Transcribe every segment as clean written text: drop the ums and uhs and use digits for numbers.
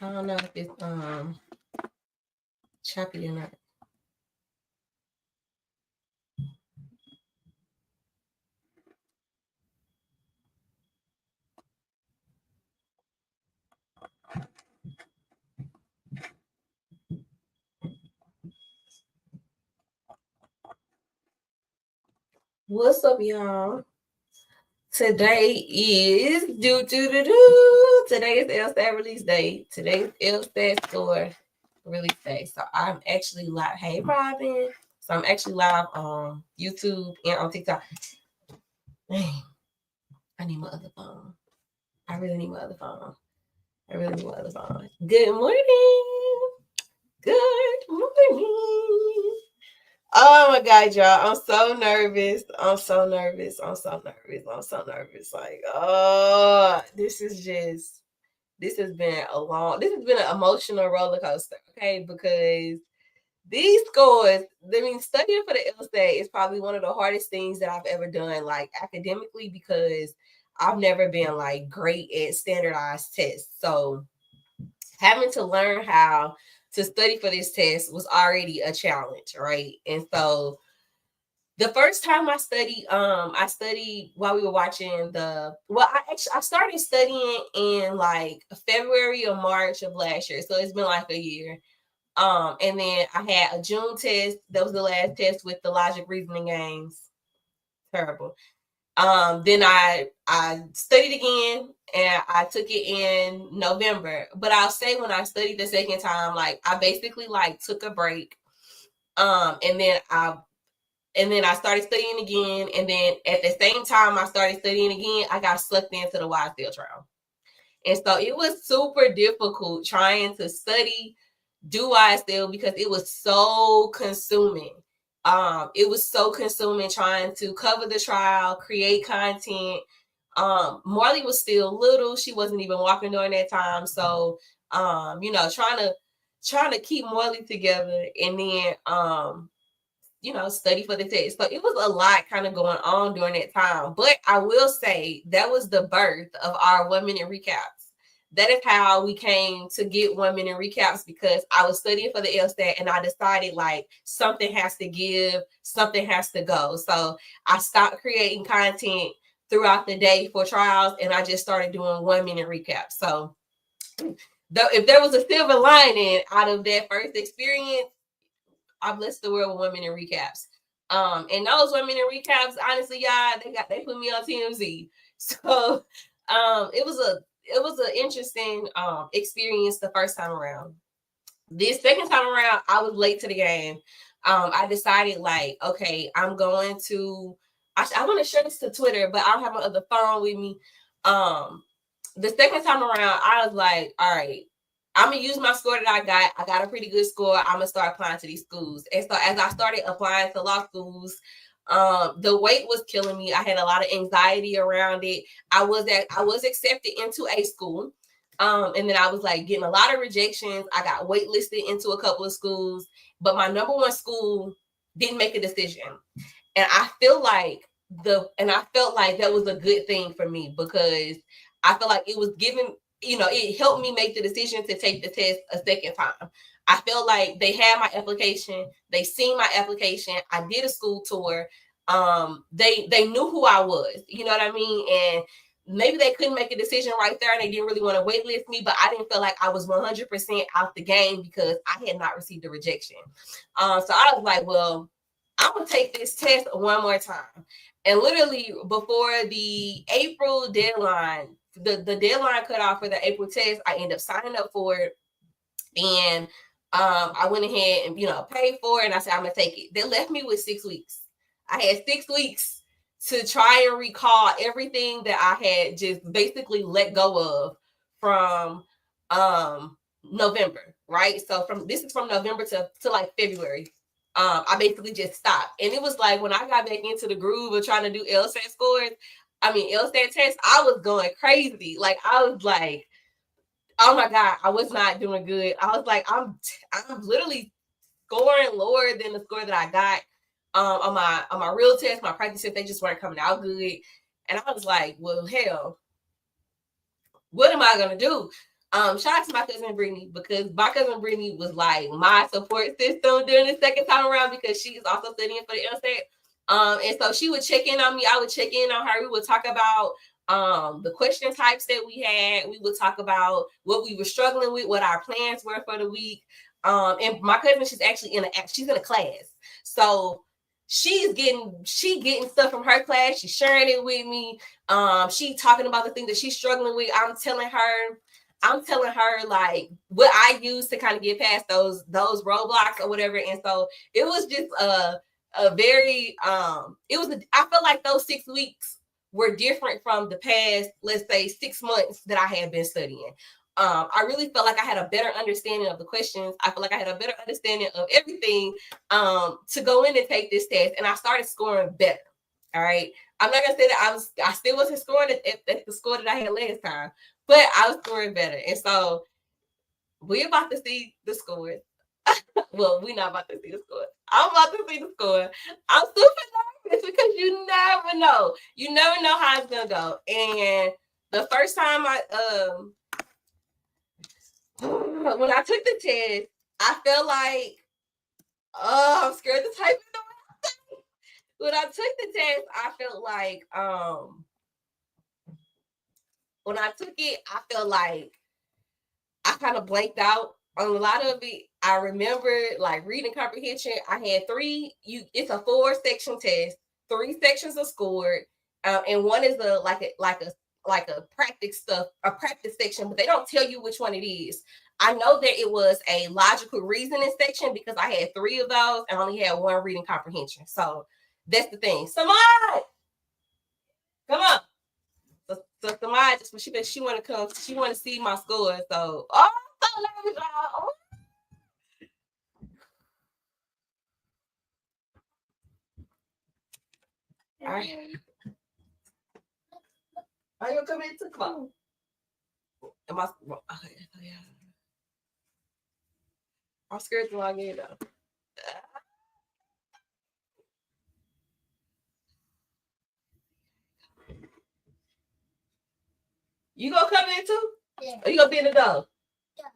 I don't know if it's choppy or not. What's up, y'all? Today is Today is LSAT release day. Today is LSAT store release day. So I'm actually live. Hey, Robin. So I'm actually live on YouTube and on TikTok. Dang, I need my other phone. I really need my other phone. Good morning. Good morning. Oh my God, y'all. I'm so nervous. Like, oh, this has been an emotional roller coaster, okay? Because these scores, I mean, studying for the LSAT is probably one of the hardest things that I've ever done, like academically, because I've never been like great at standardized tests. So having to learn how to study for this test was already a challenge, right? And so the first time I studied while we were watching I started studying in like February or March of last year. So it's been like a year. And then I had a June test. That was the last test with the logic reasoning games. Terrible. Then I studied again and I took it in November. But I'll say when I studied the second time, like I basically like took a break. And then I started studying again. And then at the same time I started studying again, I got sucked into the YSL trial. And so it was super difficult trying to study, do YSL because it was so consuming. It was so consuming trying to cover the trial, create content. Marley was still little. She wasn't even walking during that time. So, trying to keep Marley together and then study for the test. So it was a lot kind of going on during that time. But I will say that was the birth of our 1 minute recaps. That is how we came to get 1 minute recaps, because I was studying for the LSAT and I decided like something has to give, something has to go. So I stopped creating content throughout the day for trials and I just started doing 1 minute recaps. So if there was a silver lining out of that first experience, I blessed the world with 1 minute recaps. And those 1 minute recaps, honestly, y'all, they put me on TMZ. So it was an interesting experience the first time around. This second time around, I was late to the game. I decided like, okay, I'm going to. I want to share this to Twitter, but I don't have my other phone with me. The second time around, I was like, all right, I'm gonna use my score that I got. I got a pretty good score. I'm gonna start applying to these schools. And so as I started applying to law schools, the weight was killing me. I had a lot of anxiety around it. I was accepted into a school. And then I was like getting a lot of rejections. I got waitlisted into a couple of schools, but my number one school didn't make a decision. And I felt like that was a good thing for me, because I felt like it was giving, it helped me make the decision to take the test a second time. I felt like they had my application, they seen my application, I did a school tour. They knew who I was, you know what I mean? And maybe they couldn't make a decision right there and they didn't really want to waitlist me, but I didn't feel like I was 100% out the game because I had not received a rejection. So I was like, well, I'm gonna take this test one more time. And literally before the April deadline, the deadline cut off for the April test, I ended up signing up for it. And I went ahead and paid for it, and I said I'm gonna take it. They left me with 6 weeks. I had 6 weeks to try and recall everything that I had just basically let go of from November, right? So this is from November to like February. I basically just stopped. And it was like when I got back into the groove of trying to do LSAT scores, LSAT tests, I was going crazy. Like I was like, oh my God, I was not doing good. I was like, I'm literally scoring lower than the score that I got on my real test, my practice test. They just weren't coming out good. And I was like, well, hell, what am I gonna do? Shout out to my cousin Brittany, because my cousin Brittany was like my support system during the second time around, because she is also studying for the LSAT. And so she would check in on me. I would check in on her. We would talk about the question types that we had. We would talk about what we were struggling with, what our plans were for the week. And my cousin, she's in a class. So she getting stuff from her class. She's sharing it with me. She talking about the thing that she's struggling with. I'm telling her like what I use to kind of get past those roadblocks or whatever. And so it was just a very I felt like those 6 weeks were different from the past, let's say 6 months that I had been studying. I really felt like I had a better understanding of the questions. I feel like I had a better understanding of everything to go in and take this test, and I started scoring better. All right. I'm not gonna say that I still wasn't scoring at the score that I had last time, but I was scoring better. And so we're about to see the scores. Well, we're not about to see the score. I'm about to see the score. I'm super nervous because you never know. You never know how it's gonna go. And the first time when I took the test, I felt like, I'm scared to type it. When I took the test, I felt like when I took it, I felt like I kind of blanked out on a lot of it. I remember like reading comprehension. I had it's a 4-section test. 3 sections are scored, and one is a practice section, but they don't tell you which one it is. I know that it was a logical reasoning section because I had 3 of those and only had 1 reading comprehension. So that's the thing. Samad, come on. So Samad she want to come. She want to see my score. So y'all. All right. Are you coming to club? Am I? Okay, yeah. I'm scared to log in though. You gonna come in too? Yeah. Or you gonna be in the door? Yeah.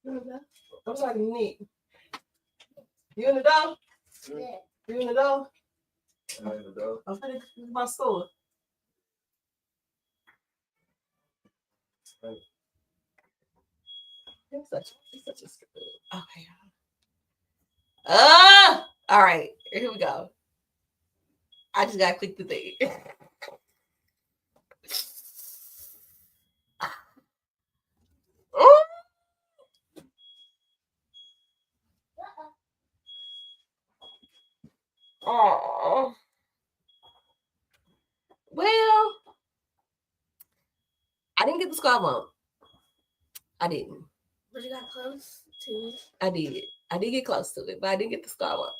I'm gonna go. I'm talking neat. You in the door? Yeah. You in the door? I'm in the door. I'm finna my store. You're such a stupid. Okay. All right. Here we go. I just gotta click the thing. Oh. Well, I didn't get the squad bump. I didn't. But you got close to it. I did. I did get close to it, but I didn't get the squad bump.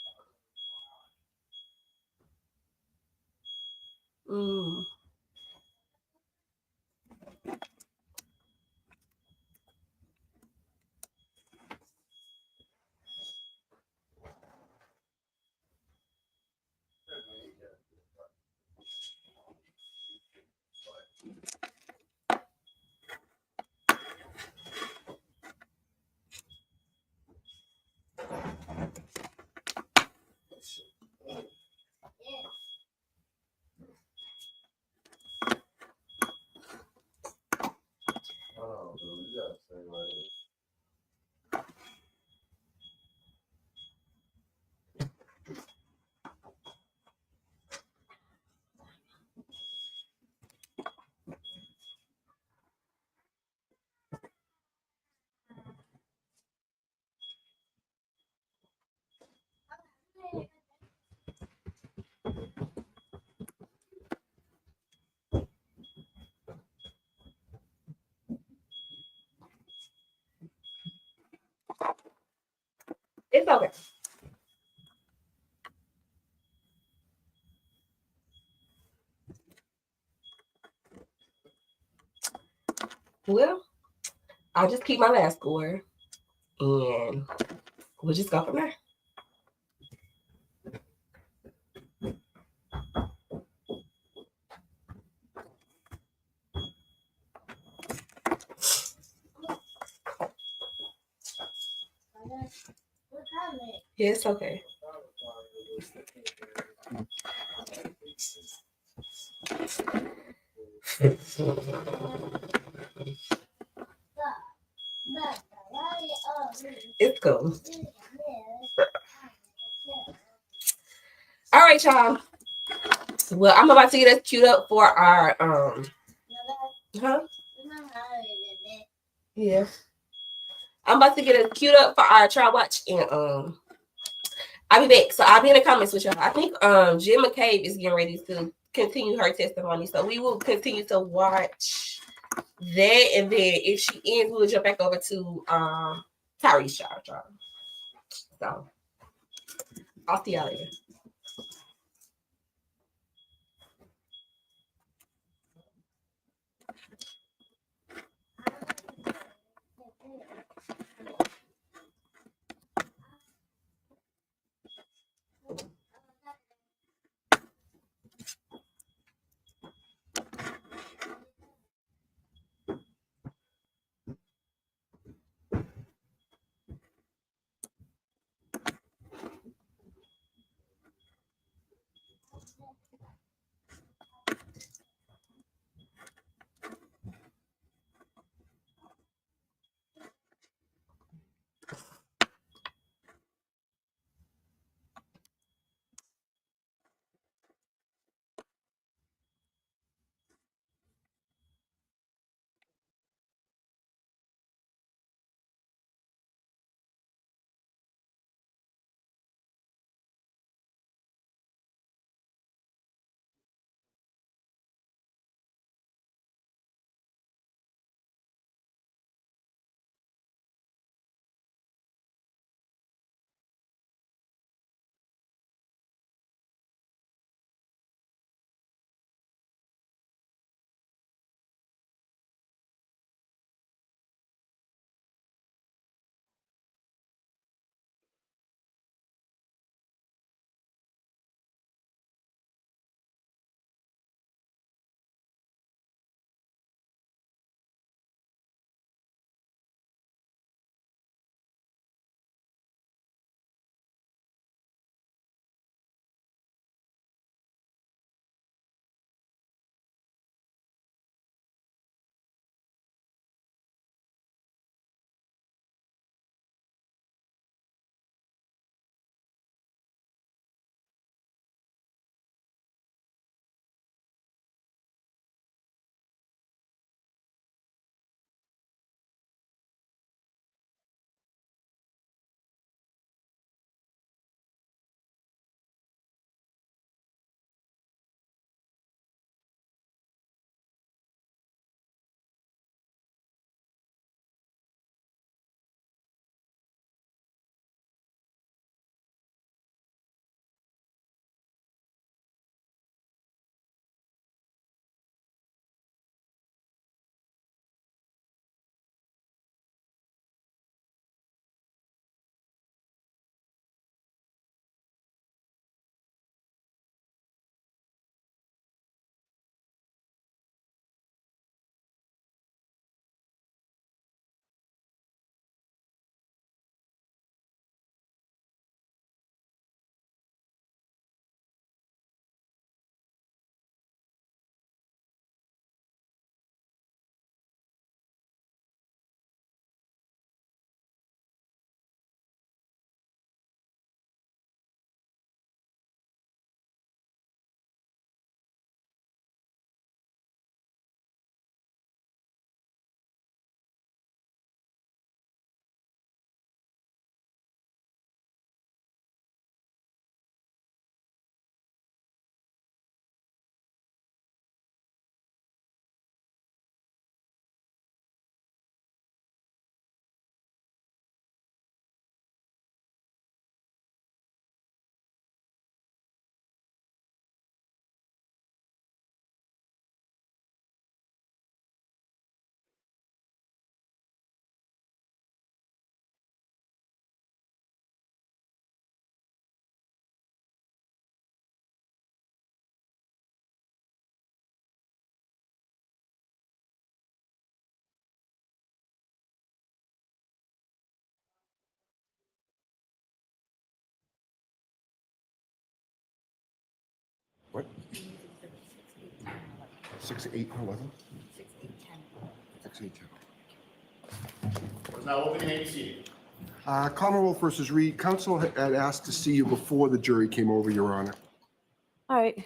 It's okay. Well, I'll just keep my last score and we'll just go from there. Yeah, it's okay. It's cool. All right, y'all. Well, I'm about to get us queued up for our huh? Yeah. I'm about to get us queued up for our trial watch and I'll be back. So I'll be in the comments with y'all. I think Jim McCabe is getting ready to continue her testimony. So we will continue to watch that, and then if she ends, we'll jump back over to Tyree's child. So I'll see y'all later. 6-8-11. 6-8-10. It's now open and seated. Commonwealth versus Reed. Counsel had asked to see you before the jury came over, Your Honor. All right.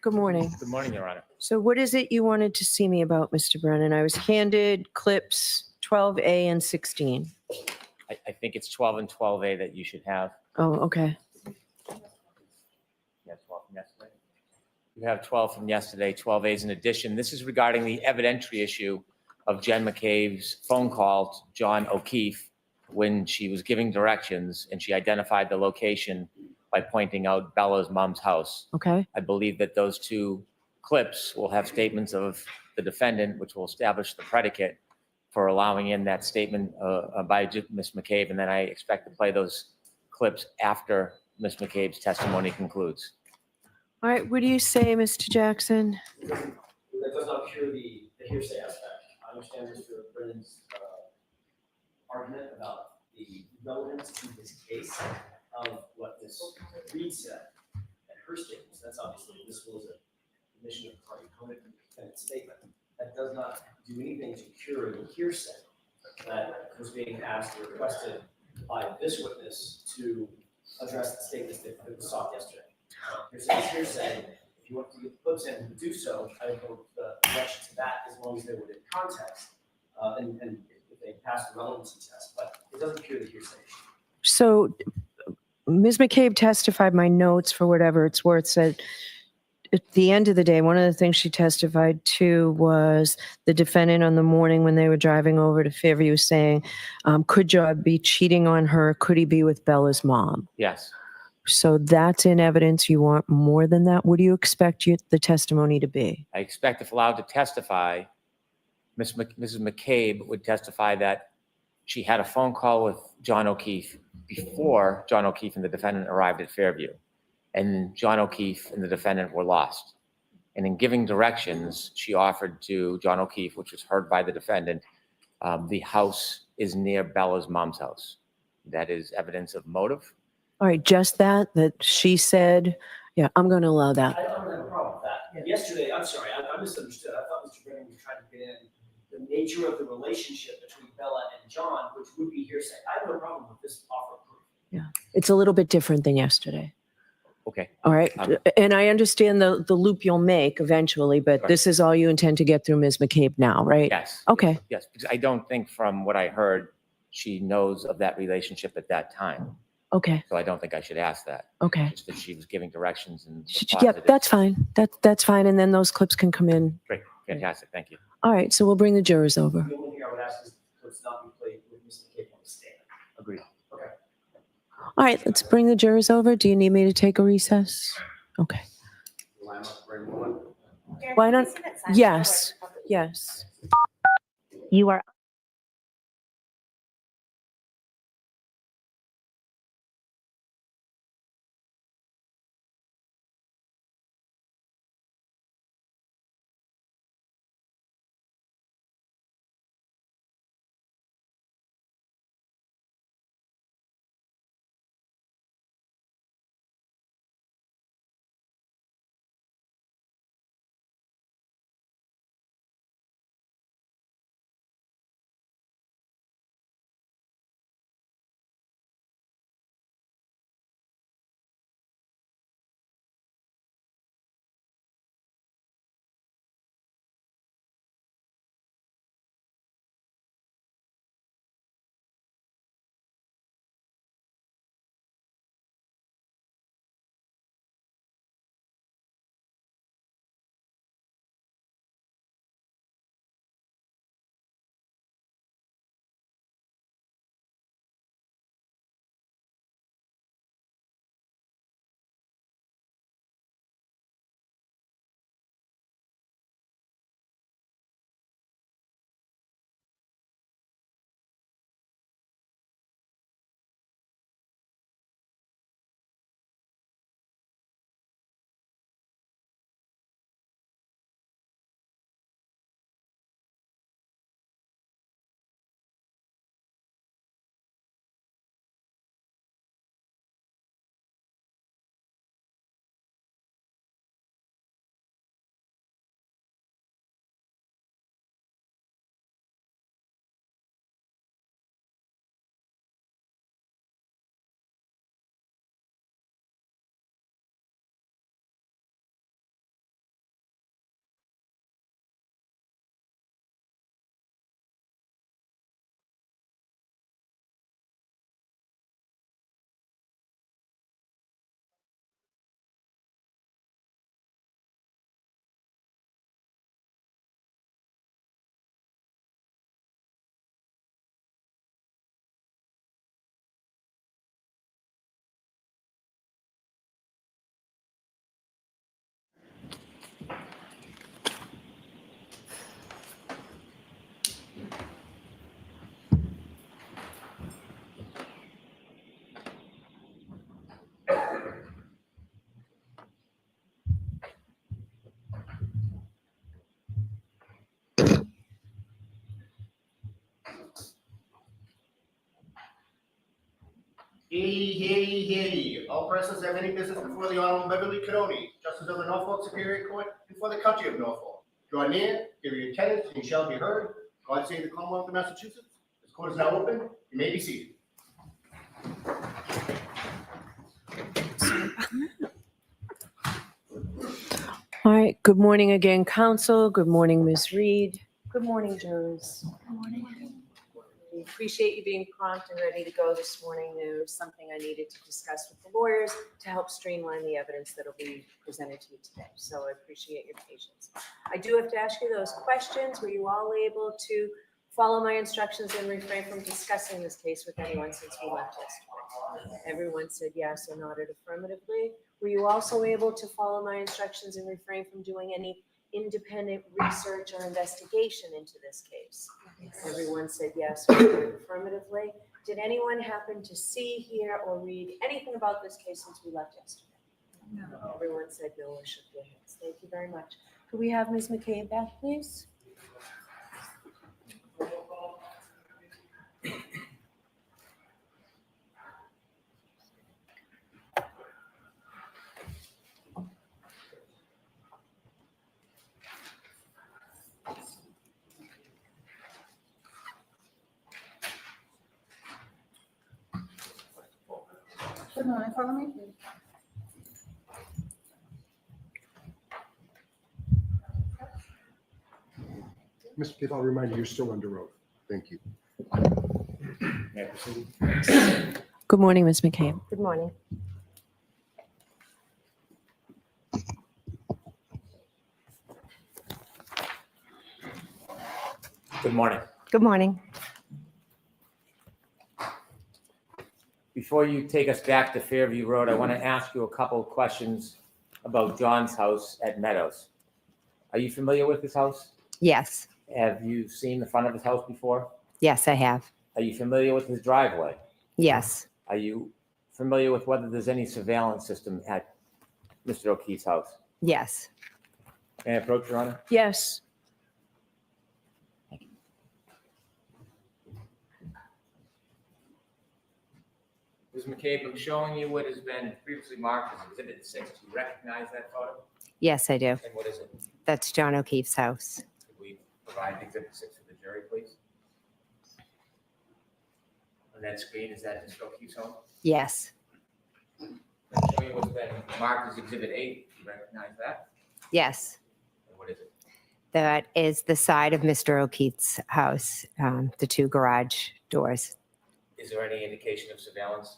Good morning. Good morning, Your Honor. So what is it you wanted to see me about, Mr. Brennan? I was handed clips 12A and 16. I think it's 12 and 12A that you should have. Oh, okay. You have 12 from yesterday. You have 12 from yesterday, 12As in addition. This is regarding the evidentiary issue of Jen McCabe's phone call to John O'Keefe when she was giving directions and she identified the location by pointing out Bella's mom's house. Okay. I believe that those two clips will have statements of the defendant, which will establish the predicate for allowing in that statement by Ms. McCabe. And then I expect to play those clips after Ms. McCabe's testimony concludes. All right. What do you say, Mr. Jackson? That does not cure the hearsay aspect. I understand Mr. Brennan's argument about the relevance to this case of what Ms. Reed said and her statements. That's obviously admissible as a admission of the party opponent and its statement. That does not do anything to cure the hearsay that was being asked or requested by this witness to address the statements that was sought yesterday. Hearsay is hearsay. If you want to get the clips in, do so. I would hope the objection to that as long as they were in context and if they pass the relevancy test, but it doesn't cure the hearsay issue. So Ms. McCabe testified, my notes for whatever it's worth said at the end of the day, one of the things she testified to was the defendant on the morning when they were driving over to Fairview saying, could John be cheating on her? Could he be with Bella's mom? Yes. So that's in evidence. You want more than that? What do you expect the testimony to be? I expect if allowed to testify, Mrs. McCabe would testify that she had a phone call with John O'Keefe before John O'Keefe and the defendant arrived at Fairview. And John O'Keefe and the defendant were lost. And in giving directions, she offered to John O'Keefe, which was heard by the defendant, the house is near Bella's mom's house. That is evidence of motive. All right, just that she said, yeah, I'm going to allow that. I don't have a problem with that. Yesterday, I'm sorry, I misunderstood. I thought Mr. Brennan was trying to get in the nature of the relationship between Bella and John, which would be hearsay. I have no problem with this offer of proof. Yeah, it's a little bit different than yesterday. Okay. All right. And I understand the loop you'll make eventually, but Right. this is all you intend to get through Ms. McCabe now, right? Yes. Okay. Yes, because I don't think from what I heard, she knows of that relationship at that time. Okay. So I don't think I should ask that. Okay. Just that she was giving directions and. the Yep, positive. that's fine. That's fine. And then those clips can come in. Great, fantastic, thank you. All right. So we'll bring the jurors over. The only thing I would ask is let's not be played with Ms. McCabe on the stand. Agreed. Okay. All right. Let's bring the jurors over. Do you need me to take a recess? Okay. Line up, bring one. Why don't, yes, yes. You are Hear ye. All persons have any business before the Honorable Beverly Cannoni, Justice of the Norfolk Superior Court, and for the County of Norfolk. Draw near, give your attendance, and you shall be heard. God save the Commonwealth of Massachusetts. This court is now open. You may be seated. All right, good morning again, council. Good morning, Ms. Reed. Good morning, jurors. We appreciate you being prompt and ready to go this morning. There was something I needed to discuss with the lawyers to help streamline the evidence that will be presented to you today. So I appreciate your patience. I do have to ask you those questions. Were you all able to follow my instructions and refrain from discussing this case with anyone since we left yesterday? Everyone said yes or nodded affirmatively. Were you also able to follow my instructions and refrain from doing any independent research or investigation into this case? Everyone said yes or nodded affirmatively. Did anyone happen to see, hear, or read anything about this case since we left yesterday? No. Everyone said no or shook their heads. Thank you very much. Could we have Ms. McCabe back, please? Good morning, follow me, please. Mr. Cape, I'll remind you, you're still under oath. Thank you. May I proceed? Good morning, Ms. McCabe. Good morning. Good morning. Good morning. Before you take us back to Fairview Road, I want to ask you a couple of questions about John's house at Meadows. Are you familiar with his house? Yes, Have you seen the front of his house before? yes, I have. Are you familiar with his driveway? Yes, Are you familiar with whether there's any surveillance system at Mr. O'Keefe's house? yes, May I approach, Your Honor? Yes. Ms. McCabe, I'm showing you what has been previously marked as Exhibit 6. Do you recognize that photo? yes, I do. And what is it? That's John O'Keefe's house. Could we provide Exhibit 6 to the jury, please? On that screen, is that Mr. O'Keefe's home? Yes, I'm showing you what's been marked as Exhibit 8. Do you recognize that? yes. And what is it? That is the side of Mr. O'Keefe's house, the two garage doors. Is there any indication of surveillance?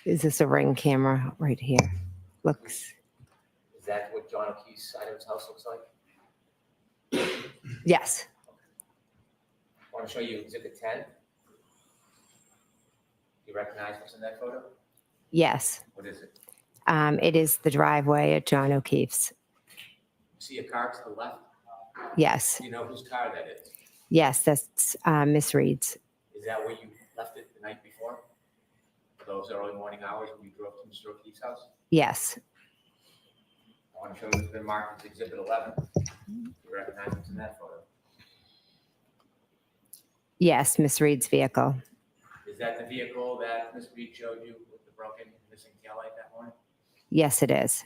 Is this a Ring camera right here? Looks, Is that what John O'Keefe's side of his house looks like? yes, I want to show you Exhibit 10. Do you recognize what's in that photo? yes. What is it? It is the driveway at John O'Keefe's. See a car to the left? Yes, Do you know whose car that is? yes, that's Miss Reed's. Is that where you left it the night before? Those early morning hours when you drove to Mr. O'Keefe's house? Yes, I want to show you what's been marked as Exhibit 11. Do you recognize what's in that photo? yes, Miss Reed's vehicle. Is that the vehicle that Ms. Reed showed you with the broken missing taillight that morning? Yes, it is.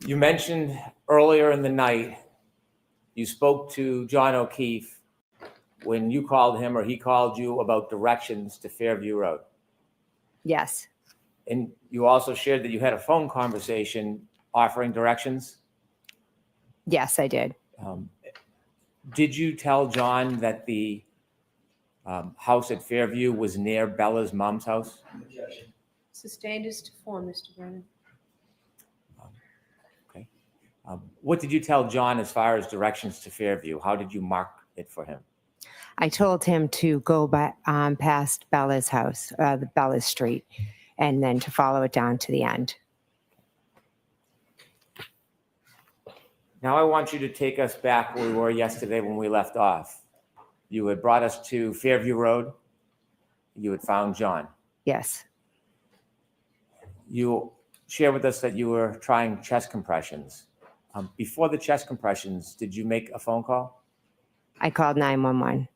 You mentioned earlier in the night, you spoke to John O'Keefe when you called him or he called you about directions to Fairview Road. Yes, And you also shared that you had a phone conversation offering directions. yes, I did. Did you tell John that the house at Fairview was near Bella's mom's house? Sustained is to form, Mr. Brennan. What did you tell John as far as directions to Fairview? How did you mark it for him? I told him to go by, past Bella's house, the Bella's Street, and then to follow it down to the end. Now I want you to take us back where we were yesterday when we left off. You had brought us to Fairview Road. You had found John. Yes, You shared with us that you were trying chest compressions. Before the chest compressions, did you make a phone call? I called 911.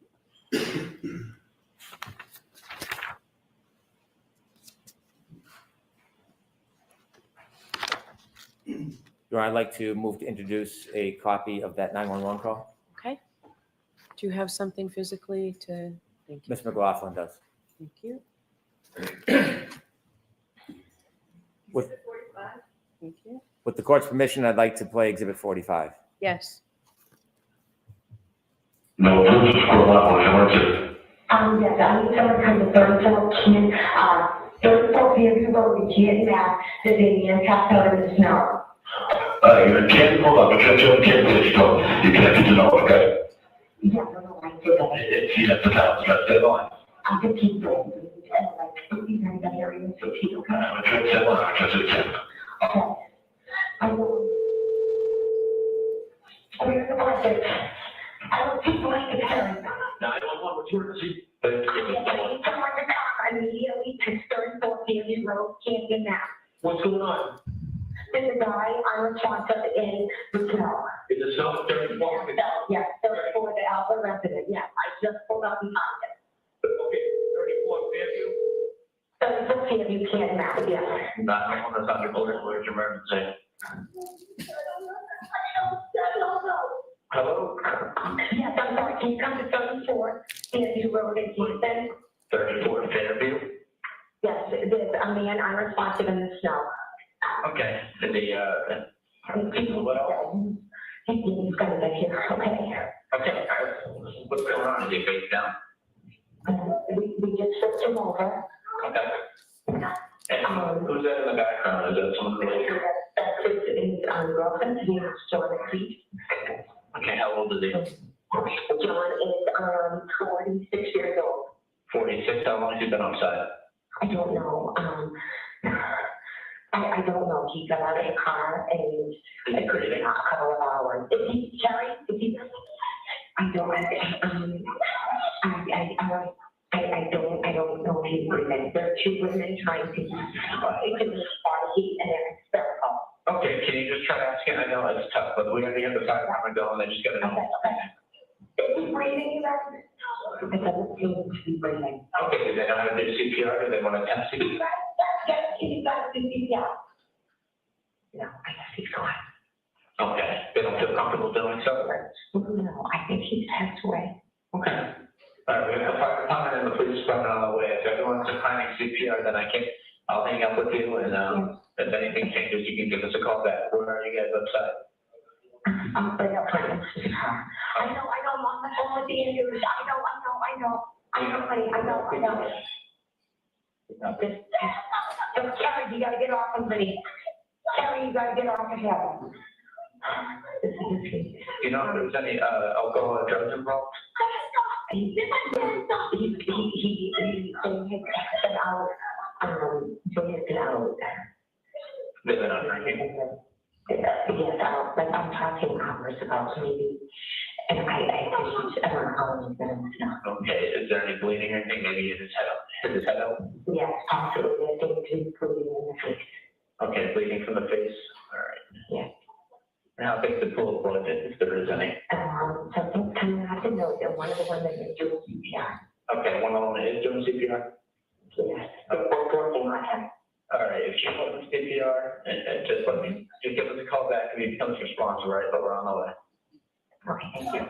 Your Honor, I'd like to move to introduce a copy of that 911 call. Okay. Do you have something physically to, thank you, Ms. McLaughlin does. thank you, With, thank you. with the court's permission, I'd like to play Exhibit 45. Yes. No, this is for level, emergency. Yes, I need someone to come to 34 Fairview Road, in Mass, there's a man passed out in the snow. You can't, hold on, but you can't do it, so you can't get to know, okay? Yeah, no, I did that. It's at the house, that's the line. I could keep going, like, he's in that area, so he's okay. I'm going to tell her, because it's him. Okay. I know. Where's the budget? I don't think like it's her. 911, what's your emergency? I need someone to come immediately to 34 Fairview Road, Camden, Mass. What's going on? There's a guy unresponsive in the snow. Is it self 34? Yes, 34, the Alpha resident, yes, I just pulled up and found it. Okay, 34 Fairview? 34 Fairview, Camden, Mass, yes. 911, that's not your bullet, where's your emergency? Hello? Yes, I'm sorry, can you come to 34 Fairview Road in Houston? 34 Fairview? Yes, there's a man unresponsive in the snow. Okay, and What else? He's gonna get here, okay? okay, what's going on? Is he face down? We just flipped him over. Okay. And who's that in the background? Is that someone related? That's his girlfriend, his name is John Keith. Okay, how old is he? John is 46 years old. 46, how long has he been outside? I don't know, I don't know, he got out of the car and Is he breathing? a couple of hours. Is he, Terry, is he, I don't know if he's breathing. There are two women trying to, it could be heat and they're hysterical. Okay, can you just try to ask him? I know it's tough, but we already have the fire department going, they just gotta know. Okay. Is he breathing, you guys? It doesn't seem to be breathing. Okay, do they know how to do CPR? Do they want to test You it? guys do CPR. No, I guess he's gone. Okay, they don't feel comfortable doing so? No, I think he's passed away. Okay. All right, we have the fire department and the police department on the way. If everyone's declining CPR, then I'll hang up with you and, if anything changes, you can give us a call back. Where are you guys upside? I'm right up front. I know, I'm on the phone with the Andrews. I know. Just, Terry, you gotta get off of me. Terry, you gotta get off of him. You know if there's any, alcohol or drugs involved? He been out, They've been out drinking. Yes, I'm talking hours ago, maybe, and I don't know how long he's been in the snow. Okay, is there any bleeding or anything? Maybe in his head out? Is his head out? Yes, absolutely, I think he's bleeding in the face. Okay, bleeding from the face? All right. Yeah. And how big's the pool of blood, if there is any? Something's coming out of the nose, and one of the women is doing CPR. Okay, one of them is doing CPR? Yes, they're both working on him. All right, if you want CPR, and just let me, just give us a call back if he becomes responsive, right, but we're on the way. Okay, thank you.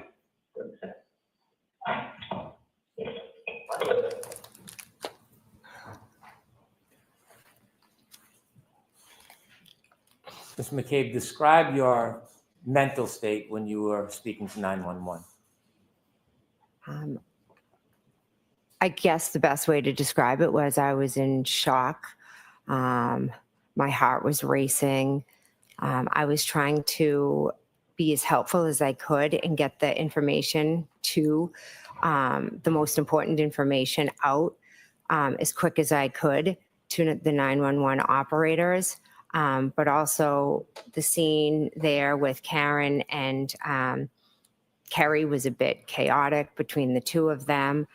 Ms. McCabe, describe your mental state when you were speaking to 911. I guess the best way to describe it was I was in shock. My heart was racing. I was trying to be as helpful as I could and get the information to the most important information out as quick as I could to the 911 operators. But also the scene there with Karen and Kerry was a bit chaotic between the two of them.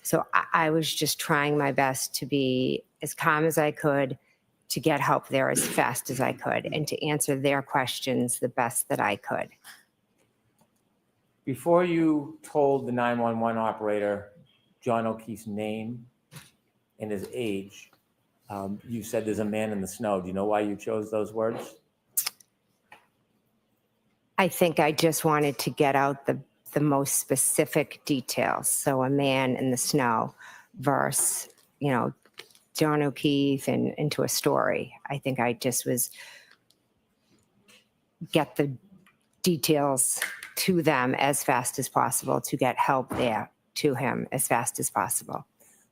So I was just trying my best to be as calm as I could, to get help there as fast as I could, and to answer their questions the best that I could. Before you told the 911 operator John O'Keefe's name and his age, you said there's a man in the snow. Do you know why you chose those words? I think I just wanted to get out the most specific details. So a man in the snow versus, John O'Keefe and into a story. I think I just was get the details to them as fast as possible, to get help there to him as fast as possible.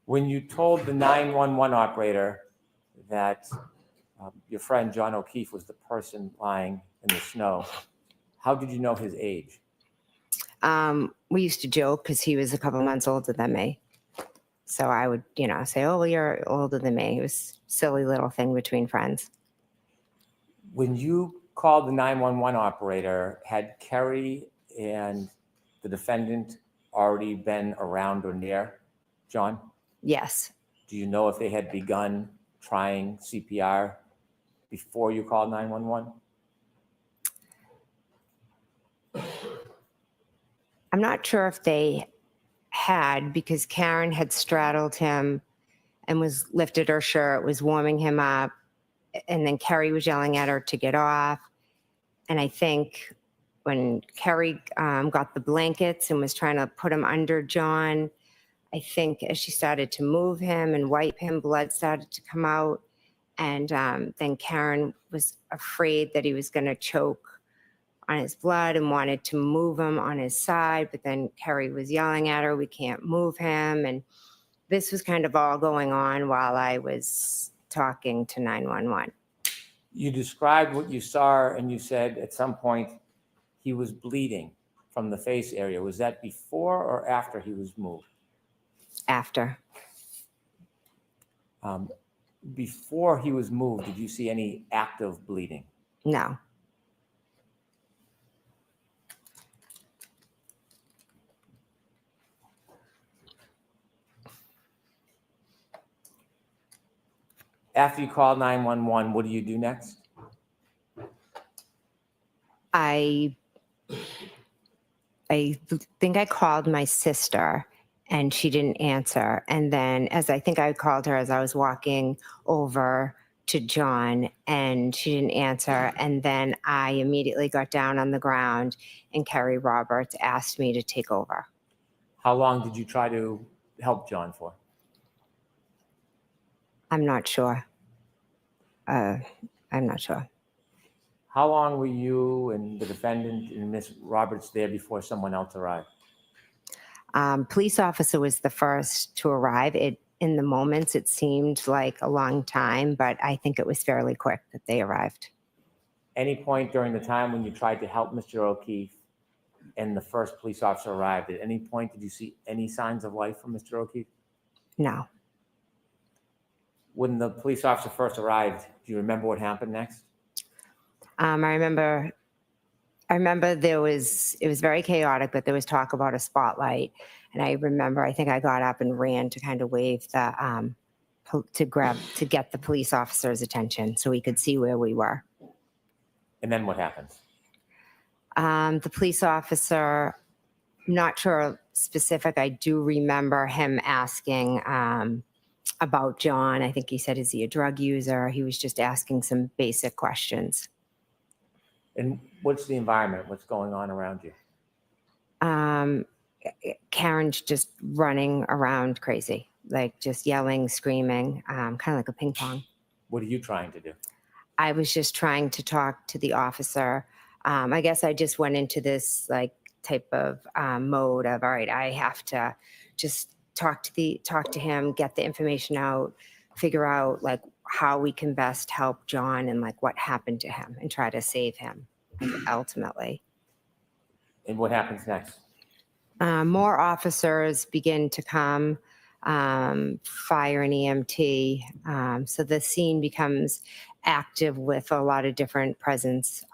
When you told the 911 operator that your friend John O'Keefe was the person lying in the snow, how did you know his age? We used to joke because he was a couple months older than me. So I would, say, oh, well, you're older than me. It was a silly little thing between friends. When you called the 911 operator, had Kerry and the defendant already been around or near John? Yes. Do you know if they had begun trying CPR before you called 911? I'm not sure if they had, because Karen had straddled him and was lifted her shirt, was warming him up, and then Kerry was yelling at her to get off. And I think when Kerry got the blankets and was trying to put him under John, I think as she started to move him and wipe him, blood started to come out. And then Karen was afraid that he was going to choke on his blood and wanted to move him on his side. But then Kerry was yelling at her, we can't move him. And this was kind of all going on while I was talking to 911. You described what you saw, and you said at some point he was bleeding from the face area. Was that before or after he was moved? After. Before he was moved, did you see any active bleeding? No. After you called 911, what do you do next? I think I called my sister and she didn't answer. And then I think I called her as I was walking over to John and she didn't answer. And then I immediately got down on the ground and Kerry Roberts asked me to take over. How long did you try to help John for? I'm not sure. I'm not sure. How long were you and the defendant and Ms. Roberts there before someone else arrived? Police officer was the first to arrive. In the moments, it seemed like a long time, but I think it was fairly quick that they arrived. Any point during the time when you tried to help Mr. O'Keefe and the first police officer arrived, at any point did you see any signs of life from Mr. O'Keefe? No. When the police officer first arrived, do you remember what happened next? I remember it was very chaotic, but there was talk about a spotlight. And I remember, I think I got up and ran to kind of wave to get the police officer's attention so he could see where we were. And then what happens? The police officer, not sure specific, I do remember him asking about John. I think he said, is he a drug user? He was just asking some basic questions. And what's the environment? What's going on around you? Karen's just running around crazy, like just yelling, screaming, kind of like a ping pong. What are you trying to do? I was just trying to talk to the officer. I guess I just went into this like type of mode of, all right, I have to just talk to him, get the information out, figure out like how we can best help John and like what happened to him and try to save him ultimately. And what happens next? More officers begin to come, fire and EMT. So the scene becomes active with a lot of different presence.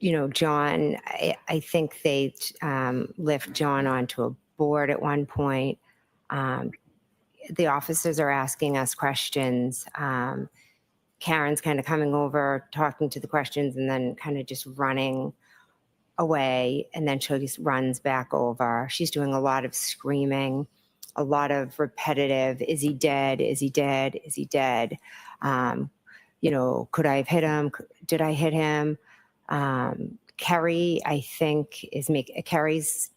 John, I think they lift John onto a board at one point. The officers are asking us questions. Karen's kind of coming over, talking to the questions, and then kind of just running away. And then she just runs back over. She's doing a lot of screaming, a lot of repetitive, is he dead? Is he dead? Is he dead? Could I have hit him? Did I hit him? Kerry, I think, Kerry's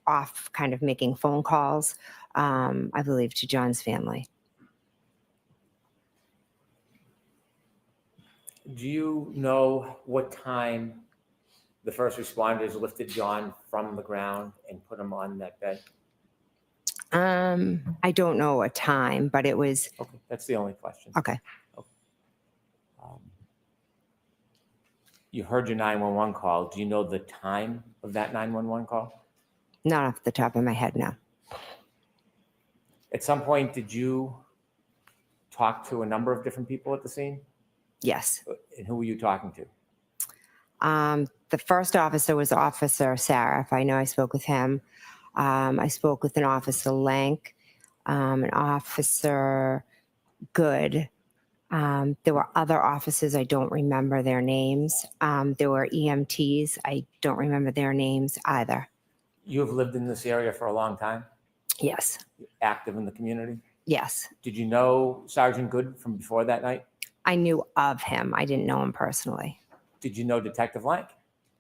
off kind of making phone calls, I believe, to John's family. Do you know what time the first responders lifted John from the ground and put him on that bed? I don't know a time, but it was Okay, that's the only question. okay. You heard your 911 call. Do you know the time of that 911 call? Not off the top of my head, no. At some point, did you talk to a number of different people at the scene? Yes. And who were you talking to? The first officer was Officer Saraf. I know I spoke with him. I spoke with an Officer Lank, an Officer Good. There were other officers. I don't remember their names. There were EMTs. I don't remember their names either. You have lived in this area for a long time? Yes. Active in the community? Yes. Did you know Sergeant Good from before that night? I knew of him. I didn't know him personally. Did you know Detective Lank?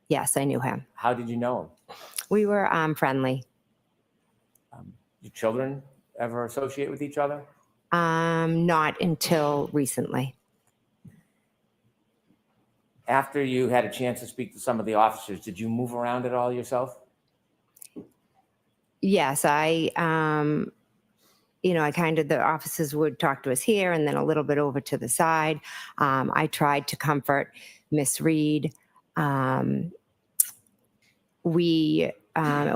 Yes, I knew him. How did you know him? We were friendly. Your children ever associate with each other? Not until recently. After you had a chance to speak to some of the officers, did you move around at all yourself? Yes, I kind of, the officers would talk to us here and then a little bit over to the side. I tried to comfort Miss Reed. At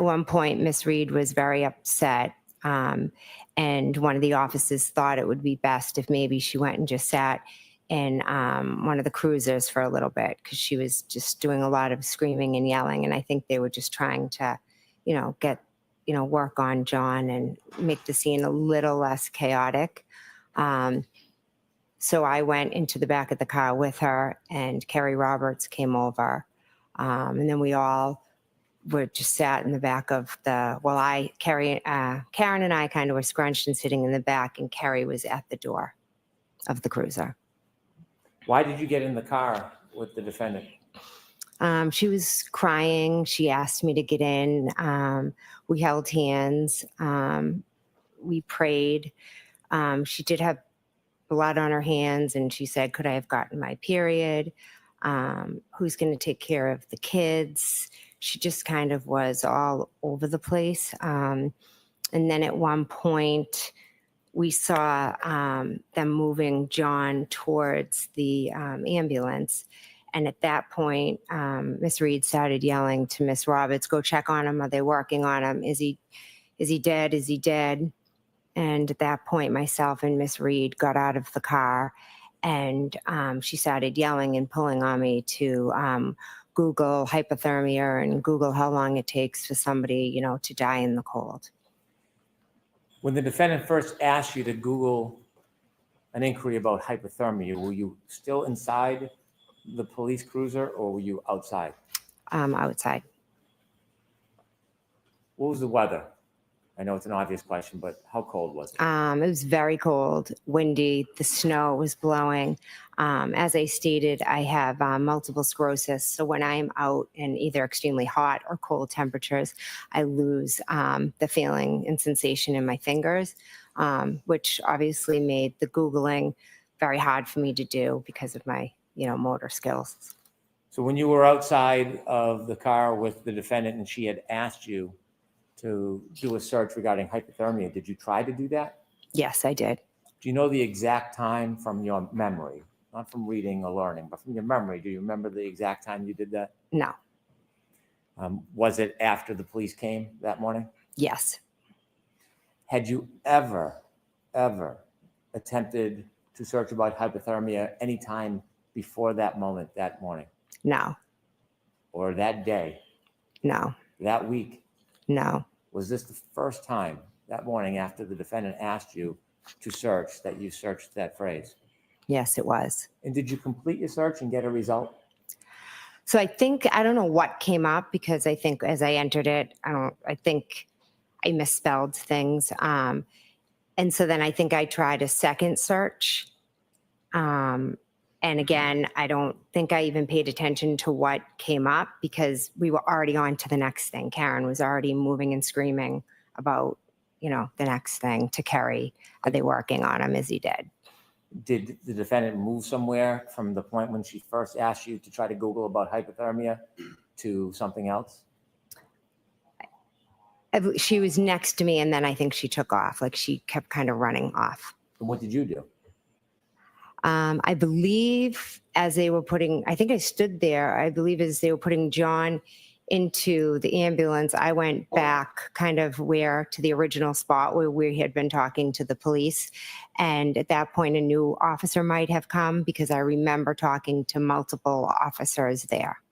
one point, Miss Reed was very upset. And one of the officers thought it would be best if maybe she went and just sat in one of the cruisers for a little bit because she was just doing a lot of screaming and yelling. And I think they were just trying to, work on John and make the scene a little less chaotic. So I went into the back of the car with her, and Kerry Roberts came over. And then we all were just sat in the back of Karen and I kind of were scrunched and sitting in the back, and Kerry was at the door of the cruiser. Why did you get in the car with the defendant? She was crying. She asked me to get in. We held hands. We prayed. She did have blood on her hands, and she said, could I have gotten my period? Who's going to take care of the kids? She just kind of was all over the place. And then at one point, we saw them moving John towards the ambulance. And at that point, Miss Reed started yelling to Miss Roberts, go check on him. Are they working on him? Is he dead? Is he dead? And at that point, myself and Miss Reed got out of the car, and she started yelling and pulling on me to Google hypothermia and Google how long it takes for somebody, to die in the cold. When the defendant first asked you to Google an inquiry about hypothermia, were you still inside the police cruiser or were you outside? Outside. What was the weather? I know it's an obvious question, but how cold was it? It was very cold, windy. The snow was blowing. As I stated, I have multiple sclerosis. So when I'm out in either extremely hot or cold temperatures, I lose the feeling and sensation in my fingers, which obviously made the Googling very hard for me to do because of my, motor skills. So when you were outside of the car with the defendant and she had asked you to do a search regarding hypothermia, did you try to do that? Yes, I did. Do you know the exact time from your memory? Not from reading or learning, but from your memory. Do you remember the exact time you did that? No. Was it after the police came that morning? Yes. Had you ever attempted to search about hypothermia any time before that moment, that morning? No. or that day, No, that week, no. was this the first time that morning after the defendant asked you to search that you searched that phrase? Yes, it was. And did you complete your search and get a result? So I don't know what came up because I think as I entered it, I think I misspelled things. And so then I think I tried a second search. And again, I don't think I even paid attention to what came up because we were already on to the next thing. Karen was already moving and screaming about, the next thing to Kerry. Are they working on him? Is he dead? Did the defendant move somewhere from the point when she first asked you to try to Google about hypothermia to something else? She was next to me and then I think she took off. Like she kept kind of running off. And what did you do? I believe as they were I think I stood there, I believe as they were putting John into the ambulance, I went back kind of to the original spot where we had been talking to the police. And at that point, a new officer might have come because I remember talking to multiple officers there.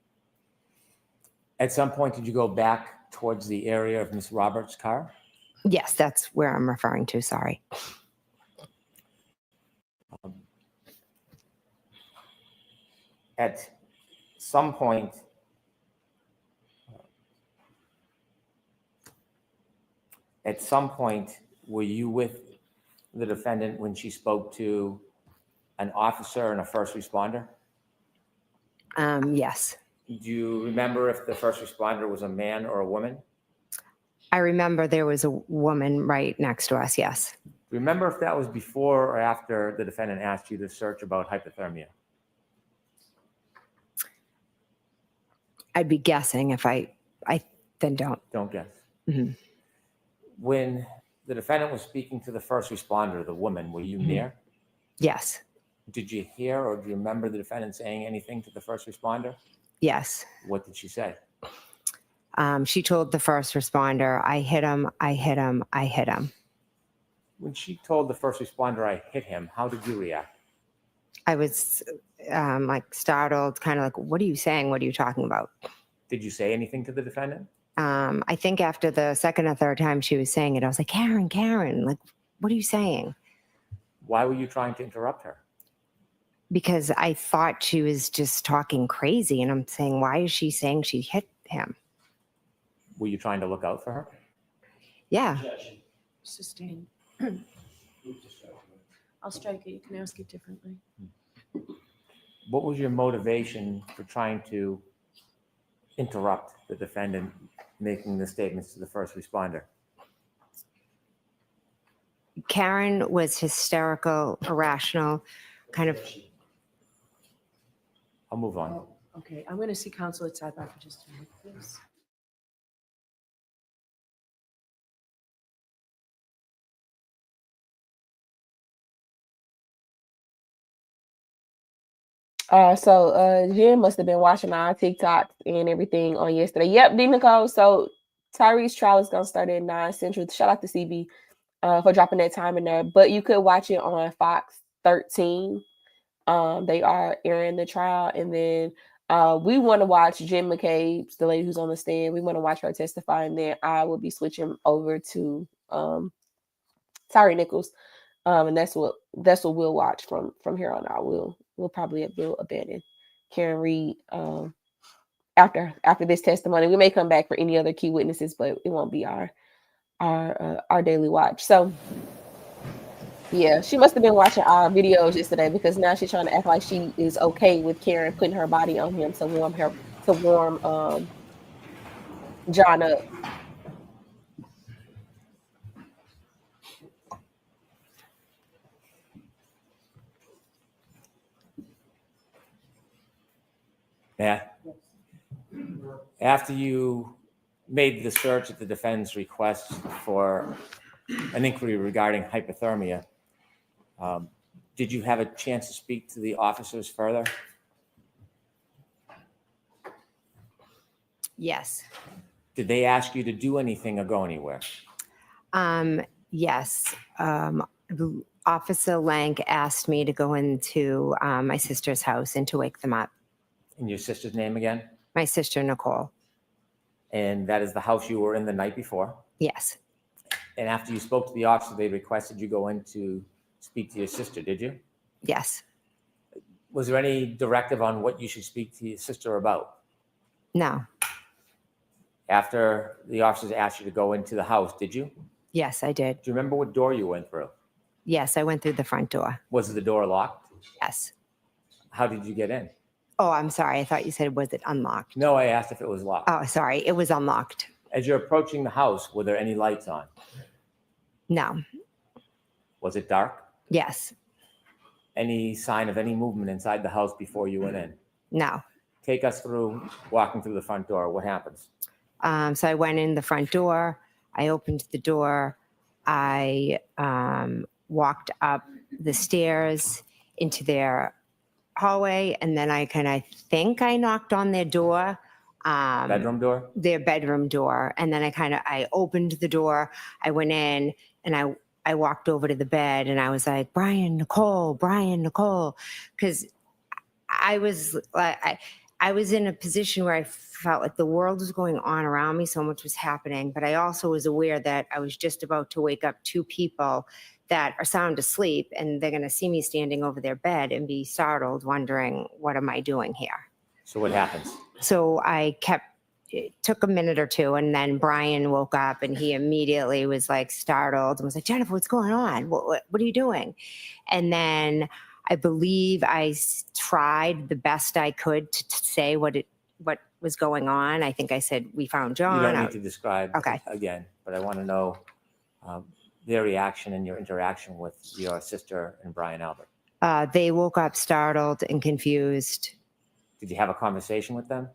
At some point, did you go back towards the area of Miss Roberts' car? Yes, that's where I'm referring to. Sorry. At some point, were you with the defendant when she spoke to an officer and a first responder? Yes. Do you remember if the first responder was a man or a woman? I remember there was a woman right next to us. Yes. Remember if that was before or after the defendant asked you to search about hypothermia? I'd be guessing if I then don't. Don't guess. Mm-hmm. When the defendant was speaking to the first responder, the woman, were you near? Yes. Did you hear or do you remember the defendant saying anything to the first responder? Yes. What did she say? She told the first responder, I hit him, I hit him, I hit him. When she told the first responder, I hit him, how did you react? I was like startled, kind of like, what are you saying? What are you talking about? Did you say anything to the defendant? I think after the second or third time she was saying it, I was like, Karen, like, what are you saying? Why were you trying to interrupt her? Because I thought she was just talking crazy. And I'm saying, why is she saying she hit him? Were you trying to look out for her? Yeah. Sustained. I'll strike it. You can ask it differently. What was your motivation for trying to interrupt the defendant making the statements to the first responder? Karen was hysterical, irrational, kind of. I'll move on. Okay, I'm going to see counsel at sidebar for just a minute, please. Jen must have been watching our TikToks and everything on yesterday. Yep, D. Nicole. So Tyree's trial is gonna start at 9 Central. Shout out to CB for dropping that time in there. But you could watch it on Fox 13. They are airing the trial, and then we want to watch Jen McCabe, the lady who's on the stand. We want to watch her testify, and then I will be switching over to Tyree Nichols. And that's what we'll watch from here on out. We'll probably abandon Karen Reed after this testimony. We may come back for any other key witnesses, but it won't be our daily watch. So yeah, she must have been watching our videos yesterday because now she's trying to act like she is okay with Karen putting her body on him to warm John up. Yeah. After you made the search at the defendant's request for an inquiry regarding hypothermia, did you have a chance to speak to the officers further? Yes. Did they ask you to do anything or go anywhere? Yes. Officer Lank asked me to go into my sister's house and to wake them up. And your sister's name again? My sister, Nicole. And that is the house you were in the night before. Yes. And after you spoke to the officer, they requested you go in to speak to your sister, did you? Yes. Was there any directive on what you should speak to your sister about? No. After the officers asked you to go into the house, did you? Yes, I did. Do you remember what door you went through? Yes, I went through the front door. Was the door locked? Yes. How did you get in? Oh, I'm sorry. I thought you said, was it unlocked? No, I asked if it was locked. Oh, sorry. It was unlocked. As you're approaching the house, were there any lights on? No. Was it dark? Yes. Any sign of any movement inside the house before you went in? No. Take us through walking through the front door. What happens? So I went in the front door. I opened the door. I walked up the stairs into their hallway, and then I think I knocked on their door. Bedroom door? Their bedroom door. And then I opened the door. I went in and I walked over to the bed and I was like, Brian, Nicole, because I was in a position where I felt like the world was going on around me. So much was happening, but I also was aware that I was just about to wake up two people that are sound asleep, and they're going to see me standing over their bed and be startled, wondering, what am I doing here? So what happens? So it took a minute or two, and then Brian woke up and he immediately was like startled and was like, Jennifer, what's going on? What are you doing? And then I believe I tried the best I could to say what was going on. I think I said, we found John. You don't need to describe Okay. again, but I want to know their reaction and your interaction with your sister and Brian Albert. They woke up startled and confused. Did you have a conversation with them?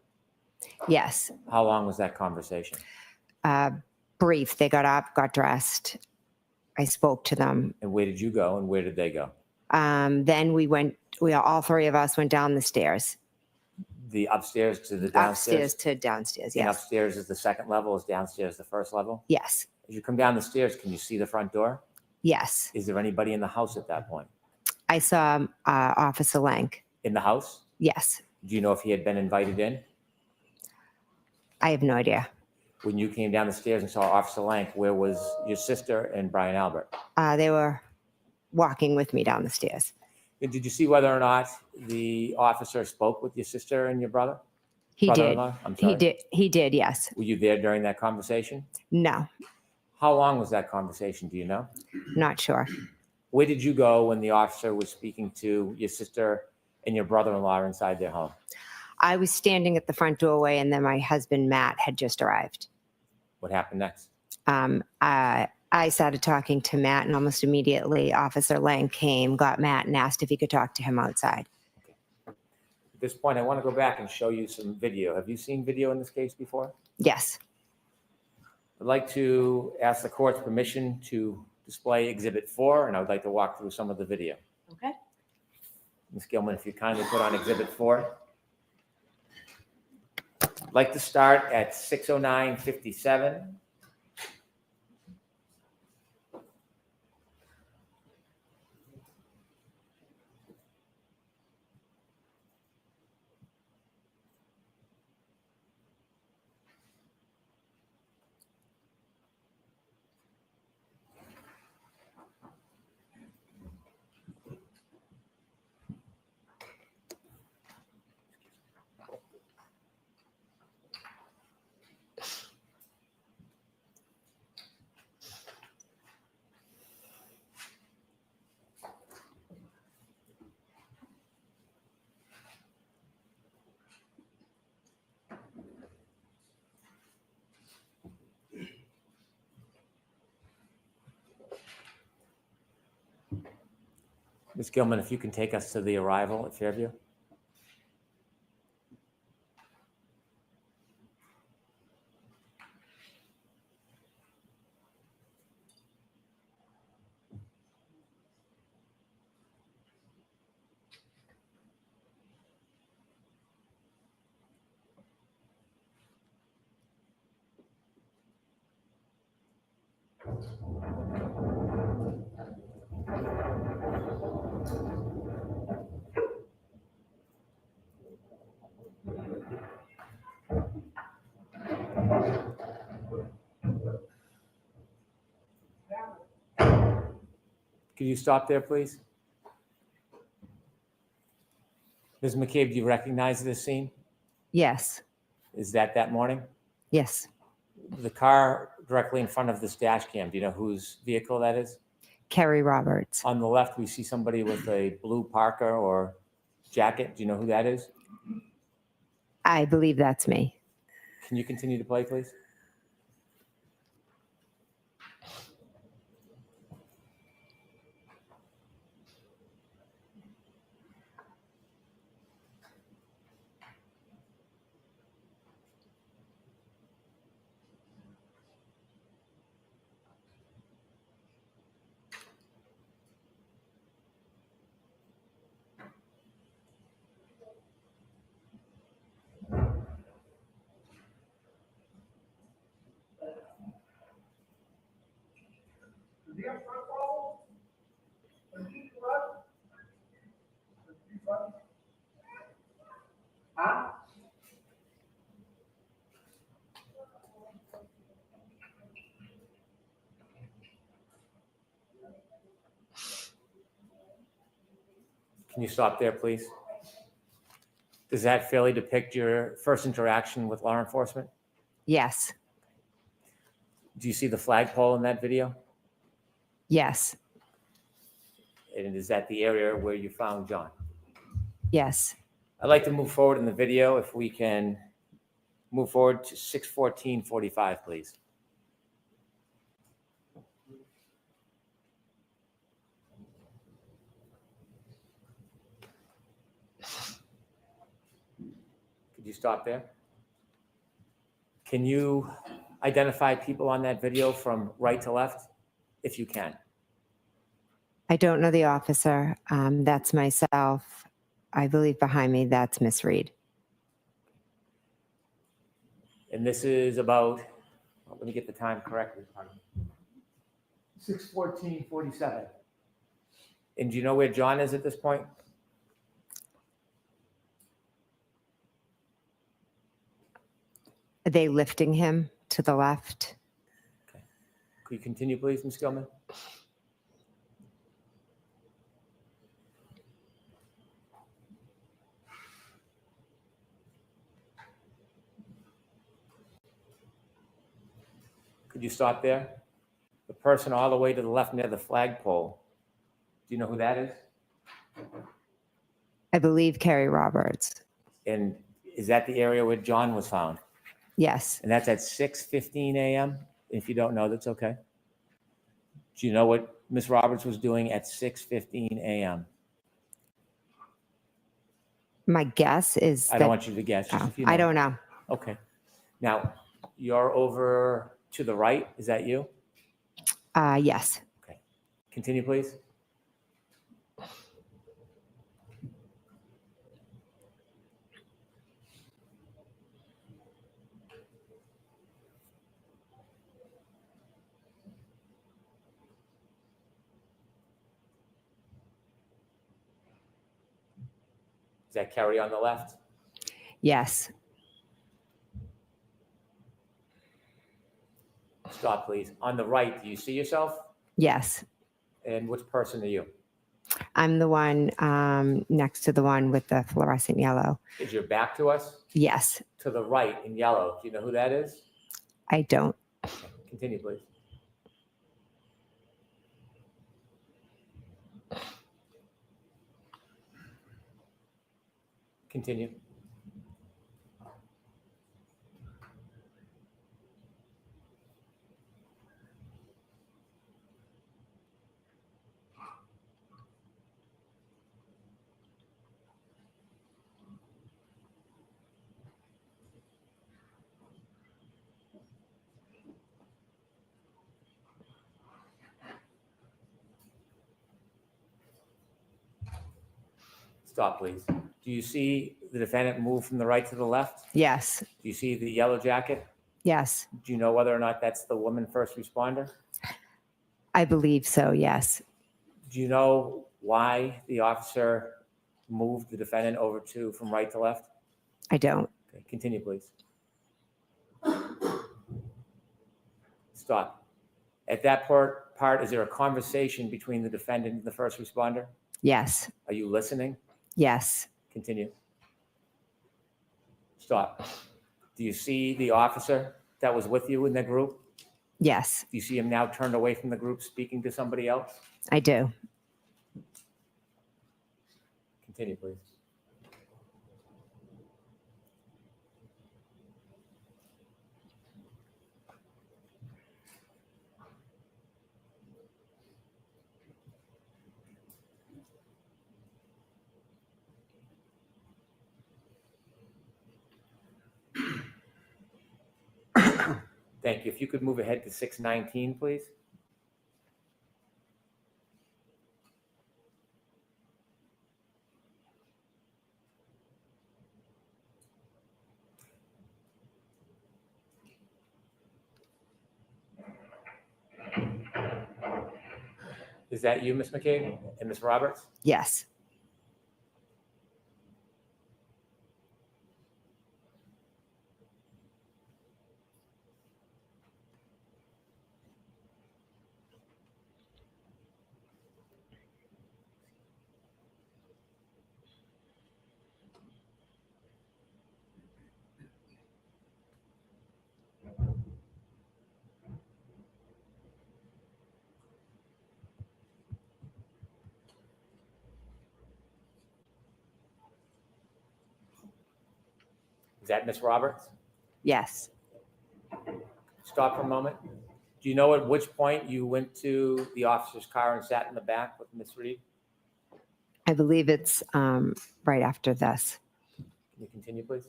Yes. How long was that conversation? Brief. They got up, got dressed. I spoke to them. And where did you go and where did they go? Then all three of us went down the stairs. The upstairs to the downstairs? Upstairs to downstairs, And yes. upstairs is the second level, is downstairs the first level? Yes. As you come down the stairs, can you see the front door? Yes. Is there anybody in the house at that point? I saw Officer Lank. In the house? Yes. Do you know if he had been invited in? I have no idea. When you came down the stairs and saw Officer Lank, where was your sister and Brian Albert? They were walking with me down the stairs. And did you see whether or not the officer spoke with your sister and your brother? He did. Brother-in-law? I'm sorry. He did, yes. Were you there during that conversation? No, How long was that conversation? Do you know? not sure. Where did you go when the officer was speaking to your sister and your brother-in-law inside their home? I was standing at the front doorway, and then my husband, Matt, had just arrived. What happened next? I started talking to Matt, and almost immediately Officer Lang came, got Matt, and asked if he could talk to him outside. At this point, I want to go back and show you some video. Have you seen video in this case before? Yes. I'd like to ask the court's permission to display Exhibit 4, and I would like to walk through some of the video. Okay. Ms. Gilman, if you kindly put on Exhibit 4. I'd like to start at 6:09:57. Ms. Gilman, if you can take us to the arrival at Fairview. Could you stop there, please? Ms. McCabe, do you recognize this scene? Yes, Is that morning? yes. The car directly in front of this dash cam, do you know whose vehicle that is? Kerry Roberts. On the left, we see somebody with a blue parka or jacket. Do you know who that is? I believe that's me. Can you continue to play, please? Can you stop there, please? Does that fairly depict your first interaction with law enforcement? Yes, Do you see the flagpole in that video? yes, And is that the area where you found John? yes. I'd like to move forward in the video if we can move forward to 6:14:45, please. Could you stop there? Can you identify people on that video from right to left, if you can? I don't know the officer. That's myself. I believe behind me, that's Miss Reed. And this is about, well, let me get the time correctly. 6:14:47. And do you know where John is at this point? Are they lifting him to the left? Could you continue, please, Ms. Gilman? Could you stop there? The person all the way to the left near the flagpole, do you know who that is? I believe Kerry Roberts. And is that the area where John was found? Yes, And that's at 6:15 a.m.? If you don't know, that's okay. Do you know what Ms. Roberts was doing at 6:15 a.m.? my guess is I don't want you to guess, just if you know. I don't know. Okay. Now, you're over to the right. Is that you? Yes, Okay. Continue, please. Is that Kerry on the left? yes. Stop, please. On the right, do you see yourself? Yes. And which person are you? I'm the one next to the one with the fluorescent yellow. Is your back to us? Yes, To the right in yellow. Do you know who that is? I don't. Continue, please. Continue. Stop, please. Do you see the defendant move from the right to the left? Yes, Do you see the yellow jacket? yes. Do you know whether or not that's the woman first responder? I believe so, yes. Do you know why the officer moved the defendant over to from right to left? I don't. Okay, continue, please. Stop. At that part, is there a conversation between the defendant and the first responder? Yes. Are you listening? Yes. Continue. Stop. Do you see the officer that was with you in the group? Yes, Do you see him now turned away from the group speaking to somebody else? I do. Continue, please. Thank you. If you could move ahead to 619, please. Is that you, Ms. McCabe and Ms. Roberts? Yes. Is that Ms. Roberts? Yes. Stop for a moment. Do you know at which point you went to the officer's car and sat in the back with Ms. Reed? I believe it's right after this. Can you continue, please?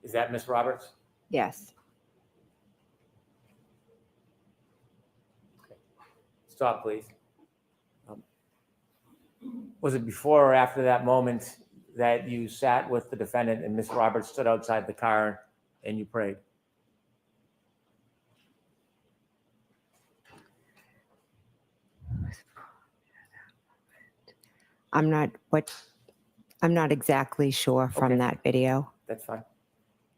Is that Ms. Roberts? Yes. Stop, please. Was it before or after that moment that you sat with the defendant and Ms. Roberts stood outside the car and you prayed? I'm not exactly sure from Okay. that video. That's fine.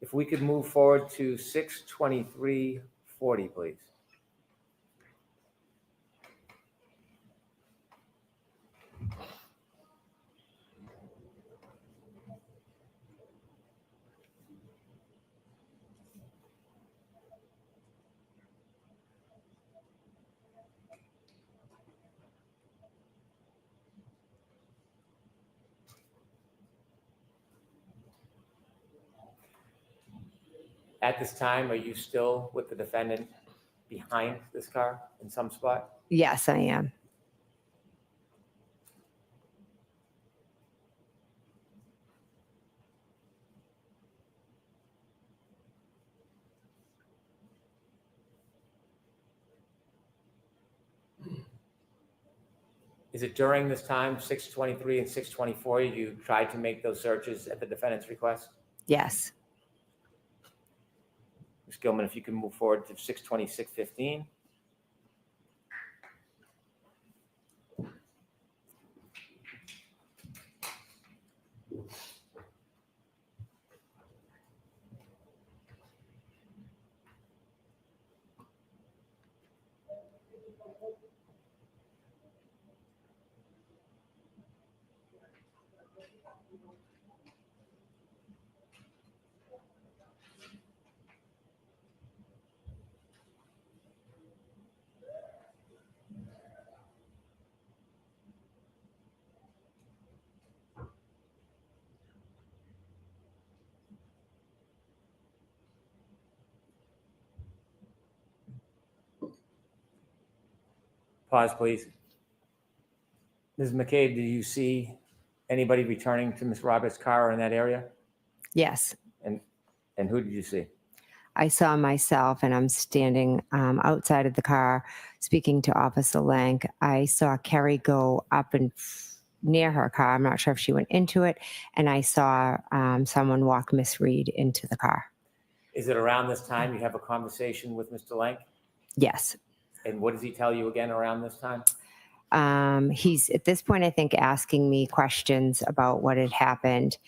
If we could move forward to 6:23:40, please. At this time, are you still with the defendant behind this car in some spot? Yes, I am. Is it during this time, 6:23 and 6:24, you tried to make those searches at the defendant's request? Yes. Ms. Gilman, if you can move forward to 6:20, 6:15. Pause, please. Ms. McCabe, did you see anybody returning to Ms. Roberts' car in that area? Yes, And who did you see? I saw myself and I'm standing outside of the car speaking to Officer Lank. I saw Kerry go up and near her car. I'm not sure if she went into it. And I saw someone walk Miss Reed into the car. Is it around this time you have a conversation with Mr. Lank? Yes. And what does he tell you again around this time? He's at this point, I think, asking me questions about what had happened.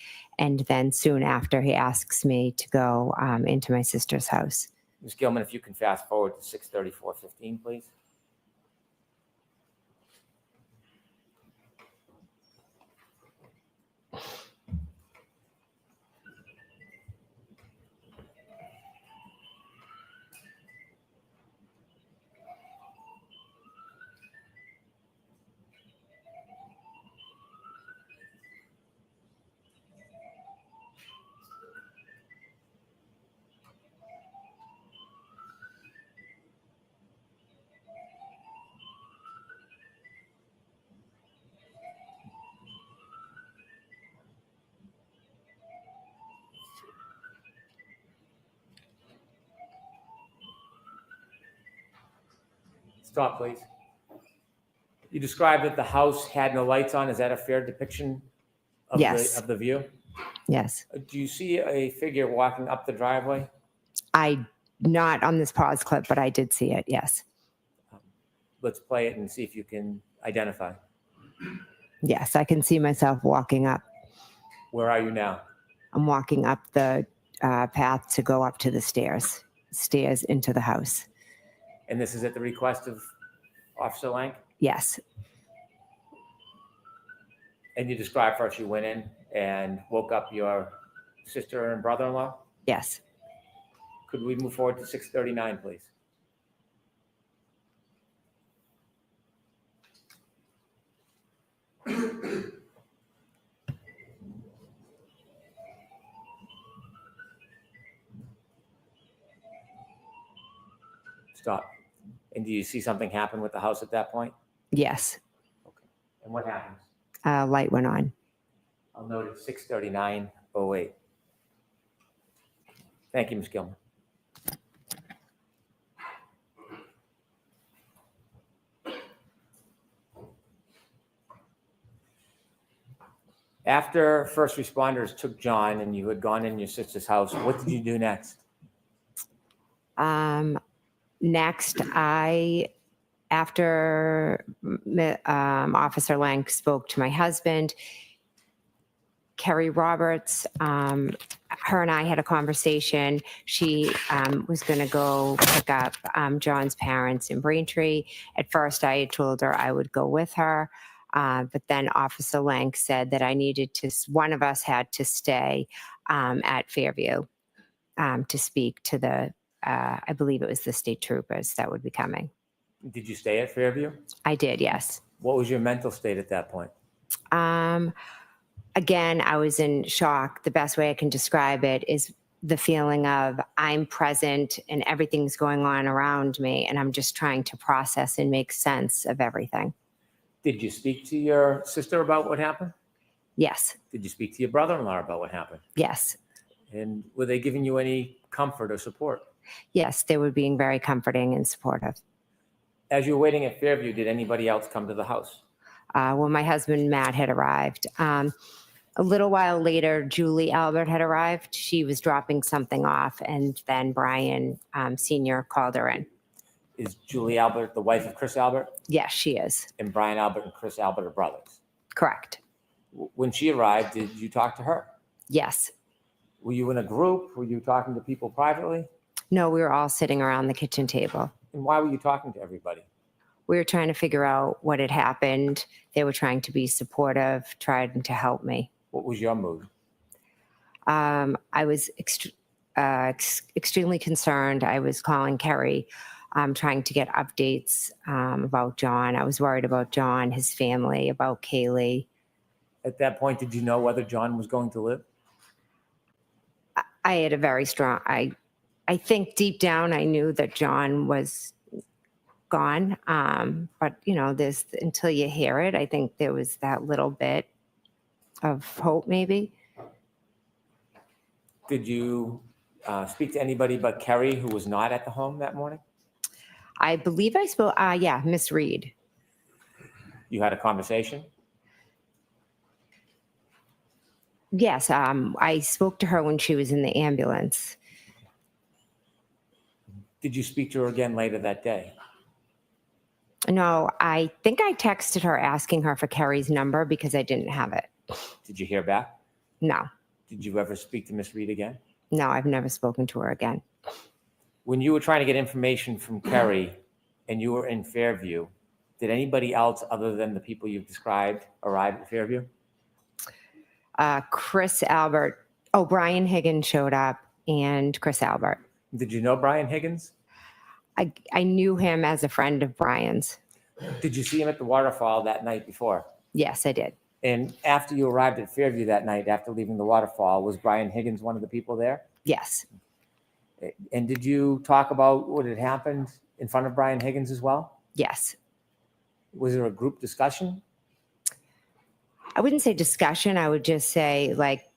And then soon after, he asks me to go into my sister's house. Ms. Gilman, if you can fast forward to 6:34:15, please. Stop, please. You described that the house had no lights on. Is that a fair depiction of Yes. the view? Yes. Do you see a figure walking up the driveway? Not on this pause clip, but I did see it. Yes. Let's play it and see if you can identify. Yes. I can see myself walking up. Where are you now? I'm walking up the path to go up to the stairs into the house. And this is at the request of Officer Lank? Yes. And you described first you went in and woke up your sister and brother-in-law? Yes. Could we move forward to 6:39, please? Stop. And do you see something happen with the house at that point? Yes. And what happens? Light went on. I'll note it 6:39:08. Thank you, Ms. Gilman. After first responders took John and you had gone in your sister's house, what did you do next? Next, after Officer Lank spoke to my husband, Kerry Roberts, her and I had a conversation. She was going to go pick up John's parents in Braintree. At first, I had told her I would go with her. But then Officer Lank said that one of us had to stay at Fairview to speak to I believe it was the state troopers that would be coming. Did you stay at Fairview? I did, yes. What was your mental state at that point? Again, I was in shock. The best way I can describe it is the feeling of I'm present and everything's going on around me, and I'm just trying to process and make sense of everything. Did you speak to your sister about what happened? Yes. Did you speak to your brother-in-law about what happened? Yes. And were they giving you any comfort or support? Yes, they were being very comforting and supportive. As you were waiting at Fairview, did anybody else come to the house? Well, my husband, Matt, had arrived. A little while later, Julie Albert had arrived. She was dropping something off, and then Brian Sr. called her in. Is Julie Albert the wife of Chris Albert? Yes, she is. And Brian Albert and Chris Albert are brothers? Correct. When she arrived, did you talk to her? Yes. Were you in a group? Were you talking to people privately? No, we were all sitting around the kitchen table. And why were you talking to everybody? We were trying to figure out what had happened. They were trying to be supportive, trying to help me. What was your mood? I was extremely concerned. I was calling Kerry, trying to get updates about John. I was worried about John, his family, about Kaylee. At that point, did you know whether John was going to live? I had a very strong, I think deep down I knew that John was gone. But you know, there's until you hear it, I think there was that little bit of hope maybe. Did you speak to anybody but Kerry who was not at the home that morning? I believe I spoke, yeah, Miss Reed. You had a conversation? Yes, I spoke to her when she was in the ambulance. Did you speak to her again later that day? No, I think I texted her asking her for Kerry's number because I didn't have it. Did you hear back? No, Did you ever speak to Miss Reed again? no, I've never spoken to her again. When you were trying to get information from Kerry and you were in Fairview, did anybody else other than the people you've described arrive at Fairview? Chris Albert, Brian Higgins showed up and Chris Albert. Did you know Brian Higgins? I knew him as a friend of Brian's. Did you see him at the waterfall that night before? Yes, I did. And after you arrived at Fairview that night, after leaving the waterfall, was Brian Higgins one of the people there? Yes. And did you talk about what had happened in front of Brian Higgins as well? Yes. Was there a group discussion? I wouldn't say discussion. I would just say, like,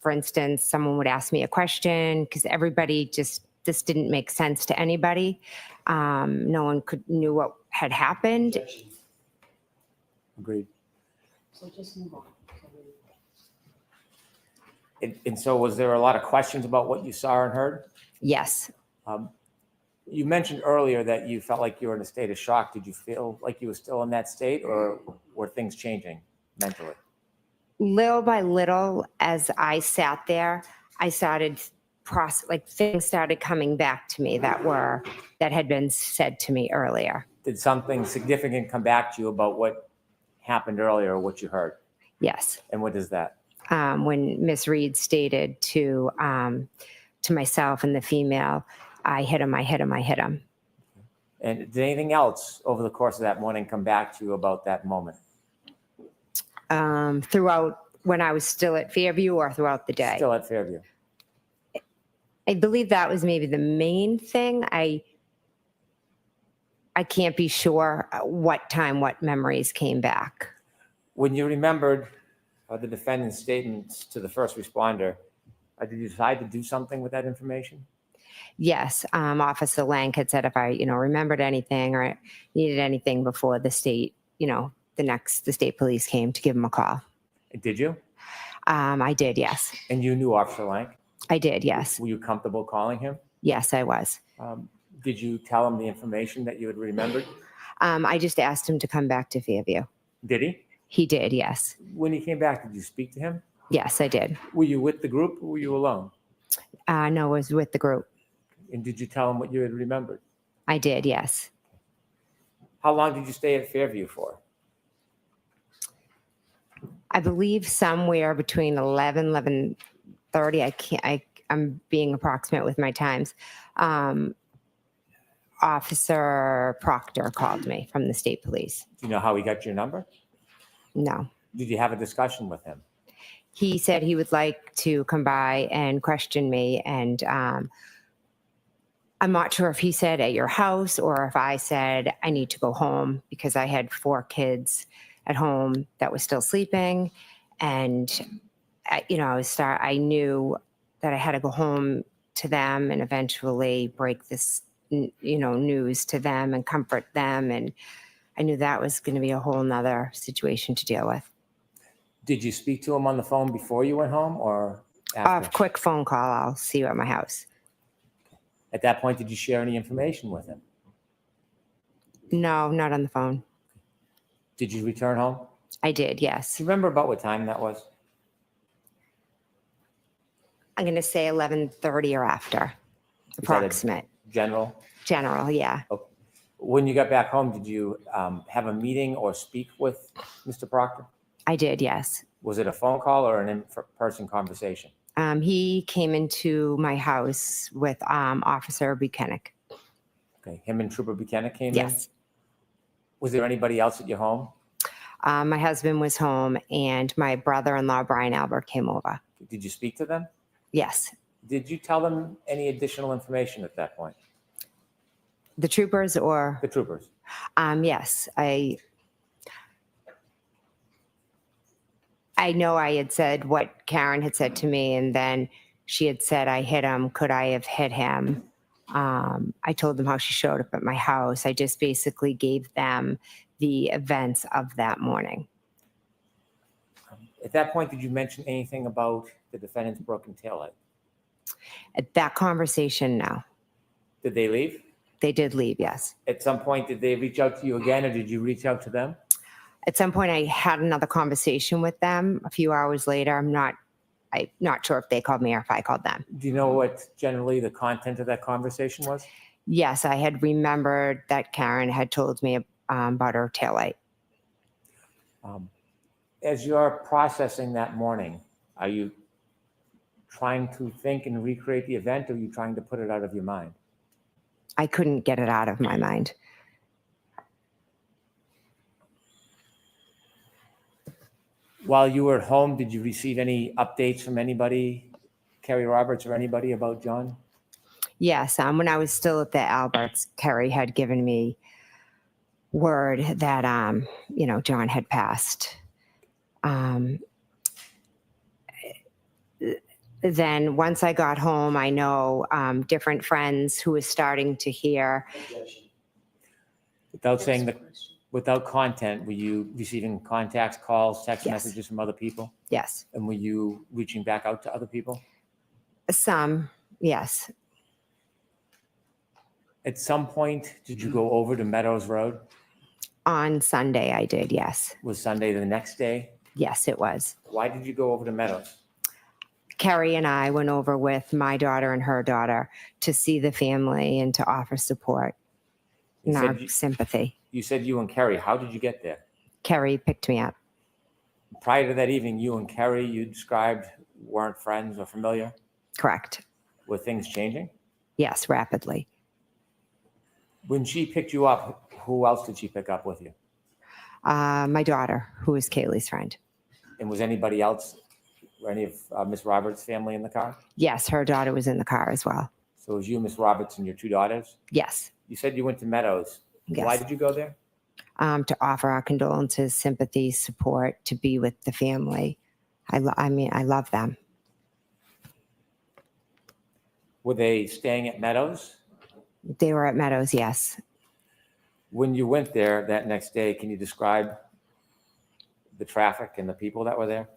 for instance, someone would ask me a question because everybody this didn't make sense to anybody. No one knew what had happened. Agreed. So just move on. And so was there a lot of questions about what you saw and heard? Yes. You mentioned earlier that you felt like you were in a state of shock. Did you feel like you were still in that state, or were things changing mentally? Little by little, as I sat there, I started things started coming back to me that had been said to me earlier. Did something significant come back to you about what happened earlier, or what you heard? Yes. And what is that? When Miss Reed stated to myself and the female, I hit him, I hit him, I hit him. And did anything else over the course of that morning come back to you about that moment? Throughout when I was still at Fairview or throughout the day? Still at Fairview. I believe that was maybe the main thing. I can't be sure what time, what memories came back. When you remembered the defendant's statements to the first responder, did you decide to do something with that information? Yes, Officer Lang had said if I, remembered anything or needed anything before the state, the state police came to give him a call. Did you? I did, yes. And you knew Officer Lang? I did, yes. Were you comfortable calling him? Yes, I was. Did you tell him the information that you had remembered? I just asked him to come back to Fairview. Did he? He did, yes. When he came back, did you speak to him? Yes, I did. Were you with the group or were you alone? No, I was with the group. And did you tell him what you had remembered? I did, yes. How long did you stay at Fairview for? I believe somewhere between 11:30. I'm being approximate with my times. Officer Proctor called me from the state police. Do you know how he got your number? No. Did you have a discussion with him? He said he would like to come by and question me. And I'm not sure if he said at your house or if I said I need to go home because I had 4 kids at home that was still sleeping. And, I knew that I had to go home to them and eventually break this, news to them and comfort them. And I knew that was going to be a whole nother situation to deal with. Did you speak to him on the phone before you went home or A after? quick phone call. I'll see you at my house. At that point, did you share any information with him? No, not on the phone. Did you return home? I did, yes. Do you remember about what time that was? I'm going to say 11:30 or after, that a- approximate. General? General, yeah. When you got back home, did you have a meeting or speak with Mr. Proctor? I did, yes. Was it a phone call or an in-person conversation? He came into my house with Officer Buchanan. Okay, him and Trooper Buchanan came in? Yes. Was there anybody else at your home? My husband was home and my brother-in-law, Brian Albert, came over. Did you speak to them? Yes. Did you tell them any additional information at that point? The troopers or, The troopers. yes, I know I had said what Karen had said to me, and then she had said, I hit him. Could I have hit him? I told them how she showed up at my house. I just basically gave them the events of that morning. At that point, did you mention anything about the defendant's broken taillight? At that conversation, no. Did they leave? They did leave, yes. At some point, did they reach out to you again, or did you reach out to them? At some point, I had another conversation with them a few hours later. I'm not sure if they called me or if I called them. Do you know what generally the content of that conversation was? Yes, I had remembered that Karen had told me about her taillight. As you're processing that morning, are you trying to think and recreate the event, or are you trying to put it out of your mind? I couldn't get it out of my mind. While you were at home, did you receive any updates from anybody, Kerry Roberts or anybody, about John? Yes, when I was still at the Alberts, Kerry had given me word that, John had passed. Then once I got home, I know different friends who were starting to hear. Without content, were you receiving contacts, calls, text Yes. messages from other people? Yes, And were you reaching back out to other people? some, yes. At some point, did you go over to Meadows Road? On Sunday, I did, yes. Was Sunday the next day? Yes, it was. Why did you go over to Meadows? Kerry and I went over with my daughter and her daughter to see the family and to offer support You and said our you- sympathy. You said you and Kerry. How did you get there? Kerry picked me up. Prior to that evening, you and Kerry, you described, weren't friends or familiar. Correct. Were things changing? Yes, rapidly. When she picked you up, who else did she pick up with you? My daughter, who is Kaylee's friend. And was anybody else, or any of Miss Roberts' family in the car? Yes, her daughter was in the car as well. So it was you, Miss Roberts, and your two daughters? Yes, You said you went to Meadows. Why yes. did you go there? To offer our condolences, sympathy, support, to be with the family. I love them. Were they staying at Meadows? They were at Meadows, yes. When you went there that next day, can you describe the traffic and the people that were there?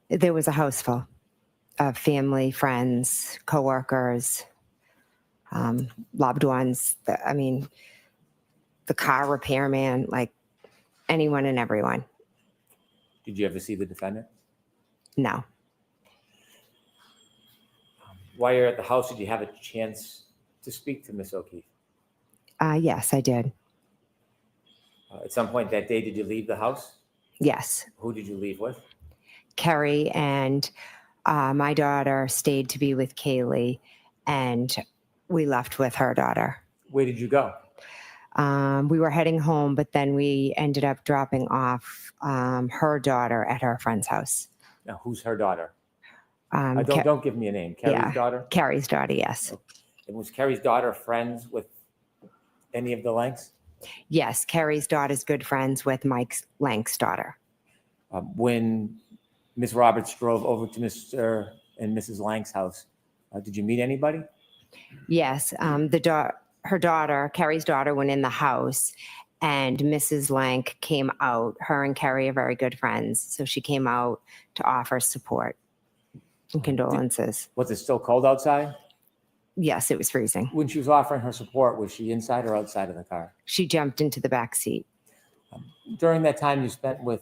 There was a house full of family, friends, coworkers, loved ones. The car repairman, like anyone and everyone. Did you ever see the defendant? No. While you're at the house, did you have a chance to speak to Miss O'Keefe? Yes, I did. At some point that day, did you leave the house? Yes. Who did you leave with? Kerry and my daughter stayed to be with Kaylee, and we left with her daughter. Where did you go? We were heading home, but then we ended up dropping off her daughter at her friend's house. Now, who's her daughter? Ca- Don't give me a name. Kerry's yeah. daughter? Carrie's daughter, yes. And was Kerry's daughter friends with any of the Lanks? Yes, Carrie's daughter's good friends with Mike Lank's daughter. When Miss Roberts drove over to Mr. and Mrs. Lank's house, did you meet anybody? Yes, her daughter, Carrie's daughter, went in the house, and Mrs. Lank came out. Her and Carrie are very good friends, so she came out to offer support and condolences. Was it still cold outside? Yes, it was freezing. When she was offering her support, was she inside or outside of the car? She jumped into the back seat. During that time you spent with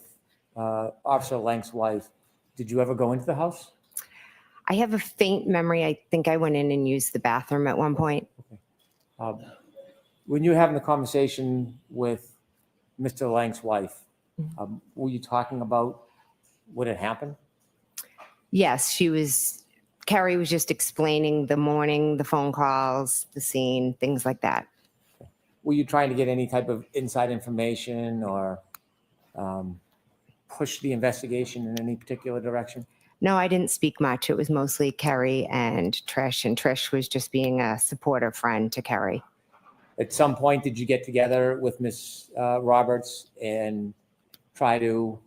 Officer Lank's wife, did you ever go into the house? I have a faint memory. I think I went in and used the bathroom at one point. When you were having the conversation with Mr. Lank's wife, were you talking about what had happened? Yes, Carrie was just explaining the morning, the phone calls, the scene, things like that. Were you trying to get any type of inside information or push the investigation in any particular direction? No, I didn't speak much. It was mostly Carrie and Trish was just being a supportive friend to Carrie. At some point, did you get together with Ms. Roberts and try to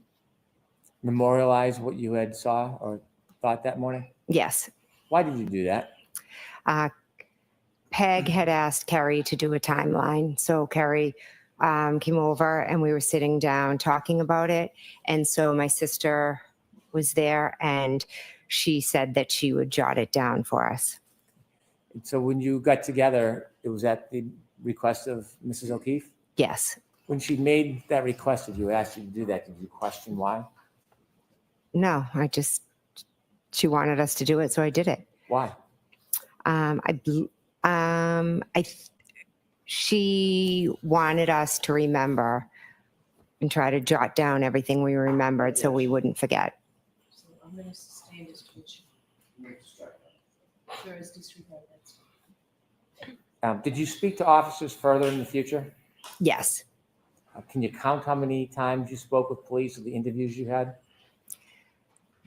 memorialize what you had saw or thought that morning? Yes. Why did you do that? Peg had asked Kerry to do a timeline. So Kerry came over and we were sitting down talking about it. And so my sister was there and she said that she would jot it down for us. And so when you got together, it was at the request of Mrs. O'Keefe? Yes. When she made that request, did you ask you to do that? Did you question why? No, she wanted us to do it, so I did it. Why? She wanted us to remember and try to jot down everything we remembered so we wouldn't forget. So I'm going to sustain discretion. Sure, it's disregard. Did you speak to officers further in the future? Yes. Can you count how many times you spoke with police or the interviews you had?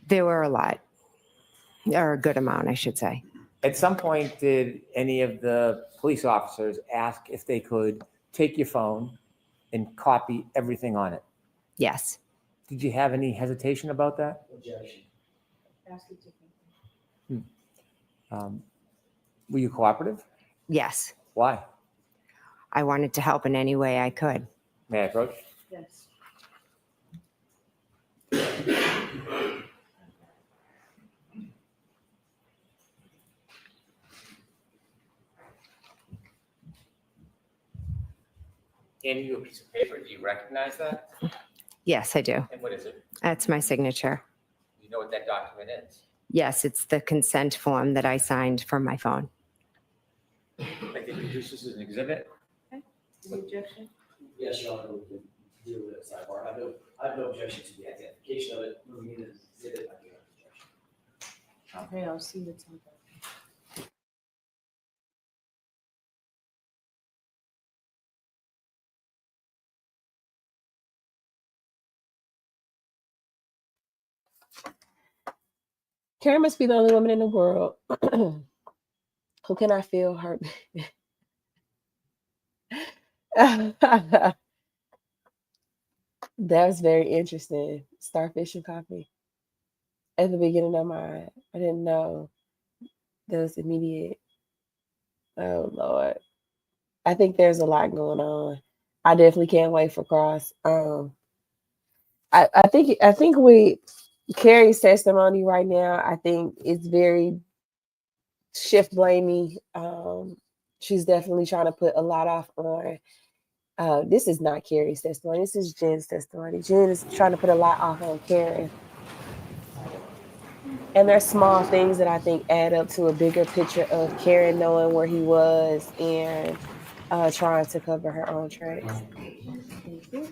There were a lot, or a good amount, I should say. At some point, did any of the police officers ask if they could take your phone and copy everything on it? Yes. Did you have any hesitation about that? Objection. Ask it differently. Were you cooperative? Yes. Why? I wanted to help in any way I could. May I approach? Yes. Handing you a piece of paper. Do you recognize that? Yes, I do. And what is it? That's my signature. Do you know what that document is? Yes, it's the consent form that I signed from my phone. I can introduce this as an exhibit. Any objection? Yes, Your Honor, we can deal with it sidebar. I have no objection to the identification of it. Moving in as exhibit, I do have an objection. Okay, I'll see the time. Karen must be the only woman in the world who cannot feel her. That was very interesting. Starfish and coffee. At the beginning of I didn't know there was immediate. Oh Lord. I think there's a lot going on. I definitely can't wait for Cross. I think Carrie's testimony right now, I think it's very shift blamey. She's definitely trying to put a lot off on. This is not Carrie's testimony. This is Jen's testimony. Jen is trying to put a lot off on Karen. And there's small things that I think add up to a bigger picture of Karen knowing where he was and trying to cover her own tracks. Thank you.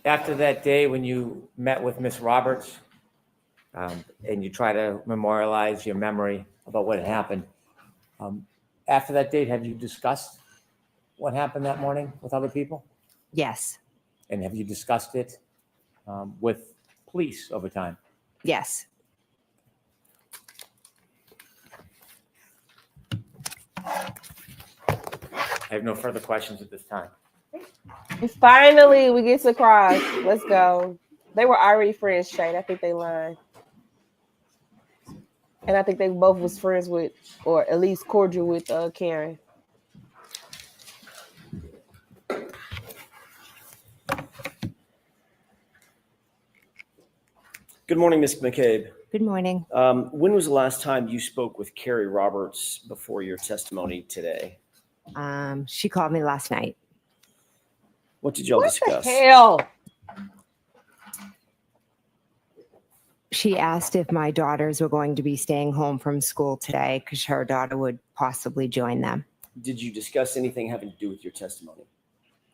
After that day when you met with Miss Roberts and you try to memorialize your memory about what had happened, after that date, have you discussed what happened that morning with other people? Yes. And have you discussed it with police over time? Yes. I have no further questions at this time. Finally, we get to Cross. Let's go. They were already friends, Shane. I think they lied. And I think they both was friends with, or at least cordial with Karen. Good morning, Ms. McCabe. Good morning. When was the last time you spoke with Carrie Roberts before your testimony today? She called me last night. What did y'all discuss? Hell. She asked if my daughters were going to be staying home from school today because her daughter would possibly join them. Did you discuss anything having to do with your testimony?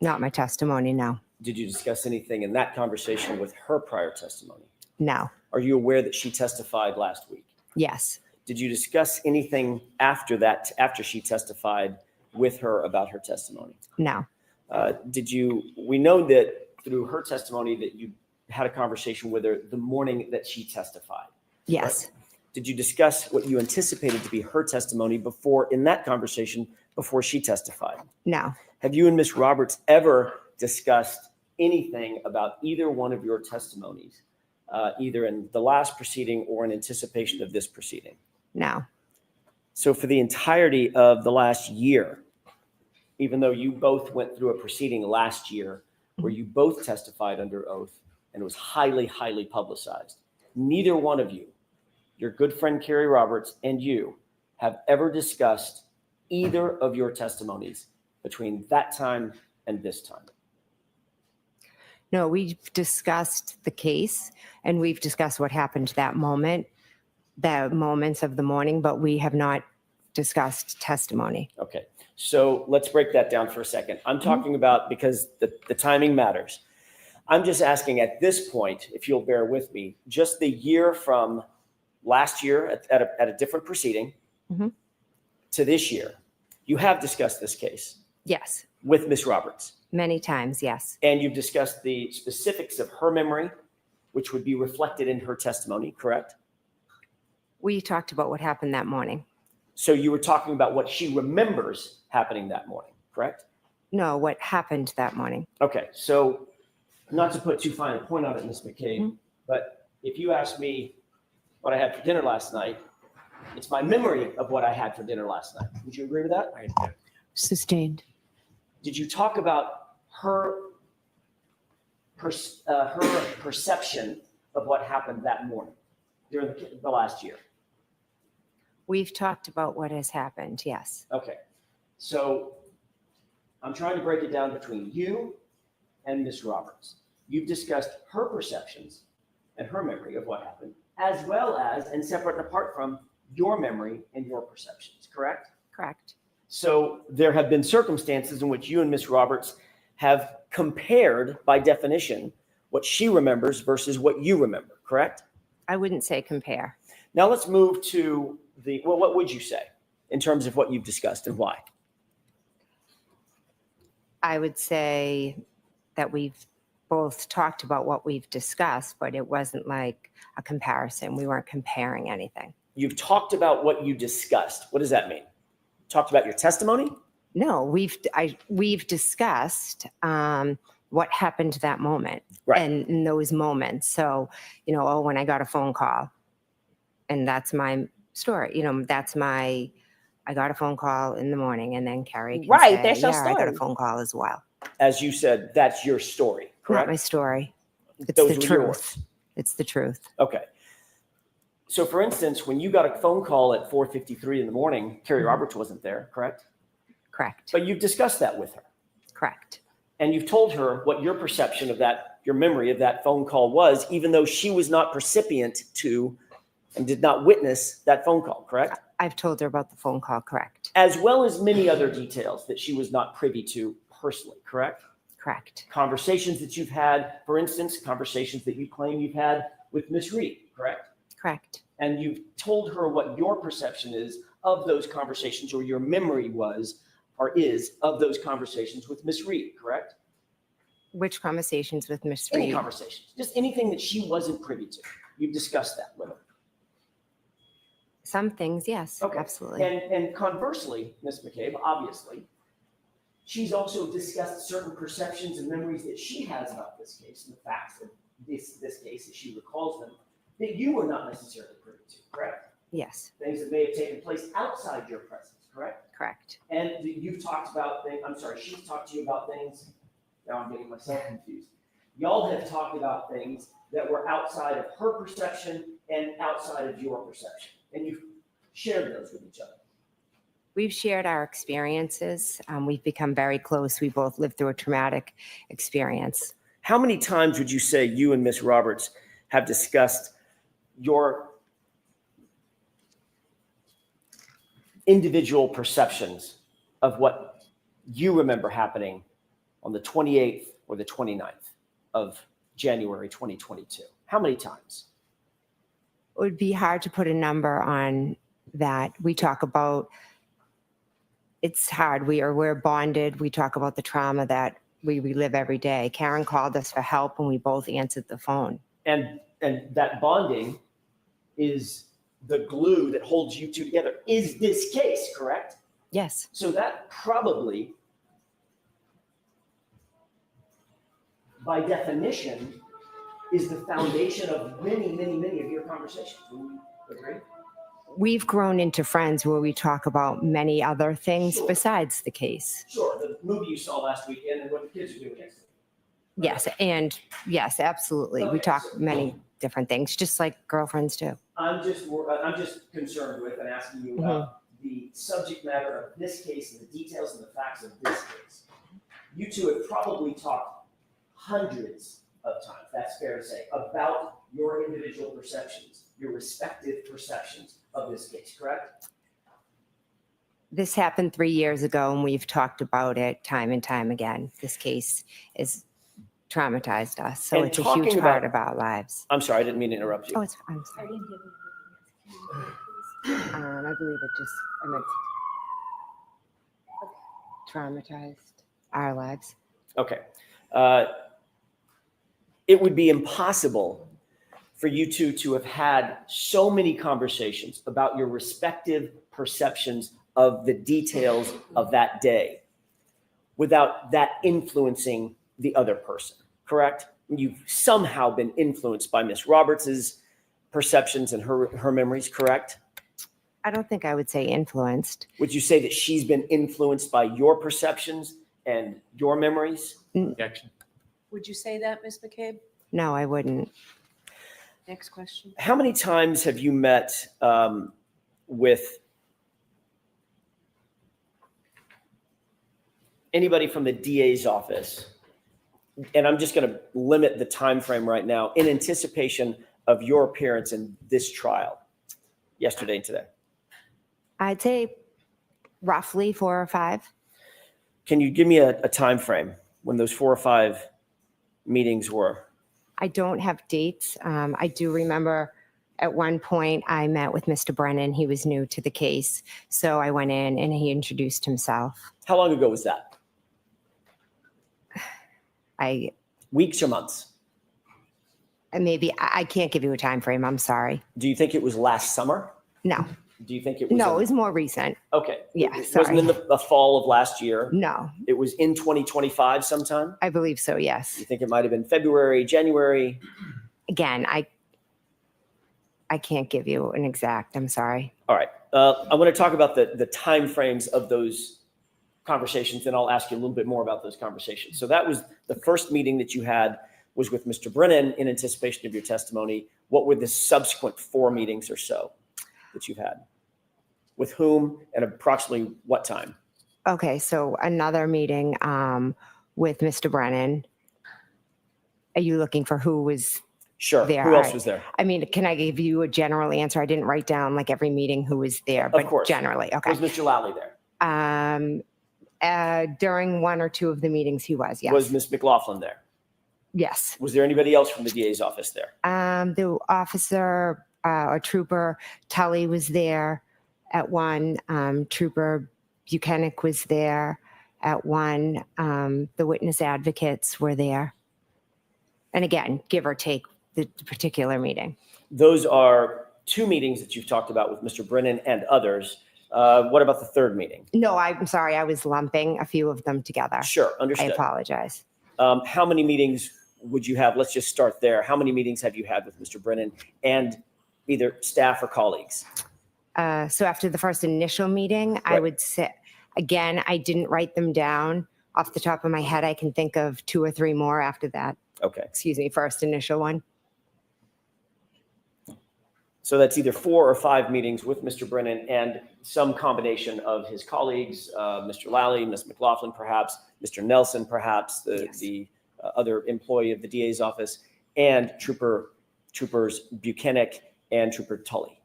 Not my testimony, no. Did you discuss anything in that conversation with her prior testimony? No. Are you aware that she testified last week? Yes. Did you discuss anything after that, after she testified with her about her testimony? No, We know that through her testimony that you had a conversation with her the morning that she testified. yes, Did you discuss what you anticipated to be her testimony in that conversation before she testified? no, Have you and Ms. Roberts ever discussed anything about either one of your testimonies, either in the last proceeding or in anticipation of this proceeding? no, So for the entirety of the last year, even though you both went through a proceeding last year where you both testified under oath and it was highly, highly publicized, neither one of you, your good friend Carrie Roberts and you, have ever discussed either of your testimonies between that time and this time. no. We've discussed the case and we've discussed what happened that moment, the moments of the morning, but we have not discussed testimony. Okay, so let's break that down for a second. I'm talking about, because the timing matters. I'm just asking at this point, if you'll bear with me, just the year from last year at a different proceeding Mhm. to this year, you have discussed this case Yes, with Ms. Roberts, many times, yes, and you've discussed the specifics of her memory, which would be reflected in her testimony, correct? we talked about what happened that morning. So you were talking about what she remembers happening that morning, correct? No, what happened that morning. Okay, so not to put too fine a point on it, Ms. McCabe, but if you ask me what I had for dinner last night, it's my memory of what I had for dinner last night. Would you agree with that? Sustained. Did you talk about her perception of what happened that morning during the last year? We've talked about what has happened, yes. Okay, so I'm trying to break it down between you and Ms. Roberts. You've discussed her perceptions and her memory of what happened, as well as, and separate and apart from, your memory and your perceptions, correct? Correct. So there have been circumstances in which you and Ms. Roberts have compared, by definition, what she remembers versus what you remember, correct? I wouldn't say compare. Now let's move to what would you say in terms of what you've discussed and why? I would say that we've both talked about what we've discussed, but it wasn't like a comparison. We weren't comparing anything. You've talked about what you discussed. What does that mean? Talked about your testimony? No, we've discussed what happened that moment, Right. and in those moments. So, when I got a phone call, and that's my story. I got a phone call in the morning, and then Carrie can Right, say, that's your yeah, I got a story. phone call as well. As you said, that's your story, Not my correct? story. It's Those the were truth. yours. It's the truth. Okay. So for instance, when you got a phone call at 4:53 in the morning, Carrie Roberts wasn't there, correct? Correct. But you've discussed that with her. Correct. And you've told her what your perception of that, your memory of that phone call was, even though she was not recipient to and did not witness that phone call, correct? I've told her about the phone call. Correct. As well as many other details that she was not privy to personally, correct? Correct. Conversations that you've had, for instance, conversations that you claim you've had with Ms. Reed, correct? Correct. And you've told her what your perception is of those conversations, or your memory was or is of those conversations with Ms. Reed, correct? Which conversations with Miss Any Reed? conversations, just anything that she wasn't privy to. You've discussed that with her. Some things, yes. Okay. Absolutely. And conversely, Ms. McCabe, obviously, she's also discussed certain perceptions and memories that she has about this case and the facts of this case as she recalls them, that you were not necessarily privy to, correct? Yes. Things that may have taken place outside your presence, correct? Correct. And you've talked about things, she's talked to you about things, now I'm getting myself confused. Y'all have talked about things that were outside of her perception and outside of your perception. And you've shared those with each other. We've shared our experiences. We've become very close. We both lived through a traumatic experience. How many times would you say you and Ms. Roberts have discussed your individual perceptions of what you remember happening on the 28th or the 29th of January 2022? How many times? It would be hard to put a number on that. We talk about it's hard. We're bonded. We talk about the trauma that we relive every day. Karen called us for help and we both answered the phone. And that bonding is the glue that holds you two together. Is this case, correct? Yes. So that probably, by definition, is the foundation of many, many, many of your conversations. Would you agree? We've grown into friends where we talk about many other things besides the case. Sure, the movie you saw last weekend and what the kids are doing next week. Yes, and yes, absolutely. We Okay, talk so- many different things, just like girlfriends do. I'm just concerned with and asking you about the subject matter of this case and the details and the facts of this case. You two have probably talked hundreds of times, that's fair to say, about your individual perceptions, your respective perceptions of this case, correct? This happened 3 years ago and we've talked about it time and time again. This case has traumatized us, so And it's a talking huge part about- of our lives. I'm sorry, I didn't mean to interrupt you. Oh, I'm sorry. I believe it just, I meant traumatized our lives. Okay. It would be impossible for you two to have had so many conversations about your respective perceptions of the details of that day without that influencing the other person, correct? You've somehow been influenced by Miss Roberts's perceptions and her memories, correct? I don't think I would say influenced. Would you say that she's been influenced by your perceptions and your memories? Objection. Would you say that, Ms. McCabe? No, I wouldn't. Next question. How many times have you met with anybody from the DA's office? And I'm just going to limit the time frame right now in anticipation of your appearance in this trial yesterday and today. I'd say roughly 4 or 5. Can you give me a time frame when those 4 or 5 meetings were? I don't have dates. I do remember at one point I met with Mr. Brennan. He was new to the case. So I went in and he introduced himself. How long ago was that? I Weeks or months? I can't give you a time frame. I'm sorry. Do you think it was last summer? No, Do you think it was? no, it was more recent. Okay. Yeah, It wasn't in the fall of last year. No, It was in 2025 sometime? I believe so. Yes. You think it might have been February, January? Again, I can't give you an exact. I'm sorry. All right. I want to talk about the timeframes of those conversations, then I'll ask you a little bit more about those conversations. So that was the first meeting that you had was with Mr. Brennan in anticipation of your testimony. What were the subsequent 4 meetings or so that you've had? With whom and approximately what time? Okay, so another meeting with Mr. Brennan. Are you looking for who was? Sure. There, Who all else right. was there? I mean, can I give you a general answer? I didn't write down like every meeting who was there, but course. generally, okay. Was Mr. Lally there? During 1 or 2 of the meetings, he was. Yes. Was Ms. McLaughlin there? Yes. Was there anybody else from the DA's office there? The officer or trooper Tully was there at one. Trooper Buchanan was there at one. The witness advocates were there. And again, give or take the particular meeting. Those are 2 meetings that you've talked about with Mr. Brennan and others. What about the 3rd meeting? No, I'm sorry. I was lumping a few of them together. Sure, I understood. apologize. How many meetings would you have? Let's just start there. How many meetings have you had with Mr. Brennan and either staff or colleagues? So after the first initial meeting, I Right. would say, again, I didn't write them down off the top of my head. I can think of 2 or 3 more after that. Okay. Excuse me, first initial one. So that's either 4 or 5 meetings with Mr. Brennan and some combination of his colleagues, Mr. Lally, Ms. McLaughlin, perhaps, Mr. Nelson, perhaps, Yes. the other employee of the DA's office, and Troopers Buchanan and Trooper Tully.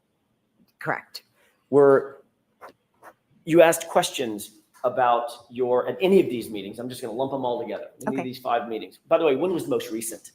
Correct. Were you asked questions about at any of these meetings? I'm just going to lump them all together. Any of Okay. these 5 meetings. By the way, when was the most recent?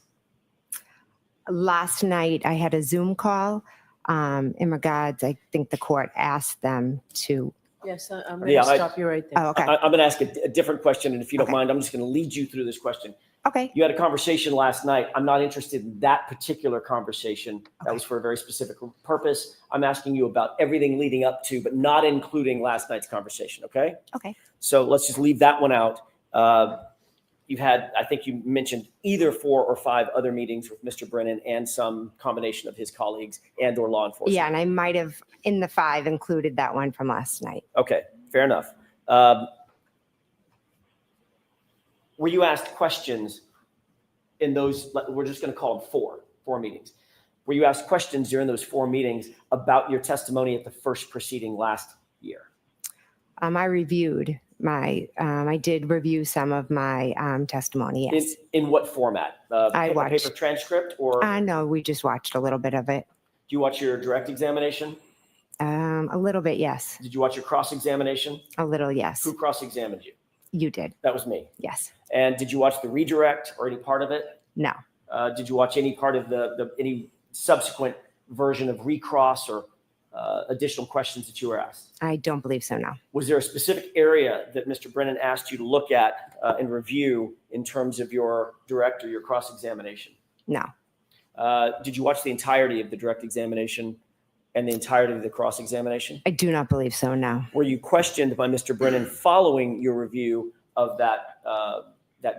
Last night, I had a Zoom call in regards, I think the court asked them to Yes, I'm going to stop you right there. Oh, okay. I'm going to ask a different question, and if you don't Okay. mind, I'm just going to lead you through this question. Okay. You had a conversation last night. I'm not interested in that particular conversation. That Okay. was for a very specific purpose. I'm asking you about everything leading up to, but not including last night's conversation, okay? Okay. So let's just leave that one out. You've had, I think you mentioned either 4 or 5 other meetings with Mr. Brennan and some combination of his colleagues and or law enforcement. Yeah, and I might have in the 5 included that one from last night. Okay, fair enough. Were you asked questions in those, we're just going to call them 4 meetings. Were you asked questions during those 4 meetings about your testimony at the first proceeding last year? I reviewed I did review some of my testimony, yes. In what format? I A watched. paper transcript or do No, we just watched a little bit of it. you watch your direct examination? A little bit, yes. Did you watch your cross-examination? A little, yes. Who cross-examined you? You did, That was me. yes. And did you watch the redirect or any part of it? No, Did you watch any part of any subsequent version of recross or additional questions that you were asked? I don't believe so, no. Was there a specific area that Mr. Brennan asked you to look at and review in terms of your direct or your cross-examination? No, Did you watch the entirety of the direct examination and the entirety of the cross-examination? I do not believe so, no. Were you questioned by Mr. Brennan following your review of that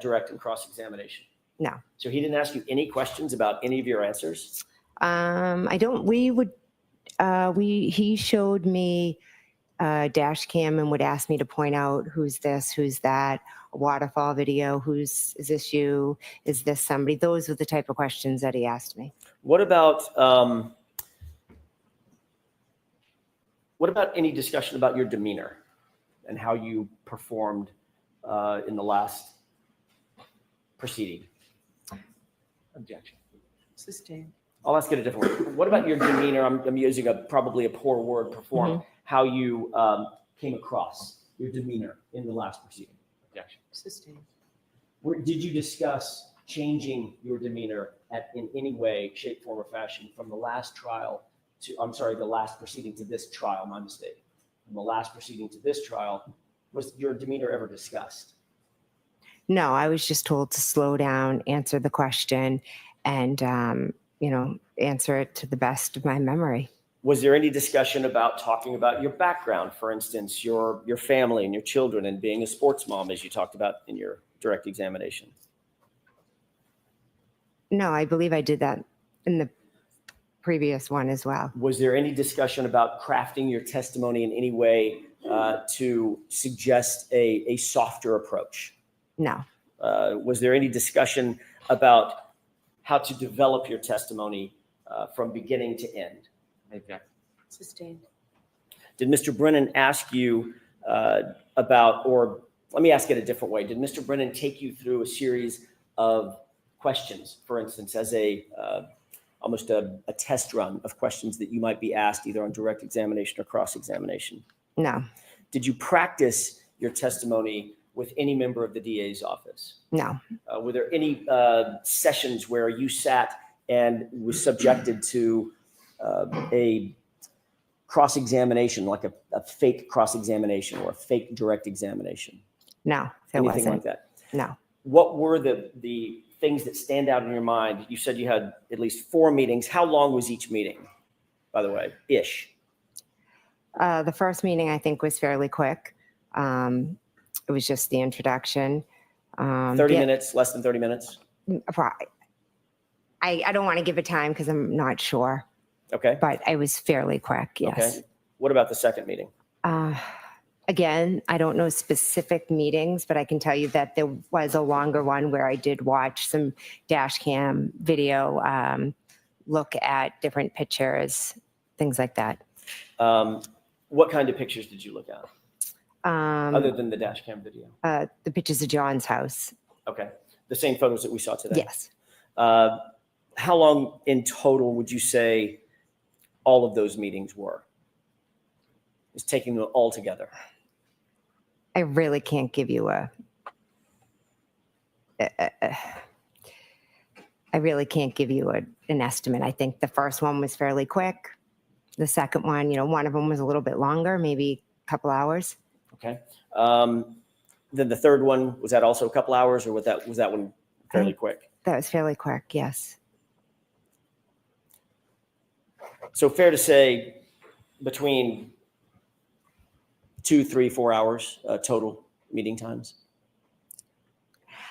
direct and cross-examination? No. So he didn't ask you any questions about any of your answers? He showed me a dash cam and would ask me to point out who's this, who's that, a waterfall video, is this you, is this somebody? Those were the type of questions that he asked me. What about any discussion about your demeanor and how you performed in the last proceeding? Objection. Sustained. I'll ask it a different way. What about your demeanor? I'm using probably a poor word, perform, how you came across, your demeanor in the last proceeding. Objection. Sustained. Did you discuss changing your demeanor in any way, shape, form, or fashion from the last the last proceeding to this trial, my mistake. From the last proceeding to this trial, was your demeanor ever discussed? No, I was just told to slow down, answer the question, and, answer it to the best of my memory. Was there any discussion about talking about your background, for instance, your family and your children and being a sports mom, as you talked about in your direct examination? No, I believe I did that in the previous one as well. Was there any discussion about crafting your testimony in any way to suggest a softer approach? No, Was there any discussion about how to develop your testimony from beginning to end? Objection. Sustained. Did Mr. Brennan ask you about, or let me ask it a different way. Did Mr. Brennan take you through a series of questions, for instance, as almost a test run of questions that you might be asked either on direct examination or cross-examination? no, Did you practice your testimony with any member of the DA's office? no, Were there any sessions where you sat and was subjected to a cross-examination, like a fake cross-examination or a fake direct examination? no, there Anything wasn't. like that? No. What were the things that stand out in your mind? You said you had at least 4 meetings. How long was each meeting, by the way, ish? The first meeting, I think, was fairly quick. It was just the introduction. 30 minutes, less than 30 minutes? I don't want to give a time because I'm not sure, Okay. but I was fairly quick, yes. Okay. What about the second meeting? Again, I don't know specific meetings, but I can tell you that there was a longer one where I did watch some dash cam video, look at different pictures, things like that. What kind of pictures did you look at other The than the dash cam video? pictures of John's house. Okay. The same photos that we saw today? Yes. How long in total would you say all of those meetings were? Just taking them all together. I really can't give you I really can't give you an estimate. I think the first one was fairly quick. The second one, one of them was a little bit longer, maybe couple hours. Okay. Then the third one, was that also a couple hours, or was that one fairly quick? That was fairly quick, yes. So fair to say between 2, 3, 4 hours total meeting times?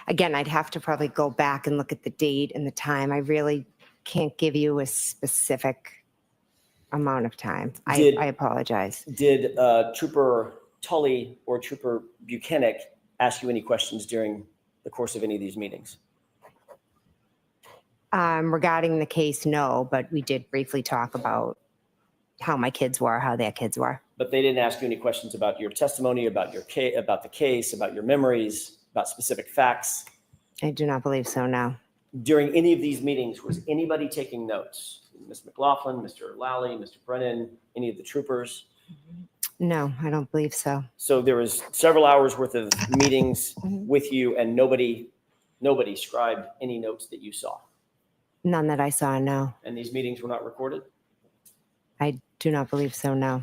Again, I'd have to probably go back and look at the date and the time. I really can't give you a specific amount of time. I apologize. Did Trooper Tully or Trooper Buchanan ask you any questions during the course of any of these meetings? Regarding the case, no, but we did briefly talk about how my kids were, how their kids were. But they didn't ask you any questions about your testimony, about your case, about the case, about your memories, about specific facts? I do not believe so, no. During any of these meetings, was anybody taking notes? Ms. McLaughlin, Mr. Lally, Mr. Brennan, any of the troopers? No, I don't believe so. So there was several hours worth of meetings with you, and nobody scribed any notes that you saw? None that I saw, no. And these meetings were not recorded? I do not believe so, no.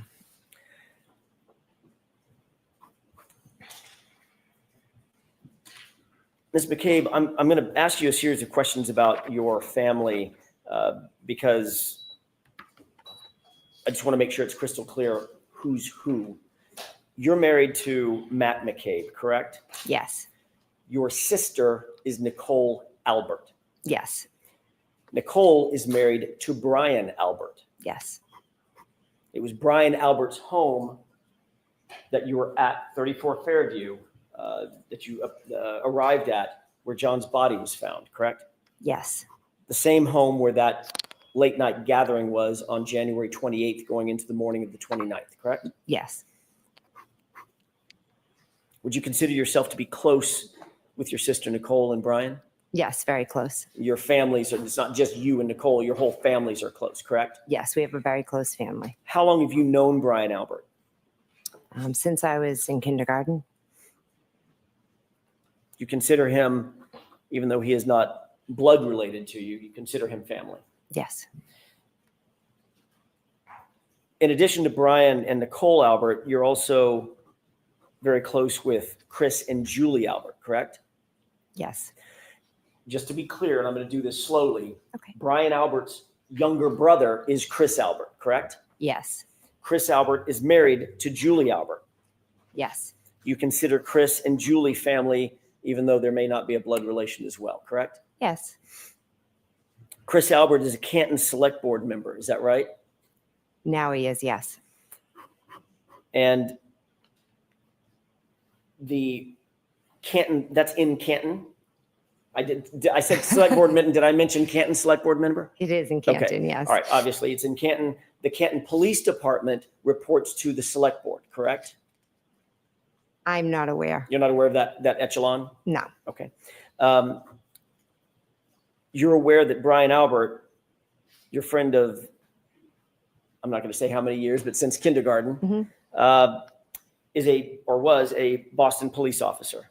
Ms. McCabe, I'm going to ask you a series of questions about your family because I just want to make sure it's crystal clear who's who. You're married to Matt McCabe, correct? Yes, Your sister is Nicole Albert. yes, Nicole is married to Brian Albert. yes, It was Brian Albert's home that you were at 34 Fairview that you arrived at where John's body was found, correct? yes, The same home where that late night gathering was on January 28th going into the morning of the 29th, correct? yes, Would you consider yourself to be close with your sister Nicole and Brian? yes, very close. Your families, it's not just you and Nicole, your whole families are close, correct? Yes, we have a very close family. How long have you known Brian Albert? Since I was in kindergarten, You consider him, even though he is not blood related to you, you consider him family. yes, In addition to Brian and Nicole Albert, you're also very close with Chris and Julie Albert, correct? yes, Just to be clear, and I'm going to do this slowly, okay, Brian Albert's younger brother is Chris Albert, correct? yes, Chris Albert is married to Julie Albert. yes, You consider Chris and Julie family, even though there may not be a blood relation as well, correct? yes, Chris Albert is a Canton Select Board member, is that right? now he is, yes, And the Canton, that's in Canton? I said Select Board member, did I mention Canton Select Board member? it is in Okay. Canton, yes, All right, obviously it's in Canton. The Canton Police Department reports to the Select Board, correct? I'm not aware, You're not aware of that echelon? no, Okay. You're aware that Brian Albert, your friend of, I'm not going to say how many years, but since kindergarten, was a Boston police officer.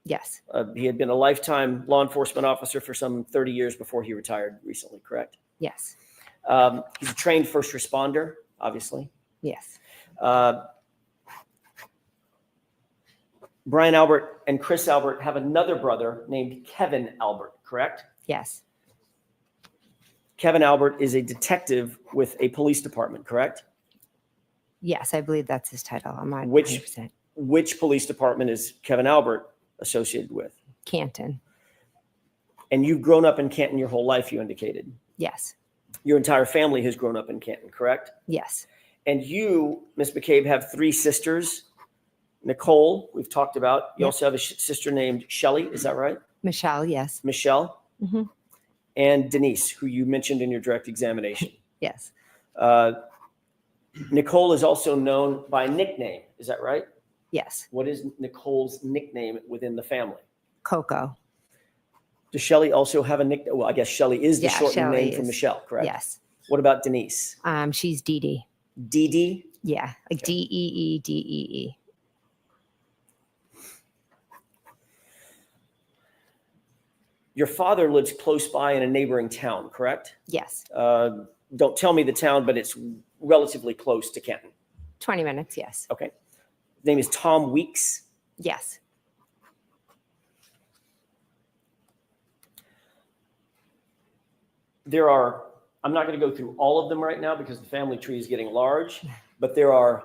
yes, He had been a lifetime law enforcement officer for some 30 years before he retired recently, correct? yes, He's a trained first responder, obviously. yes, Brian Albert and Chris Albert have another brother named Kevin Albert, correct? yes, Kevin Albert is a detective with a police department, correct? yes, I believe that's his title. I'm not Which- 100%. Which police department is Kevin Albert associated with? Canton, And you've grown up in Canton your whole life, you indicated. yes, Your entire family has grown up in Canton, correct? yes, And you, Ms. McCabe, have 3 sisters. Nicole, we've talked about. You Yep. also have a sister named Shelley, is that right? Michelle, yes, Michelle? Mhm. And Denise, who you mentioned in your direct examination. yes, Nicole is also known by a nickname, is that right? yes, What is Nicole's nickname within the family? Coco, Does Shelley also have a nickname? Well, I guess Shelley is the Yeah, shortened Shelley name for is. Michelle, correct? yes, What about Denise? she's Dee Dee, Dee Dee? yeah, like Deeedee. Your father lives close by in a neighboring town, correct? Yes, Don't tell me the town, but it's relatively close to Canton. 20 minutes, yes, Okay. His name is Tom Weeks. Yes. There are, I'm not going to go through all of them right now because the family tree is getting large, but there are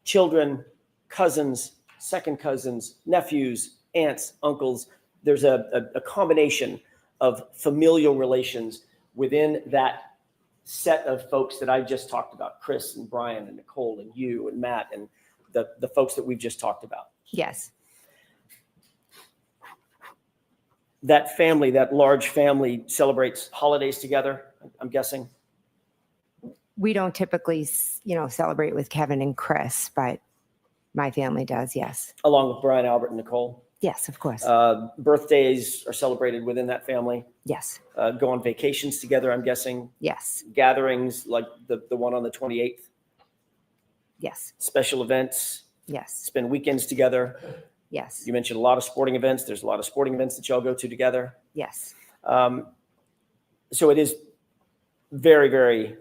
children, cousins, second cousins, nephews, aunts, uncles. There's a combination of familial relations within that set of folks that I just talked about, Chris and Brian and Nicole and you and Matt and the folks that we've just talked about. Yes. That family, that large family, celebrates holidays together, I'm guessing. We don't typically, celebrate with Kevin and Chris, but my family does. Yes. Along with Brian, Albert, and Nicole. Yes, of course. Birthdays are celebrated within that family. Yes. Go on vacations together, I'm guessing. Yes. Gatherings like the one on the 28th. Yes. Special events. Yes. Spend weekends together. Yes. You mentioned a lot of sporting events. There's a lot of sporting events that y'all go to together. Yes. So it is very, very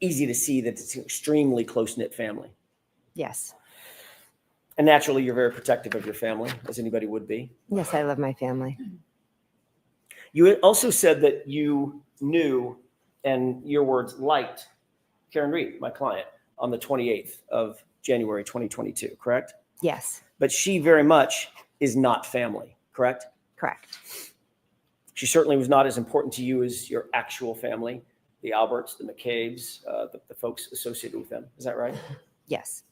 easy to see that it's an extremely close-knit family. Yes. And naturally, you're very protective of your family, as anybody would be. Yes, I love my family. You also said that you knew, and your words, liked Karen Reed, my client, on the 28th of January, 2022, correct? Yes. But she very much is not family, correct? Correct. She certainly was not as important to you as your actual family, the Alberts, the McCabe's, the folks associated with them. Is that right? Yes.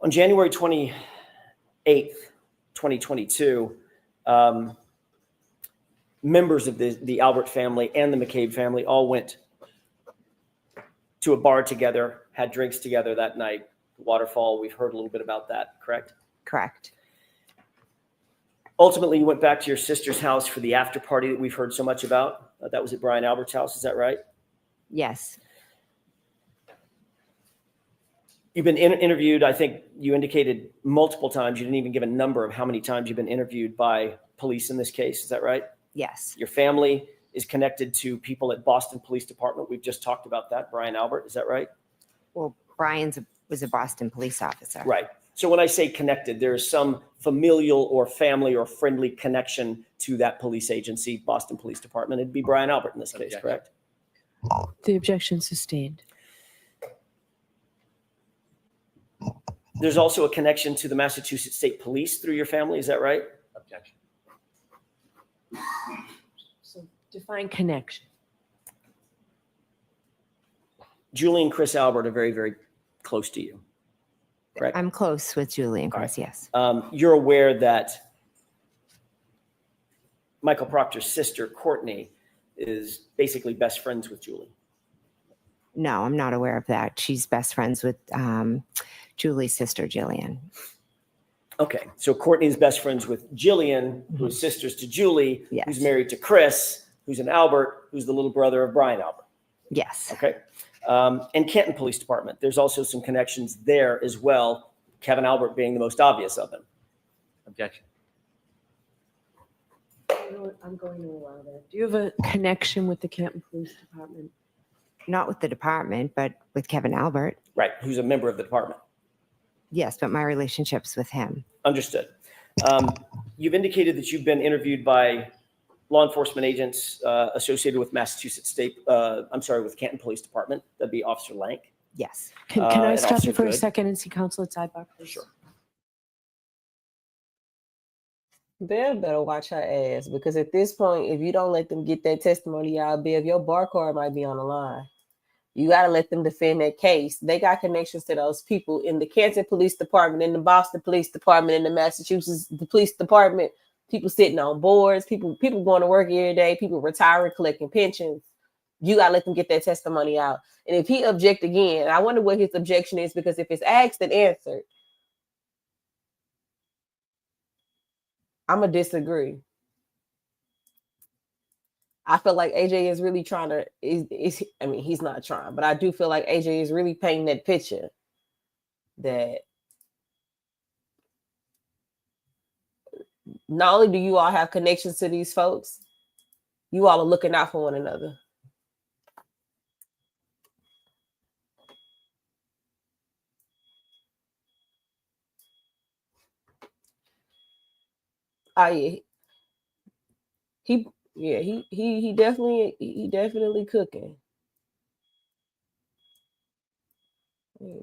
On January 28th, 2022, members of the Albert family and the McCabe family all went to a bar together, had drinks together that night. Waterfall, we've heard a little bit about that, correct? Correct. Ultimately, you went back to your sister's house for the after party that we've heard so much about. That was at Brian Albert's house, is that right? Yes. You've been interviewed, I think you indicated multiple times, you didn't even give a number of how many times you've been interviewed by police in this case, is that right? Yes. Your family is connected to people at Boston Police Department. We've just talked about that. Brian Albert, is that right? Well, was a Boston police officer. Right. So when I say connected, there is some familial or family or friendly connection to that police agency, Boston Police Department. It'd be Brian Albert in this case, correct? The objection sustained. There's also a connection to the Massachusetts State Police through your family. Is that right? Objection. So define connection. Julie and Chris Albert are very, very close to you, correct? I'm close with Julie and Chris. All right. Yes. You're aware that Michael Proctor's sister, Courtney, is basically best friends with Julie. No, I'm not aware of that. She's best friends with Julie's sister, Jillian. Okay, so Courtney is best friends with Jillian, who is sisters to Julie, Yes. who's married to Chris, who's an Albert, who's the little brother of Brian Albert. Yes. Okay, and Canton Police Department. There's also some connections there as well. Kevin Albert being the most obvious of them. Objection. You know what? I'm going to allow that. Do you have a connection with the Canton Police Department? Not with the department, but with Kevin Albert. Right, who's a member of the department. Yes, but my relationship's with him. Understood. You've indicated that you've been interviewed by law enforcement agents associated with Massachusetts State, with Canton Police Department. That'd be Officer Lank. Yes. Can I and stop Officer you for a Good. second and see counsel at sidebar, please? Sure. Bev better watch her ass, because at this point, if you don't let them get that testimony out, Bev, your bar card might be on the line. You got to let them defend that case. They got connections to those people in the Canton Police Department, in the Boston Police Department, in the Massachusetts Police Department. People sitting on boards, people going to work every day, people retiring, collecting pensions. You got to let them get that testimony out. And if he object again, I wonder what his objection is, because if it's asked and answered, I'm going to disagree. I feel like AJ is really trying to, he's not trying, but I do feel like AJ is really painting that picture that not only do you all have connections to these folks, you all are looking out for one another. Oh yeah, he definitely cooking.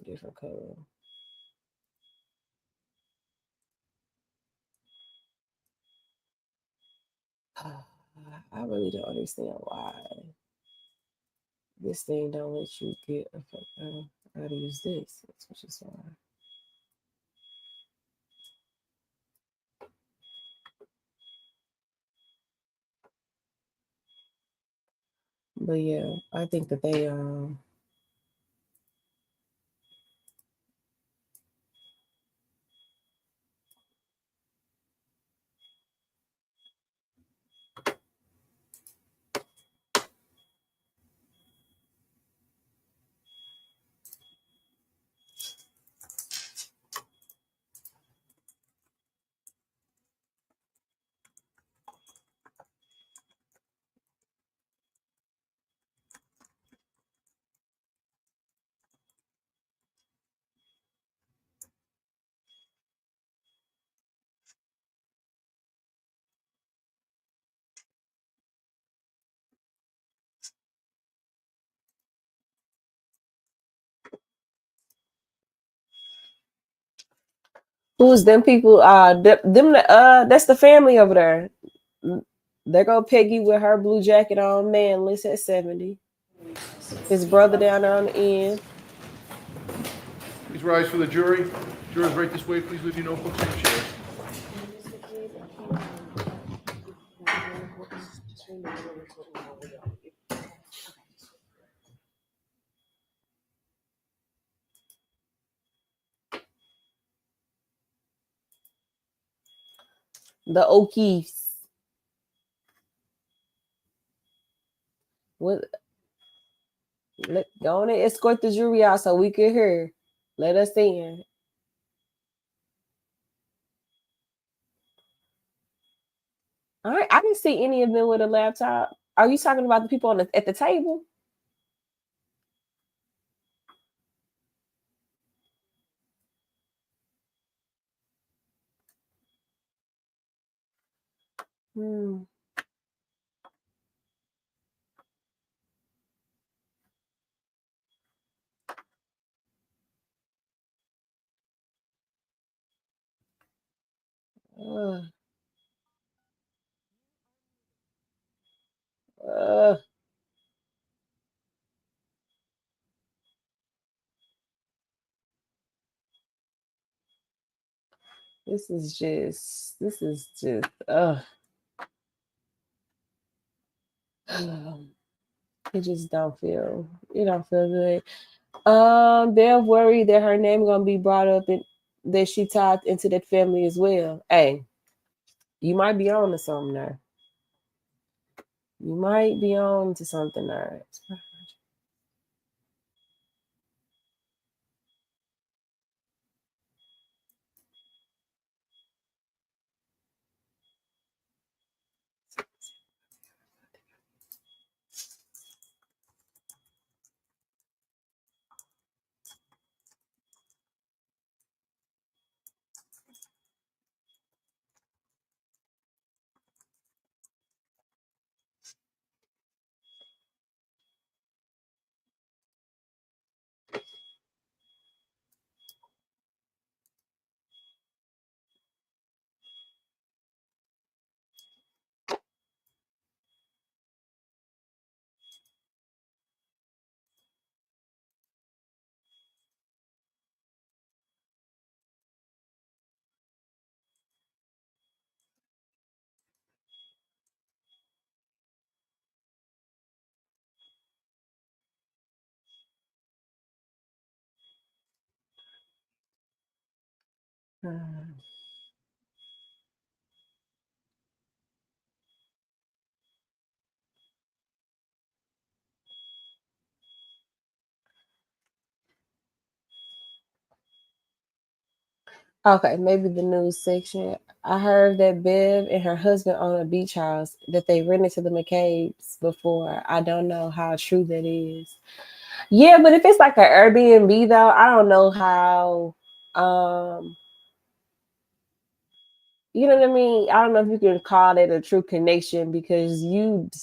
Different color. I really don't understand why this thing don't let you get how to use this. That's what she's saying. But yeah, I think that they who's them people? That's the family over there. There go Peggy with her blue jacket on, manless at 70. His brother down there on the end. Please rise for the jury. Jurors, right this way. Please leave your notebooks in your chairs. The O'Keefes. What? Go on and escort the jury out so we can hear. Let us in. I didn't see any of them with a laptop. Are you talking about the people at the table? Hmm. Uh, uh. This is just it just don't feel good. They're worried that her name gonna be brought up and that she tied into that family as well. Hey, you might be on to something there. You might be on to something there. Okay, maybe the news section. I heard that Bev and her husband own a beach house that they rented to the McCabe's before. I don't know how true that is. Yeah, but if it's like an Airbnb though, I don't know how you know what I mean? I don't know if you can call it a true connection because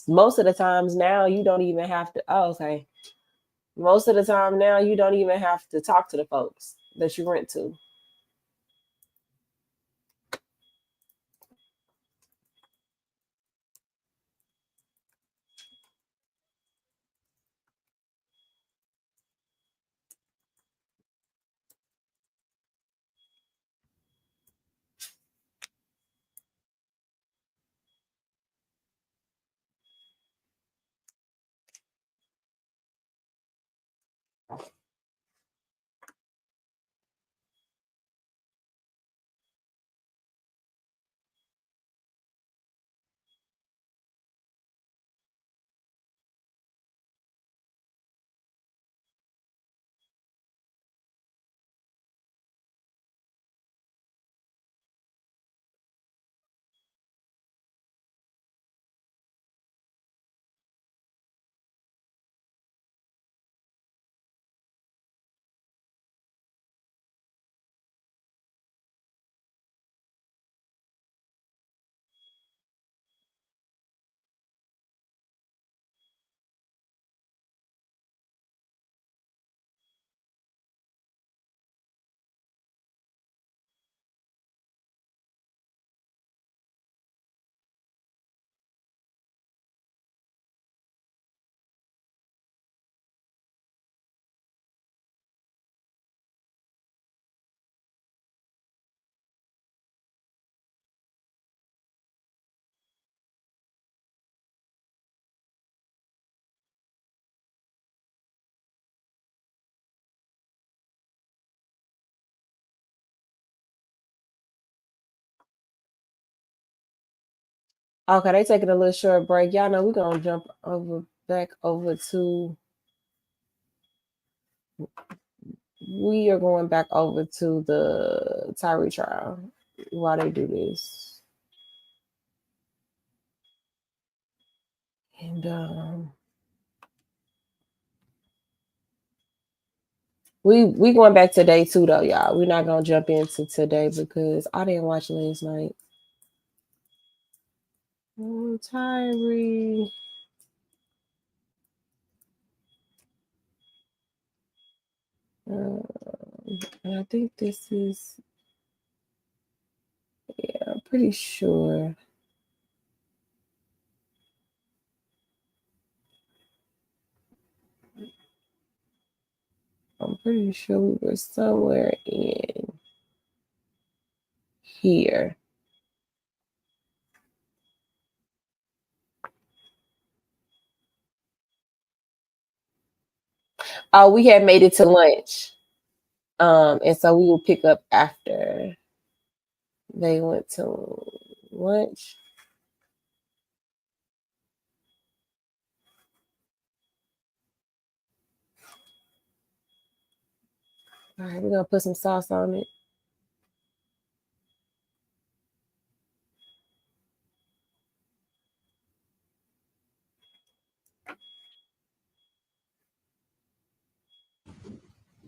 most of the times now you don't even have to. Oh, okay. Most of the time now you don't even have to talk to the folks that you rent to. Okay, they taking a little short break. Y'all know we're gonna jump back over to. We are going back over to the Tyree trial while they do this, and we going back to day 2 though, y'all. We're not gonna jump into today because I didn't watch last night. Tyree. And I think this is, yeah, I'm pretty sure. I'm pretty sure we were somewhere in here. Oh, we had made it to lunch. And so we will pick up after they went to lunch. All right, we're gonna put some sauce on it.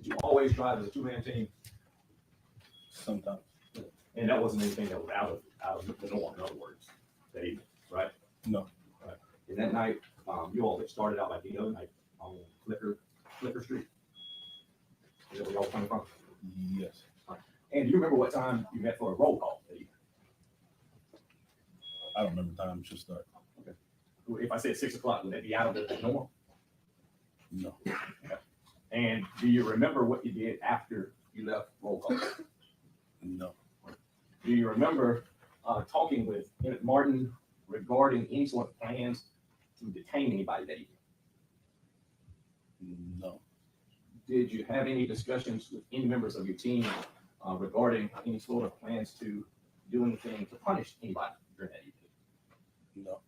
You always drive as a two-man team? Sometimes. And that wasn't anything that was out of the norm, in other words, that evening, right? No. Right. And that night, you all had started out like the other night on Flicker Street. Is that where y'all coming from? Yes. Right. And do you remember what time you met for a roll call that evening? I don't remember the time it should start. Okay. If I said 6 o'clock, would that be out of the norm? No. Okay. And do you remember what you did after you left roll call? No. Do you remember talking with Emmett Martin regarding any sort of plans to detain anybody that evening? No. Did you have any discussions with any members of your team regarding any sort of plans to do anything to punish anybody during that evening? No.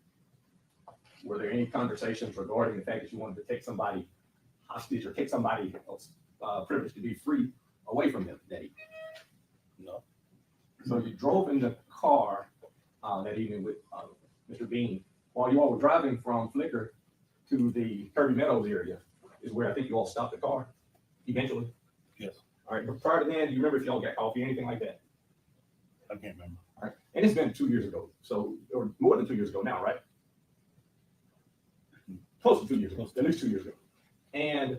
Were there any conversations regarding the fact that you wanted to take somebody hostage or take somebody else privileged to be free away from them that evening? No. So you drove in the car that evening with Mr. Bean. While you all were driving from Flicker to the Kirby Meadows area is where I think you all stopped the car eventually. Yes. All right, but prior to then, do you remember if y'all got coffee, anything like that? I can't remember. All right. And it's been 2 years ago, so, or more than 2 years ago now, right? Close to 2 years ago, at least 2 years ago. And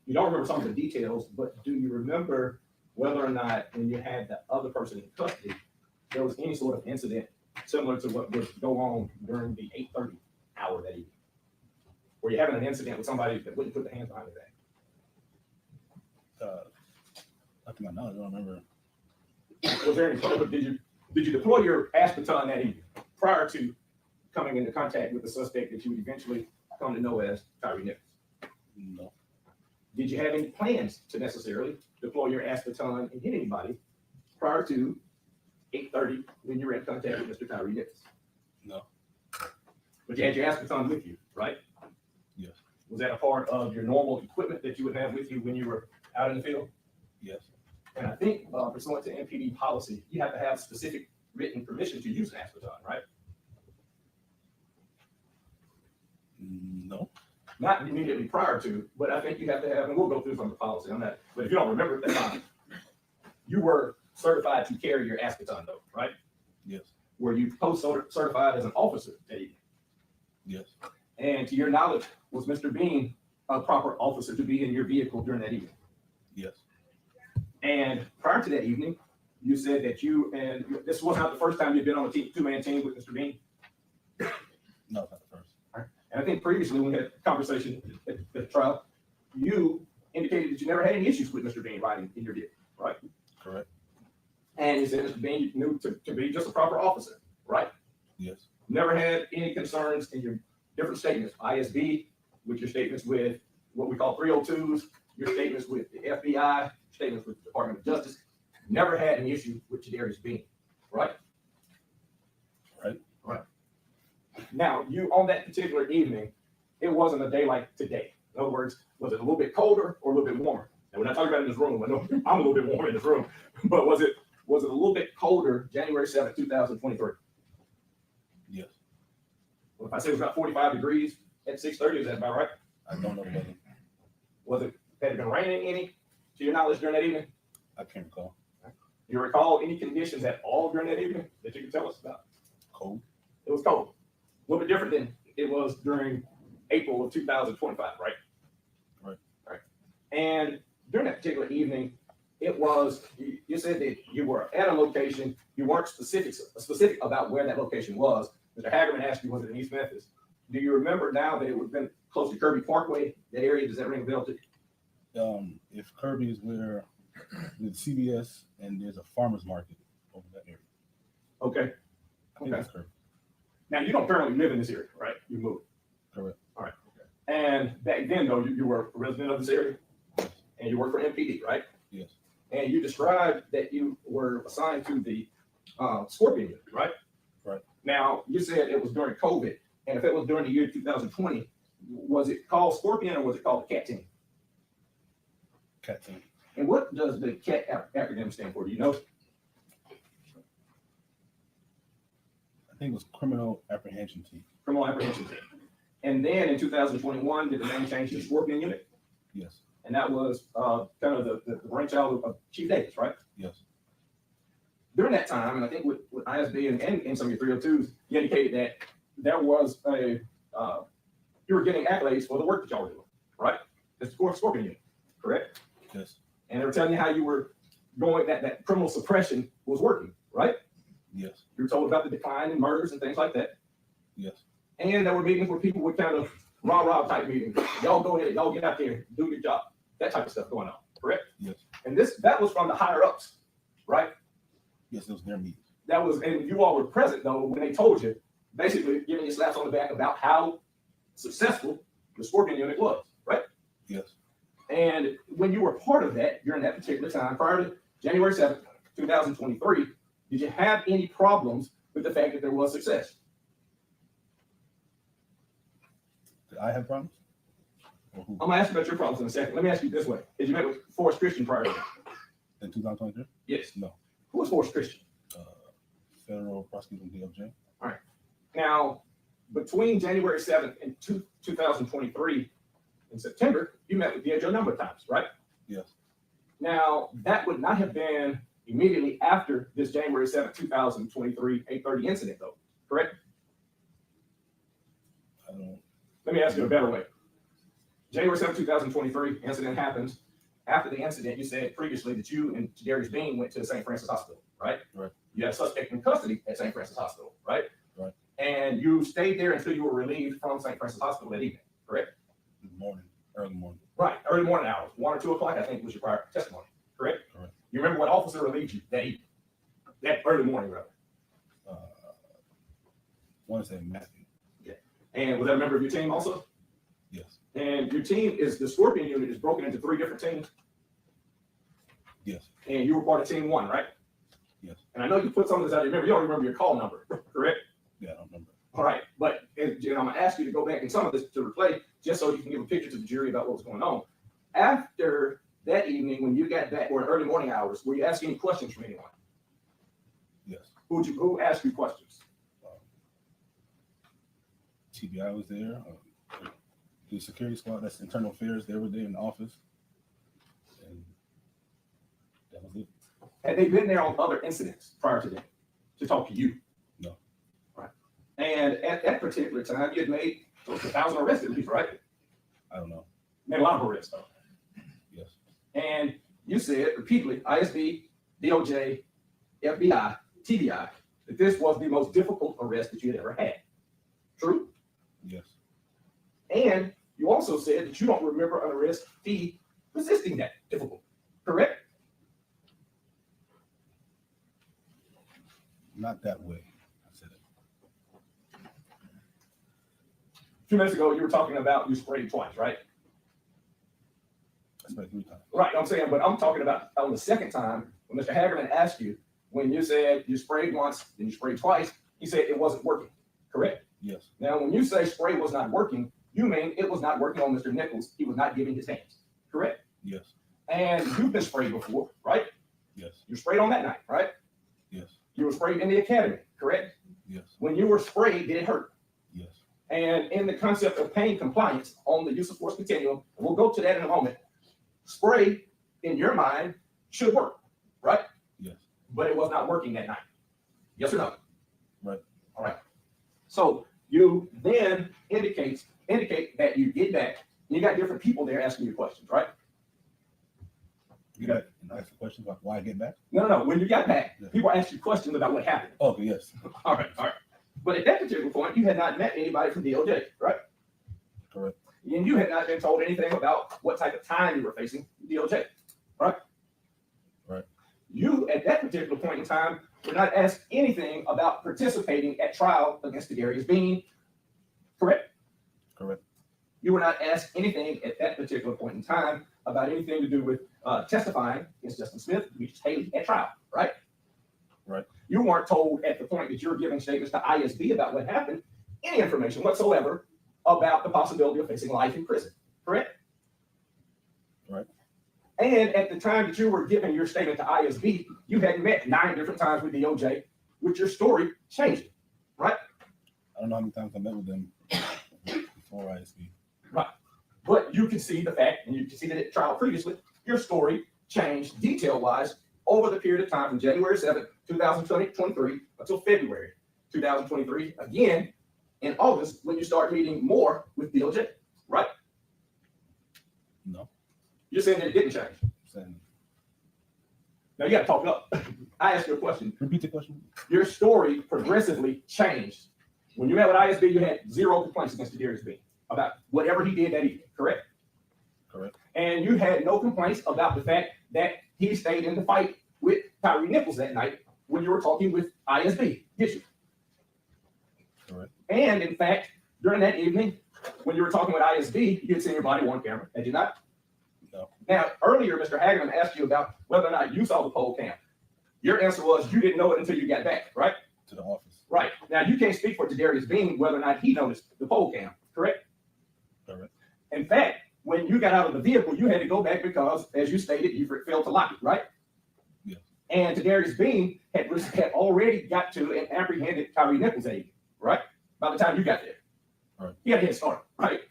you don't remember some of the details, but do you remember whether or not when you had the other person in custody, there was any sort of incident similar to what would go on during the 8:30 hour that evening? Were you having an incident with somebody that wouldn't put their hands behind their back? I think I know, I don't remember. Was there any, did you deploy your aspartame that evening prior to coming into contact with the suspect that you would eventually come to know as Tyre Nichols? No, Did you have any plans to necessarily deploy your aspartame and hit anybody prior to 8:30 when you were in contact with Mr. Tyre Nichols? no, But you had your aspartame with you, right? yes, Was that a part of your normal equipment that you would have with you when you were out in the field? yes, And I think pursuant to MPD policy, you have to have specific written permission to use an aspartame, right? no, Not immediately prior to, but I think you have to have, and we'll go through some of the policy on that. But if you don't remember, that's fine. You were certified to carry your aspartame though, right? yes, Were you post-certified as an officer that evening? yes, And to your knowledge, was Mr. Bean a proper officer to be in your vehicle during that evening? yes, And prior to that evening, you said that you, and this was not the first time you'd been on a two-man team with Mr. Bean. no, it's not the first. And I think previously when we had a conversation at the trial, you indicated that you never had any issues with Mr. Bean riding in your vehicle, right? Correct, And you said Mr. Bean you knew to be just a proper officer, right? yes, Never had any concerns in your different statements, ISB, with your statements with what we call 302s, your statements with the FBI, statements with the Department of Justice. Never had an issue with Jadarius Bean, right? right, Right. Now, you, on that particular evening, it wasn't a day like today. In other words, was it a little bit colder or a little bit warmer? And we're not talking about in this room. I know I'm a little bit warmer in this room, but was it a little bit colder January 7th, 2023? yes. Well, if I say it was about 45 degrees at 6:30, is that about right? I don't know the weather. Had it been raining any, to your knowledge, during that evening? I can't recall. Do you recall any conditions at all during that evening that you can tell us about? Cold, It was cold. A little bit different than it was during April of 2025, right? Right. Right. And during that particular evening, it was, you said that you were at a location, you weren't specific about where that location was. Mr. Hagerman asked you, was it in East Memphis? Do you remember now that it would have been close to Kirby Parkway, that area? Does that ring a bell to you? if Kirby is where, with CBS and there's a farmer's market over that area. Okay. I think that's Kirby. Now, you don't currently live in this area, right? You moved. Correct. All right. Okay. And back then, though, you were a resident of this area and you worked for MPD, right? Yes, And you described that you were assigned to the Scorpion unit, right? Right. Now, you said it was during COVID. And if it was during the year 2020, was it called Scorpion or was it called the CAT team? cat team. And what does the CAT acronym stand for? Do you know? I think it was criminal apprehension team. Criminal apprehension team. And then in 2021, did the name change to Scorpion unit? Yes, And that was kind of the brainchild of Chief Davis, right? yes, During that time, and I think with ISB and some of your 302s, you indicated that there was you were getting accolades for the work that y'all were doing, right? It's the Scorpion unit, correct? yes, And they were telling you how you were going, that criminal suppression was working, right? yes, You were told about the decline in murders and things like that. yes, And there were meetings where people would kind of rah-rah type meetings. Y'all go ahead, y'all get out there, do your job. That type of stuff going on, correct? yes, And that was from the higher ups, right? yes, it was their meeting. That was, and you all were present though when they told you, basically giving you slaps on the back about how successful the Scorpion unit was, right? Yes, And when you were part of that during that particular time, prior to January 7th, 2023, did you have any problems with the fact that there was success? did I have problems? Or who? I'm gonna ask you about your problems in a second. Let me ask you this way. Did you met with Forrest Christian prior to that? In 2023? Yes. No. Who was Forrest Christian? Federal prosecutor DOJ. Now, between January 7th and 2023 in September, you met with DOJ a number of times, right? Yes, Now, that would not have been immediately after this January 7th, 2023, 8:30 incident though, correct? I don't, Let me ask you a better way. January 7th, 2023, incident happens. After the incident, you said previously that you and Darius Bean went to St. Francis Hospital, right? Right. You had a suspect in custody at St. Francis Hospital, right? Right. And you stayed there until you were relieved from St. Francis Hospital that evening, correct? morning, early morning. Right, early morning hours, 1 or 2 o'clock, I think was your prior testimony, correct? Correct. You remember what officer relieved you that evening? That early morning, rather. Want to say Matthew? And was that a member of your team also? Yes. And your team is, the Scorpion unit is broken into 3 different teams, Yes. and you were part of team 1, right? Yes. And I know you put some of this out, you don't remember your call number, correct? Yeah, I don't remember. All right, but I'm gonna ask you to go back in some of this to replay, just so you can give a picture to the jury about what was going on. After that evening, when you got back, or early morning hours, were you asking any questions from anyone? Yes. Who asked you questions? TBI was there. The security squad, that's internal affairs, they were there in the office. And that was it. Had they been there on other incidents prior to that to talk to you? No. Right. And at that particular time, you had made close to 1,000 arrests at least, right? I don't know. Made a lot of arrests though. Yes. And you said repeatedly, ISB, DOJ, FBI, TBI, that this was the most difficult arrest that you had ever had. True? Yes. And you also said that you don't remember an arrest fee resisting that difficult, correct? Not that way. I said it. A few minutes ago, you were talking about you sprayed twice, right? I sprayed 3 times. Right, I'm saying, but I'm talking about on the second time, when Mr. Hagerman asked you, when you said you sprayed once, then you sprayed twice, he said it wasn't working, correct? Yes. Now, when you say spray was not working, you mean it was not working on Mr. Nichols. He was not giving his hands, correct? Yes. And you've been sprayed before, right? Yes. You sprayed on that night, right? Yes. You were sprayed in the academy, correct? Yes. When you were sprayed, did it hurt? Yes. And in the concept of pain compliance on the use of force continuum, and we'll go to that in a moment, spray, in your mind, should work, right? Yes. But it was not working that night. Yes or no? Right. All right. So you then indicate that you get back, and you got different people there asking you questions, right? You got ask the question about why I get back? No. When you got back, Yeah. people asked you questions about what happened. Okay, yes. All right. But at that particular point, you had not met anybody from DOJ, right? Correct. And you had not been told anything about what type of time you were facing DOJ, right? Right. You, at that particular point in time, were not asked anything about participating at trial against Darius Bean, correct? Correct. You were not asked anything at that particular point in time about anything to do with testifying against Justin Smith, Demetrius Haley at trial, right? Right. You weren't told at the point that you were giving statements to ISB about what happened, any information whatsoever about the possibility of facing life in prison, correct? Right. And at the time that you were giving your statement to ISB, you had met 9 different times with DOJ, with your story changing, right? I don't know how many times I met with them before ISB. Right. But you can see the fact, and you can see that at trial previously, your story changed detail-wise over the period of time from January 7th, 2023 until February 2023, again in August when you start meeting more with DOJ, right? No. You're saying that it didn't change. Saying, Now you got to talk up. I asked you a question. repeat the question. Your story progressively changed. When you met with ISB, you had 0 complaints against Darius Bean about whatever he did that evening, correct? Correct. And you had no complaints about the fact that he stayed in the fight with Tyree Nichols that night when you were talking with ISB, did you? Correct. And in fact, during that evening, when you were talking with ISB, you had seen your body worn camera, had you not? No. Now, earlier, Mr. Hagerman asked you about whether or not you saw the poll cam. Your answer was you didn't know it until you got back, right? To the office. Right. Now, you can't speak for Darius Bean whether or not he noticed the poll cam, correct? Correct. In fact, when you got out of the vehicle, you had to go back because, as you stated, you failed to lock it, right? Yes. And Darius Bean had already got to and apprehended Tyree Nichols that evening, right? By the time you got there. Right. He had a head start, right?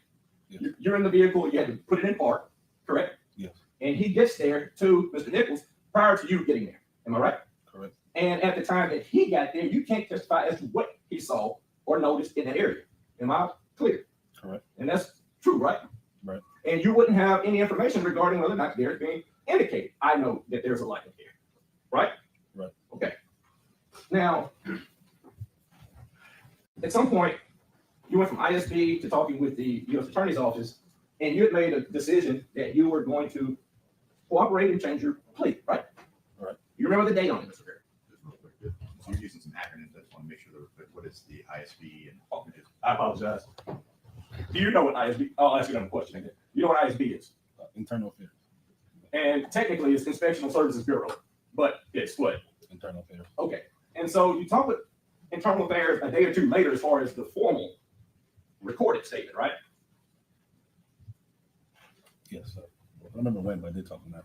Yes. You're in the vehicle, you had to put it in park, correct? Yes. And he gets there to Mr. Nichols prior to you getting there, Am I right? Correct. And at the time that he got there, you can't testify as to what he saw or noticed in that area. Am I clear? Correct. And that's true, right? Right. And you wouldn't have any information regarding whether or not there's being indicated. I know that there's a light in here, right? Right. Okay. Now, at some point, you went from ISB to talking with the U.S. Attorney's Office, and you had made a decision that you were going to cooperate and change your plea, right? Right. You remember the date on it, Mr. Perry? So you're using some acronyms. I just want to make sure that what is the ISB and. I apologize. Do you know what ISB? I'll ask you another question again. You know what ISB is? Internal affairs. And technically, it's Inspectional Services Bureau, but it's what? Internal affairs. Okay. And so you talk with Internal Affairs a day or two later as far as the formal recorded statement, right? Yes, sir. I remember when, but I did talk on that.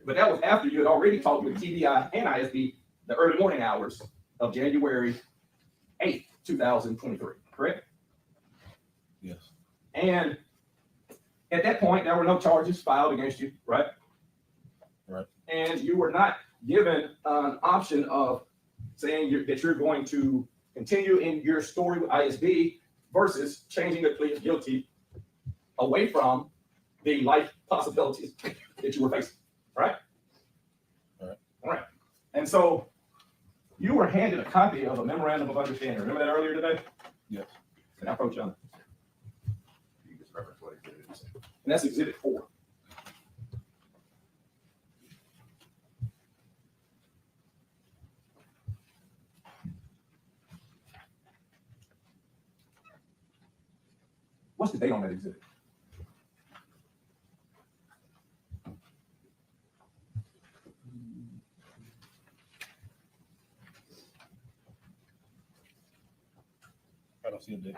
But that was after you had already talked with TBI and ISB the early morning hours of January 8th, 2023, correct? Yes. And at that point, there were no charges filed against you, right? Right. And you were not given an option of saying that you're going to continue in your story with ISB versus changing the plea of guilty away from the life possibilities that you were facing, right? Right. All right. And so you were handed a copy of a memorandum of understanding. Remember that earlier today? Yes. Can I approach you on it? You can just reference what exhibit is. And that's Exhibit 4. What's the date on that exhibit? I don't see a date.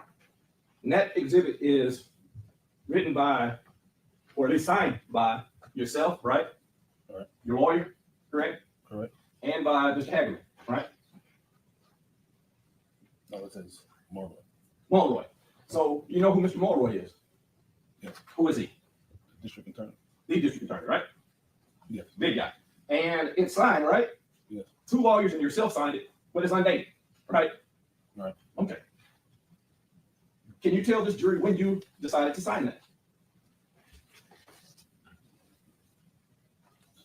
And that exhibit is written by, or at least signed by yourself, right? Right. Your lawyer, correct? Correct. And by Mr. Hagley, right? No, it says Marlon. Mulroy. So you know who Mr. Mulroy is? Yes. Who is he? District attorney. The district attorney, right? Yes. Big guy. And it's signed, right? Yes. 2 lawyers and yourself signed it, but it's undated, right? Right. Okay. Can you tell this jury when you decided to sign that?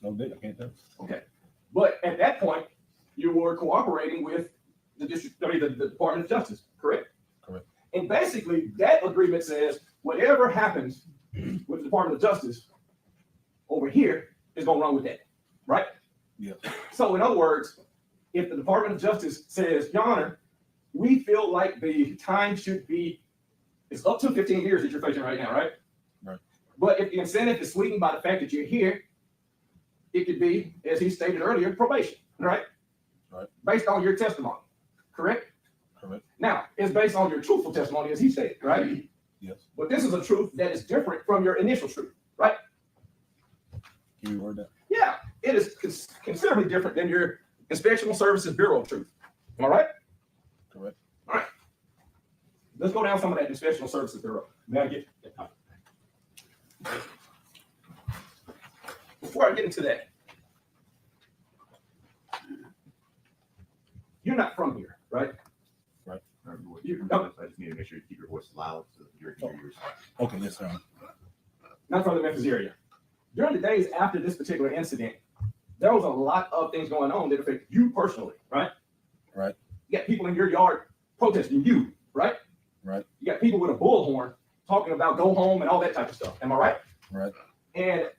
No date. I can't tell. Okay. But at that point, you were cooperating with the Department of Justice, correct? Correct. And basically, that agreement says whatever happens with the Department of Justice over here is going to run with that, right? Yes. So in other words, if the Department of Justice says, Your Honor, we feel like the time should be, it's up to 15 years that you're facing right now, right? Right. But if the incentive is sweetened by the fact that you're here, it could be, as he stated earlier, probation, right? Right. Based on your testimony, correct? Correct. Now, it's based on your truthful testimony, as he stated, right? Yes. But this is a truth that is different from your initial truth, right? Can you word that? Yeah, it is considerably different than your Inspectional Services Bureau truth. Am I right? Correct. All right. Let's go down some of that Inspectional Services Bureau. May I get? Before I get into that, you're not from here, right? Right. I just need to make sure you keep your voice loud so that you're hear yours. Okay. Yes, sir. Not from the Memphis area. During the days after this particular incident, there was a lot of things going on that affect you personally, right? Right. You got people in your yard protesting you, right? Right. You got people with a bullhorn talking about go home and all that type of stuff. Am I right? Right. And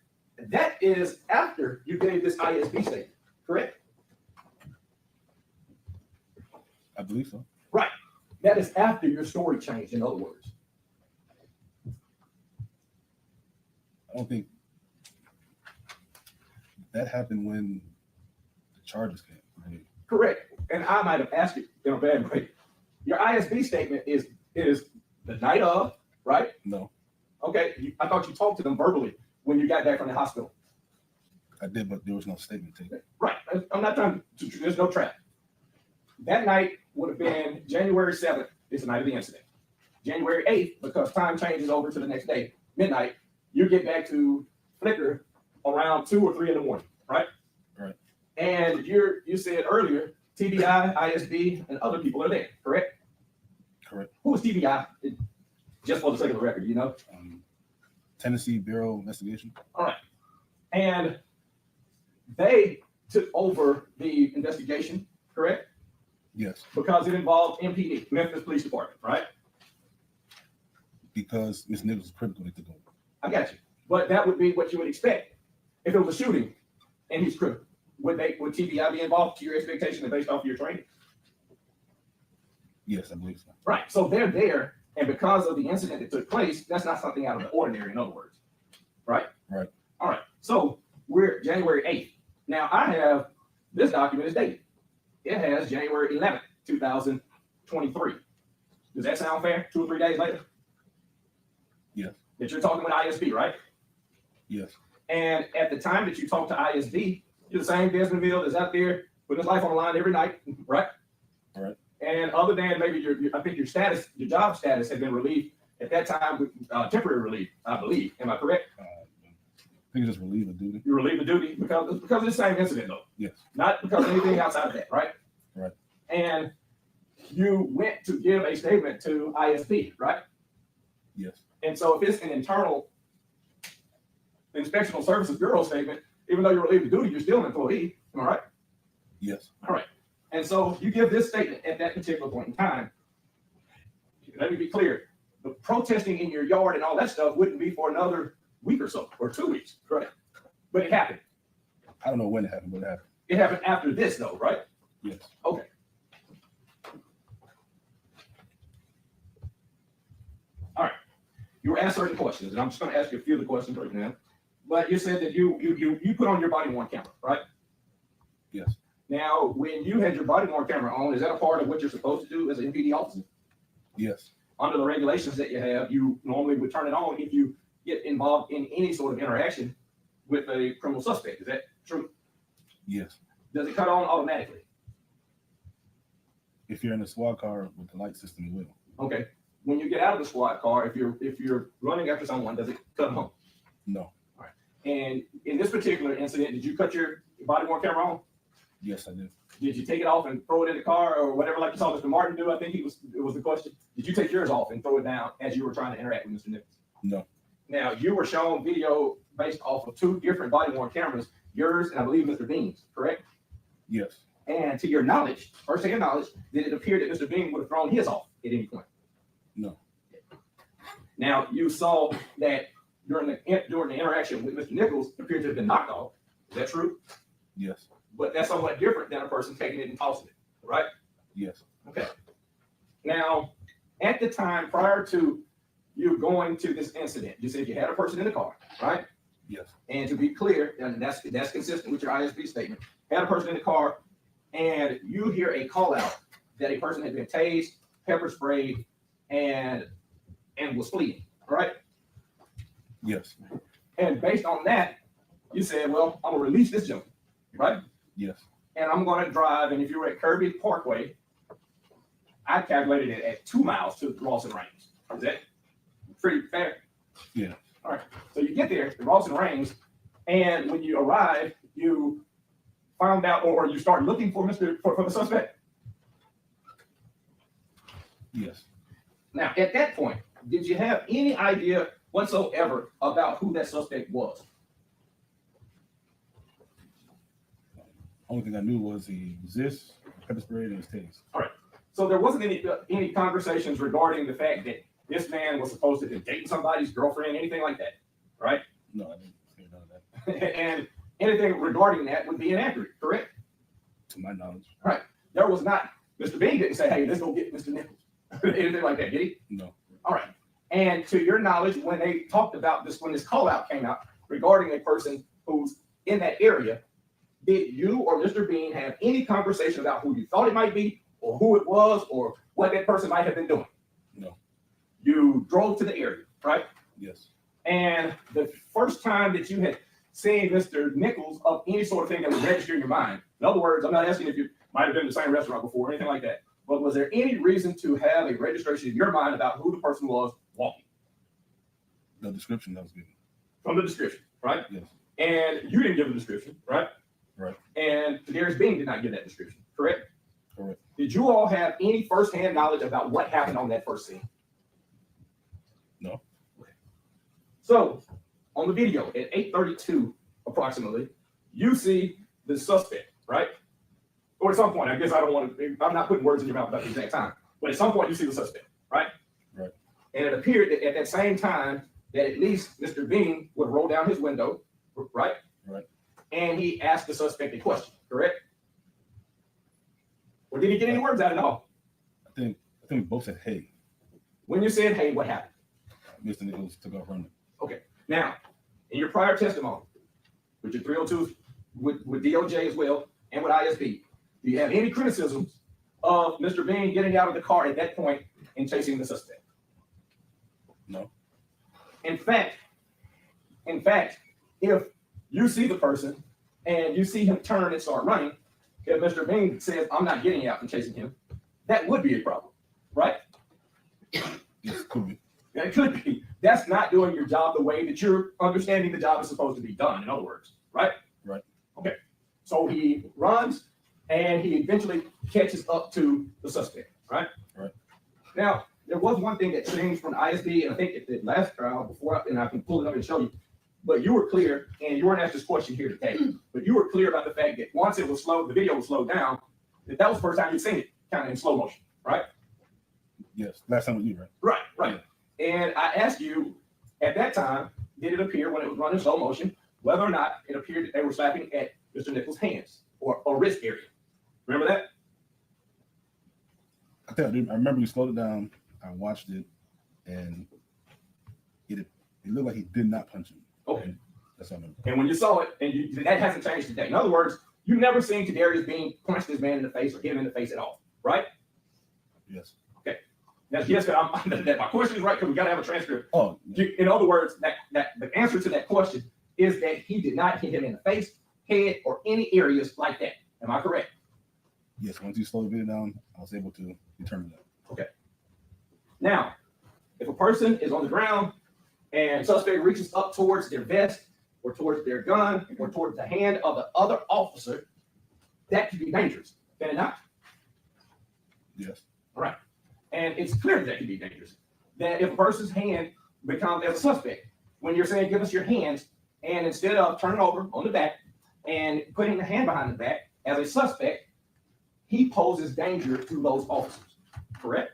that is after you gave this ISB statement, correct? I believe so. Right. That is after your story changed, in other words. I don't think that happened when the charges came. I mean, Correct. And I might have asked you in a bad way. Your ISB statement is the night of, right? no, Okay. I thought you talked to them verbally when you got back from the hospital. I did, but there was no statement taken. Right. I'm not trying to, there's no trap. That night would have been January 7th, is the night of the incident. January 8th, because time changes over to the next day, midnight, you get back to Flickr around 2 or 3 in the morning, right? Right. And you said earlier, TBI, ISB, and other people are there, correct? Correct. Who is TBI? Just for the sake of the record, you know? Tennessee Bureau of Investigation. All right. And they took over the investigation, correct? Yes, Because it involved MPD, Memphis Police Department, right? because Ms. Nichols was critical to go. I got you. But that would be what you would expect. If it was a shooting and he's critical, would TBI be involved to your expectation and based off of your training? Yes, I believe so. Right. So they're there, and because of the incident that took place, that's not something out of the ordinary, in other words. Right? Right. All right. So we're January 8th. Now I have this document is dated. It has January 11th, 2023. Does that sound fair? 2 or 3 days later? Yes. That you're talking with ISB, right? Yes. And at the time that you talk to ISB, you're the same Desmond Mill that's out there putting his life on the line every night, right? All right. And other than maybe I think your job status had been relieved at that time with temporary relief, I believe. Am I correct? I think it's just relief of duty. You relieve the duty because of the same incident, though. Yes. Not because of anything outside of that, right? Right. And you went to give a statement to ISP, right? Yes. And so if it's an internal Inspectional Services Bureau statement, even though you're relieved of duty, you're still an employee, am I right? Yes. All right. And so you give this statement at that particular point in time. Let me be clear. The protesting in your yard and all that stuff wouldn't be for another week or so, or 2 weeks, right? But it happened. I don't know when it happened, but it happened. It happened after this, though, right? Yes. Okay. All right. You were asked certain questions, and I'm just going to ask you a few of the questions right now. But you said that you put on your body worn camera, right? Yes. Now, when you had your body worn camera on, is that a part of what you're supposed to do as an MPD officer? Yes. Under the regulations that you have, you normally would turn it on if you get involved in any sort of interaction with a criminal suspect. Is that true? Yes. Does it cut on automatically? If you're in a squad car with the light system, it will. Okay. When you get out of the squad car, if you're running after someone, does it cut on? No. All right. And in this particular incident, did you cut your body worn camera on? Yes, I did. Did you take it off and throw it in the car or whatever, like you saw Mr. Martin do? I think it was the question. Did you take yours off and throw it down as you were trying to interact with Mr. Nichols? No. Now, you were shown video based off of 2 different body worn cameras, yours and I believe Mr. Bean's, correct? Yes. And to your knowledge, first-hand knowledge, did it appear that Mr. Bean would have thrown his off at any point? No. Now, you saw that during the interaction with Mr. Nichols, it appeared to have been knocked off. Is that true? Yes. But that's somewhat different than a person taking it and tossing it, right? Yes. Okay. Now, at the time prior to you going to this incident, you said you had a person in the car, right? Yes. And to be clear, and that's consistent with your ISB statement, had a person in the car, and you hear a call out that a person had been tased, pepper sprayed, and was fleeing, right? Yes. And based on that, you said, well, I'm gonna release this gentleman, right? Yes. And I'm gonna drive, and if you were at Kirby Parkway, I calculated it at 2 miles to Rawson Range. Is that pretty fair? Yeah. All right. So you get there to Rawson Range, and when you arrive, you found out, or you start looking for for the suspect. Yes. Now, at that point, did you have any idea whatsoever about who that suspect was? Only thing I knew was he exists, pepper sprayed, and his tased. All right. So there wasn't any conversations regarding the fact that this man was supposed to be dating somebody's girlfriend, anything like that, right? No, I didn't hear none of that. And anything regarding that would be inaccurate, correct? To my knowledge. All right. There was not. Mr. Bean didn't say, "Hey, let's go get Mr. Nichols," anything like that, did he? No. All right. And to your knowledge, when they talked about this, when this call out came out regarding a person who's in that area, did you or Mr. Bean have any conversation about who you thought it might be, or who it was, or what that person might have been doing? No. You drove to the area, right? Yes. And the first time that you had seen Mr. Nichols of any sort of thing that would register in your mind, in other words, I'm not asking if you might have been in the same restaurant before or anything like that, but was there any reason to have a registration in your mind about who the person was walking? The description that was given. From the description, right? Yes. And you didn't give a description, right? Right. And Darius Bean did not give that description, correct? Correct. Did you all have any firsthand knowledge about what happened on that first scene? No. So on the video at 8:32 approximately, you see the suspect, right? Or at some point, I guess I don't want to, I'm not putting words in your mouth about the exact time, but at some point you see the suspect, right? Right. And it appeared that at that same time that at least Mr. Bean would roll down his window, right? Right. And he asked the suspect a question, correct? Or did he get any words out at all? I think we both said, hey. When you said, hey, what happened? Mr. Nichols took off running. Okay. Now, in your prior testimony, with your 302s, with DOJ as well, and with ISB, do you have any criticisms of Mr. Bean getting out of the car at that point and chasing the suspect? No. In fact, if you see the person and you see him turn and start running, if Mr. Bean says, I'm not getting out and chasing him, that would be a problem, right? Yes, could be. Yeah, it could be. That's not doing your job the way that you're understanding the job is supposed to be done, in other words, right? Right. Okay. So he runs and he eventually catches up to the suspect, right? Right. Now, there was one thing that changed from ISB, and I think at the last trial before, and I can pull it up and show you, but you were clear, and you weren't asked this question here today, but you were clear about the fact that once it was slowed, the video was slowed down, that was the first time you'd seen it kind of in slow motion, right? Yes. Last time with you, right? Right, right. And I asked you at that time, did it appear when it was running slow motion, whether or not it appeared that they were slapping at Mr. Nichols' hands or wrist area? Remember that? I think I do. I remember you slowed it down. I watched it, and it looked like he did not punch him. Okay. And that's what I remember. And when you saw it, and that hasn't changed today. In other words, you've never seen Kadarius Bean punch this man in the face or hit him in the face at all, right? Yes. Okay. Now, yes, that my question is right because we got to have a transcript. Oh. In other words, that the answer to that question is that he did not hit him in the face, head, or any areas like that. Am I correct? Yes. Once you slowed the video down, I was able to determine that. Okay. Now, if a person is on the ground and suspect reaches up towards their vest or towards their gun or towards the hand of the other officer, that could be dangerous. Can it not? Yes. All right. And it's clear that could be dangerous. That if a person's hand becomes as a suspect, when you're saying give us your hands, and instead of turning over on the back and putting the hand behind the back as a suspect, he poses danger to those officers. Correct?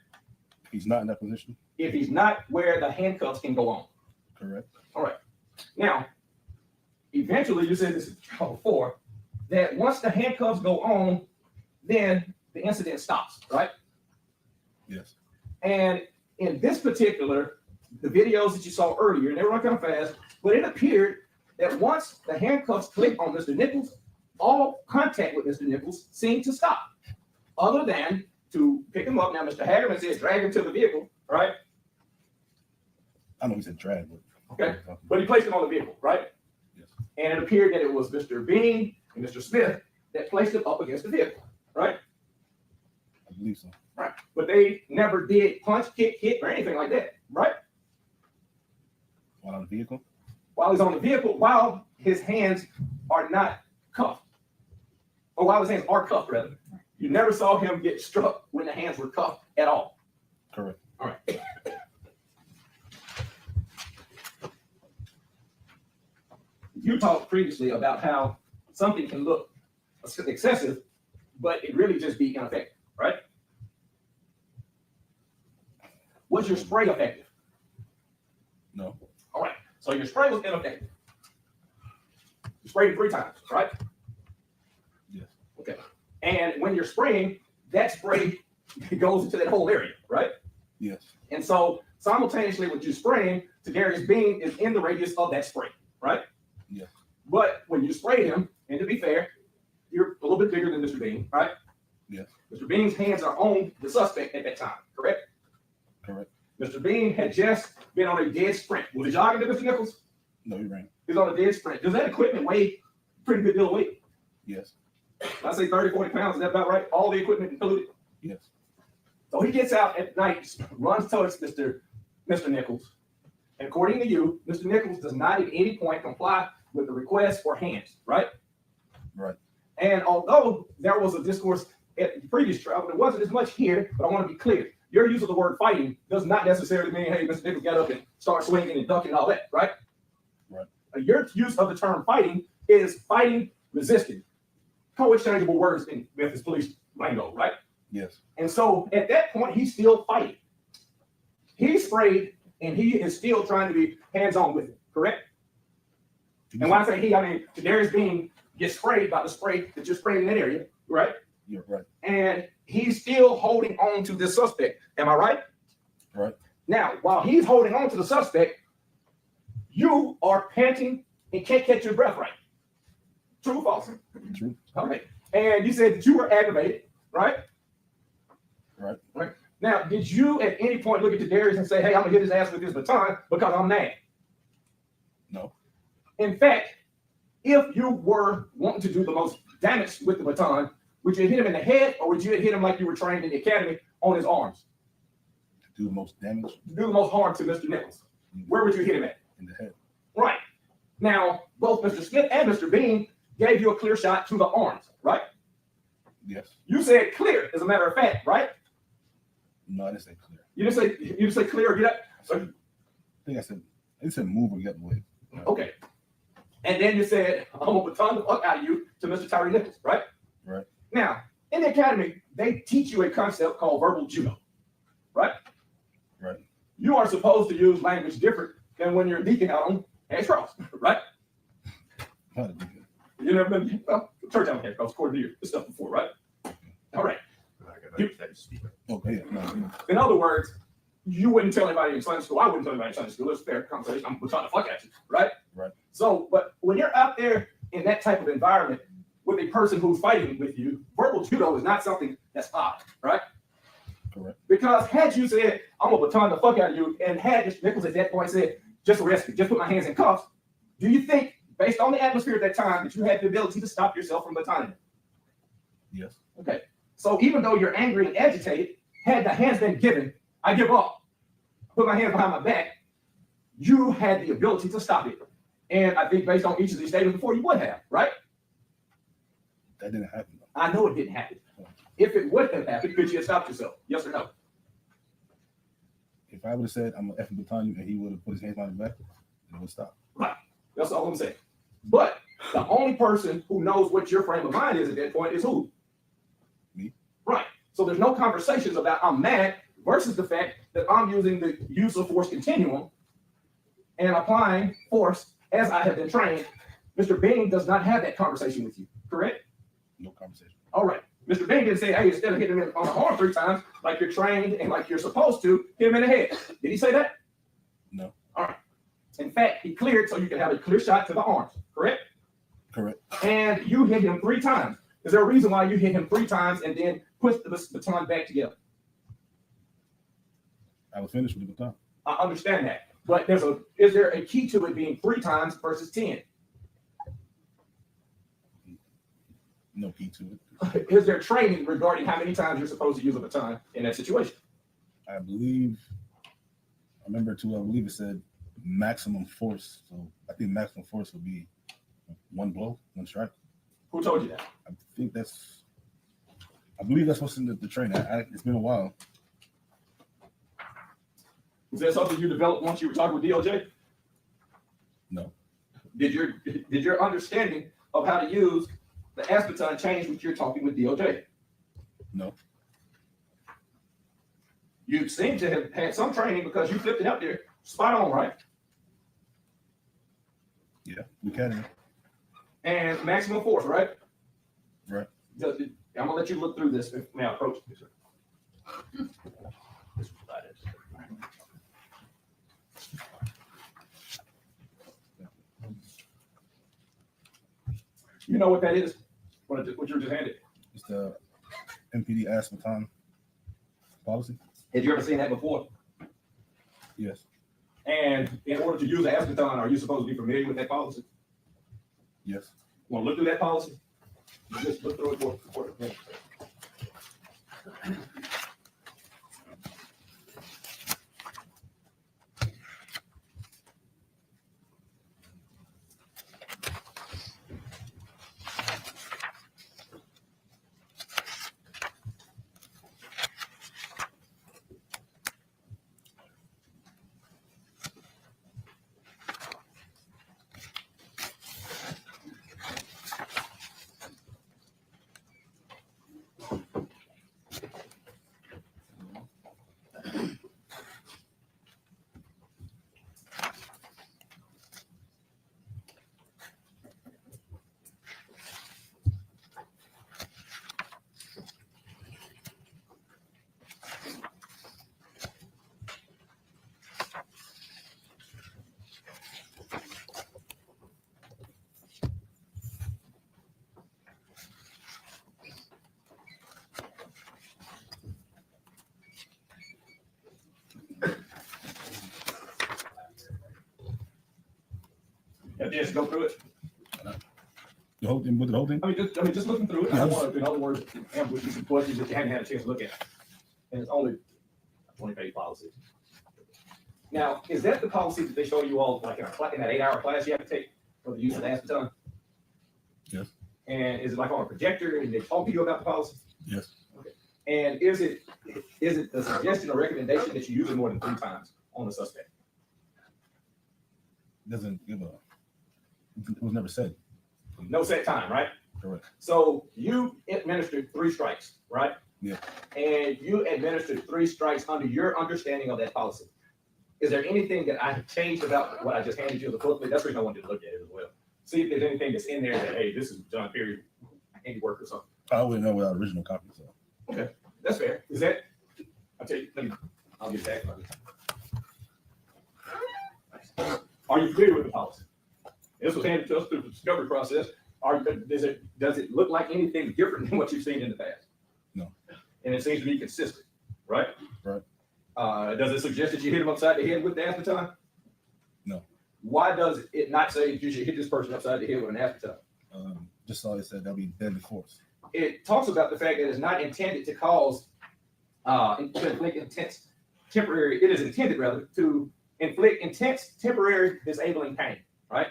He's not in that position. If he's not where the handcuffs can go on. Correct. All right. Now, eventually, you said this before, that once the handcuffs go on, then the incident stops, right? Yes. And in this particular, the videos that you saw earlier, and they were kind of fast, but it appeared that once the handcuffs click on Mr. Nichols, all contact with Mr. Nichols seemed to stop, other than to pick him up. Now, Mr. Hagerman says drag him to the vehicle, right? I know he said drag, but okay. But he placed him on the vehicle, right? Yes. And it appeared that it was Mr. Bean and Mr. Smith that placed him up against the vehicle, right? I believe so. Right. But they never did punch, kick, hit, or anything like that, right? While on the vehicle? While he's on the vehicle, while his hands are not cuffed. Or while his hands are cuffed, rather. You never saw him get struck when the hands were cuffed at all. Correct. All right. You talked previously about how something can look excessive, but it really just be ineffective, right? Was your spray effective? No. All right. So your spray was ineffective. You sprayed it 3 times, right? Yes. Okay. And when you're spraying, that spray goes into that whole area, right? Yes. And so simultaneously with you spraying, Kadarius Bean is in the radius of that spray, right? Yes. But when you sprayed him, and to be fair, you're a little bit bigger than Mr. Bean, right? Yes. Mr. Bean's hands are on the suspect at that time, correct? Correct. Mr. Bean had just been on a dead sprint. Was he jogging to Mr. Nichols? No, he ran. He's on a dead sprint. Does that equipment weigh a pretty good deal of weight? Yes. I say 30, 40 pounds. Is that about right? All the equipment included? Yes. So he gets out at night, runs towards Mr. Nichols. And according to you, Mr. Nichols does not at any point comply with the request for hands, right? Right. And although there was a discourse at the previous trial, there wasn't as much here, but I want to be clear. Your use of the word fighting does not necessarily mean, hey, Mr. Nichols, get up and start swinging and ducking and all that, right? Right. Your use of the term fighting is fighting, resisting. Co-exchangeable words in Memphis police lingo, right? Yes. And so at that point, he's still fighting. He's sprayed, and he is still trying to be hands-on with it, correct? And when I say he, I mean Darius Bean gets sprayed by the spray that you're spraying in that area, right? You're right. And he's still holding on to this suspect. Am I right? Right. Now, while he's holding on to the suspect, you are panting and can't catch your breath right. True or false? True. Okay. And you said that you were aggravated, right? Right. Right. Now, did you at any point look at Darius and say, hey, I'm gonna hit his ass with this baton because I'm mad? No. In fact, if you were wanting to do the most damage with the baton, would you hit him in the head or would you hit him like you were trained in the academy on his arms? To do the most damage? To do the most harm to Mr. Nichols. Where would you hit him at? In the head. Right. Now, both Mr. Smith and Mr. Bean gave you a clear shot to the arms, right? Yes. You said clear, as a matter of fact, right? No, I didn't say clear. You didn't say clear or get up? I think I said move or get away. Okay. And then you said, I'm gonna baton the fuck out of you to Mr. Tyree Nichols, right? Right. Now, in the academy, they teach you a concept called verbal judo, right? Right. You are supposed to use language different than when you're deacon out on Ash Cross, right? Not a deacon. You never been church out on Ash Cross, according to this stuff before, right? All right. Okay. No. In other words, you wouldn't tell anybody in Sunday school. I wouldn't tell anybody in Sunday school. It's a fair conversation. I'm trying to fuck at you, right? Right. So, but when you're out there in that type of environment with a person who's fighting with you, verbal judo is not something that's odd, right? Correct. Because had you said, I'm gonna baton the fuck out of you, and had Mr. Nichols at that point said, just arrest me, just put my hands in cuffs, do you think, based on the atmosphere at that time, that you had the ability to stop yourself from batoning him? Yes. Okay. So even though you're angry and agitated, had the hands been given, I give up, put my hands behind my back, you had the ability to stop it. And I think based on each of these statements before, you would have, right? That didn't happen. I know it didn't happen. If it would have happened, could you have stopped yourself? Yes or no? If I would have said I'm gonna effing baton you and he would have put his hands behind his back, it would stop. Right. That's all I'm saying. But the only person who knows what your frame of mind is at that point is who? Me. Right. So there's no conversations about I'm mad versus the fact that I'm using the use of force continuum and applying force as I have been trained. Mr. Bean does not have that conversation with you, correct? No conversation. All right. Mr. Bean didn't say, hey, instead of hitting him on the arm 3 times, like you're trained and like you're supposed to, hit him in the head. Did he say that? No. All right. In fact, he cleared so you can have a clear shot to the arms, correct? Correct. And you hit him 3 times. Is there a reason why you hit him 3 times and then put the baton back together? I was finished with the baton. I understand that. But is there a key to it being 3 times versus 10? No key to it. Is there training regarding how many times you're supposed to use a baton in that situation? I believe it said maximum force. So I think maximum force would be 1 blow, 1 strike. Who told you that? I believe that's what's in the training. It's been a while. Was that something you developed once you were talking with DOJ? No. Did your understanding of how to use the baton change when you're talking with DOJ? No. You seem to have had some training because you flipped it out there. Spot on, right? Yeah, we can. And maximum force, right? Right. I'm gonna let you look through this now. Approach this. You know what that is? What you just handed? It's the MPD ass baton policy. Had you ever seen that before? Yes. And in order to use the baton, are you supposed to be familiar with that policy? Yes. Want to look through that policy? Just look through it for a chance to go through it? The whole thing, with the whole thing? I mean, just looking through it. I don't want to, in other words, ambush you some questions that you haven't had a chance to look at. And it's only a 20-page policy. Now, is that the policy that they show you all, like in that 8-hour class you have to take for the use of aspartame? Yes. And is it like on a projector and they talk to you about the policy? Yes. Okay. And is it the suggestion or recommendation that you use it more than 3 times on the suspect? Doesn't give a, it was never said. No set time, right? Correct. So you administered 3 strikes, right? Yeah. And you administered 3 strikes under your understanding of that policy. Is there anything that I have changed about what I just handed you the booklet? That's the reason I wanted to look at it as well. See if there's anything that's in there that, hey, this is John Perry handiwork or something. I wouldn't know without original copy, so. Okay, that's fair. Is that, I'll tell you, I'll get back. Are you familiar with the policy? This was handed to us through the discovery process. Does it look like anything different than what you've seen in the past? No. And it seems to be consistent, right? Right. Does it suggest that you hit him upside the head with the aspartame? No. Why does it not say you should hit this person upside the head with an aspartame? Just saw it said that'll be deadly force. It talks about the fact that it's not intended to cause, to inflict intense temporary, it is intended rather to inflict intense temporary disabling pain, right?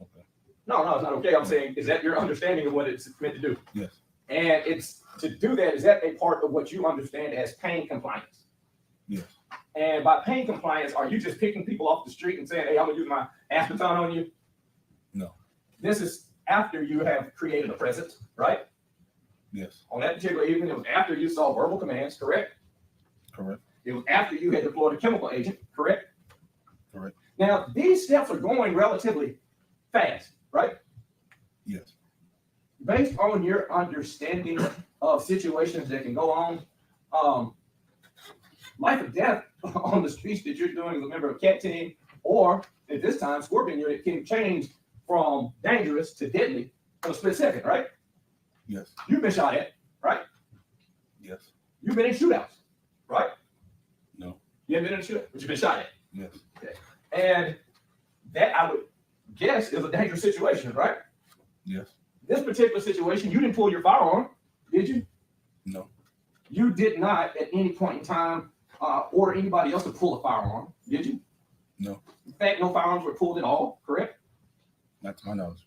Okay. No, it's not okay. I'm saying, is that your understanding of what it's meant to do? Yes. And it's to do that, is that a part of what you understand as pain compliance? Yes. And by pain compliance, are you just picking people off the street and saying, hey, I'm gonna use my aspartame on you? No. This is after you have created a precedent, right? Yes. On that particular evening, it was after you saw verbal commands, correct? Correct. It was after you had deployed a chemical agent, correct? Correct. Now, these steps are going relatively fast, right? Yes. Based on your understanding of situations that can go on, life or death on the streets that you're doing as a member of CAT team, or at this time, Scorpion unit can change from dangerous to deadly in a split second, right? Yes. You've been shot at, right? Yes. You've been in shootouts, right? No. You haven't been in a shootout, but you've been shot at. Yes. Okay. And that, I would guess, is a dangerous situation, right? Yes. This particular situation, you didn't pull your firearm, did you? No. You did not at any point in time order anybody else to pull a firearm, did you? No. In fact, no firearms were pulled at all, correct? Not to my knowledge.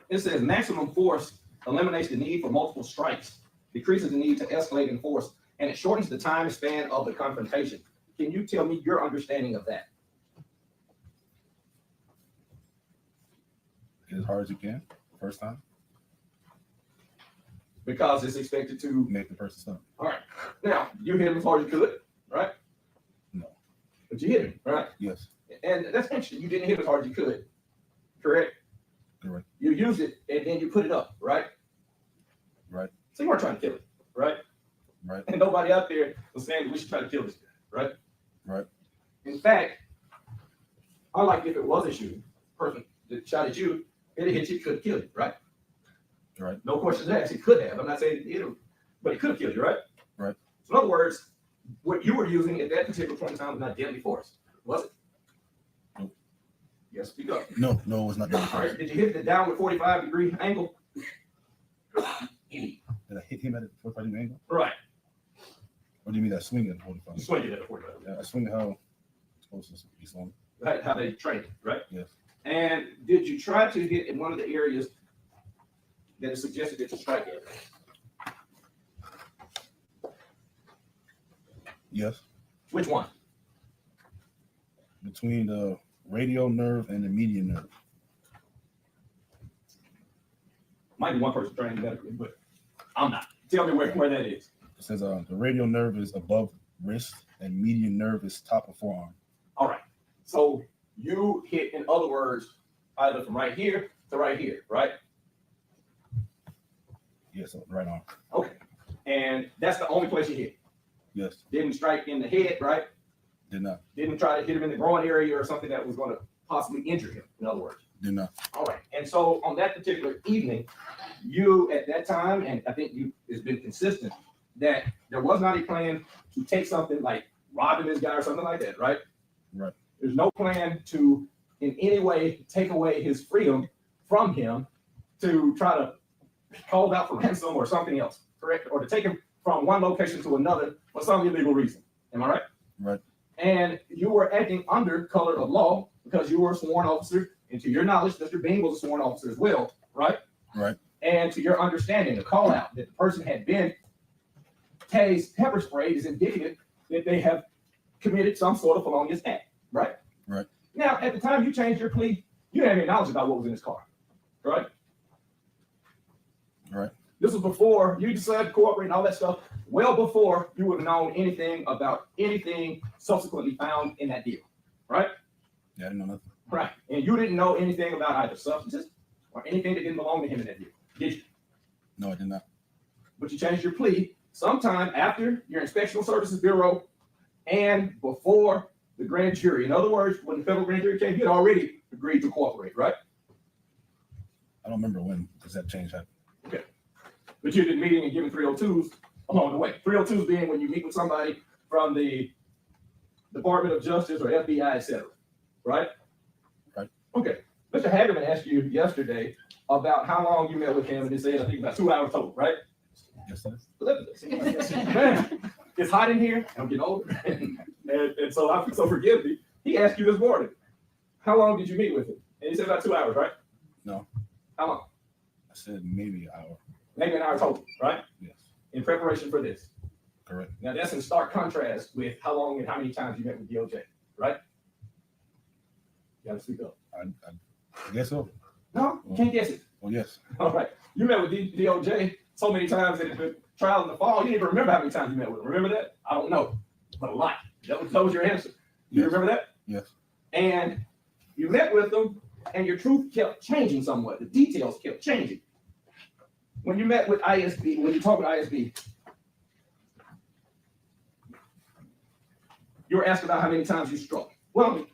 It says maximum force eliminates the need for multiple strikes, decreases the need to escalate in force, and it shortens the time span of the confrontation. Can you tell me your understanding of that? Hit as hard as you can, first time. Because it's expected to make the person stop. All right. Now, you hit him as hard as you could, right? No. But you hit him, right? Yes. And that's interesting. You didn't hit as hard as you could, correct? Correct. You used it and then you put it up, right? Right. So you weren't trying to kill it, right? Right. And nobody out there was saying we should try to kill this guy, right? Right. In fact, unlike if it was a shooting, person that shot at you, it hit you, could have killed you, right? Right. No questions asked. He could have. I'm not saying it, but he could have killed you, right? Right. So in other words, what you were using at that particular point in time was not deadly force, was it? Nope. Yes, speak up. No, it was not deadly All right. force. Did you hit the downward 45-degree angle? Did I hit him at a 45 angle? Right. Or do you mean that swing at 45? You swing it at a 45. Yeah, I swing how it's supposed to be swung. Right, how they train it, right? Yes. And did you try to hit in one of the areas that is suggested that you strike at? Yes. Which one? Between the radial nerve and the median nerve. Might be one person trained medically, but I'm not. Tell me where that is. It says the radial nerve is above wrist and median nerve is top of forearm. All right. So you hit, in other words, either from right here to right here, right? Yes, so right arm. Okay. And that's the only place you hit. Yes. Didn't strike in the head, right? Did not. Didn't try to hit him in the groin area or something that was going to possibly injure him, in other words. Did not. All right. And so on that particular evening, you at that time, and I think it's been consistent, that there was not a plan to take something like robbing this guy or something like that, right? Right. There's no plan to in any way take away his freedom from him to try to call out for ransom or something else, correct? Or to take him from one location to another for some illegal reason. Am I right? Right. And you were acting under color of law because you were a sworn officer, and to your knowledge, Mr. Bean was a sworn officer as well, right? Right. And to your understanding, the call out that the person had been tased, pepper sprayed is indicative that they have committed some sort of felonious act, right? Right. Now, at the time you changed your plea, you didn't have any knowledge about what was in his car, right? Right. This was before you decided to cooperate and all that stuff, well before you would have known anything about anything subsequently found in that deal, right? Yeah, I didn't know nothing. Right. And you didn't know anything about either substances or anything that didn't belong to him in that deal, did you? No, I did not. But you changed your plea sometime after your Inspectional Services Bureau and before the grand jury. In other words, when the federal grand jury came, you had already agreed to cooperate, right? I don't remember when because that change happened. Okay. But you did meeting and giving 302s along the way. 302s being when you meet with somebody from the Department of Justice or FBI, et cetera, right? Right. Okay. Mr. Hagerman asked you yesterday about how long you met with him, and he said, I think about 2 hours total, right? Yes, sir. Man, it's hot in here. I'm getting older. and so forgive me. He asked you this morning, how long did you meet with him? And he said about 2 hours, right? No. How long? I said maybe an hour. Maybe an hour total, right? Yes. In preparation for this. Correct. Now that's in stark contrast with how long and how many times you met with DOJ, right? You gotta speak up. I guess so. No, you can't guess it. Well, yes. All right. You met with DOJ so many times in the trial in the fall, you didn't even remember how many times you met with him. Remember that? I don't know, but a lot. That was your answer. You Yes. remember that? Yes. And you met with them, and your truth kept changing somewhat. The details kept changing. When you met with ISB, when you talked with ISB, you were asked about how many times you struck. Well,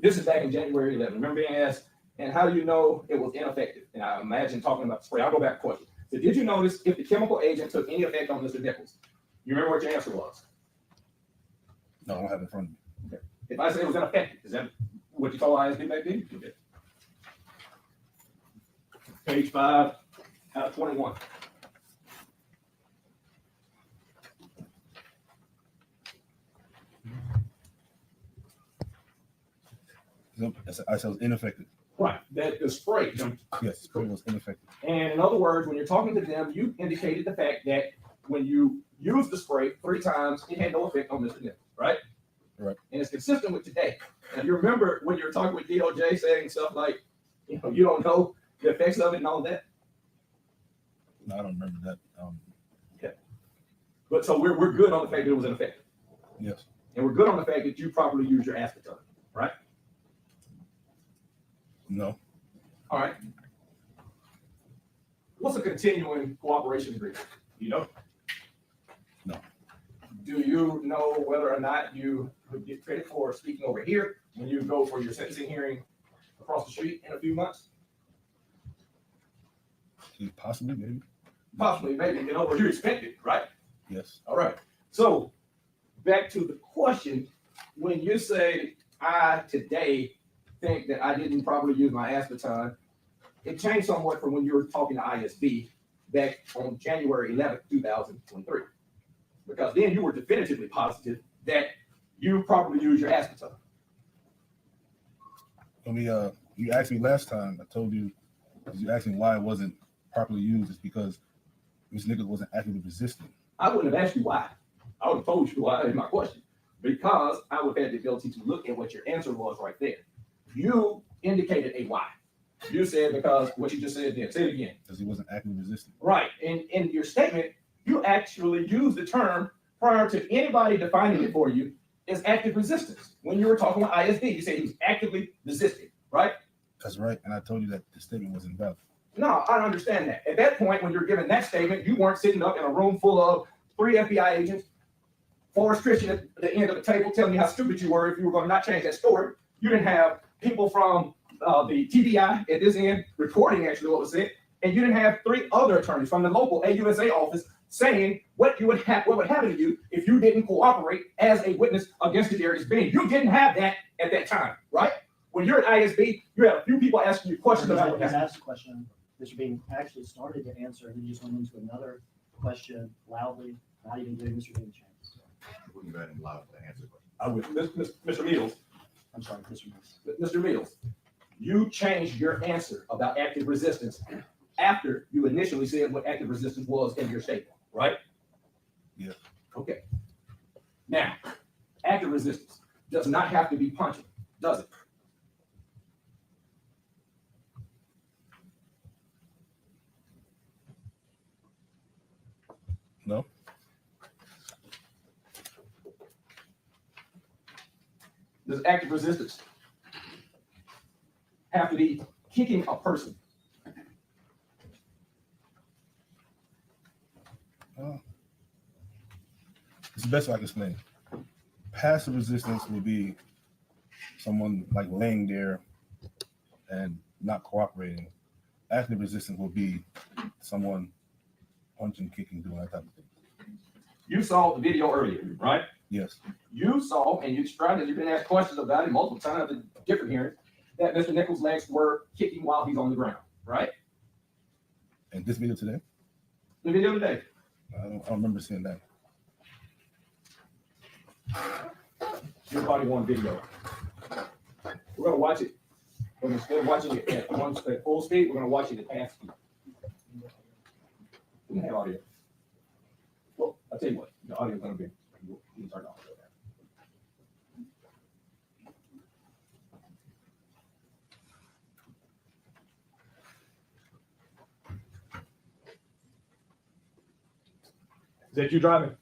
this is back in January 11. Remember being asked, and how do you know it was ineffective? And I imagine talking about the spray. I'll go back to question. So did you notice if the chemical agent took any effect on Mr. Nichols? You remember what your answer was? No, I don't have it in front of me. Okay. If I say it was ineffective, is that what you told ISB back then? Okay. Page 5 out of 21. I said it was ineffective. Right, that the spray. Yes, spray was ineffective. And in other words, when you're talking to them, you indicated the fact that when you used the spray 3 times, it had no effect on Mr. Nichols, right? Right. And it's consistent with today. And you remember when you were talking with DOJ saying stuff like, you know, you don't know the effects of it and all that? No, I don't remember that. Okay. But so we're good on the fact that it was ineffective. Yes. And we're good on the fact that you properly used your aspartame, right? No. All right. What's a continuing cooperation agreement? You know? No. Do you know whether or not you would get credit for speaking over here when you go for your sentencing hearing across the street in a few months? Possibly, maybe. Possibly, maybe. In other words, you expect it, right? Yes. All right. So back to the question, when you say, I today think that I didn't properly use my aspartame, it changed somewhat from when you were talking to ISB back on January 11th, 2023. Because then you were definitively positive that you properly used your aspartame. When you asked me last time, I told you, you asked me why it wasn't properly used. It's because Ms. Nichols wasn't actively resisting. I wouldn't have asked you why. I would have told you why in my question. Because I would have had the ability to look at what your answer was right there. You indicated a why. You said because what you just said then. Say it again. Because he wasn't actively resisting. Right. And in your statement, you actually used the term prior to anybody defining it for you as active resistance. When you were talking with ISD, you said he was actively resisting, right? That's right. And I told you that the statement was invalid. No, I don't understand that. At that point, when you're giving that statement, you weren't sitting up in a room full of 3 FBI agents, Forrest Christian at the end of the table telling you how stupid you were if you were going to not change that story. You didn't have people from the TBI at this end reporting actually what was said. And you didn't have 3 other attorneys from the local AUSA office saying what would happen to you if you didn't cooperate as a witness against Darius Bean. You didn't have that at that time, right? When you're at ISB, you had a few people asking you questions about what happened. Asked a question, Mr. Bean actually started to answer, and then just went into another question loudly, not even giving Mr. Bean a chance. We can go ahead and allow it to answer the question. I would, Mr. Mills, I'm sorry, Mr. Bean. Mr. Mills, you changed your answer about active resistance after you initially said what active resistance was in your statement, right? Yeah. Okay. Now, active resistance does not have to be punching, does it? No. Does active resistance have to be kicking a person? It's the best way I can explain it. Passive resistance would be someone like laying there and not cooperating. Active resistance would be someone punching, kicking, doing that type of thing. You saw the video earlier, right? Yes. You saw, and you've been asked questions about it multiple times in different hearings, that Mr. Nichols' legs were kicking while he's on the ground, right? And this video today? The video today. I don't remember seeing that. Your body on video. We're gonna watch it. But instead of watching it at full speed, we're gonna watch it at half speed. We can have audio. Well, I'll tell you what, the audio is gonna be. You can turn it off. Is that you driving?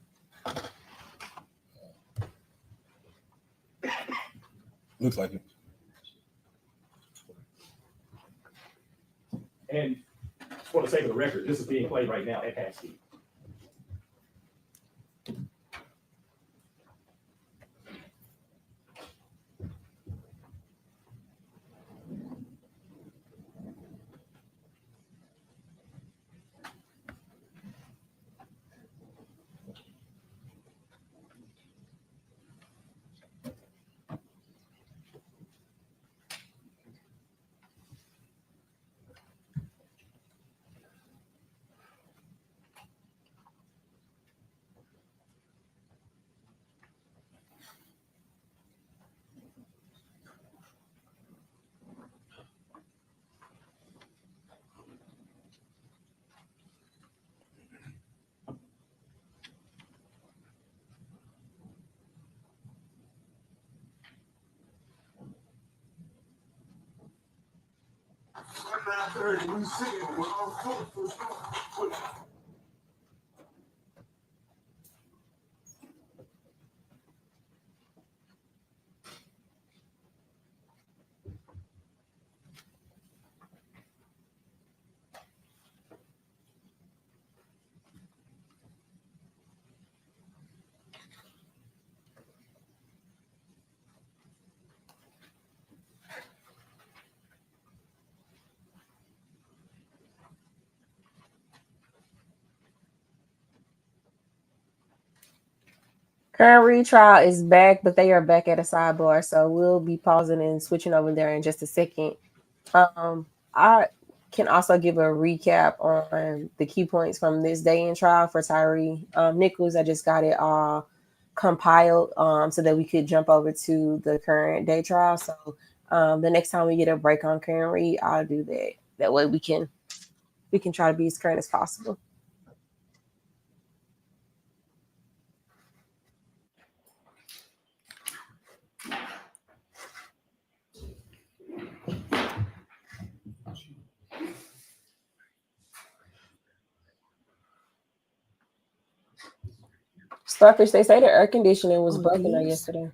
Looks like it. And for the sake of the record, this is being played right now at half speed. Current retrial is back, but they are back at a sidebar, so we'll be pausing and switching over there in just a second. I can also give a recap on the key points from this day in trial for Tyre Nichols. I just got it all compiled so that we could jump over to the current day trial. So the next time we get a break on current read, I'll do that. That way we can try to be as current as possible. Starfish, they say the air conditioning was broken yesterday.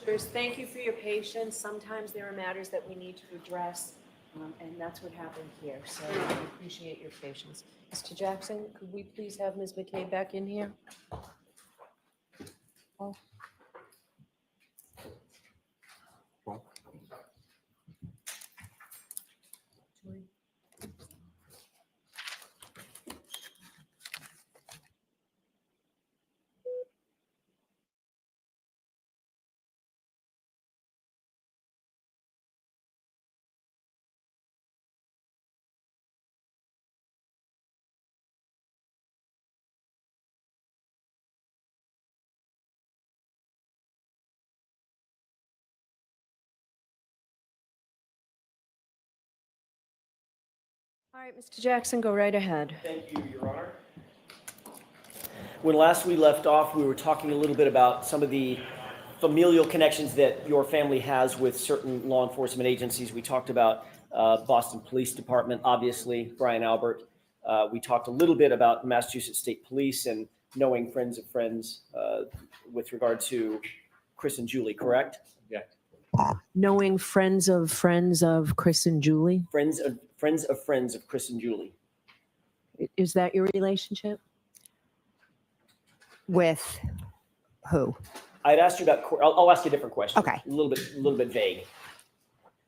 Commissioners, thank you for your patience. Sometimes there are matters that we need to address, and that's what happened here. So I appreciate your patience. Mr. Jackson, could we please have Ms. McCabe back in here? Oh. All right, Mr. Jackson, go right ahead. Thank you, Your Honor. When last we left off, we were talking a little bit about some of the familial connections that your family has with certain law enforcement agencies. We talked about Boston Police Department, obviously, Brian Albert. We talked a little bit about Massachusetts State Police and knowing friends of friends with regard to Chris and Julie, correct? Yeah. Knowing friends of Chris and Julie? Friends of friends of Chris and Julie. Is that your relationship? With who? I'd asked you about, I'll ask you a different question. Okay. A little bit vague.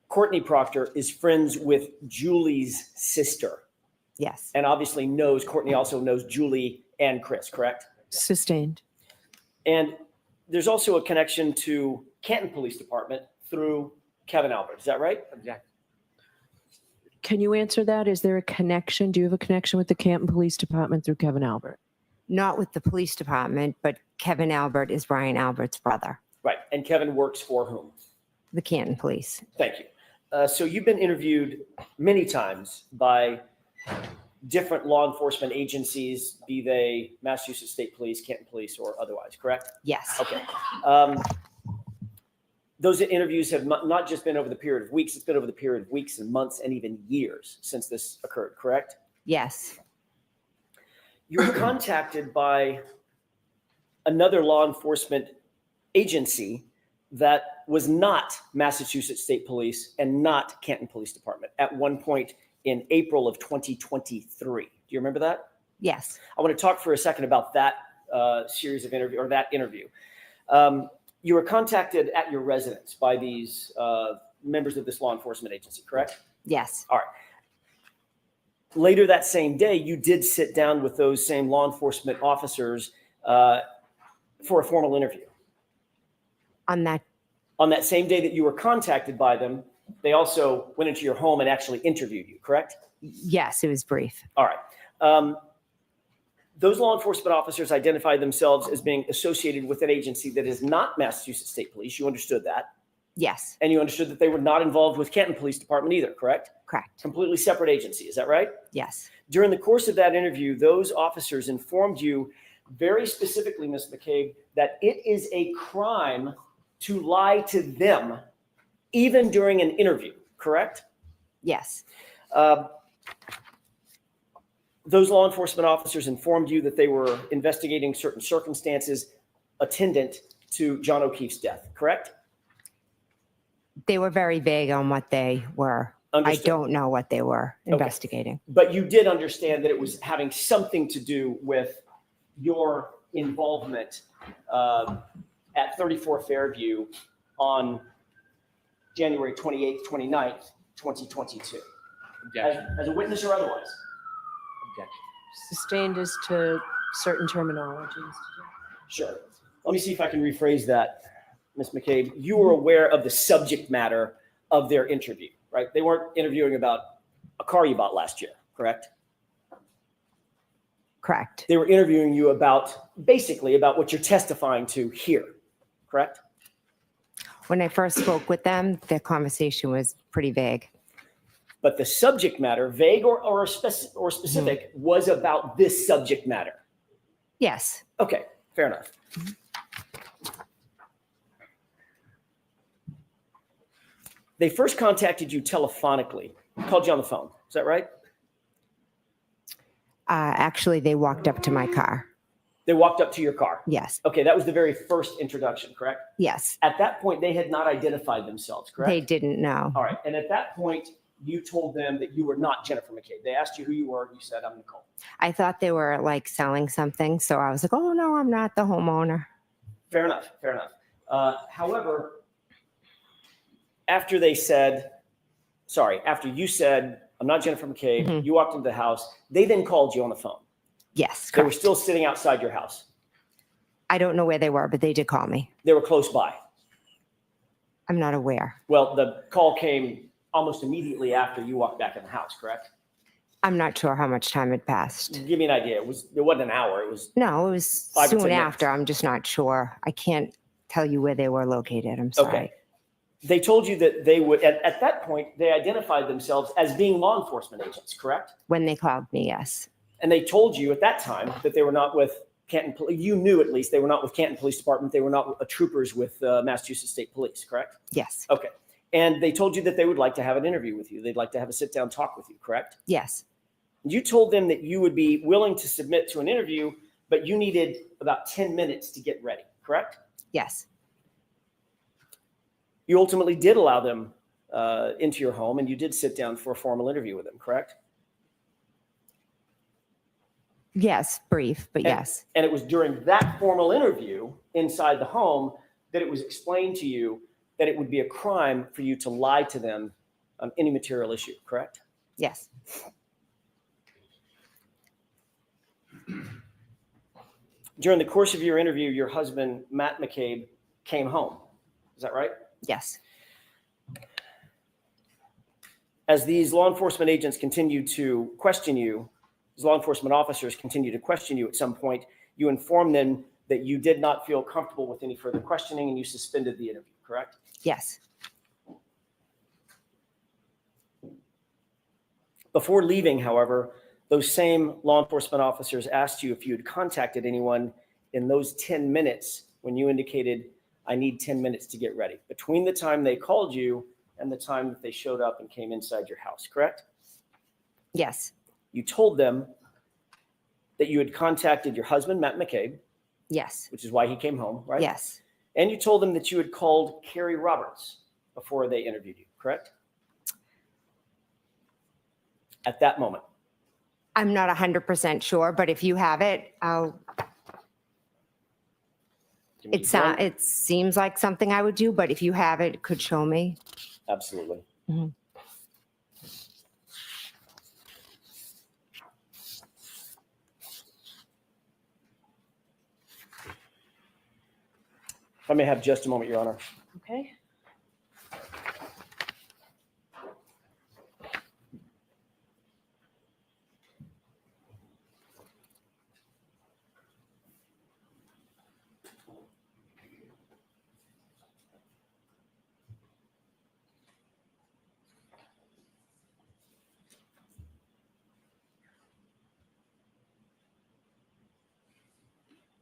Courtney Proctor is friends with Julie's sister. Yes. And obviously Courtney also knows Julie and Chris, correct? Sustained. And there's also a connection to Canton Police Department through Kevin Albert. Is that right? Yeah. Can you answer that? Is there a connection? Do you have a connection with the Canton Police Department through Kevin Albert? Not with the police department, but Kevin Albert is Brian Albert's brother. Right. And Kevin works for whom? The Canton Police. Thank you. So you've been interviewed many times by different law enforcement agencies, be they Massachusetts State Police, Canton Police, or otherwise, correct? Yes. Okay. Those interviews have not just been over the period of weeks, it's been over the period of weeks and months and even years since this occurred, correct? Yes. You were contacted by another law enforcement agency that was not Massachusetts State Police and not Canton Police Department at one point in April of 2023. Do you remember that? Yes. I want to talk for a second about that series of interview or that interview. You were contacted at your residence by these members of this law enforcement agency, correct? Yes. All right. Later that same day, you did sit down with those same law enforcement officers for a formal interview. On that same day that you were contacted by them, they also went into your home and actually interviewed you, correct? Yes, it was brief. All right. Those law enforcement officers identified themselves as being associated with an agency that is not Massachusetts State Police. You understood that? Yes. And you understood that they were not involved with Canton Police Department either, correct? Correct. Completely separate agency, is that right? Yes. During the course of that interview, those officers informed you very specifically, Ms. McCabe, that it is a crime to lie to them even during an interview, correct? Yes. Those law enforcement officers informed you that they were investigating certain circumstances attendant to John O'Keefe's death, correct? They were very vague on what they were. Understood. I don't know what they were investigating. But you did understand that it was having something to do with your involvement at 34 Fairview on January 28th, 29th, 2022. As a witness or otherwise? Objection. Sustained as to certain terminologies. Sure. Let me see if I can rephrase that, Ms. McCabe. You were aware of the subject matter of their interview, right? They weren't interviewing about a car you bought last year, correct? Correct. They were interviewing you about, basically, about what you're testifying to here, correct? When I first spoke with them, the conversation was pretty vague. But the subject matter, vague or specific, was about this subject matter. Yes. Okay, fair enough. They first contacted you telephonically, called you on the phone. Is that right? Actually, they walked up to my car. They walked up to your car. Yes. Okay, that was the very first introduction, correct? Yes. At that point, they had not identified themselves, correct? They didn't know. All right. And at that point, you told them that you were not Jennifer McCabe. They asked you who you were. You said, I'm Nicole. I thought they were like selling something. So I was like, oh, no, I'm not the homeowner. Fair enough. Fair enough. However, after you said, I'm not Jennifer McCabe, Mhm. you walked into the house. They then called you on the phone. Yes. They were Correct. still sitting outside your house. I don't know where they were, but they did call me. They were close by. I'm not aware. Well, the call came almost immediately after you walked back in the house, correct? I'm not sure how much time had passed. Give me an idea. It wasn't an hour. It was No, it was 5 or 10 soon minutes. after. I'm just not sure. I can't tell you where they were located. I'm sorry. okay. They told you that they would, at that point, they identified themselves as being law enforcement agents, correct? When they called me, yes. And they told you at that time that they were not with Canton, you knew at least they were not with Canton Police Department. They were not troopers with Massachusetts State Police, correct? Yes. Okay. And they told you that they would like to have an interview with you. They'd like to have a sit down talk with you, correct? Yes. You told them that you would be willing to submit to an interview, but you needed about 10 minutes to get ready, correct? Yes. You ultimately did allow them into your home and you did sit down for a formal interview with them, correct? Yes. Brief, but And- yes. And it was during that formal interview inside the home that it was explained to you that it would be a crime for you to lie to them on any material issue, correct? Yes. During the course of your interview, your husband, Matt McCabe, came home. Is that right? Yes. As these law enforcement agents continue to question you, as law enforcement officers continue to question you at some point, you inform them that you did not feel comfortable with any further questioning and you suspended the interview, correct? Yes. Before leaving, however, those same law enforcement officers asked you if you had contacted anyone in those 10 minutes when you indicated, I need 10 minutes to get ready, between the time they called you and the time that they showed up and came inside your house, correct? Yes. You told them that you had contacted your husband, Matt McCabe, Yes. which is why he came home, right? Yes. And you told them that you had called Carrie Roberts before they interviewed you, correct? At that moment. I'm not 100% sure, but if you have it, it seems like something I would do, but if you have it, it could show me. Absolutely. Mhm. If I may have just a moment, Your Honor. Okay.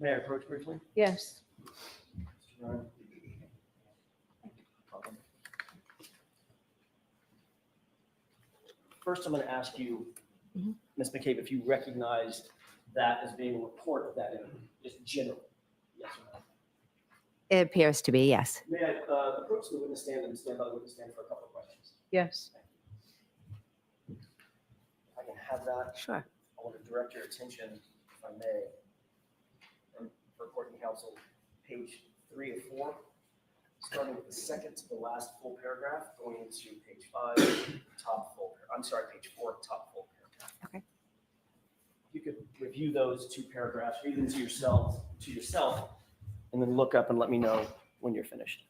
May I approach briefly? Yes. First, I'm going to ask you, Mhm. Ms. McCabe, if you recognized that as being a report of that interview, just generally. Yes or no? It appears to be, yes. May I approach the witness stand and stand by the witness stand for a couple of questions? Yes. If I can have that. Sure. I want to direct your attention, if I may, for court and counsel, page 3 of 4, starting with the second to the last full paragraph, going into page 5, top full, page 4, top full paragraph. Okay. You could review those 2 paragraphs, read them to yourself, and then look up and let me know when you're finished.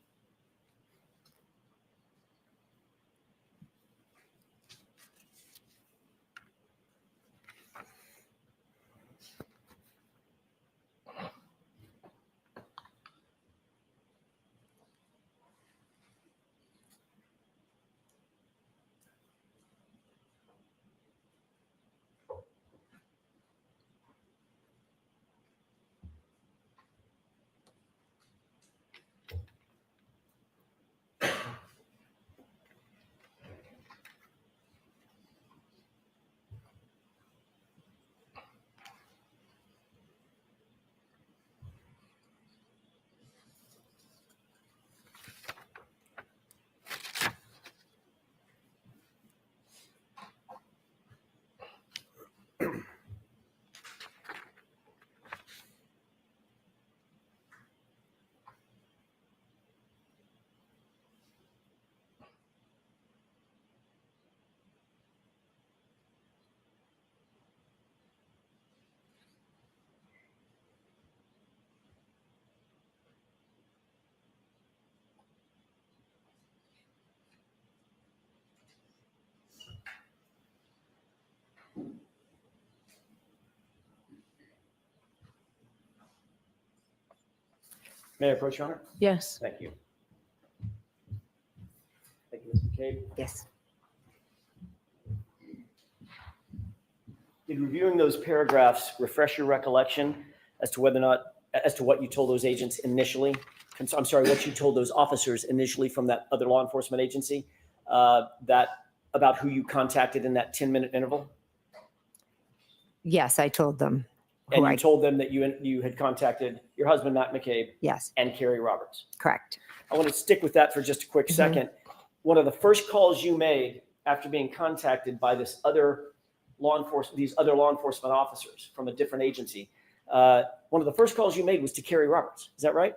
May I approach, Your Honor? Yes. Thank you. Thank you, Ms. McCabe. Yes. Did reviewing those paragraphs refresh your recollection as to whether or not, as to what you told those agents initially? I'm sorry, what you told those officers initially from that other law enforcement agency, that about who you contacted in that 10-minute interval? Yes, I told them. who And I- you told them that you had contacted your husband, Matt McCabe, Yes, and Carrie Roberts. correct. I want to stick with that for just a quick Mhm. second. One of the first calls you made after being contacted by these other law enforcement officers from a different agency, one of the first calls you made was to Carrie Roberts. Is that right?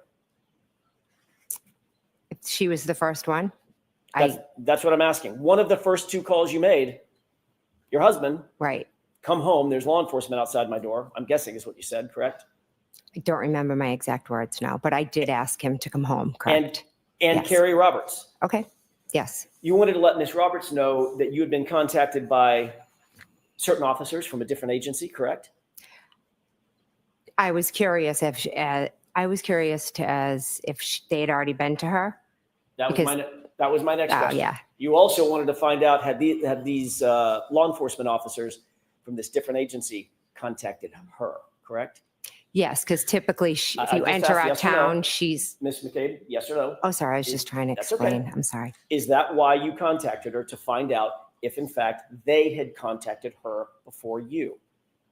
She was the first one. That's what I'm asking. One of the first two calls you made, your husband, Right. come home, there's law enforcement outside my door, I'm guessing is what you said, correct? I don't remember my exact words now, but I did ask him to come home, correct? And Yes. Carrie Roberts. Okay, yes, You wanted to let Ms. Roberts know that you had been contacted by certain officers from a different agency, correct? I was curious if, they had already been to her. That was Because- that was my next Oh, question. yeah. You also wanted to find out, had these law enforcement officers from this different agency contacted her, correct? Yes, because typically if I you just enter asked our yes or no. town, she's, Ms. McCabe, yes or no? oh, sorry, I was just trying to That's okay. explain. I'm sorry. Is that why you contacted her, to find out if in fact they had contacted her before you?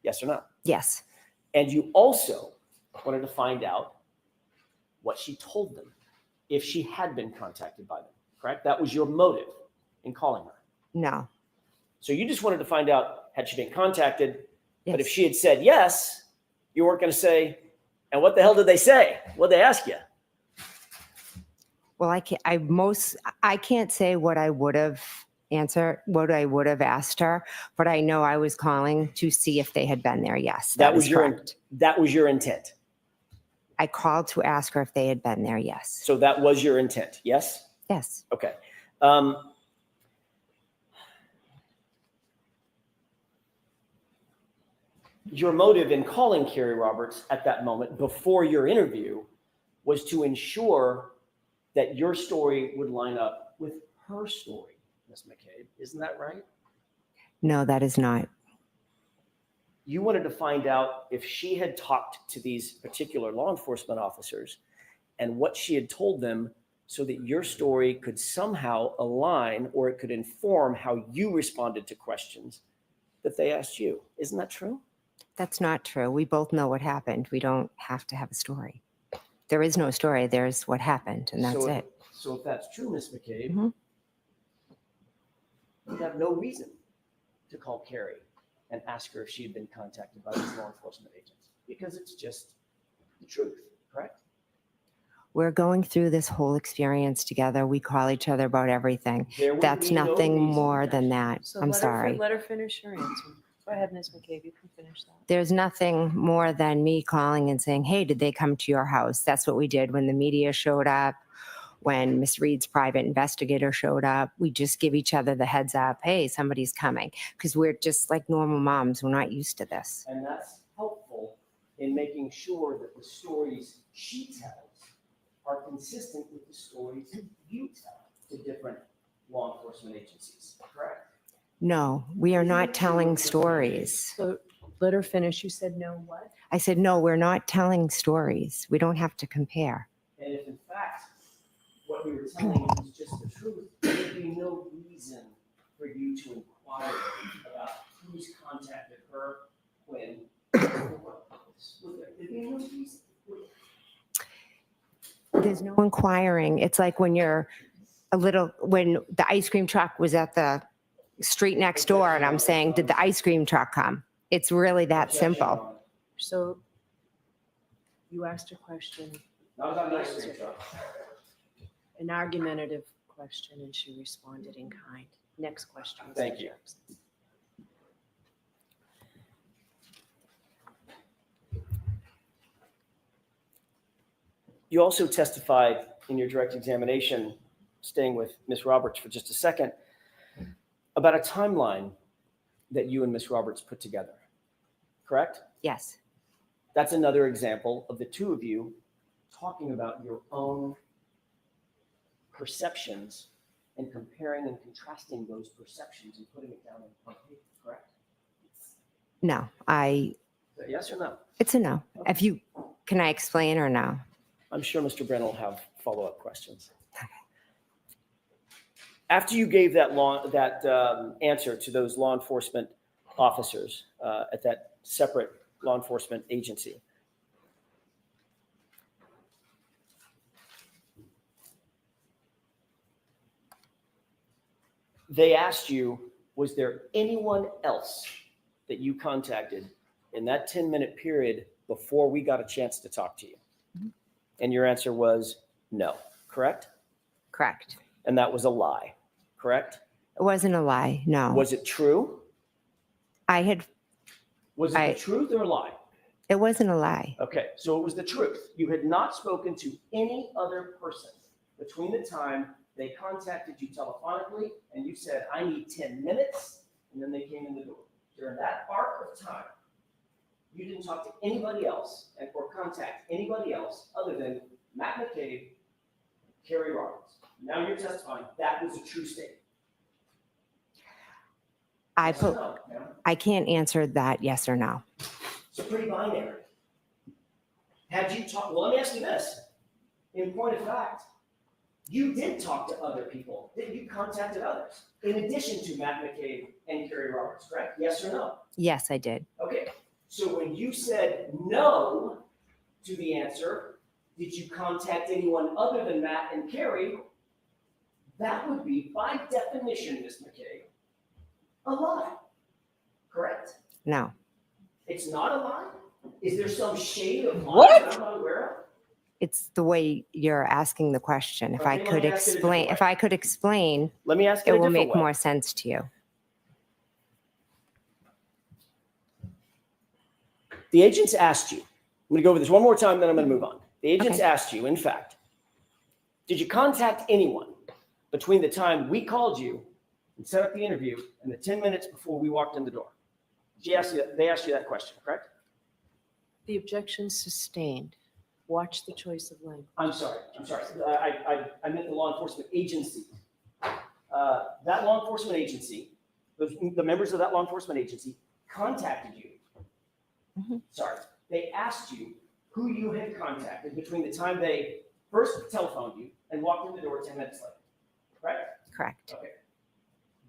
Yes or no? Yes, And you also wanted to find out what she told them, if she had been contacted by them, correct? That was your motive in calling her. no. So you just wanted to find out, had she been contacted? But if Yes. she had said yes, you weren't going to say, and what the hell did they say? What'd they ask you? Well, I can't say what I would have answered, what I would have asked her, but I know I was calling to see if they had been there. Yes, that is correct. That was your intent. I called to ask her if they had been there. Yes. So that was your intent, yes? Yes. Okay. Your motive in calling Carrie Roberts at that moment before your interview was to ensure that your story would line up with her story, Ms. McCabe. Isn't that right? No, that is not. You wanted to find out if she had talked to these particular law enforcement officers and what she had told them, so that your story could somehow align, or it could inform how you responded to questions that they asked you. Isn't that true? That's not true. We both know what happened. We don't have to have a story. There is no story. There's what happened, and that's So- it. So if that's true, Ms. McCabe, Mhm. you have no reason to call Carrie and ask her if she had been contacted by these law enforcement agents, because it's just the truth, correct? We're going through this whole experience together. We call each other about everything. There would That's be no nothing reason more to than that. So I'm let her sorry. Let her finish her answer. Go ahead, Ms. McCabe, you can finish that. There's nothing more than me calling and saying, hey, did they come to your house? That's what we did when the media showed up, when Miss Reed's private investigator showed up. We just give each other the heads up, hey, somebody's coming, because we're just like normal moms. We're not used to this. And that's helpful in making sure that the stories she tells are consistent with the stories you tell to different law enforcement agencies, correct? No, we are not telling stories. So let her finish. You said no what? I said, no, we're not telling stories. We don't have to compare. And if in fact what we were telling you is just the truth, there would be no reason for you to inquire about who's contacted her when. There'd be no reason. There's no inquiring. It's like when when the ice cream truck was at the street next door and I'm saying, did the ice cream truck come? It's really that simple. So you asked a question, That was on ice cream truck. an argumentative question, and she responded in kind. Next question. Mr. Thank you. Jackson. You also testified in your direct examination, staying with Ms. Roberts for just a second, about a timeline that you and Ms. Roberts put together, correct? Yes, That's another example of the two of you talking about your own perceptions and comparing and contrasting those perceptions and putting it down on paper, correct? No, Is that yes or no? it's a no. Can I explain or no? I'm sure Mr. Brennan will have follow-up questions. After you gave that answer to those law enforcement officers at that separate law enforcement agency, they asked you, was there anyone else that you contacted in that 10-minute period before we got a chance to talk to you? And your answer was no, correct? Correct. And that was a lie, correct? It wasn't a lie. No. Was it true? Was it the truth or a lie? It wasn't a lie. Okay, so it was the truth. You had not spoken to any other person between the time they contacted you telephonically and you said, I need 10 minutes, and then they came in the door. During that arc of time, you didn't talk to anybody else or contact anybody else other than Matt McCabe, Kerry Roberts. Now you're testifying that was a true statement. Yes or no, ma'am? I can't answer that yes or no. It's pretty binary. Had you talked, well, let me ask you this. In point of fact, you did talk to other people. You contacted others in addition to Matt McCabe and Kerry Roberts, correct? Yes or no? Yes, I did. Okay, so when you said no to the answer, did you contact anyone other than Matt and Kerry? That would be, by definition, Ms. McCabe, a lie, correct? No. It's not a lie? Is there some shade of lie What? that I'm not aware of? It's the way you're asking the question. If Okay, I let could me ask it a different explain, way. if I could explain, Let me ask it it a will different make way. more sense to you. The agents asked you, I'm going to go over this one more time, then I'm going to move on. The agents Okay. asked you, in fact, did you contact anyone between the time we called you and set up the interview and the 10 minutes before we walked in the door? They asked you that question, correct? The objection sustained. Watch the choice of language. I'm sorry. I meant the law enforcement agency. That law enforcement agency, the members of that law enforcement agency contacted you. Mhm. Sorry, they asked you who you had contacted between the time they first telephoned you and walked in the door 10 minutes later, correct? Correct. Okay.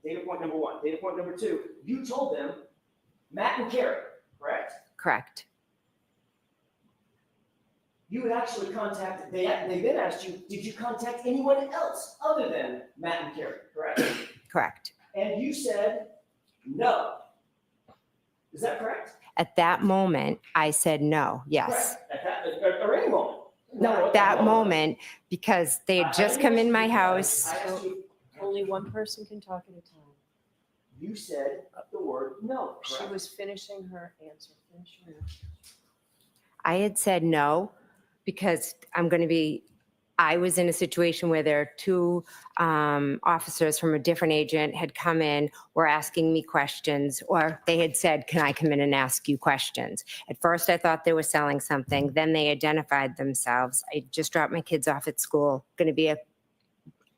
Data point number one. Data point number two, you told them Matt and Kerry, correct? Correct. You had actually contacted, they then asked you, did you contact anyone else other than Matt and Kerry, correct? Correct. And you said no. Is that correct? At that moment, I said no. Yes. Correct. At that, or any moment? No, at that moment, because they had just come in my house. I asked you, Only one person can talk at a time. you said the word no, She correct? was finishing her answer. Finish your answer. I had said no because I was in a situation where there are two officers from a different agent had come in, were asking me questions, or they had said, can I come in and ask you questions? At first, I thought they were selling something. Then they identified themselves. I just dropped my kids off at school. Going to be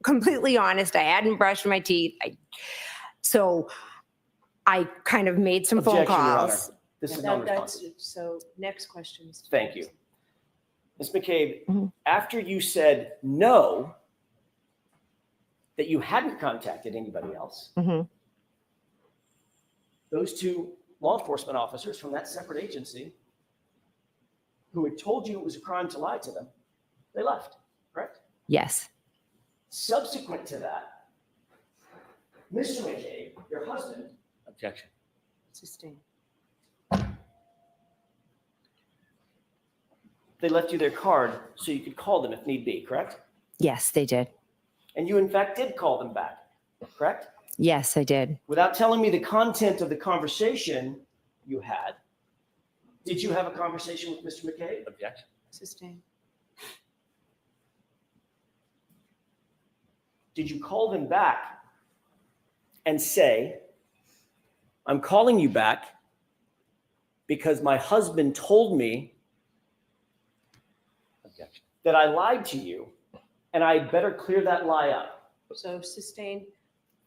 completely honest, I hadn't brushed my teeth. So I kind of made some phone Objection, Your Honor. calls. This is That's non-responsive. so. Next question. Mr. Thank you. Ms. McCabe, Mhm. after you said no, that you hadn't contacted anybody else, Mhm. those two law enforcement officers from that separate agency who had told you it was a crime to lie to them, they left, correct? Yes. Subsequent to that, Mr. McCabe, your husband, Objection. Sustained. they left you their card so you could call them if need be, correct? Yes, they did. And you in fact did call them back, correct? Yes, I did. Without telling me the content of the conversation you had, did you have a conversation with Mr. McCabe? Objection. Sustained. Did you call them back and say, I'm calling you back because my husband told me Objection. that I lied to you, and I better clear that lie up. So sustained.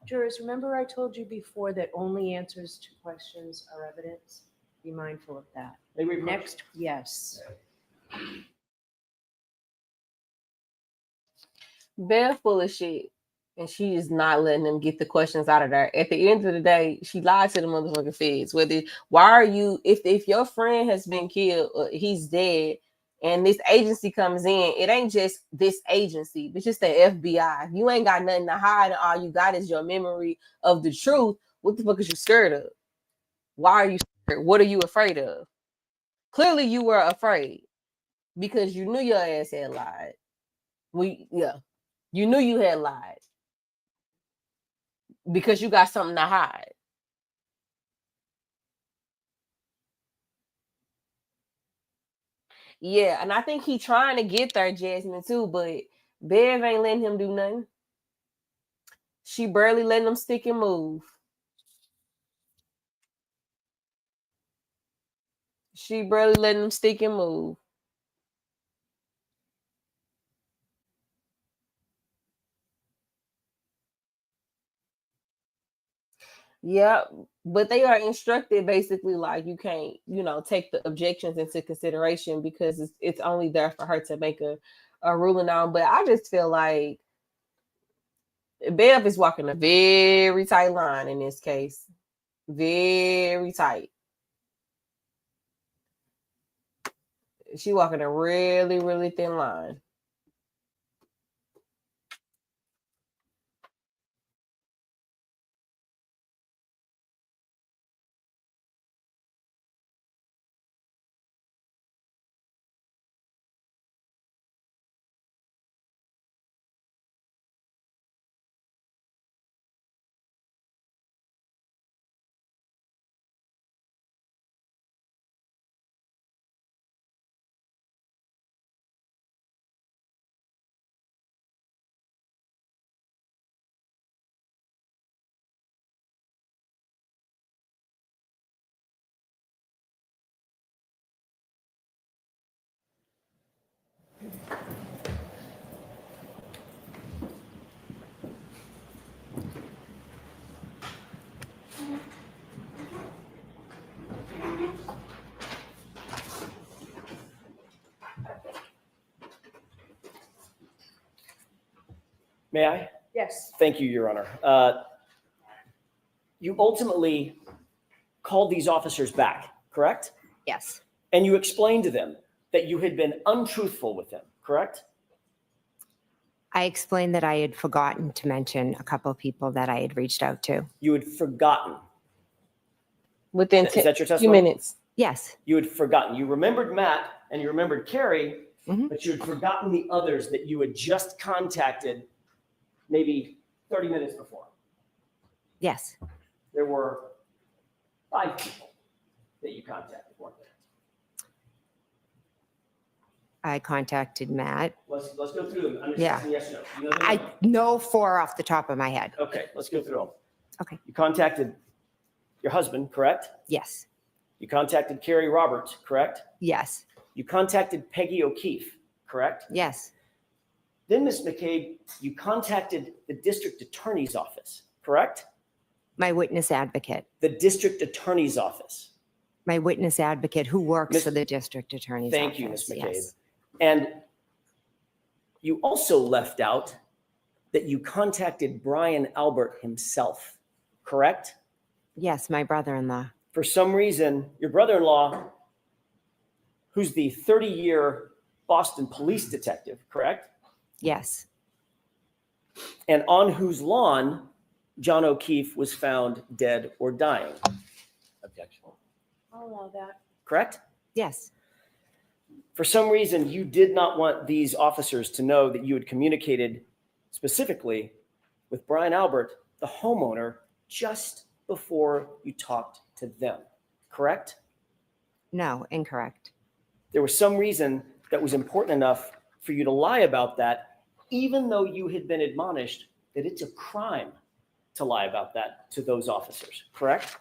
Jurors, remember I told you before that only answers to questions are evidence? Be mindful of that. May we approach? Next, yes. Bev full of shit. And she is not letting them get the questions out of there. At the end of the day, she lied to the motherfucking feds. Why are you, if your friend has been killed, or he's dead, and this agency comes in, it ain't just this agency, it's just the FBI. You ain't got nothing to hide, and all you got is your memory of the truth. What the fuck is you scared of? Why are you scared? What are you afraid of? Clearly you were afraid because you knew your ass had lied. You knew you had lied because you got something to hide. Yeah, and I think he trying to get there, Jasmine, too, but Bev ain't letting him do nothing. She barely letting him stick and move. She barely letting him stick and move. Yeah, but they are instructed basically like you can't, take the objections into consideration because it's only there for her to make a ruling on. But I just feel like Bev is walking a very tight line in this case. Very tight. She walking a really, really thin line. May I? Yes. Thank you, Your Honor. You ultimately called these officers back, correct? Yes. And you explained to them that you had been untruthful with them, correct? I explained that I had forgotten to mention a couple of people that I had reached out to. You had forgotten. Within Is that your few testimony? minutes. Yes. You had forgotten. You remembered Matt and you remembered Carrie, but you had forgotten the others that you had just contacted maybe 30 minutes before. Yes. There were 5 people that you contacted, weren't there? I contacted Matt. Let's go through them. I'm just Yeah. asking yes or no. You know them? I know 4 off the top of my head. Okay, let's go through them. Okay. You contacted your husband, correct? Yes. You contacted Carrie Roberts, correct? Yes. You contacted Peggy O'Keefe, correct? Yes. Then, Ms. McCabe, you contacted the district attorney's office, correct? My witness advocate. The district attorney's office. My witness advocate who works for the district attorney's office. Thank you, Ms. McCabe. Yes. And you also left out that you contacted Brian Albert himself, correct? Yes, my brother-in-law. For some reason, your brother-in-law, who's the 30-year Boston police detective, correct? Yes. And on whose lawn John O'Keefe was found dead or dying, Objection. I'll allow that. correct? Yes. For some reason, you did not want these officers to know that you had communicated specifically with Brian Albert, the homeowner, just before you talked to them, correct? No, incorrect. There was some reason that was important enough for you to lie about that, even though you had been admonished that it's a crime to lie about that to those officers, correct?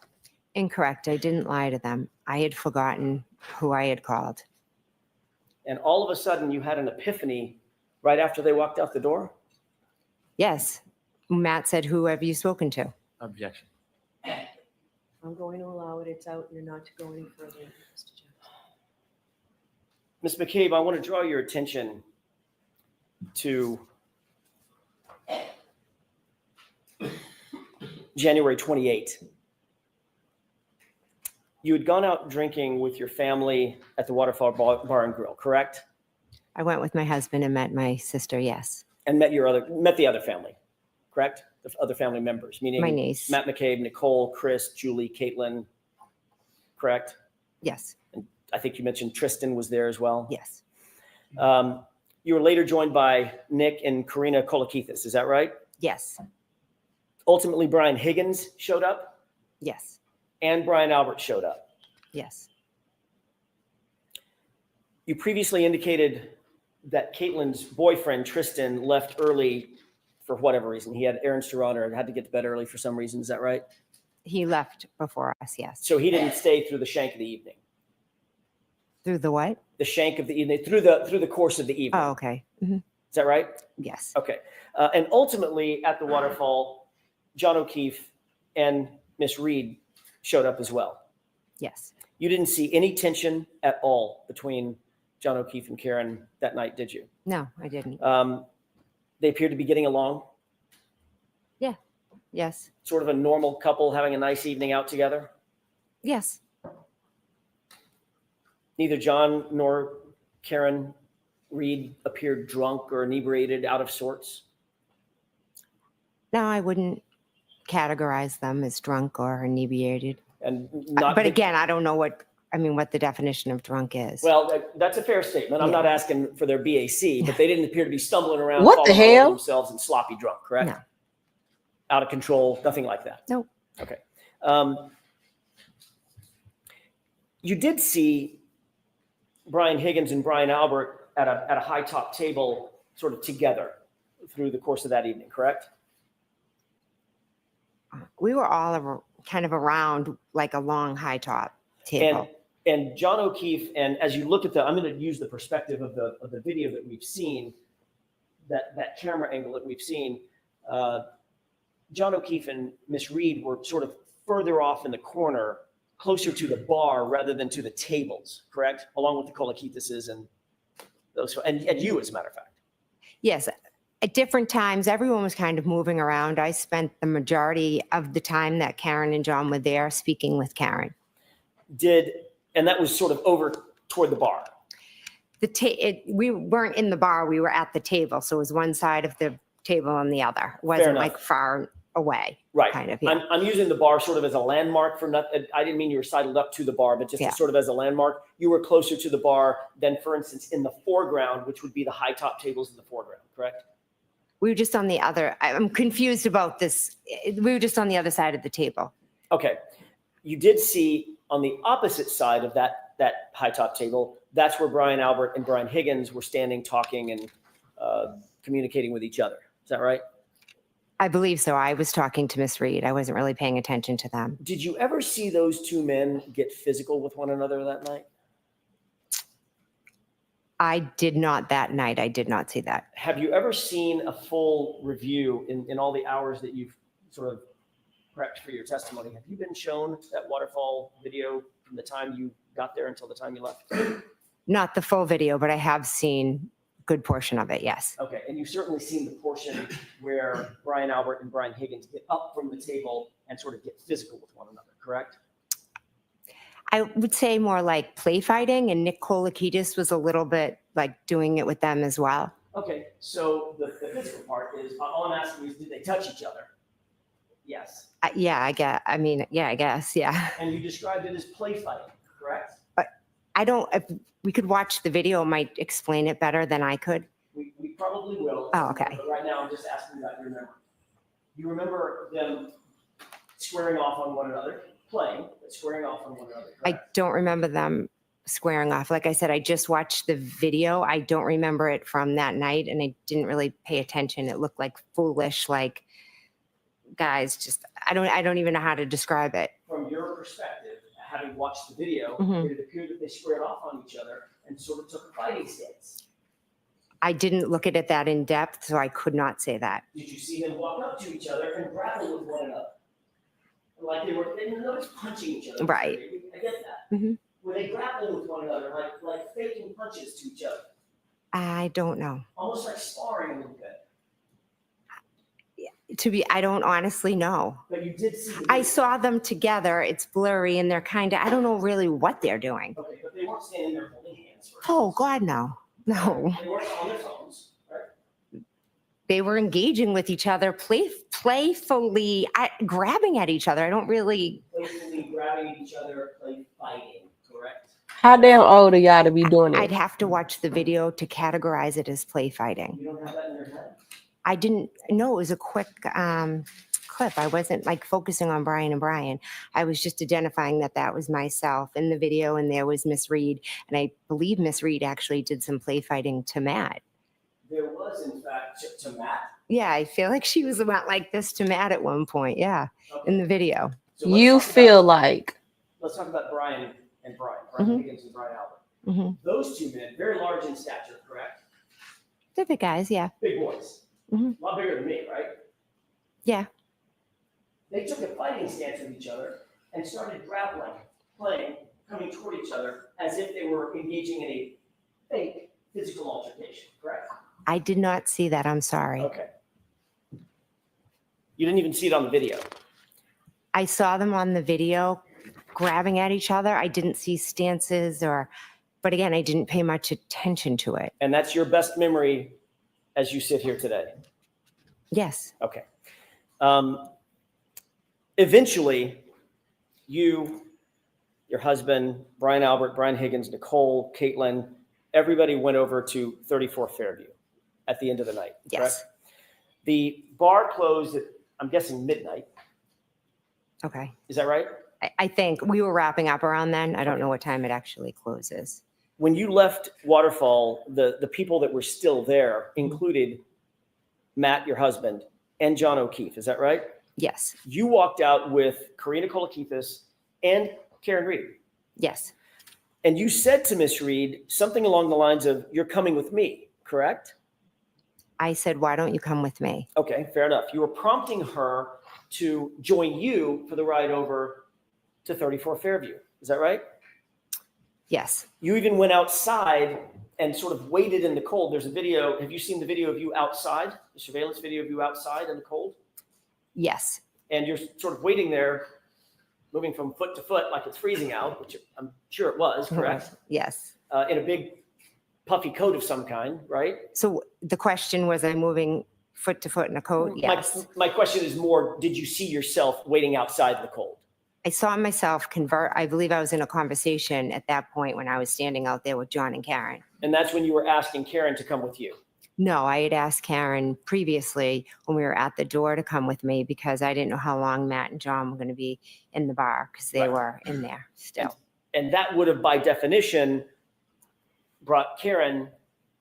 Incorrect. I didn't lie to them. I had forgotten who I had called. and all of a sudden you had an epiphany right after they walked out the door? Yes. Matt said, who have you spoken to? Objection. I'm going to allow it. It's out. You're not to go any further. Mr. Johnson. Ms. McCabe, I want to draw your attention to January 28th. You had gone out drinking with your family at the Waterfall Bar and Grill, correct? I went with my husband and met my sister, yes. And met the other family, correct? The other family members, meaning My niece. Matt McCabe, Nicole, Chris, Julie, Caitlin, correct? Yes, And I think you mentioned Tristan was there as well. yes, You were later joined by Nick and Karina Kolakithis, is that right? yes, Ultimately, Brian Higgins showed up yes, and Brian Albert showed up. yes. You previously indicated that Caitlin's boyfriend, Tristan, left early for whatever reason. He had errands to run or had to get to bed early for some reason. Is that right? He left before us, yes. So he didn't stay through the shank of the evening. Through the what? The shank of the evening, through the course of the evening. Oh, okay. Mhm. Is that right? Yes, Okay. And ultimately, at the waterfall, John O'Keefe and Miss Reed showed up as well. yes. You didn't see any tension at all between John O'Keefe and Karen that night, did you? No, I didn't. They appeared to be getting along, Yes, sort of a normal couple having a nice evening out together. yes. Neither John nor Karen Reed appeared drunk or inebriated, out of sorts. No, I wouldn't categorize them as drunk or inebriated. And not. But again, I don't know what the definition of drunk is. Well, that's a fair statement. I'm Yeah. not asking for their BAC, but they didn't appear to be stumbling around, What the falling all over hell? themselves and sloppy drunk, correct? No. Out of control, nothing like that. Nope. Okay. You did see Brian Higgins and Brian Albert at a high top table, sort of together through the course of that evening, correct? We were all kind of around like a long high top table. And John O'Keefe, and as you look at I'm going to use the perspective of the video that we've seen, that camera angle that we've seen. John O'Keefe and Miss Reed were sort of further off in the corner, closer to the bar rather than to the tables, correct? Along with the Kolakithises and those, and you, as a matter of fact. Yes, at different times, everyone was kind of moving around. I spent the majority of the time that Karen and John were there speaking with Karen. And that was sort of over toward the bar. We weren't in the bar, we were at the table. So it was one side of the table and the other. It wasn't enough. like far away. Right. Kind of, yeah. I'm using the bar sort of as a landmark for nothing. I didn't mean you were sidled up to the bar, but just Yeah. sort of as a landmark. You were closer to the bar than, for instance, in the foreground, which would be the high top tables in the foreground, correct? We were just on the other, I'm confused about this. We were just on the other side of the table. Okay. You did see on the opposite side of that high top table, that's where Brian Albert and Brian Higgins were standing, talking and communicating with each other. Is that right? I believe so. I was talking to Miss Reed. I wasn't really paying attention to them. Did you ever see those two men get physical with one another that night? I did not that night. I did not see that. Have you ever seen a full review in all the hours that you've sort of prepped for your testimony? Have you been shown that waterfall video from the time you got there until the time you left? Not the full video, but I have seen a good portion of it, yes. Okay, and you've certainly seen the portion where Brian Albert and Brian Higgins get up from the table and sort of get physical with one another, correct? I would say more like play fighting, and Nick Kolakidis was a little bit like doing it with them as well. Okay, so the physical part is, all I'm asking is, did they touch each other? Yes. I guess, yeah. And you described it as play fighting, correct? If we could watch the video, it might explain it better than I could. We probably will. Oh, okay. But right now, I'm just asking about your memory. You remember them squaring off on one another, playing, but squaring off on one another, I correct? don't remember them squaring off. Like I said, I just watched the video. I don't remember it from that night, and I didn't really pay attention. It looked like foolish, like guys just, I don't even know how to describe it. From your perspective, having watched the video, Mhm. did it appear that they squared off on each other and sort of took a fighting stance. I didn't look at it that in depth, so I could not say that. Did you see them walk up to each other and grapple with one another? Like they didn't notice punching each other. Right. I get that. Mhm. Were they grappling with one another, like faking punches to each other? I don't know. Almost like sparring a little bit. I don't honestly know. But you did see. I saw them together. It's blurry and they're kind of, I don't know really what they're doing. Okay, but they weren't standing there holding hands. Oh, God, no. No. They weren't on their phones, right? They were engaging with each other playfully, grabbing at each other. I don't really. Playfully grabbing each other, like fighting, correct? How damn old are y'all to be doing I'd it? have to watch the video to categorize it as play fighting. You don't have that in your head? I didn't know. It was a quick clip. I wasn't like focusing on Brian and Brian. I was just identifying that was myself in the video, and there was Miss Reed. And I believe Miss Reed actually did some play fighting to Matt. There was, in fact, to Matt. Yeah, I feel like she was about like this to Matt at one point. Yeah, in the video. So let's You talk feel like Let's talk about Brian and Brian Mhm. Higgins and Brian Albert. Mhm. Those two men, very large in stature, correct? They're big guys. Yeah. Big boys. Mhm. A lot bigger than me, right? Yeah. They took a fighting stance with each other and started grappling, playing, coming toward each other as if they were engaging in a fake physical altercation, correct? I did not see that. I'm sorry. Okay. You didn't even see it on the video. I saw them on the video grabbing at each other. I didn't see stances but again, I didn't pay much attention to it. And that's your best memory as you sit here today. Yes. Okay. Eventually, you, your husband, Brian Albert, Brian Higgins, Nicole, Caitlin, everybody went over to 34 Fairview at the end of the night. Yes. Correct? The bar closed at, I'm guessing, midnight. Okay. Is that right? I think we were wrapping up around then. I don't know what time it actually closes. When you left Waterfall, the people that were still there included Matt, your husband, and John O'Keefe. Is that right? Yes. You walked out with Karina Kolakithis and Karen Reed. Yes. And you said to Miss Reed something along the lines of, "You're coming with me," correct? I said, why don't you come with me? Okay, fair enough. You were prompting her to join you for the ride over to 34 Fairview. Is that right? Yes. You even went outside and sort of waited in the cold. There's a video. Have you seen the video of you outside? The surveillance video of you outside in the cold? Yes. And you're sort of waiting there, moving from foot to foot like it's freezing out, which I'm sure it was, correct? Yes. In a big puffy coat of some kind, right? So the question was, I moving foot to foot in a coat? Yes. My question is more, did you see yourself waiting outside in the cold? I saw myself convert. I believe I was in a conversation at that point when I was standing out there with John and Karen. And that's when you were asking Karen to come with you. No, I had asked Karen previously when we were at the door to come with me because I didn't know how long Matt and John were going to be in the bar because they were in there still. And that would have, by definition, brought Karen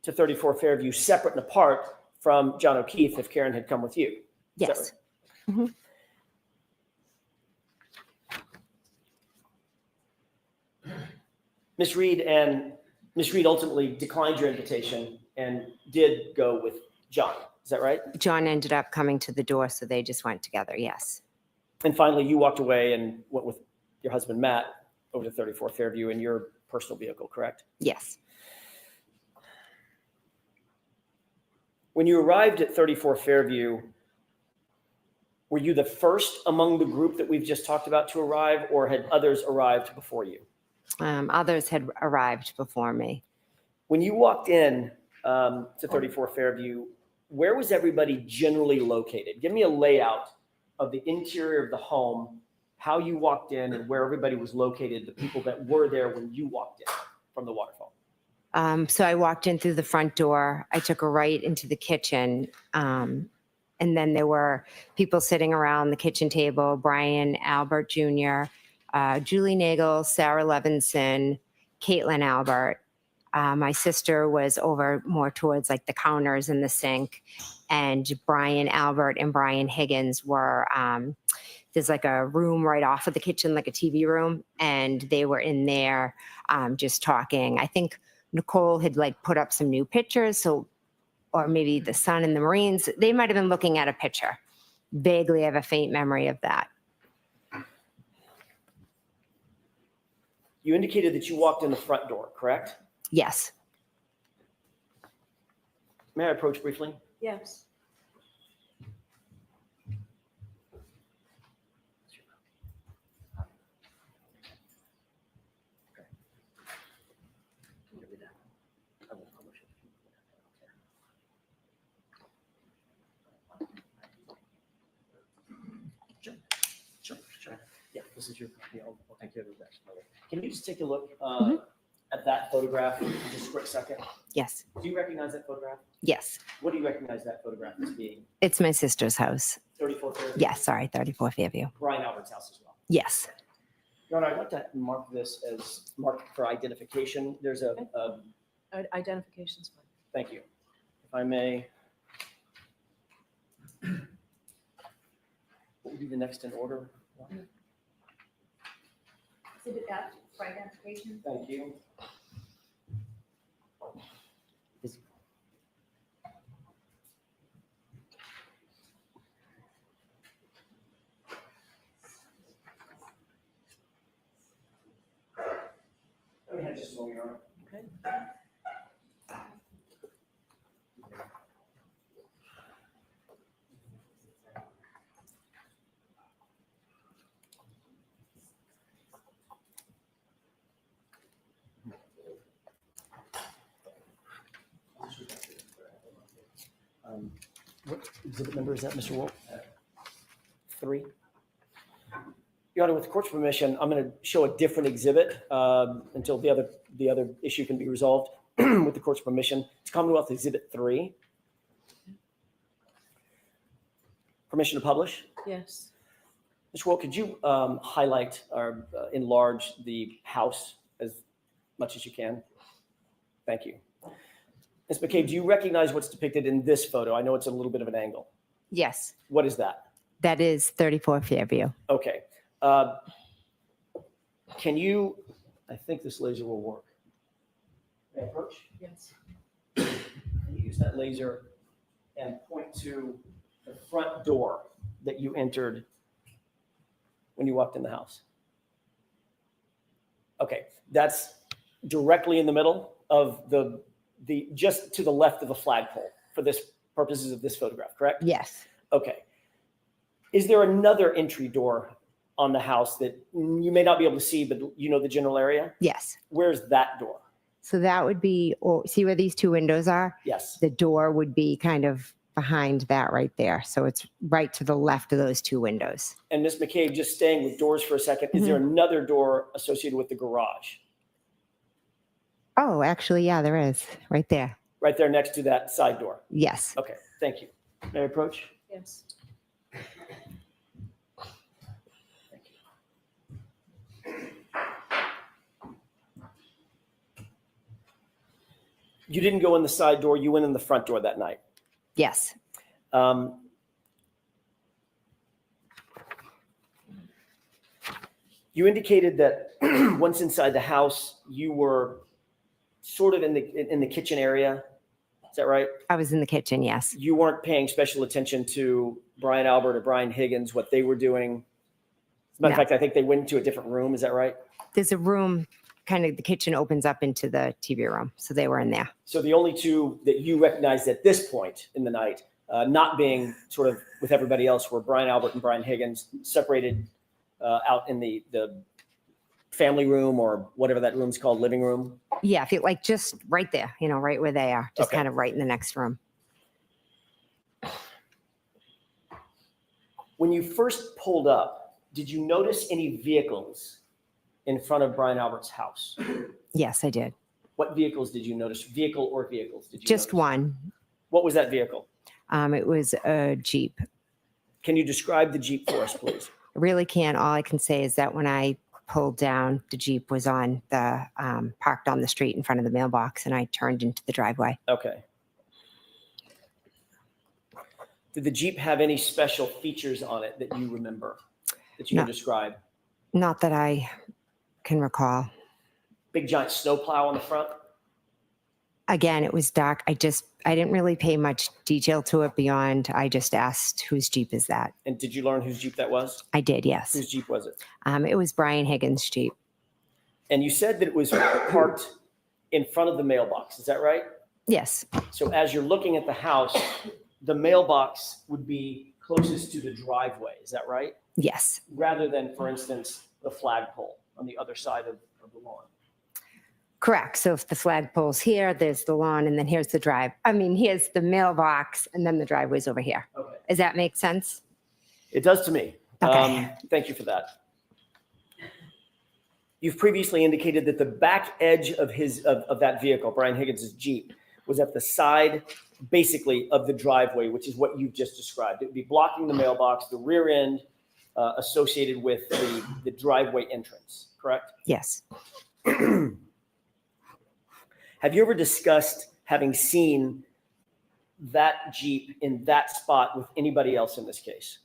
to 34 Fairview separate and apart from John O'Keefe if Karen had come with you. Is that Yes. right? Mhm. Miss Reed ultimately declined your invitation and did go with John. Is that right? John ended up coming to the door, so they just went together. Yes. And finally, you walked away and went with your husband, Matt, over to 34 Fairview in your personal vehicle, correct? Yes. When you arrived at 34 Fairview, were you the first among the group that we've just talked about to arrive, or had others arrived before you? Others had arrived before me. When you walked in to 34 Fairview, where was everybody generally located? Give me a layout of the interior of the home, how you walked in and where everybody was located, the people that were there when you walked in from the waterfall. So I walked in through the front door. I took a right into the kitchen. And then there were people sitting around the kitchen table, Brian Albert Jr., Julie Nagel, Sarah Levinson, Caitlin Albert. My sister was over more towards like the counters and the sink. And Brian Albert and Brian Higgins were, there's like a room right off of the kitchen, like a TV room. And they were in there just talking. I think Nicole had like put up some new pictures. So, or maybe the sun and the Marines, they might have been looking at a picture. Vaguely have a faint memory of that. You indicated that you walked in the front door, correct? Yes. May I approach briefly? Yes. Sure. Yeah, this is your, I'll take care of the rest. Can you just take a look at that photograph for just a quick second? Yes. Do you recognize that photograph? Yes. What do you recognize that photograph as being? It's my sister's house. 34 Fairview? Yes, sorry, 34 Fairview. Brian Albert's house as well. Yes. Your Honor, I'd like to mark this as marked for identification. There's a Identification's fine. thank you. If I may. What would be the next in order? Exhibit F for identification. Thank you. Go ahead, just slow your arm. Okay. What exhibit number is that, Mr. Wolf? 3. Your Honor, with the court's permission, I'm going to show a different exhibit until the other issue can be resolved. With the court's permission, it's Commonwealth Exhibit 3. Permission to publish? Yes. Mr. Wolf, could you highlight or enlarge the house as much as you can? Thank you. Ms. McCabe, do you recognize what's depicted in this photo? I know it's a little bit of an angle. Yes. What is that? That is 34 Fairview. Okay. Can you, I think this laser will work. May I approach? Yes. Can you use that laser and point to the front door that you entered when you walked in the house? Okay, that's directly in the middle of the just to the left of the flagpole for this purposes of this photograph, correct? Yes. Okay. Is there another entry door on the house that you may not be able to see, but you know the general area? Yes. Where's that door? So that would be, see where these two windows are? Yes. The door would be kind of behind that right there. So it's right to the left of those two windows. And Ms. McCabe, just staying with doors for a second, is there another door associated with the garage? Oh, actually, yeah, there is right there. Right there next to that side door? Yes. Okay, thank you. May I approach? Yes. You didn't go in the side door, you went in the front door that night? Yes. You indicated that once inside the house, you were sort of in the kitchen area. Is that right? I was in the kitchen, yes. You weren't paying special attention to Brian Albert or Brian Higgins, what they were doing. As a matter of fact, I think they went into a different room. Is that right? There's a room, kind of the kitchen opens up into the TV room. So they were in there. So the only two that you recognized at this point in the night, not being sort of with everybody else, were Brian Albert and Brian Higgins, separated out in the family room or whatever that room's called, living room. Yeah, if you like just right there, you know, right where they are, just kind of right in the next room. When you first pulled up, did you notice any vehicles in front of Brian Albert's house? Yes, I did. What vehicles did you notice? Vehicle or vehicles? Did you Just notice? one. What was that vehicle? It was a Jeep. Can you describe the Jeep for us, please? I really can't. All I can say is that when I pulled down, the Jeep was on the parked on the street in front of the mailbox, and I turned into the driveway. Okay. Did the Jeep have any special features on it that you remember, that you No. can describe? Not that I can recall. Big giant snowplow on the front? Again, it was dark. I didn't really pay much detail to it beyond, I just asked, whose Jeep is that? And did you learn whose Jeep that was? I did, yes. Whose Jeep was it? It was Brian Higgins' Jeep. And you said that it was parked in front of the mailbox. Is that right? Yes, So as you're looking at the house, the mailbox would be closest to the driveway. Is that right? yes, Rather than, for instance, the flagpole on the other side of the lawn. correct. So if the flagpole's here, there's the lawn, and then here's here's the mailbox, and then the driveway's over here. Okay. Does that make sense? It does to me. Okay. Thank you for that. You've previously indicated that the back edge of that vehicle, Brian Higgins' Jeep, was at the side, basically, of the driveway, which is what you've just described. It would be blocking the mailbox, the rear end associated with the driveway entrance, correct? Yes. Have you ever discussed having seen that Jeep in that spot with anybody else in this case?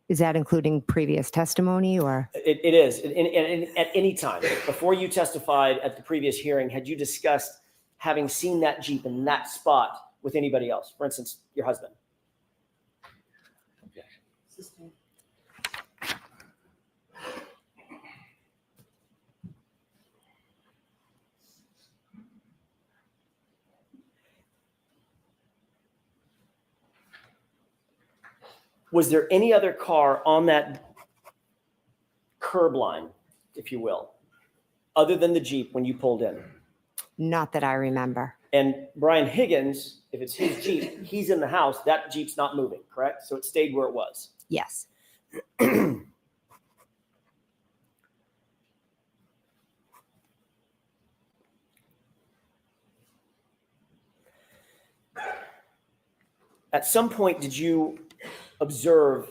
Is that including previous testimony or? It is. And at any time, before you testified at the previous hearing, had you discussed having seen that Jeep in that spot with anybody else? For instance, your husband? Was there any other car on that curb line, if you will, other than the Jeep when you pulled in? Not that I remember. And Brian Higgins, if it's his Jeep, he's in the house, that Jeep's not moving, correct? So it stayed where it was. Yes. At some point, did you observe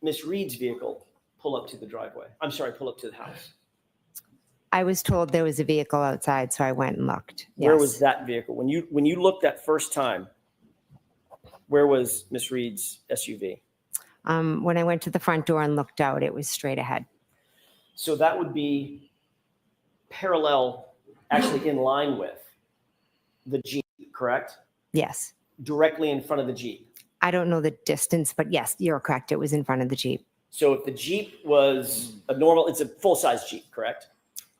Miss Reed's vehicle pull up to the driveway? I'm sorry, pull up to the house. I was told there was a vehicle outside, so I went and looked. Where Yes. was that vehicle? When you looked that first time, where was Miss Reed's SUV? When I went to the front door and looked out, it was straight ahead. So that would be parallel, actually in line with the Jeep, correct? Yes. Directly in front of the Jeep. I don't know the distance, but yes, you're correct. It was in front of the Jeep. So if the Jeep was it's a full-size Jeep, correct?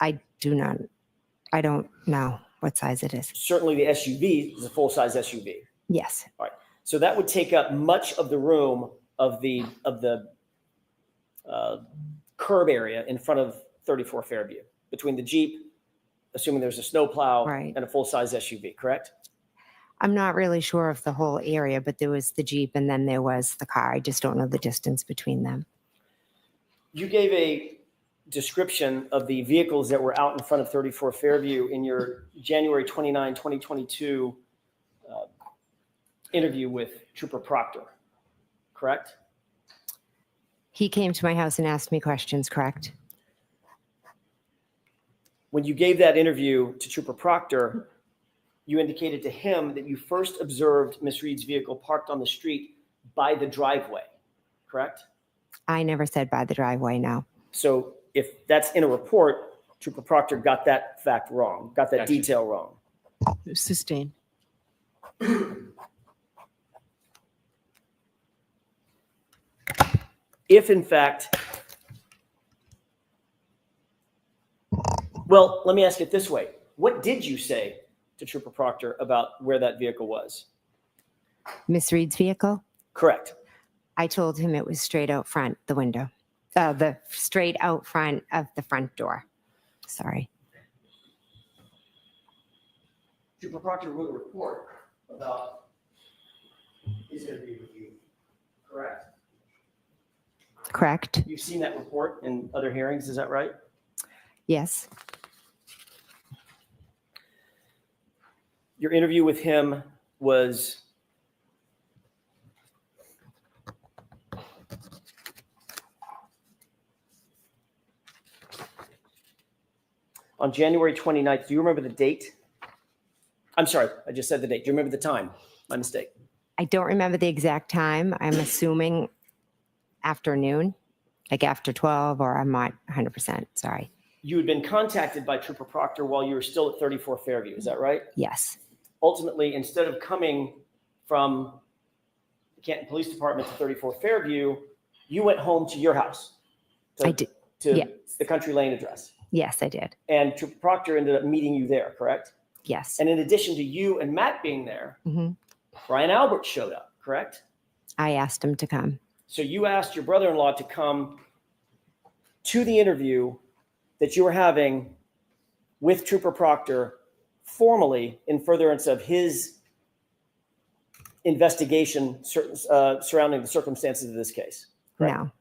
I don't know what size it is. Certainly the SUV is a full-size SUV. Yes. All right. So that would take up much of the room of the curb area in front of 34 Fairview, between the Jeep, assuming there's a snowplow, Right. and a full-size SUV, correct? I'm not really sure of the whole area, but there was the Jeep and then there was the car. I just don't know the distance between them. You gave a description of the vehicles that were out in front of 34 Fairview in your January 29, 2022 interview with Trooper Proctor, correct? He came to my house and asked me questions, correct? When you gave that interview to Trooper Proctor, you indicated to him that you first observed Miss Reed's vehicle parked on the street by the driveway, correct? I never said by the driveway, no. So if that's in a report, Trooper Proctor got that fact wrong, got that Gotcha. detail wrong. Sustained. If in fact, well, let me ask it this way. What did you say to Trooper Proctor about where that vehicle was? Miss Reed's vehicle? Correct. I told him it was straight out front, the window. The straight out front of the front door. Sorry. Trooper Proctor wrote a report about his interview with you, correct? Correct. You've seen that report in other hearings, is that right? Yes. Your interview with him was on January 29th. Do you remember the date? I'm sorry, I just said the date. Do you remember the time? My mistake. I don't remember the exact time. I'm assuming afternoon, like after 12, or I'm not 100%. Sorry. you had been contacted by Trooper Proctor while you were still at 34 Fairview. Is that right? Yes. Ultimately, instead of coming from the Canton Police Department to 34 Fairview, you went home to your house. I did. To Yeah. the Country Lane address. Yes, I did. And Trooper Proctor ended up meeting you there, correct? Yes. And in addition to you and Matt being there, hmm Brian Albert showed up, correct? I asked him to come. So you asked your brother-in-law to come to the interview that you were having with Trooper Proctor formally in furtherance of his investigation surrounding the circumstances of this case. Correct? No,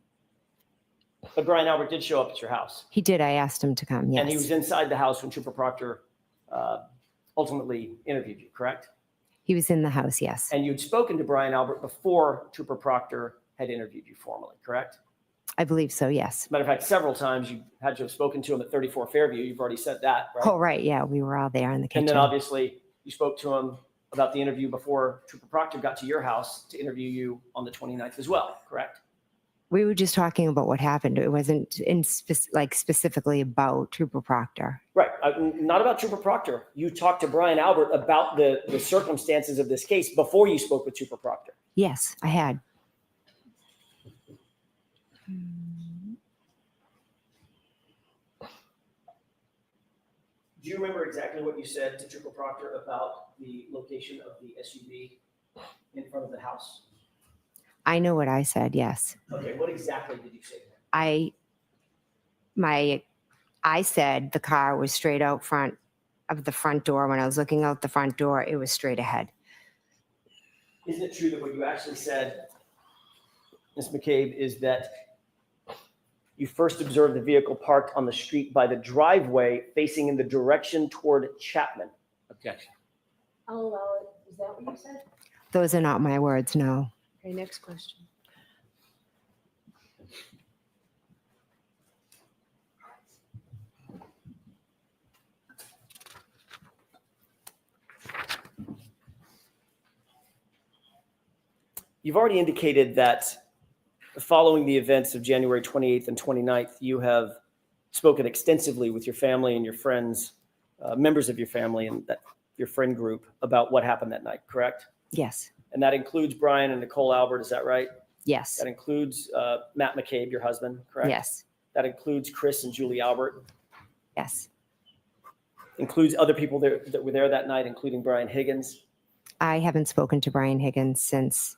But Brian Albert did show up at your house. he did. I asked him to come. Yes. And he was inside the house when Trooper Proctor ultimately interviewed you, correct? He was in the house. Yes. And you'd spoken to Brian Albert before Trooper Proctor had interviewed you formally, correct? I believe so. Yes. Matter of fact, several times you had to have spoken to him at 34 Fairview. You've already said that, right? Oh, right. Yeah. We were all there in the kitchen. And then obviously you spoke to him about the interview before Trooper Proctor got to your house to interview you on the 29th as well, correct? We were just talking about what happened. It wasn't specifically about Trooper Proctor. Right. Not about Trooper Proctor. You talked to Brian Albert about the circumstances of this case before you spoke with Trooper Proctor. Yes, I had. Do you remember exactly what you said to Trooper Proctor about the location of the SUV in front of the house? I know what I said. Yes. Okay, what exactly did you say to him? I said the car was straight out front of the front door. When I was looking out the front door, it was straight ahead. Isn't it true that what you actually said, Ms. McCabe, is that you first observed the vehicle parked on the street by the driveway facing in the direction toward Chapman? Objection. I'll allow it. Is that what you said? Those are not my words. No. Okay, next question. You've already indicated that following the events of January 28th and 29th, you have spoken extensively with your family and your friends, members of your family and your friend group about what happened that night, correct? Yes. And that includes Brian and Nicole Albert, is that right? Yes. That includes Matt McCabe, your husband, correct? Yes. That includes Chris and Julie Albert. Yes. Includes other people that were there that night, including Brian Higgins. I haven't spoken to Brian Higgins since,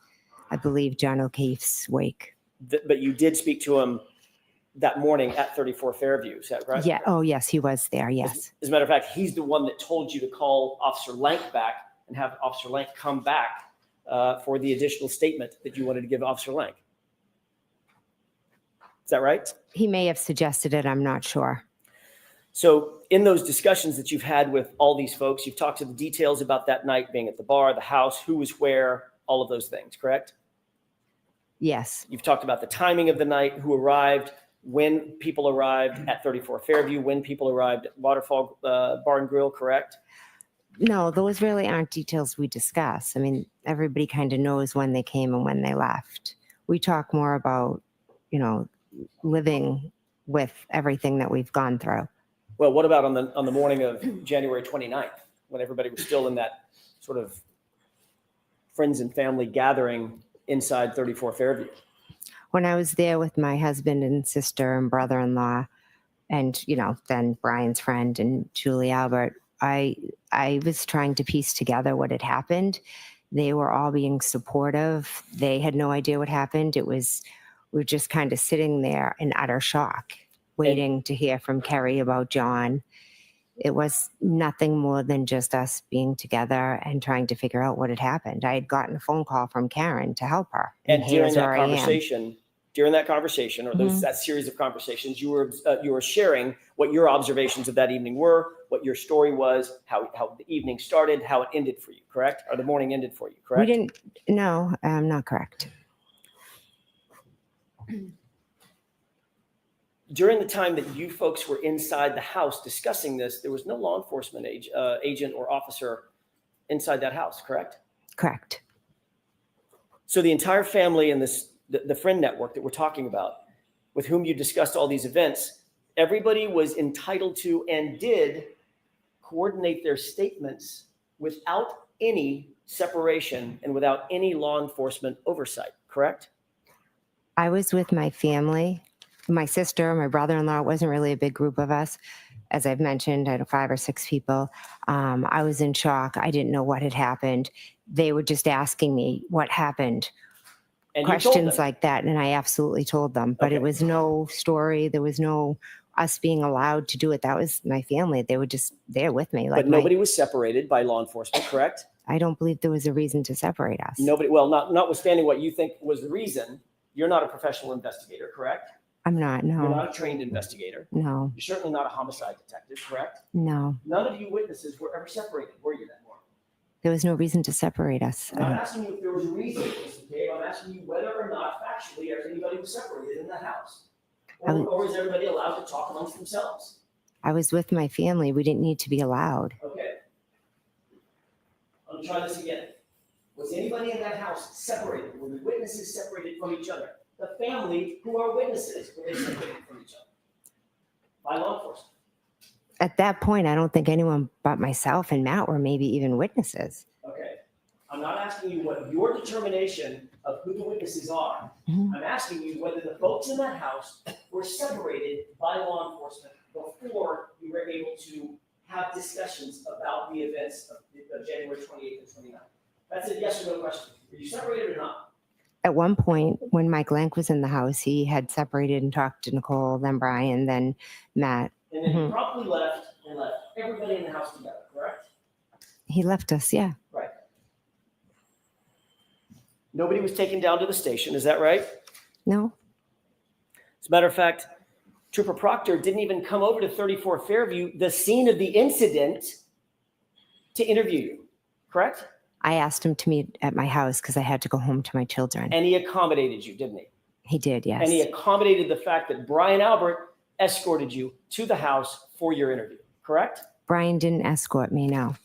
I believe, John O'Keefe's wake. But you did speak to him that morning at 34 Fairview, is that right? Yeah. Oh, yes, he was there. Yes. As a matter of fact, he's the one that told you to call Officer Lank back and have Officer Lank come back for the additional statement that you wanted to give Officer Lank. Is that right? He may have suggested it. I'm not sure. So in those discussions that you've had with all these folks, you've talked to the details about that night being at the bar, the house, who was where, all of those things, correct? Yes. You've talked about the timing of the night, who arrived, when people arrived at 34 Fairview, when people arrived at Waterfall Bar and Grill, correct? No, those really aren't details we discuss. I mean, everybody kind of knows when they came and when they left. We talk more about, living with everything that we've gone through. Well, what about on the morning of January 29th, when everybody was still in that sort of friends and family gathering inside 34 Fairview? When I was there with my husband and sister and brother-in-law and, then Brian's friend and Julie Albert, I was trying to piece together what had happened. They were all being supportive. They had no idea what happened. We were just kind of sitting there in utter shock, waiting to hear from Kerry about John. It was nothing more than just us being together and trying to figure out what had happened. I had gotten a phone call from Karen to help her. And during here's that where I am. conversation, or that series of conversations, you were sharing what your observations of that evening were, what your story was, how the evening started, how it ended for you, correct? Or the morning ended for you, correct? No, I'm not correct. During the time that you folks were inside the house discussing this, there was no law enforcement agent or officer inside that house, correct? Correct. So the entire family and the friend network that we're talking about, with whom you discussed all these events, everybody was entitled to and did coordinate their statements without any separation and without any law enforcement oversight, correct? I was with my family, my sister, my brother-in-law. It wasn't really a big group of us. As I've mentioned, I had 5 or 6 people. I was in shock. I didn't know what had happened. They were just asking me what happened, And you told questions them. like that. And I absolutely told them, but Okay. it was no story. There was no us being allowed to do it. That was my family. They were just there with me. But nobody was separated by law enforcement, correct? I don't believe there was a reason to separate us. Nobody, well, notwithstanding what you think was the reason, you're not a professional investigator, correct? I'm not, You're no, not a trained investigator. no, You're certainly not a homicide detective, correct? no. None of you witnesses were ever separated, were you, that morning? There was no reason to separate us. I'm not asking you if there was a reason, Mr. McCabe. I'm asking you whether or not factually anybody was separated in that house. Or is everybody allowed to talk amongst themselves? I was with my family. We didn't need to be allowed. Okay. Let me try this again. Was anybody in that house separated? Were the witnesses separated from each other? The family who are witnesses, were they separated from each other? By law enforcement? At that point, I don't think anyone but myself and Matt were maybe even witnesses. Okay. I'm not asking you what your determination of who the witnesses are. Mhm. I'm asking you whether the folks in that house were separated by law enforcement before you were able to have discussions about the events of January 28th and 29th. That's a yes or no question. Were you separated or not? At one point, when Mike Lank was in the house, he had separated and talked to Nicole, then Brian, then Matt. And then you Mhm. promptly left and left everybody in the house together, correct? He left us, yeah. Right. Nobody was taken down to the station, is that right? No, As a matter of fact, Trooper Proctor didn't even come over to 34 Fairview, the scene of the incident, to interview you, correct? I asked him to meet at my house because I had to go home to my children. And he accommodated you, didn't he? He did, yes. And he accommodated the fact that Brian Albert escorted you to the house for your interview, correct? Brian didn't escort me, no.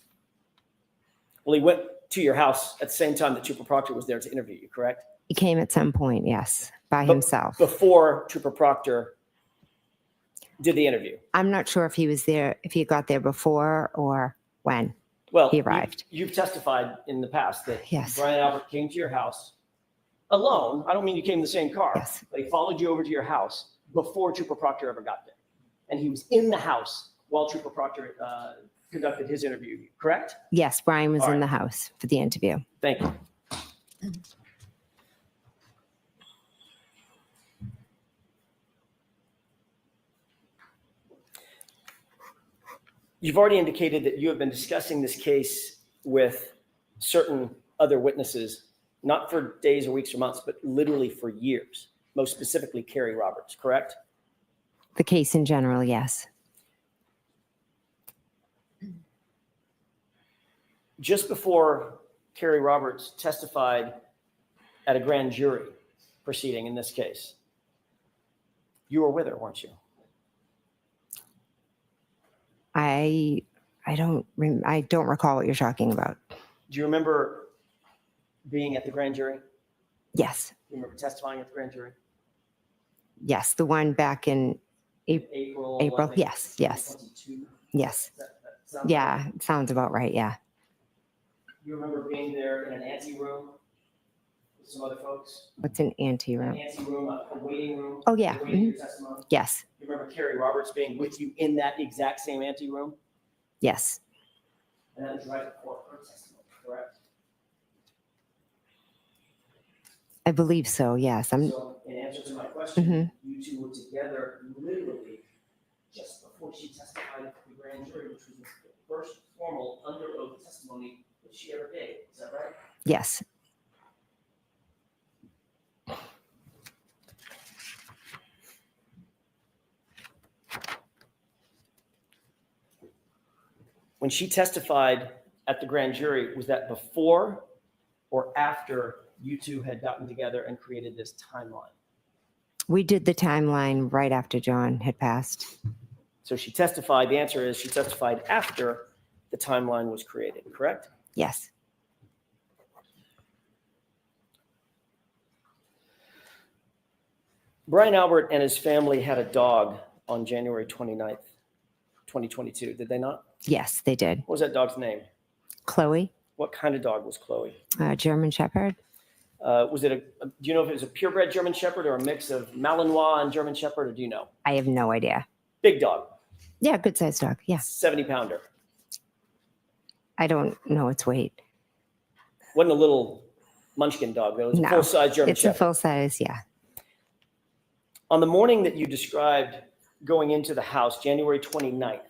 Well, he went to your house at the same time that Trooper Proctor was there to interview you, correct? He came at some point, yes, by But himself. Before Trooper Proctor did the interview. I'm not sure if he was there, if he got there before or when. Well, He arrived. You've testified in the past that Yes. Brian Albert came to your house alone. I don't mean you came in the same car. Yes. But he followed you over to your house before Trooper Proctor ever got there. And he was in the house while Trooper Proctor conducted his interview, correct? Yes, Brian was All in right. the house for the interview. Thank you. You've already indicated that you have been discussing this case with certain other witnesses, not for days or weeks or months, but literally for years, most specifically Carrie Roberts, correct? The case in general, yes. Just before Carrie Roberts testified at a grand jury proceeding in this case, you were with her, weren't you? I don't recall what you're talking about. Do you remember being at the grand jury? Yes, Do you remember testifying at the grand jury? yes, the one back in April? April, I think, yes, yes, 2022? yes. That sounds Yeah, right? it sounds about right, yeah. You remember being there in an ante room with some other folks? What's an An anteroom? ante room, a waiting room? Oh, yeah, Waiting for your testimony? Yes, You remember Carrie Roberts being with you in that exact same ante room? yes, And that was right before her testimony, correct? I believe so, yes. So in answer to my question, Mhm. you two were together literally just before she testified at the grand jury, which was the first formal under oath testimony that she ever gave. Is that right? Yes, When she testified at the grand jury, was that before or after you two had gotten together and created this timeline? we did the timeline right after John had passed. So she testified, the answer is she testified after the timeline was created, correct? Yes, Brian Albert and his family had a dog on January 29th, 2022, did they not? Yes, they did. What was that dog's name? Chloe, What kind of dog was Chloe? German Shepherd. Was it do you know if it was a purebred German Shepherd or a mix of Malinois and German Shepherd, or do you know? I have no idea. Big dog, Yeah, good sized dog. Yeah. 70-pounder. I don't know its weight. Wasn't a little munchkin dog, though. It was No, a full-size German It's Shepherd. a full size. Yeah. On the morning that you described going into the house, January 29th,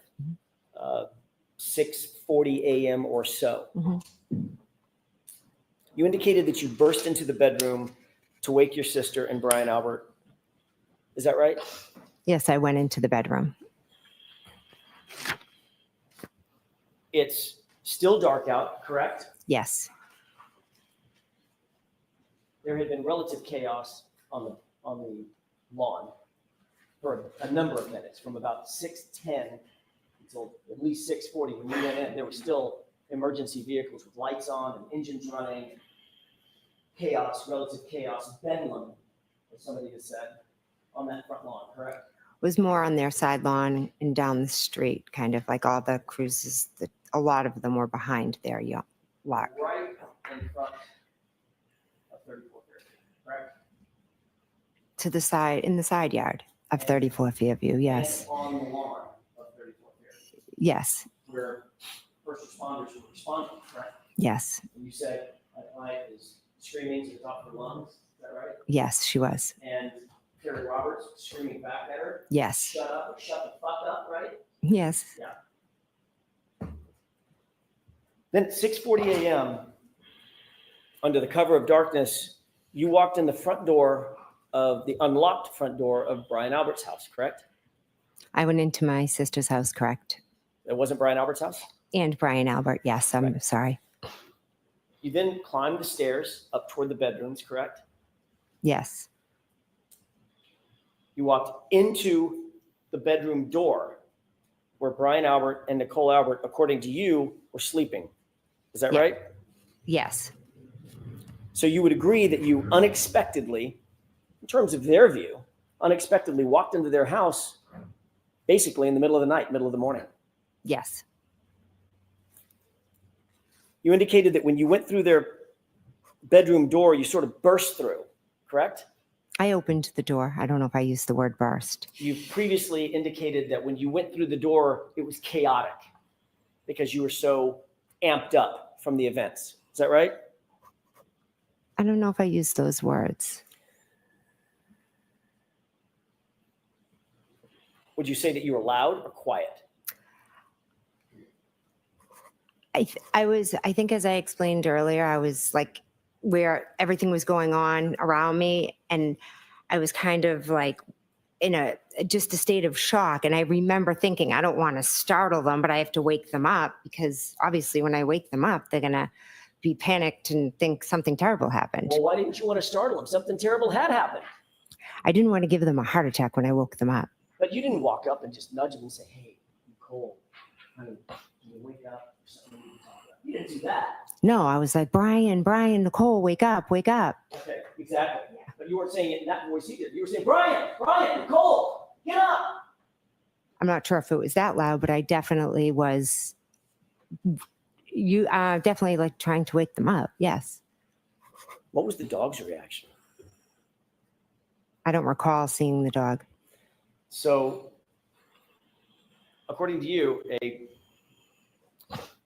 6:40 a.m. or so, Mhm. you indicated that you burst into the bedroom to wake your sister and Brian Albert. Is that right? Yes, I went into the bedroom. It's still dark out, correct? Yes. There had been relative chaos on the lawn for a number of minutes, from about 6:10 until at least 6:40. When you went in, there were still emergency vehicles with lights on and engines running. Chaos, relative chaos, bedlam, as somebody has said, on that front lawn, correct? Was more on their side lawn and down the street, kind of like all the cruises. A lot of them were behind their lot. Right in front of 34 Fairview, correct? To the side, in the side yard of 34 Fairview. Yes. And on the lawn of 34 Fairview, Yes. where first responders were responding, correct? Yes. And you said my client is screaming to the top of her lungs, is that right? Yes, she was. And Terry Roberts screaming back at her, Yes. shut up or shut the fuck up, right? Yes. Yeah. Then at 6:40 a.m., under the cover of darkness, you walked in the front door of the unlocked front door of Brian Albert's house, correct? I went into my sister's house, correct? It wasn't Brian Albert's house? And Brian Albert. Yes, I'm sorry. You then climbed the stairs up toward the bedrooms, correct? Yes. You walked into the bedroom door where Brian Albert and Nicole Albert, according to you, were sleeping. Is that Yeah. right? Yes. So you would agree that you unexpectedly, in terms of their view, unexpectedly walked into their house basically in the middle of the night, middle of the morning. Yes. You indicated that when you went through their bedroom door, you sort of burst through, correct? I opened the door. I don't know if I used the word burst. You previously indicated that when you went through the door, it was chaotic because you were so amped up from the events. Is that right? I don't know if I used those words. Would you say that you were loud or quiet? I think as I explained earlier, I was like where everything was going on around me. And I was kind of like in just a state of shock. And I remember thinking, I don't want to startle them, but I have to wake them up because obviously when I wake them up, they're going to be panicked and think something terrible happened. Well, why didn't you want to startle them? Something terrible had happened. I didn't want to give them a heart attack when I woke them up. But you didn't walk up and just nudge them and say, hey, Nicole, honey, can you wake up? There's something we can talk about. You didn't do that. No, I was like, Brian, Nicole, wake up, wake up. Okay, exactly. Yeah. But you weren't saying it in that voice either. You were saying, Brian, Nicole, get up. I'm not sure if it was that loud, but I definitely was. You definitely like trying to wake them up. Yes. What was the dog's reaction? I don't recall seeing the dog. So, according to you,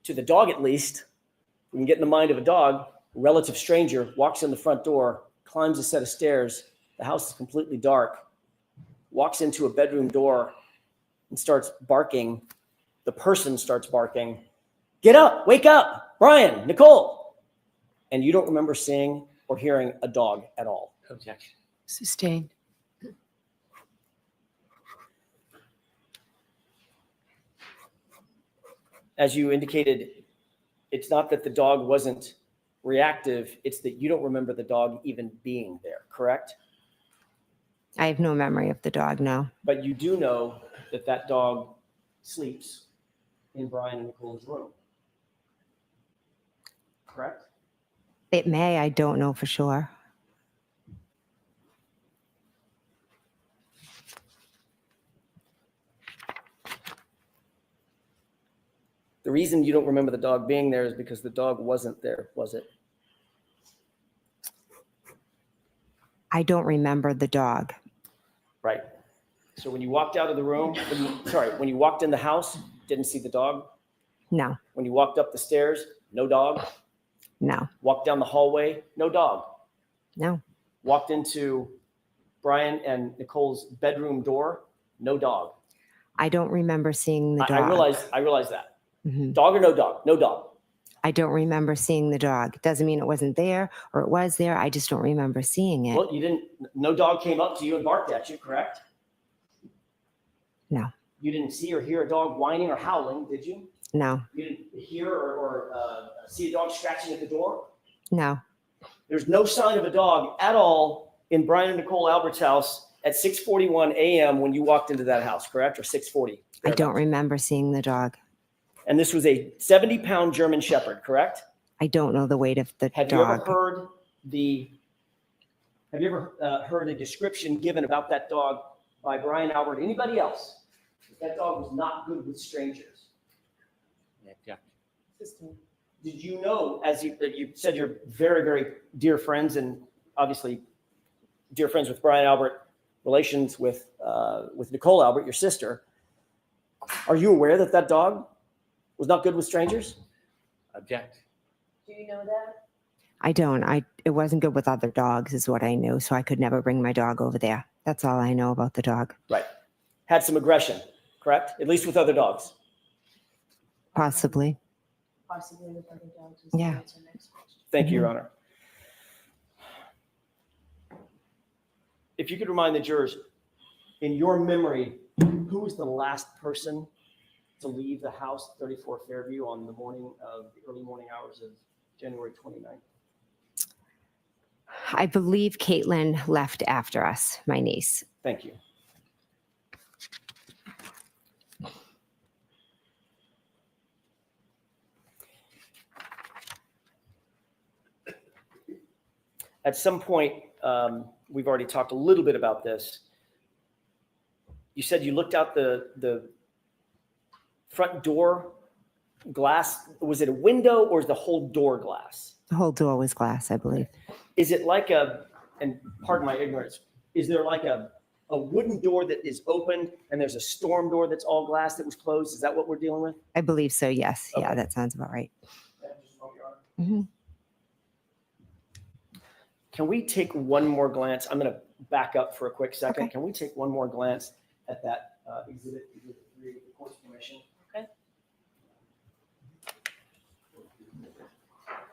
to the dog at least, we can get in the mind of a dog, a relative stranger walks in the front door, climbs a set of stairs, the house is completely dark, walks into a bedroom door and starts barking. The person starts barking, get up, wake up, Brian, Nicole. And you don't remember seeing or hearing a dog at all. Objection. Sustained. As you indicated, it's not that the dog wasn't reactive, it's that you don't remember the dog even being there, correct? I have no memory of the dog, no. But you do know that that dog sleeps in Brian and Nicole's room, correct? It may, I don't know for sure. The reason you don't remember the dog being there is because the dog wasn't there, was it? I don't remember the dog. Right. So when you walked out of the room, when you walked in the house, didn't see the dog? No, When you walked up the stairs, no dog? no, Walked down the hallway, no dog? no, Walked into Brian and Nicole's bedroom door, no dog? I don't remember seeing the dog. I realize that. Mhm. Dog or no dog? No dog. I don't remember seeing the dog. Doesn't mean it wasn't there or it was there. I just don't remember seeing it. Well, no dog came up to you and barked at you, correct? No, You didn't see or hear a dog whining or howling, did you? no, You didn't hear or see a dog scratching at the door? no. There's no sign of a dog at all in Brian and Nicole Albert's house at 6:41 a.m. when you walked into that house, correct? Or 6:40? I don't remember seeing the dog. And this was a 70-pound German Shepherd, correct? I don't know the weight of the Have you ever dog. heard a description given about that dog by Brian Albert, anybody else? That dog was not good with strangers. Yeah. Did you know, as you said, you're very, very dear friends and obviously dear friends with Brian Albert, relations with Nicole Albert, your sister. Are you aware that that dog was not good with strangers? Object. Do you know that? I don't. It wasn't good with other dogs is what I knew, so I could never bring my dog over there. That's all I know about the dog. Right. Had some aggression, correct? At least with other dogs. Possibly. Possibly with other dogs. Yeah. That's our next question. Thank you, Your Honor. If you could remind the jurors, in your memory, who was the last person to leave the house, 34 Fairview, on the early morning hours of January 29th? I believe Caitlin left after us, my niece. Thank you. At some point, we've already talked a little bit about this. You said you looked out the front door glass. Was it a window or is the whole door glass? The whole door was glass, I believe. Is it like and pardon my ignorance, is there like a wooden door that is open and there's a storm door that's all glass that was closed? Is that what we're dealing with? I believe so, yes. Yeah, Okay. that sounds about right. Mhm. Can we take one more glance? I'm going to back up for a quick second. Okay. Can we take one more glance at that exhibit 3 with the court's permission? Okay.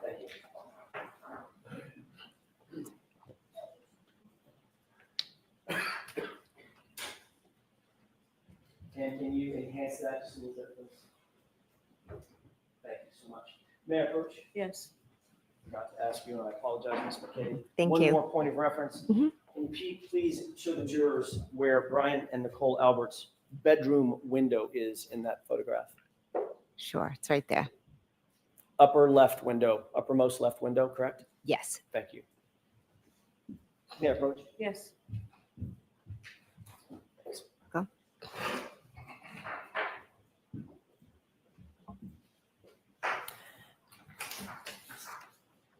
Thank you. And can you enhance that just a little bit, please? Thank you so much. May I approach? Yes. Forgot to ask you, and I apologize, Ms. McKay. Thank One you. more point of reference. Mhm. Can you please show the jurors where Brian and Nicole Albert's bedroom window is in that photograph? Sure, it's right there. Upper left window, uppermost left window, correct? Yes. Thank you. May I approach? Yes. Go.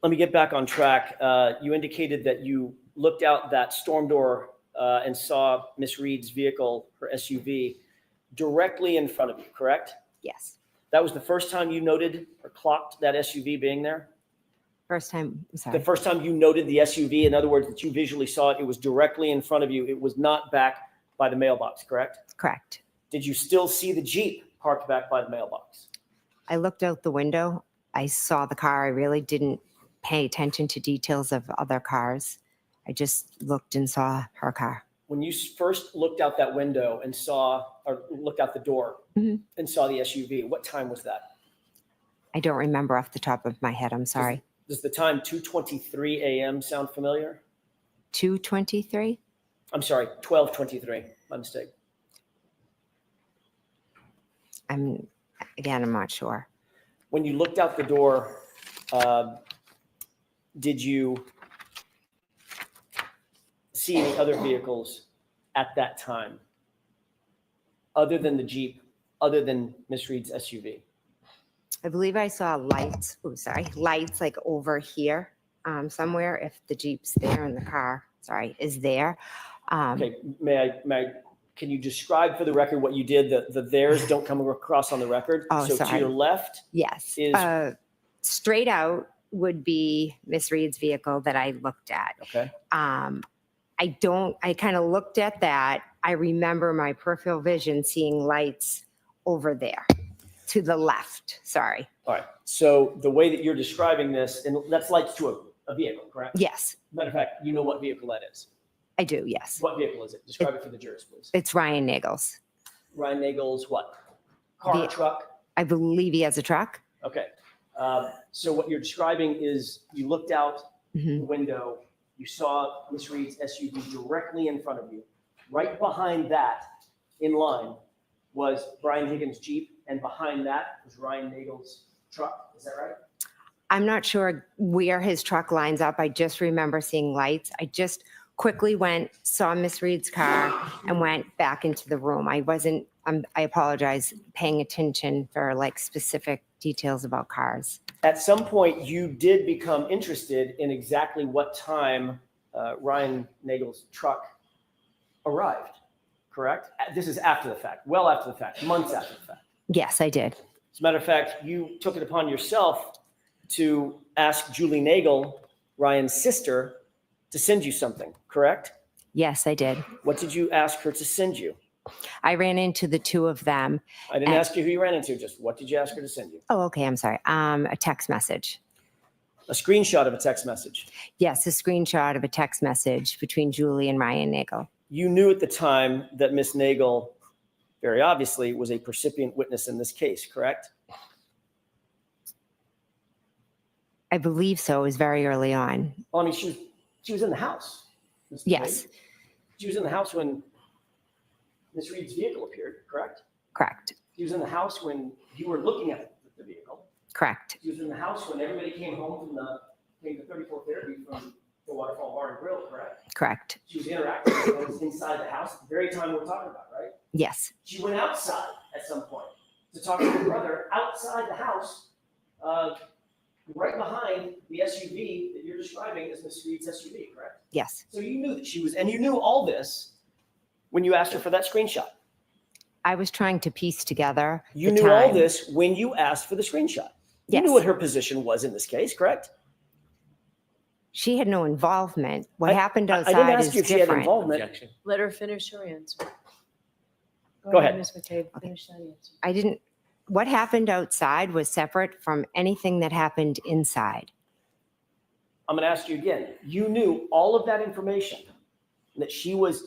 Let me get back on track. You indicated that you looked out that storm door and saw Miss Reed's vehicle, her SUV, directly in front of you, correct? Yes. That was the first time you noted or clocked that SUV being there? First time, I'm The sorry. first time you noted the SUV, in other words, that you visually saw it, it was directly in front of you. It was not back by the mailbox, correct? Correct. Did you still see the Jeep parked back by the mailbox? I looked out the window. I saw the car. I really didn't pay attention to details of other cars. I just looked and saw her car. When you first looked out that window and saw, or looked out the door Mhm. and saw the SUV, what time was that? I don't remember off the top of my head. I'm sorry. Does the time 2:23 a.m. sound familiar? 2:23? I'm sorry, 12:23. My mistake. I'm not sure. When you looked out the door, did you see any other vehicles at that time, other than the Jeep, other than Miss Reed's SUV? I believe I saw lights, lights like over here somewhere, if the Jeep's there and the car, is there. Okay, can you describe for the record what you did? The theirs don't come across on the record. Oh, So to sorry. your left Yes. is, Straight out would be Miss Reed's vehicle that I looked at. okay, I kind of looked at that. I remember my peripheral vision seeing lights over there to the left. Sorry. all right. So the way that you're describing this, and that's lights to a vehicle, correct? Yes, Matter of fact, you know what vehicle that is. I do. Yes. What vehicle is it? Describe it for the jurors, please. It's Ryan Nagels. Ryan Nagel's what? Car, The- truck? I believe he has a truck. Okay. So what you're describing is you looked out the window, you saw Miss Reed's SUV directly in front of you. Right behind that, in line, was Brian Higgins' Jeep, and behind that was Ryan Nagel's truck. Is that right? I'm not sure where his truck lines up. I just remember seeing lights. I just quickly saw Miss Reed's car and went back into the room. I wasn't, I apologize, paying attention for like specific details about cars. At some point, you did become interested in exactly what time Ryan Nagel's truck arrived, correct? This is after the fact, well after the fact, months after the fact. Yes, I did. As a matter of fact, you took it upon yourself to ask Julie Nagel, Ryan's sister, to send you something, correct? Yes, I did. What did you ask her to send you? I ran into the two of them. I didn't ask you who you ran into, just what did you ask her to send you? Oh, okay. I'm sorry. A text message. A screenshot of a text message. Yes, a screenshot of a text message between Julie and Ryan Nagel. You knew at the time that Miss Nagel, very obviously, was a percipient witness in this case, correct? I believe so. It was very early on. Well, I mean, she was in the house. Mr. Yes. Nagel. She was in the house when Miss Reed's vehicle appeared, correct? Correct. She was in the house when you were looking at the vehicle. Correct. She was in the house when everybody came home from came to 34 Therapy from the Waterfall Bar and Grill, correct? Correct. She was interacting with those inside the house at the very time we're talking about, right? Yes. She went outside at some point to talk to her brother outside the house, right behind the SUV that you're describing as Miss Reed's SUV, correct? Yes. So you knew that she was, and you knew all this when you asked her for that screenshot. I was trying to piece together. You the knew all time. this when you asked for the screenshot. You Yes. knew what her position was in this case, correct? She had no involvement. What happened I outside didn't ask is you if she had different. involvement. Objection. Let her finish her answer. Go ahead. Ms. McCabe, finish that answer. I didn't. What happened outside was separate from anything that happened inside. I'm going to ask you again. You knew all of that information, that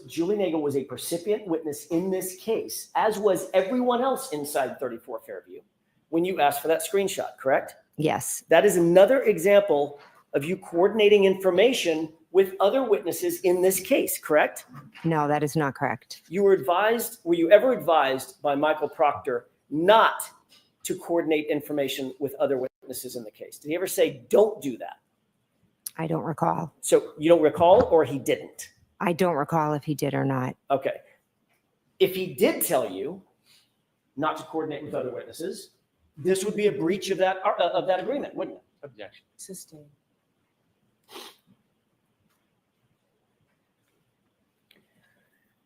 Julie Nagel was a percipient witness in this case, as was everyone else inside 34 Fairview, when you asked for that screenshot, correct? Yes. That is another example of you coordinating information with other witnesses in this case, correct? No, that is not correct. Were you ever advised by Michael Proctor not to coordinate information with other witnesses in the case? Did he ever say, don't do that? I don't recall. So you don't recall, or he didn't? I don't recall if he did or not. Okay. If he did tell you not to coordinate with other witnesses, this would be a breach of that agreement, wouldn't it? Objection. Sustain.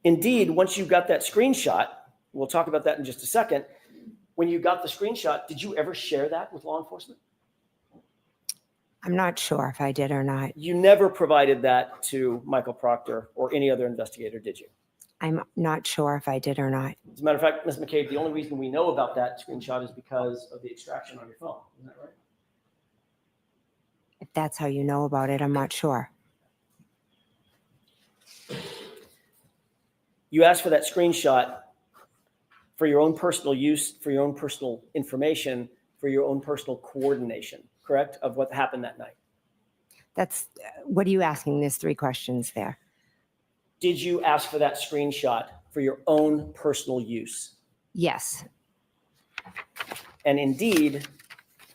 Indeed, once you got that screenshot, we'll talk about that in just a second. When you got the screenshot, did you ever share that with law enforcement? I'm not sure if I did or not. You never provided that to Michael Proctor or any other investigator, did you? I'm not sure if I did or not. As a matter of fact, Ms. McCabe, the only reason we know about that screenshot is because of the extraction on your phone. Isn't that right? If that's how you know about it, I'm not sure. You asked for that screenshot for your own personal use, for your own personal information, for your own personal coordination, correct, of what happened that night. That's, what are you asking? There's 3 questions there. Did you ask for that screenshot for your own personal use? Yes. And indeed,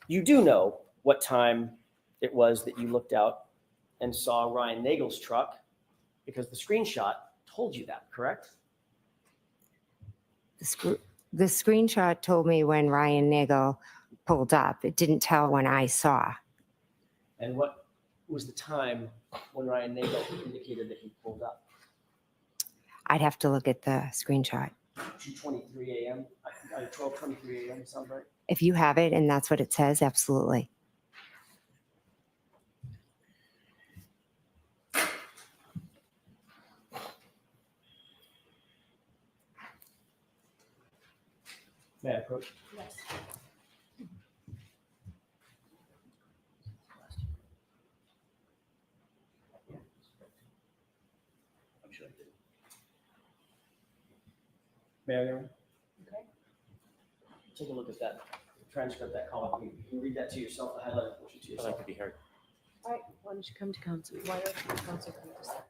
you do know what time it was that you looked out and saw Ryan Nagel's truck, because the screenshot told you that, correct? The screenshot told me when Ryan Nagel pulled up. It didn't tell when I saw. And what was the time when Ryan Nagel indicated that he pulled up? I'd have to look at the screenshot. 2:23 a.m., 12:23 a.m., sound right? If you have it and that's what it says, absolutely. May I approach? Yes. I'm sure I did. May I, Your Honor? Okay. Take a look at that transcript, that call. You can read that to yourself, the highlighted portion to I'd yourself. like to be heard. All right, why don't you come to council? Why don't you council come to start?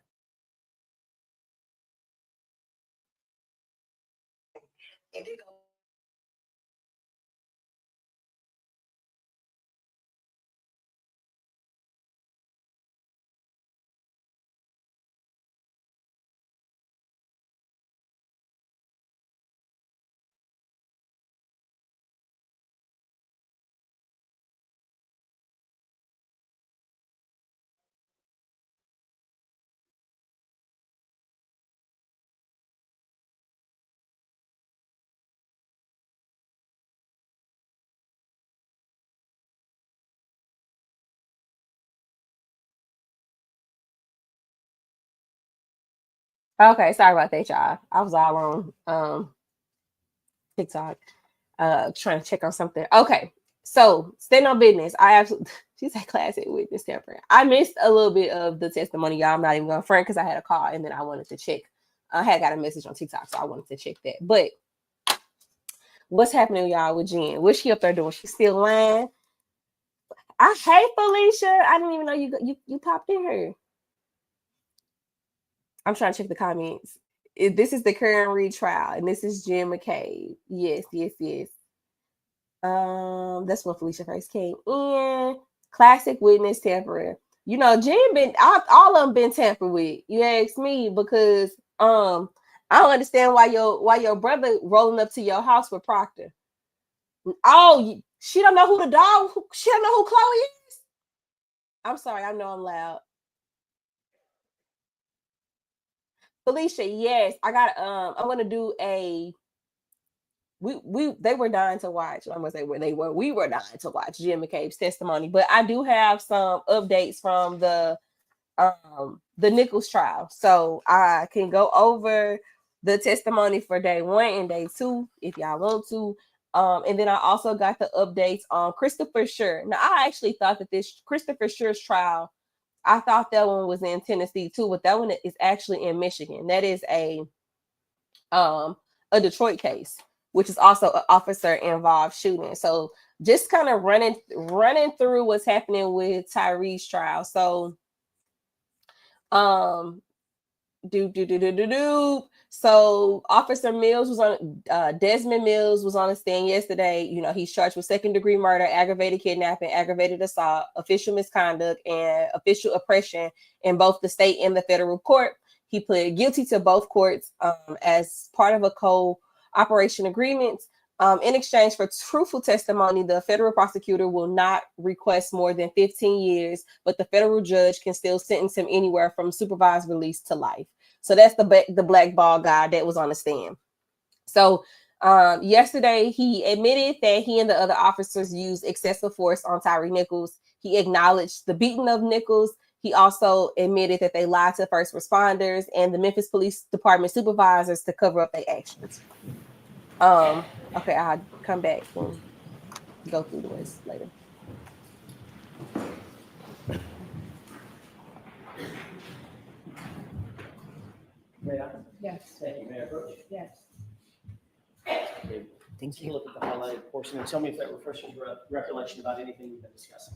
Okay, sorry about that, y'all. I was all on TikTok trying to check on something. Okay, so staying on business. I absolutely she's a classic witness tampering. I missed a little bit of the testimony, y'all. I'm not even gonna front because I had a call and then I wanted to check. I had got a message on TikTok, so I wanted to check that. But what's happening, y'all, with Jen? What's she up there doing? She's still lying. I hate Felicia. I didn't even know you popped in here. I'm trying to check the comments. This is the Karen Reed trial, and this is Jen McCabe. Yes. That's when Felicia first came in. Classic witness tampering. You know, Jen been all of them been tampered with. You ask me because I don't understand why your brother rolling up to your house with Proctor. Oh, she don't know who the dog. She don't know who Chloe is. I'm sorry. I know I'm loud. Felicia, yes, I got. I'm gonna do a. They were dying to watch. I'm gonna say where they were. We were dying to watch Jim McCabe's testimony, but I do have some updates from the Nichols trial, so I can go over the testimony for day 1 and day 2 if y'all want to. And then I also got the updates on Christopher Sure. Now, I actually thought that this Christopher Sure's trial, I thought that one was in Tennessee too, but that one is actually in Michigan. That is a Detroit case, which is also an officer involved shooting. So just kind of running through what's happening with Tyree's trial. So So Officer Mills was on Desmond Mills was on the stand yesterday. You know, he's charged with 2nd-degree murder, aggravated kidnapping, aggravated assault, official misconduct, and official oppression in both the state and the federal court. He pled guilty to both courts as part of a cooperation agreement. In exchange for truthful testimony, the federal prosecutor will not request more than 15 years, but the federal judge can still sentence him anywhere from supervised release to life. So that's the black ball guy that was on the stand. So yesterday, he admitted that he and the other officers used excessive force on Tyre Nichols. He acknowledged the beating of Nichols. He also admitted that they lied to first responders and the Memphis Police Department supervisors to cover up their actions. Okay, I'll come back and go through the rest later. May I? Yes. Thank you. May I approach? Yes. Okay. Take a look at the highlighted portion and tell me if that refreshes your recollection about anything we've been discussing.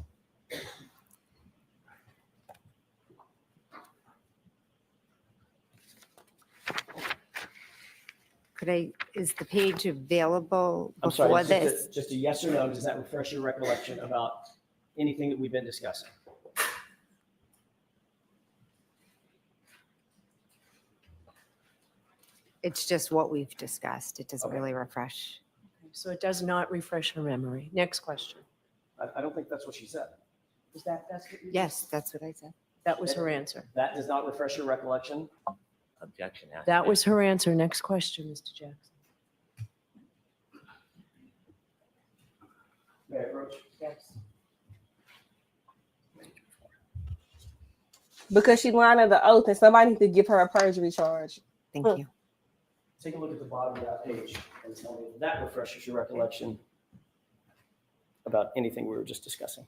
Is the page available I'm before sorry, this? just a yes or no, does that refresh your recollection about anything that we've been discussing? It's just what we've discussed. It doesn't Okay. really refresh. so it does not refresh her memory. Next question. I don't think that's what she said. That's what you? Yes, that's what I said. That was her answer. That does not refresh your recollection. Objection. has to That be. was her answer. Next question, Mr. Jackson. May I approach? Yes. Because she lied under oath and somebody needs to give her a perjury charge. Thank you. Take a look at the bottom of that page and tell me if that refreshes your recollection about anything we were just discussing.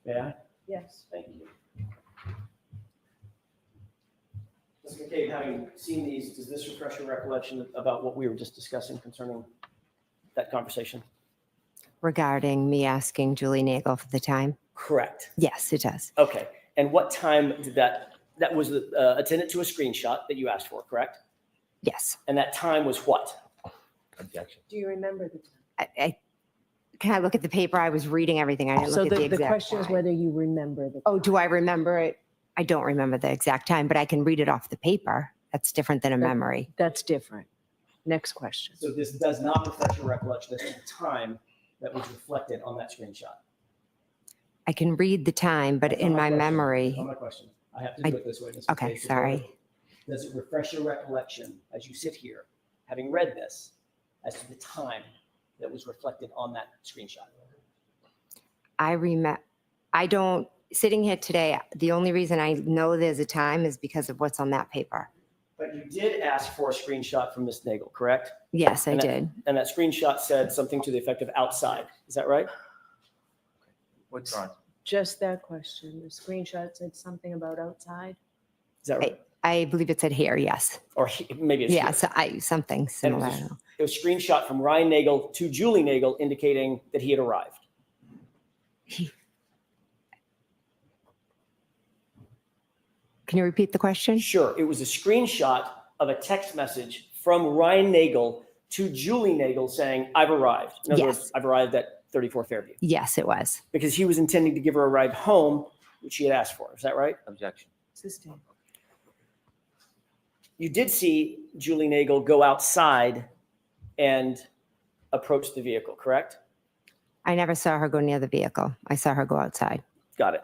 May I? Yes. Thank you. Ms. McCabe, having seen these, does this refresh your recollection about what we were just discussing concerning that conversation? Regarding me asking Julie Nagel for the time? Correct. Yes, it does. Okay. And what time did that was attendant to a screenshot that you asked for, correct? Yes. And that time was what? Objection. Do you remember the time? Can I look at the paper? I was reading everything. I didn't So look at the the exact question is time. whether you remember the. Oh, do I remember it? I don't remember the exact time, but I can read it off the paper. That's different than a memory. That's different. Next question. So this does not refresh your recollection. This is the time that was reflected on that screenshot. I can read the time, but That's in not my question. memory, That's not my question. I have to do it this way. Ms. okay, McCabe. So sorry. Does it refresh your recollection as you sit here, having read this, as to the time that was reflected on that screenshot? I don't, sitting here today, the only reason I know there's a time is because of what's on that paper. But you did ask for a screenshot from Ms. Nagel, correct? Yes, I And that- did. And that screenshot said something to the effect of outside. Is that right? Withdrawn. Just that question. The screenshot said something about outside. Is that right? I believe it said here, yes. Or maybe it's Yeah, here. so something And similar. it was a screenshot from Ryan Nagel to Julie Nagel indicating that he had arrived. Can you repeat the question? Sure. It was a screenshot of a text message from Ryan Nagel to Julie Nagel saying, I've arrived. In other Yes. words, I've arrived at 34 Fairview. Yes, it was. Because he was intending to give her a ride home, which she had asked for. Is that right? Objection. Sustained. You did see Julie Nagel go outside and approach the vehicle, correct? I never saw her go near the vehicle. I saw her go outside. Got it.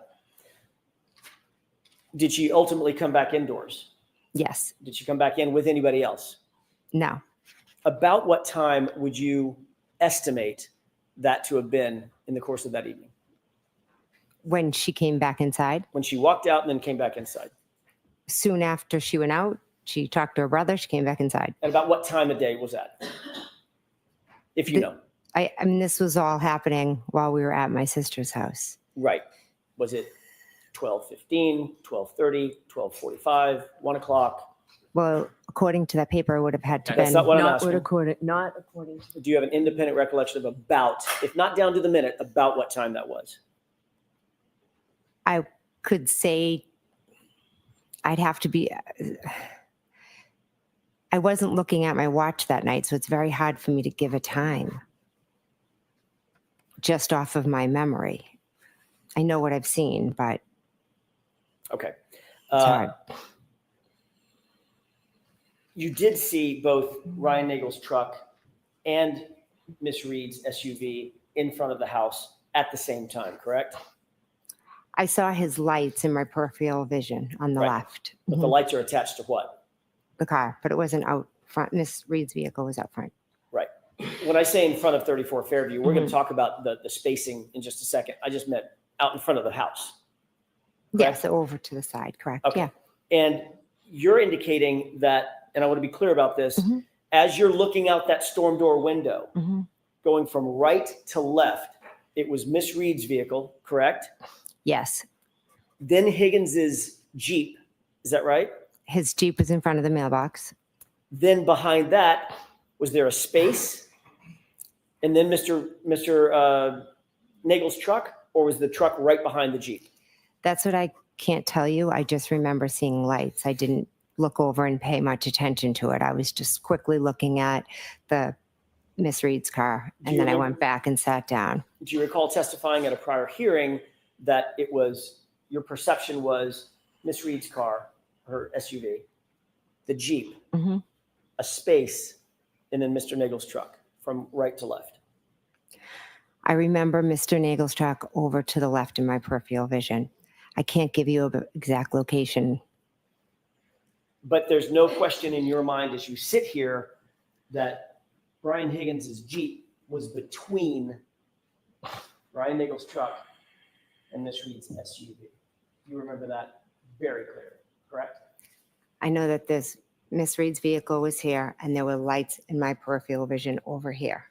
Did she ultimately come back indoors? Yes. Did she come back in with anybody else? No. About what time would you estimate that to have been in the course of that evening? When she came back inside, When she walked out and then came back inside? soon after she went out, she talked to her brother. She came back inside. And about what time of day was that? If you know. I mean, this was all happening while we were at my sister's house. Right. Was it 12:15, 12:30, 12:45, 1 o'clock? Well, according to that paper, it would have had to That's been. not what I'm Not asking. not according to the. Do you have an independent recollection of about, if not down to the minute, about what time that was? I could say I'd have to be. I wasn't looking at my watch that night, so it's very hard for me to give a time just off of my memory. I know what I've seen, but Okay. it's hard. You did see both Ryan Nagel's truck and Miss Reed's SUV in front of the house at the same time, correct? I saw his lights in my peripheral vision on the Right. left. But the lights are attached to what? The car, but it wasn't out front. Miss Reed's vehicle was out front. Right. When I say in front of 34 Fairview, we're going Mhm. to talk about the spacing in just a second. I just meant out in front of the house. Correct? Yes, over to the side, correct. Okay. Yeah. And you're indicating that, and I want to be clear about this, Mhm. as you're looking out that storm door window, Mhm. going from right to left, it was Miss Reed's vehicle, correct? Yes. Then Higgins's Jeep. Is that right? His Jeep was in front of the mailbox. Then behind that, was there a space? And then Mr. Nagel's truck, or was the truck right behind the Jeep? That's what I can't tell you. I just remember seeing lights. I didn't look over and pay much attention to it. I was just quickly looking at the Miss Reed's car, Do and you then I remember- went back and sat down. Do you recall testifying at a prior hearing that it was, your perception was Miss Reed's car, her SUV, the Jeep, hmm a space, and then Mr. Nagel's truck from right to left? I remember Mr. Nagel's truck over to the left in my peripheral vision. I can't give you an exact location. But there's no question in your mind as you sit here that Brian Higgins's Jeep was between Brian Nagel's truck and Miss Reed's SUV. You remember that very clearly, correct? I know that this Miss Reed's vehicle was here, and there were lights in my peripheral vision over here.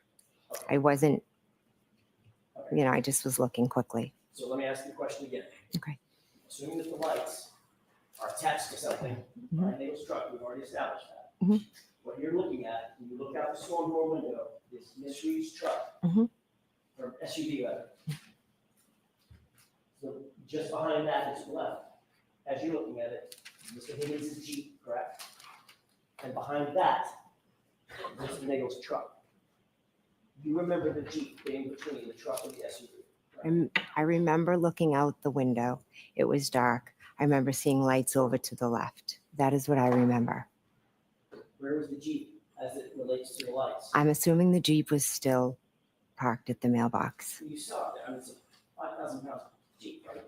I wasn't, I just was looking quickly. So let me ask you the question again. Okay. Assuming that the lights are attached to something, Mhm. Brian Nagel's truck, we've already established that. Mhm. What you're looking at, when you look out the storm door window, is Miss Reed's truck, Mhm. or SUV rather. So just behind that is left, as you're looking at it, Mr. Higgins' Jeep, correct? And behind that, Mr. Nagel's truck. You remember the Jeep being between the truck and the SUV? I remember looking out the window. It was dark. I remember seeing lights over to the left. That is what I remember. Where was the Jeep as it relates to the lights? I'm assuming the Jeep was still parked at the mailbox. You saw it, I mean, it's a 5,000 pound Jeep, right?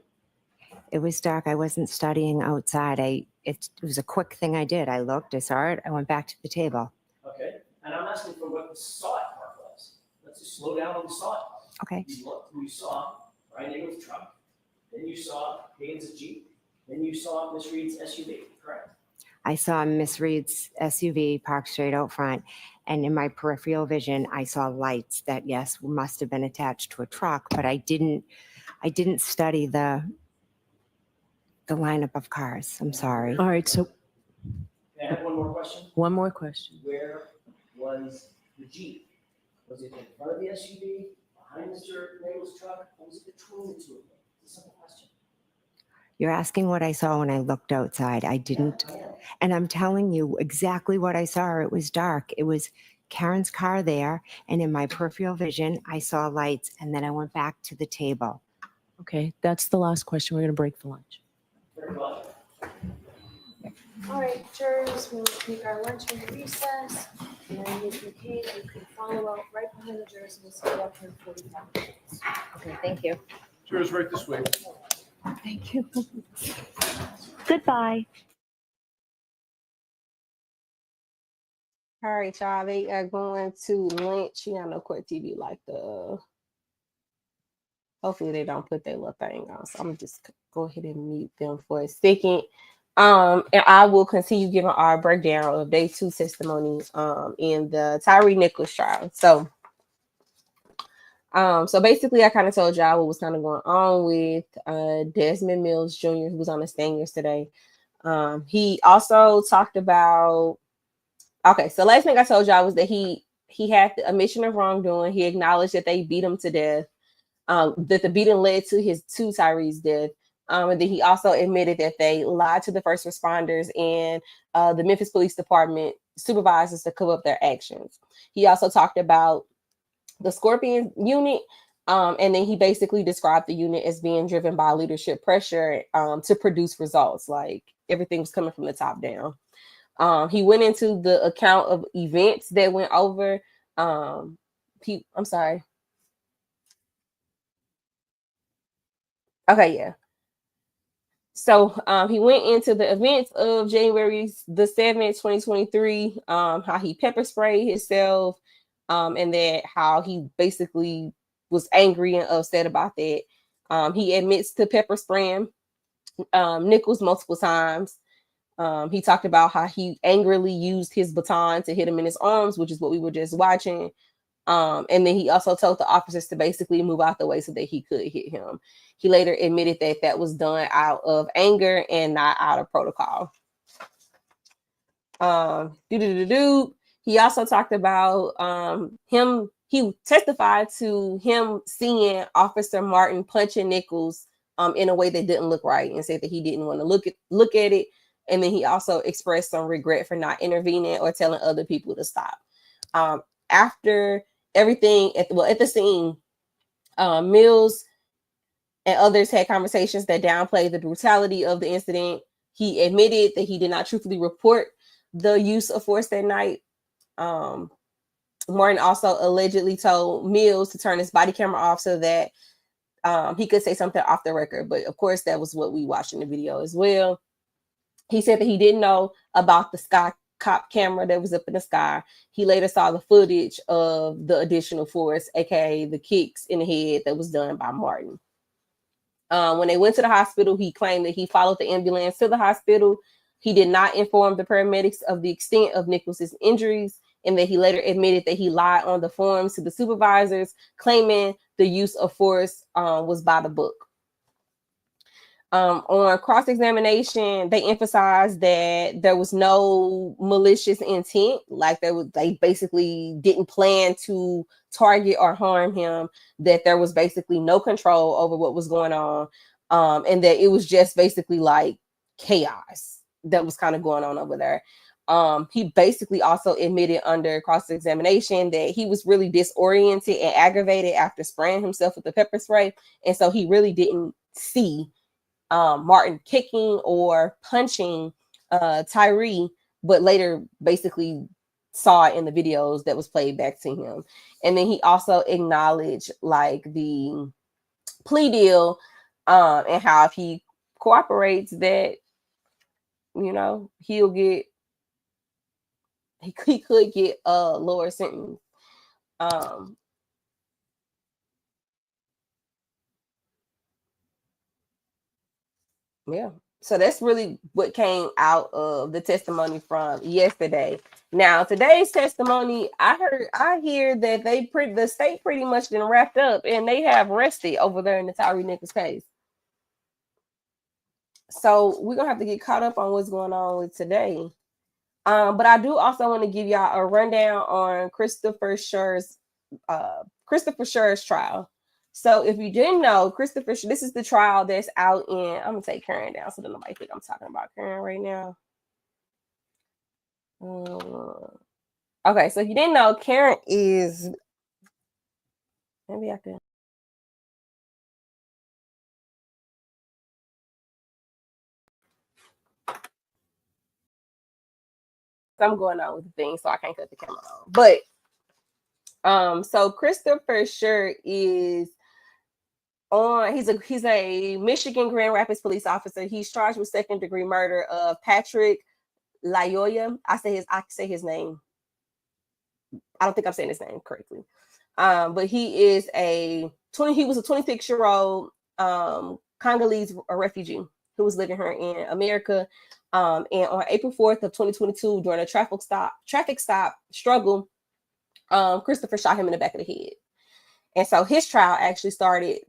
It was dark. I wasn't studying outside. It was a quick thing I did. I looked, I saw it, I went back to the table. Okay, and I'm asking for what the saw it part was. Let's just slow down on the saw it part. Okay. You looked, you saw Brian Nagel's truck, then you saw Higgins' Jeep, then you saw Miss Reed's SUV, correct? I saw Miss Reed's SUV parked straight out front, and in my peripheral vision, I saw lights that, yes, must have been attached to a truck, but I didn't study the lineup of cars. I'm sorry. All right, so May I have one more question? one more question. Where was the Jeep? Was it in front of the SUV, behind Mr. Nagel's truck, or was it between the two of them? It's a simple question. You're asking what I saw when I looked outside. I didn't, I am. and I'm telling you exactly what I saw. It was dark. It was Karen's car there, and in my peripheral vision, I saw lights, and then I went back to the table. Okay, that's the last question. We're going to break for lunch. Very well. All right, jurors, we'll take our lunch and recess. And Ms. McCabe, you can follow up right behind the jurors, and we'll see you up here in 45 minutes. Okay, thank you. Jurors, right this way. Thank you. Goodbye. All right, y'all. They are going to lunch. You know, Court TV like the. Hopefully they don't put their little thing on. So I'm just go ahead and mute them for a second. And I will continue giving our breakdown of day 2 testimony in the Tyree Nichols trial. So basically I kind of told y'all what was kind of going on with Desmond Mills Jr., who was on the stand yesterday. He also talked about, okay, so last thing I told y'all was that he had the admission of wrongdoing. He acknowledged that they beat him to death, that the beating led to Tyree's death. And then he also admitted that they lied to the first responders and the Memphis Police Department supervisors to cover up their actions. He also talked about the Scorpion unit, and then he basically described the unit as being driven by leadership pressure to produce results, like everything was coming from the top down. He went into the account of events that went over. I'm sorry. Okay, yeah. So he went into the events of January the 7th, 2023, how he pepper sprayed himself, and that how he basically was angry and upset about that. He admits to pepper spraying Nichols multiple times. He talked about how he angrily used his baton to hit him in his arms, which is what we were just watching. And then he also told the officers to basically move out the way so that he could hit him. He later admitted that that was done out of anger and not out of protocol. He also talked about he testified to him seeing Officer Martin punching Nichols in a way that didn't look right, and said that he didn't want to look at it. And then he also expressed some regret for not intervening or telling other people to stop. After everything at the scene, Mills and others had conversations that downplayed the brutality of the incident. He admitted that he did not truthfully report the use of force that night. Martin also allegedly told Mills to turn his body camera off so that he could say something off the record. But of course, that was what we watched in the video as well. He said that he didn't know about the sky cop camera that was up in the sky. He later saw the footage of the additional force, aka the kicks in the head that was done by Martin. When they went to the hospital, he claimed that he followed the ambulance to the hospital. He did not inform the paramedics of the extent of Nichols's injuries, and that he later admitted that he lied on the forms to the supervisors, claiming the use of force was by the book. On cross-examination, they emphasized that there was no malicious intent, like they basically didn't plan to target or harm him, that there was basically no control over what was going on, and that it was just basically like chaos that was kind of going on over there. He basically also admitted under cross-examination that he was really disoriented and aggravated after spraying himself with the pepper spray, and so he really didn't see Martin kicking or punching Tyree, but later basically saw it in the videos that was played back to him. And then he also acknowledged like the plea deal and how if he cooperates that, you know, he could get a lower sentence. Yeah. So that's really what came out of the testimony from yesterday. Now, today's testimony, I hear that the state pretty much been wrapped up and they have rested over there in the Tyree Nichols case. So we're gonna have to get caught up on what's going on with today. But I do also want to give y'all a rundown on Christopher Scher's trial. So if you didn't know, Christopher, this is the trial that's out in, I'm gonna take Karen down so that nobody think I'm talking about Karen right now. Okay, so if you didn't know, Karen is, maybe I can. I'm going on with the thing, so I can't cut the camera on. But so Christopher Scher is he's a Michigan Grand Rapids police officer. He's charged with second-degree murder of Patrick Lyoya. I say his name. I don't think I'm saying his name correctly. But he was a 26-year-old Congolese refugee who was living here in America. And on April 4th of 2022, during a traffic stop struggle, Christopher shot him in the back of the head. And so his trial actually started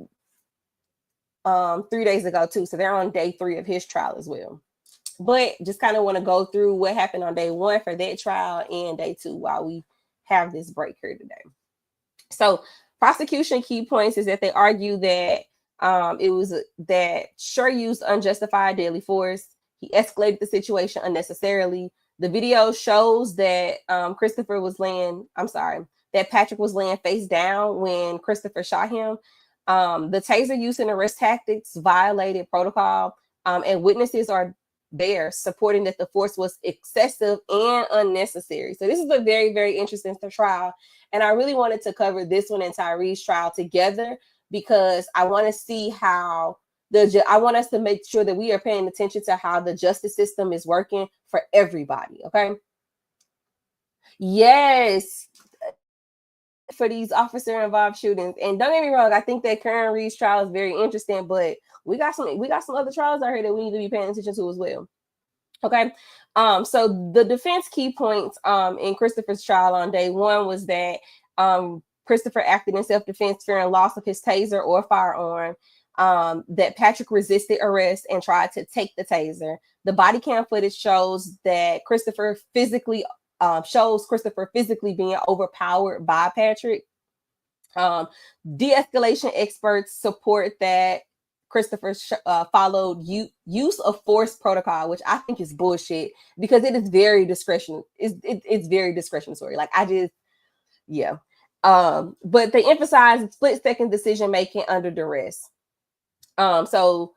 3 days ago too. So they're on day 3 of his trial as well. But just kind of want to go through what happened on day 1 for that trial and day 2 while we have this break here today. So prosecution key points is that they argue that it was that Scher used unjustified deadly force. He escalated the situation unnecessarily. The video shows that that Patrick was laying face down when Christopher shot him. The taser use and arrest tactics violated protocol, and witnesses are there supporting that the force was excessive and unnecessary. So this is a very, very interesting trial. And I really wanted to cover this one and Tyree's trial together because I want to see how I want us to make sure that we are paying attention to how the justice system is working for everybody. Okay. Yes. For these officer involved shootings. And don't get me wrong, I think that Karen Reed's trial is very interesting, but we got some other trials out here that we need to be paying attention to as well. Okay. So the defense key points in Christopher's trial on day 1 was that Christopher acted in self-defense, fearing loss of his taser or firearm. that Patrick resisted arrest and tried to take the taser. The body cam footage shows that Christopher physically being overpowered by Patrick. De-escalation experts support that Christopher followed use of force protocol, which I think is bullshit because it is very it's very discretionary. Like but they emphasize split-second decision making under duress. So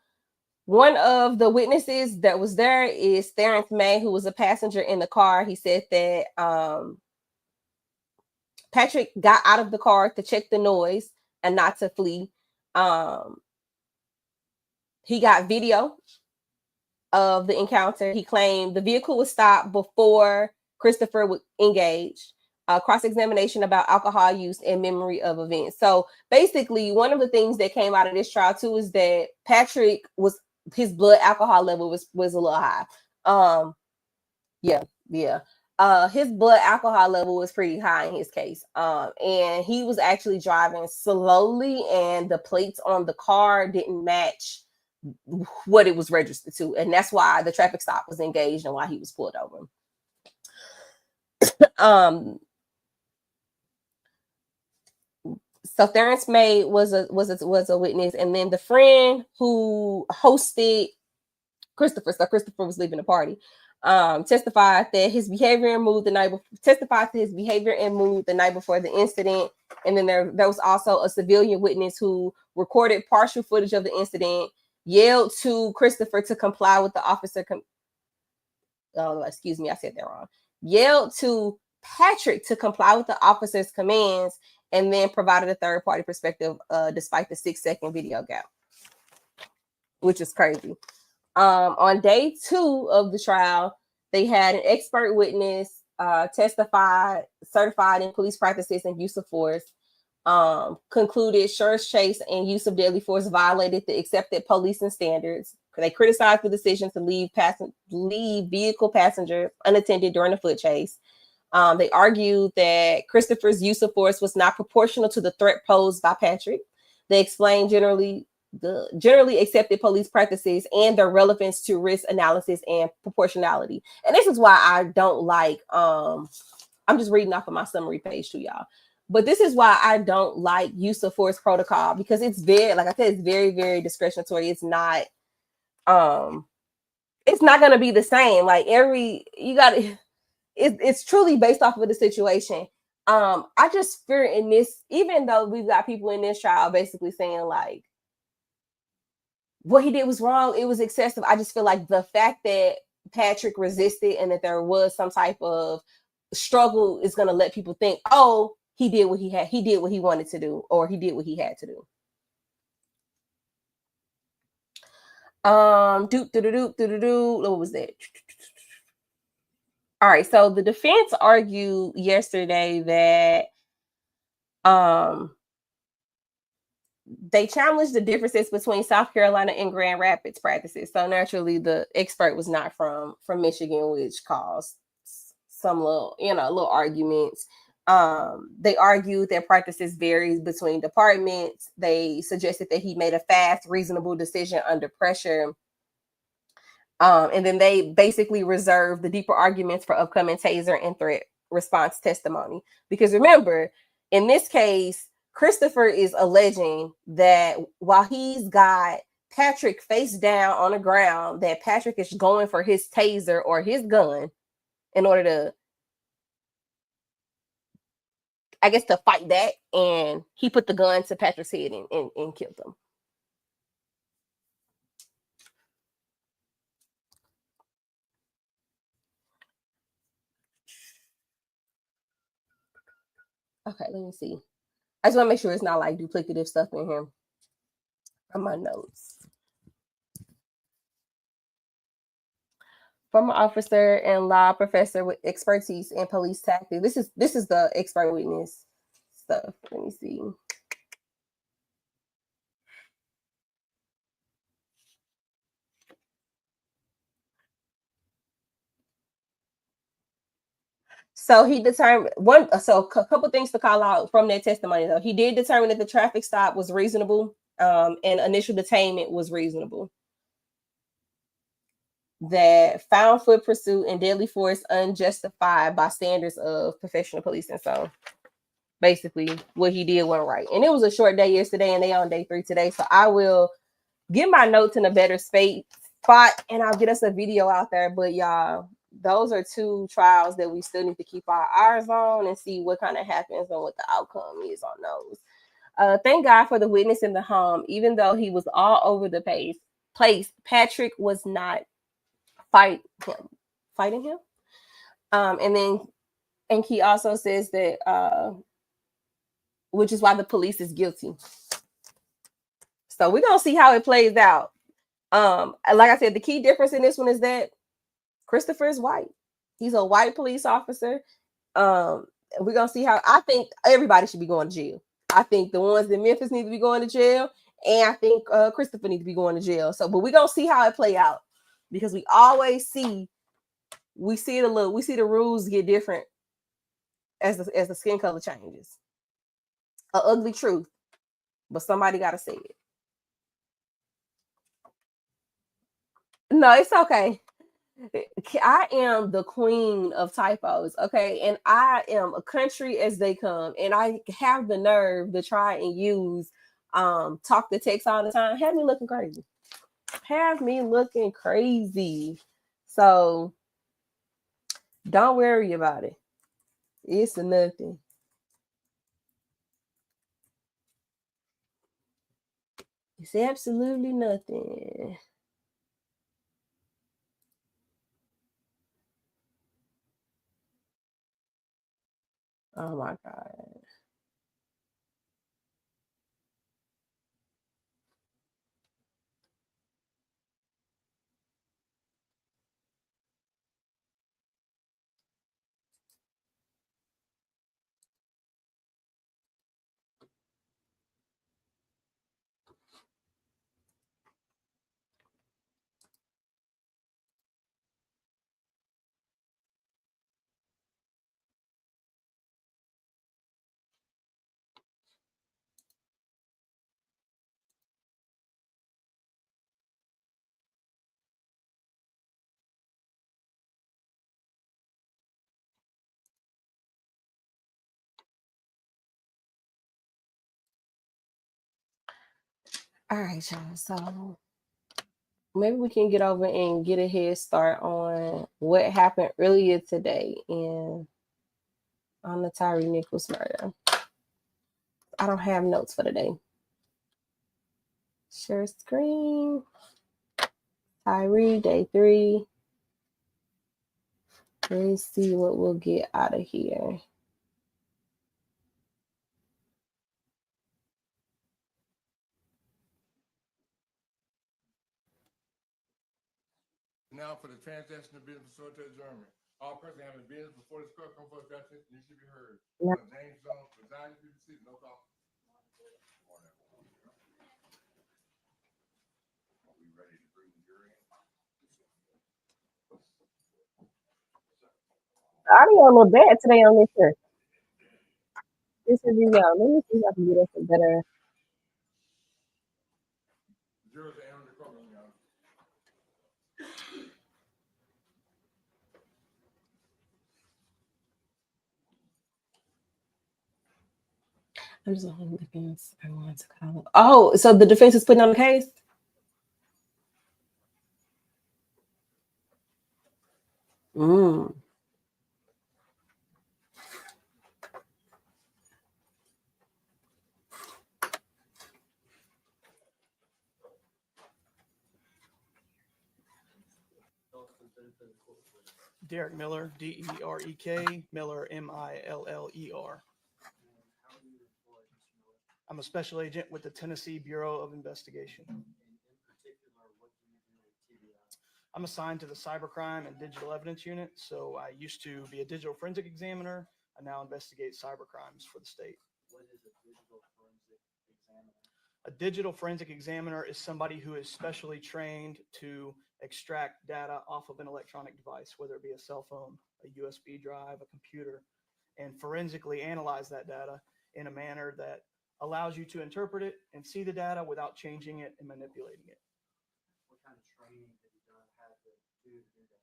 one of the witnesses that was there is Terrence May, who was a passenger in the car. He said that Patrick got out of the car to check the noise and not to flee. He got video of the encounter. He claimed the vehicle was stopped before Christopher would engage. Cross-examination about alcohol use and memory of events. So basically, one of the things that came out of this trial too is that Patrick his blood alcohol level was a little high. His blood alcohol level was pretty high in his case. And he was actually driving slowly, and the plates on the car didn't match what it was registered to, and that's why the traffic stop was engaged and why he was pulled over. So Terrence May was a witness, and then the friend who hosted Christopher, so Christopher was leaving the party, testified that his behavior and mood the night before the incident. And then there was also a civilian witness who recorded partial footage of the incident, yelled to Christopher to comply with the officer. Excuse me, I said that wrong. Yelled to Patrick to comply with the officer's commands, and then provided a third-party perspective despite the 6-second video gap, which is crazy. On day 2 of the trial, they had an expert witness certified in police practices and use of force, concluded Sher's chase and use of deadly force violated the accepted policing standards. They criticized the decision to leave vehicle passenger unattended during the foot chase. They argued that Christopher's use of force was not proportional to the threat posed by Patrick. They explained generally accepted police practices and their relevance to risk analysis and proportionality. And this is why I don't like, I'm just reading off of my summary page to y'all, but this is why I don't like use of force protocol, because it's very, like I said, it's very, very discretionary. It's not going to be the same. Like it's truly based off of the situation. I just fear in this, even though we've got people in this trial basically saying like, what he did was wrong, it was excessive. I just feel like the fact that Patrick resisted and that there was some type of struggle is going to let people think, oh, he did what he wanted to do, or he did what he had to do. What was that? All right, so the defense argued yesterday that they challenged the differences between South Carolina and Grand Rapids practices. So naturally, the expert was not from Michigan, which caused some little arguments. They argued that practices vary between departments. They suggested that he made a fast, reasonable decision under pressure. And then they basically reserved the deeper arguments for upcoming taser and threat response testimony. Because remember, in this case, Christopher is alleging that while he's got Patrick face down on the ground, that Patrick is going for his taser or his gun in order to, I guess, to fight that. And he put the gun to Patrick's head and killed him. Okay, let me see. I just want to make sure it's not like duplicative stuff in here on my notes. Former officer and law professor with expertise in police tactics. This is the expert witness stuff. Let me see. So he determined a couple things to call out from that testimony though. He did determine that the traffic stop was reasonable and initial detainment was reasonable. That found foot pursuit and deadly force unjustified by standards of professional policing. So basically what he did wasn't right. And it was a short day yesterday and they on day 3 today. So I will get my notes in a better spot and I'll get us a video out there. But y'all, those are 2 trials that we still need to keep our eyes on and see what kind of happens and what the outcome is on those. Thank God for the witness in the home. Even though he was all over the place, Patrick was not fighting him. And he also says that, which is why the police is guilty. So we're gonna see how it plays out. Like I said, the key difference in this one is that Christopher is white. He's a white police officer. We're gonna see how. I think everybody should be going to jail. I think the ones in Memphis need to be going to jail, and I think Christopher needs to be going to jail. So, but we're gonna see how it play out because we always see the rules get different as the skin color changes. An ugly truth, but somebody gotta say it. No, it's okay. I am the queen of typos, okay? And I am a country as they come, and I have the nerve to try and use talk to text all the time. Have me looking crazy. So don't worry about it. It's nothing. It's absolutely nothing. Oh my God. All right, y'all. So maybe we can get over and get a head start on what happened earlier today on the Tyre Nichols murder. I don't have notes for today. Share screen. Tyre, day 3. Let's see what we'll get out of here. Now for the transaction of business facilitated adjournment. All persons having business before this court come for a transaction, you should be heard. James Jones, resign to the seat, no call. Are we ready to bring the jury in? Audio a little bad today on this shirt. This is the let me see if I can get us a better. Jurors are entering the courtroom, y'all. I'm just looking. I want to call. Oh, so the defense is putting on the case? Derek Miller, D-E-R-E-K, Miller, M-I-L-L-E-R. I'm a special agent with the Tennessee Bureau of Investigation. I'm assigned to the Cybercrime and Digital Evidence Unit. So I used to be a digital forensic examiner. I now investigate cybercrimes for the state. What is a digital forensic examiner? A digital forensic examiner is somebody who is specially trained to extract data off of an electronic device, whether it be a cell phone, a USB drive, a computer, and forensically analyze that data in a manner that allows you to interpret it and see the data without changing it and manipulating it. What kind of training have you done, had to do that?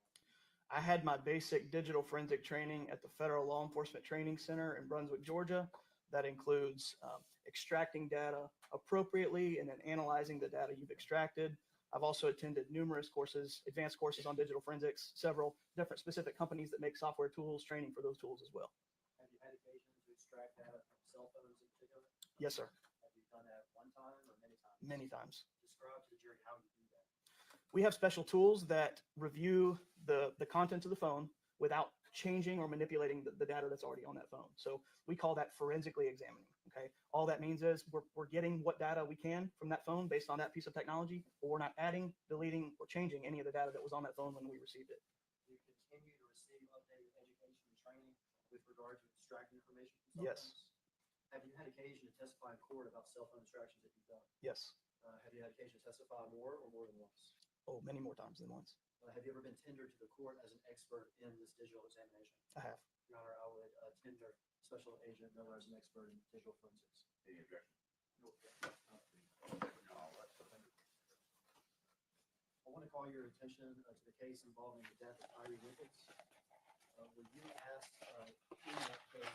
I had my basic digital forensic training at the Federal Law Enforcement Training Center in Brunswick, Georgia. That includes extracting data appropriately and then analyzing the data you've extracted. I've also attended numerous courses, advanced courses on digital forensics, several different specific companies that make software tools, training for those tools as well. Have you had occasion to extract data from cell phones in particular? Yes, sir. Have you done that one time or many times? Many times. Describe to the jury how you do that. We have special tools that review the contents of the phone without changing or manipulating the data that's already on that phone. So we call that forensically examining. Okay. All that means is we're getting what data we can from that phone based on that piece of technology, but we're not adding, deleting, or changing any of the data that was on that phone when we received it. Do you continue to receive updated education and training with regard to extracting information from cell Yes. phones? Have you had occasion to testify in court about cell phone extractions that you've done? Yes. Have you had occasion to testify more or more than once? Oh, many more times than once. Have you ever been tendered to the court as an expert in this digital examination? I have. Your Honor, I would tender Special Agent Miller as an expert in digital forensics. Any objection? No objection. I want to call your attention to the case involving the death of Tyree Nichols. Were you asked in that case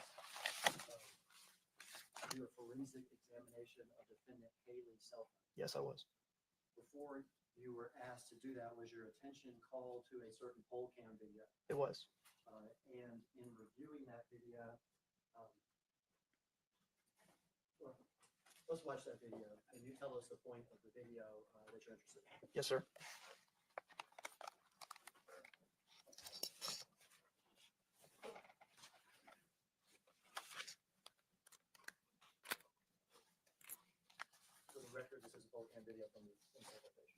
to do a forensic examination of defendant Haley's cell phone? Yes, I was. Before you were asked to do that, was your attention called to a certain poll cam video? It was. And in reviewing that video, well, let's watch that video. Can you tell us the point of the video that you're interested in? Yes, sir. For the record, this is a poll cam video from the inside location.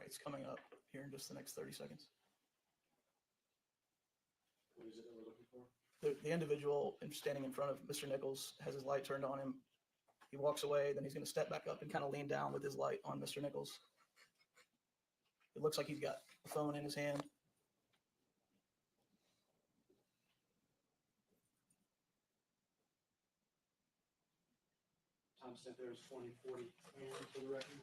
It's coming up here in just the next 30 seconds. What is it that we're looking for? The individual standing in front of Mr. Nichols has his light turned on him. He walks away, then he's going to step back up and kind of lean down with his light on Mr. Nichols. It looks like he's got a phone in his hand. Timestamp there is 2040 and for the record.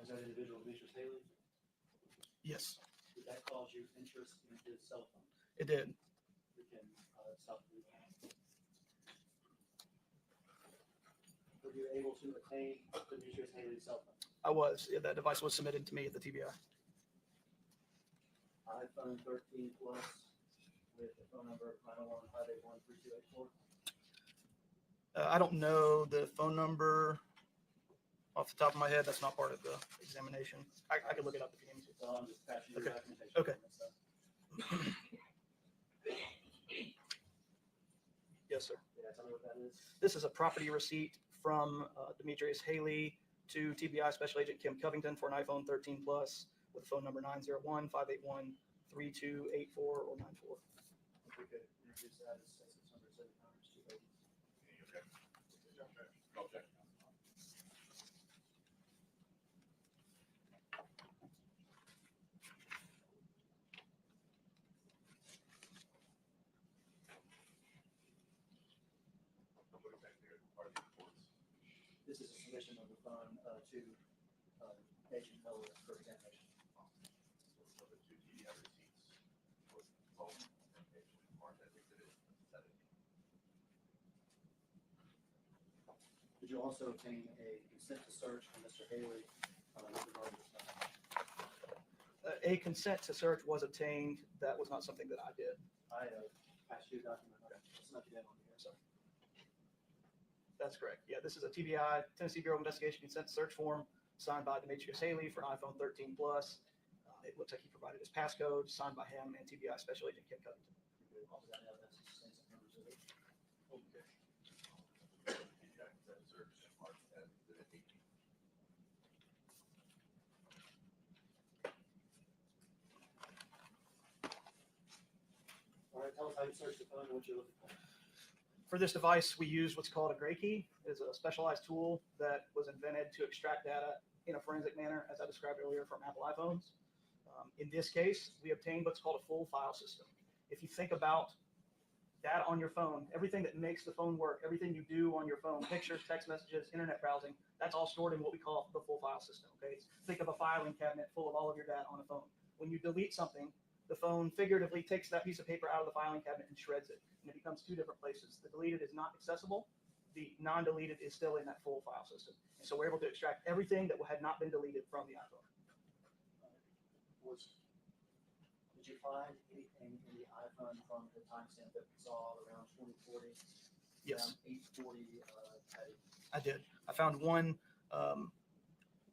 Is that individual Demetrius Haley? Yes, Did that cause you interest in his cell phone? it did. We can stop the recording. Were you able to attain Demetrius Haley's cell phone? I was. Yeah, that device was submitted to me at the TBI. iPhone 13 Plus with the phone number 901-581-3284. I don't know the phone number off the top of my head. That's not part of the examination. I could look it up if you need me to. So I'm just passing you Okay. documentation. Okay. Yes, sir. Yeah, tell me what that is. This is a property receipt from Demetrius Haley to TBI Special Agent Kim Covington for an iPhone 13 Plus with phone number 901-581-3284 or 94. If we could introduce that as 600 700 This is a submission of the phone to Agent Miller for examination. Did you also obtain a consent to search from Mr. Haley with regard to this phone? A consent to search was obtained. That was not something that I did. I passed you a document. It's not the on here, sorry. That's correct. Yeah, this is a TBI, Tennessee Bureau of Investigation consent search form signed by Demetrius Haley for an iPhone 13 Plus. It looks like he provided his passcode, signed by him and TBI Special Agent Kim Covington. All of that evidence is in some numbers of it. All right, tell us how you searched the phone and what you're looking for. For this device, we use what's called a gray key. It is a specialized tool that was invented to extract data in a forensic manner, as I described earlier, from Apple iPhones. In this case, we obtained what's called a full file system. If you think about data on your phone, everything that makes the phone work, everything you do on your phone, pictures, text messages, internet browsing, that's all stored in what we call the full file system. Okay, think of a filing cabinet full of all of your data on a phone. When you delete something, the phone figuratively takes that piece of paper out of the filing cabinet and shreds it, and it becomes two different places. The deleted is not accessible. The non-deleted is still in that full file system. And so we're able to extract everything that had not been deleted from the iPhone. Did you find anything in the iPhone from the timestamp that we saw around 2040? Yes. Around 840. I did. I found one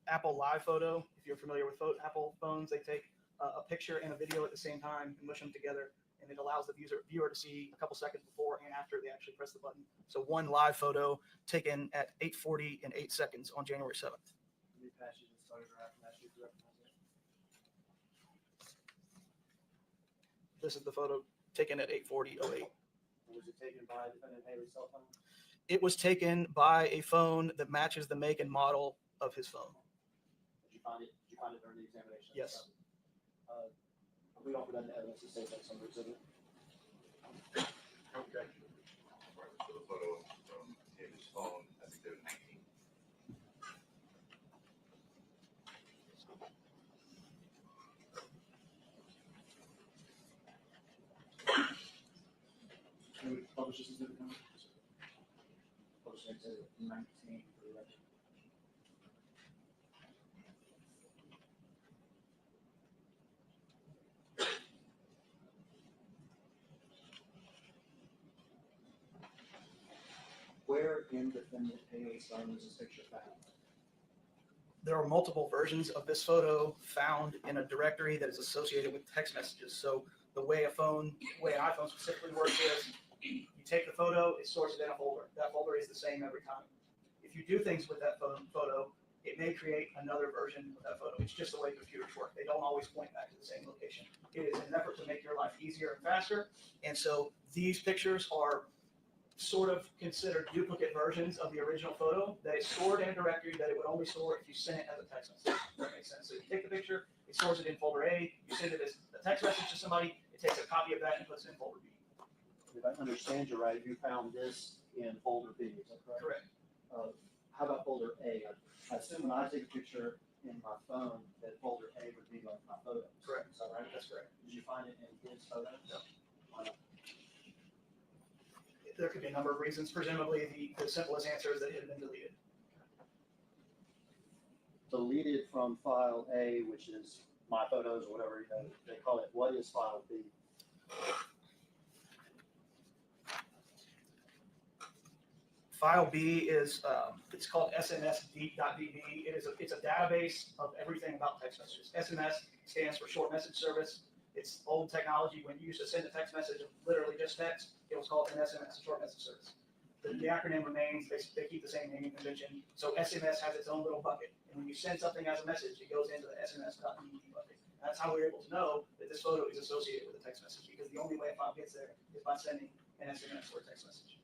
Apple Live photo. If you're familiar with Apple phones, they take a picture and a video at the same time and mush them together, and it allows the viewer to see a couple seconds before and after they actually press the button. So one live photo taken at 8:40 and 8 seconds on January 7th. Let me pass you this photograph and ask you to recognize it. This is the photo taken at 8:40:08. Was it taken by defendant Haley's cell phone? It was taken by a phone that matches the make and model of his phone. Did you find it? Did you find it during the examination? Yes. We offered that evidence to state that some exhibit. Okay. So the photo from his phone, I think there was 19. Can we publish this exhibit now? Publish exhibit 19 for the record. Where in defendant Haley's phone was this picture found? There are multiple versions of this photo found in a directory that is associated with text messages. So the way an iPhone specifically works is you take the photo, it stores it in a folder. That folder is the same every time. If you do things with that photo, it may create another version of that photo. It's just the way computers work. They don't always point back to the same location. It is an effort to make your life easier and faster. And so these pictures are sort of considered duplicate versions of the original photo that is stored in a directory that it would only store if you sent it as a text message. Does that make sense? So you take the picture, it stores it in folder A, you send it as a text message to somebody, it takes a copy of that and puts it in folder B. If I understand you right, you found this in folder B, is that correct? Correct. How about folder A? I assume when I take a picture in my phone, that folder A would be like my photos. Correct. Is that right? That's correct. Did you find it in his photos? No. Why not? There could be a number of reasons. Presumably, the simplest answer is that it had been deleted. Deleted from file A, which is my photos or whatever they call it. What is file B? File B is, it's called SMS.db. It's a database of everything about text messages. SMS stands for short message service. It's old technology. When you used to send a text message of literally just text, it was called an SMS, a short message service. The acronym remains, they keep the same naming convention. So SMS has its own little bucket. And when you send something as a message, it goes into the SMS.db bucket. And that's how we're able to know that this photo is associated with a text message, because the only way a file gets there is by sending an SMS or a text message.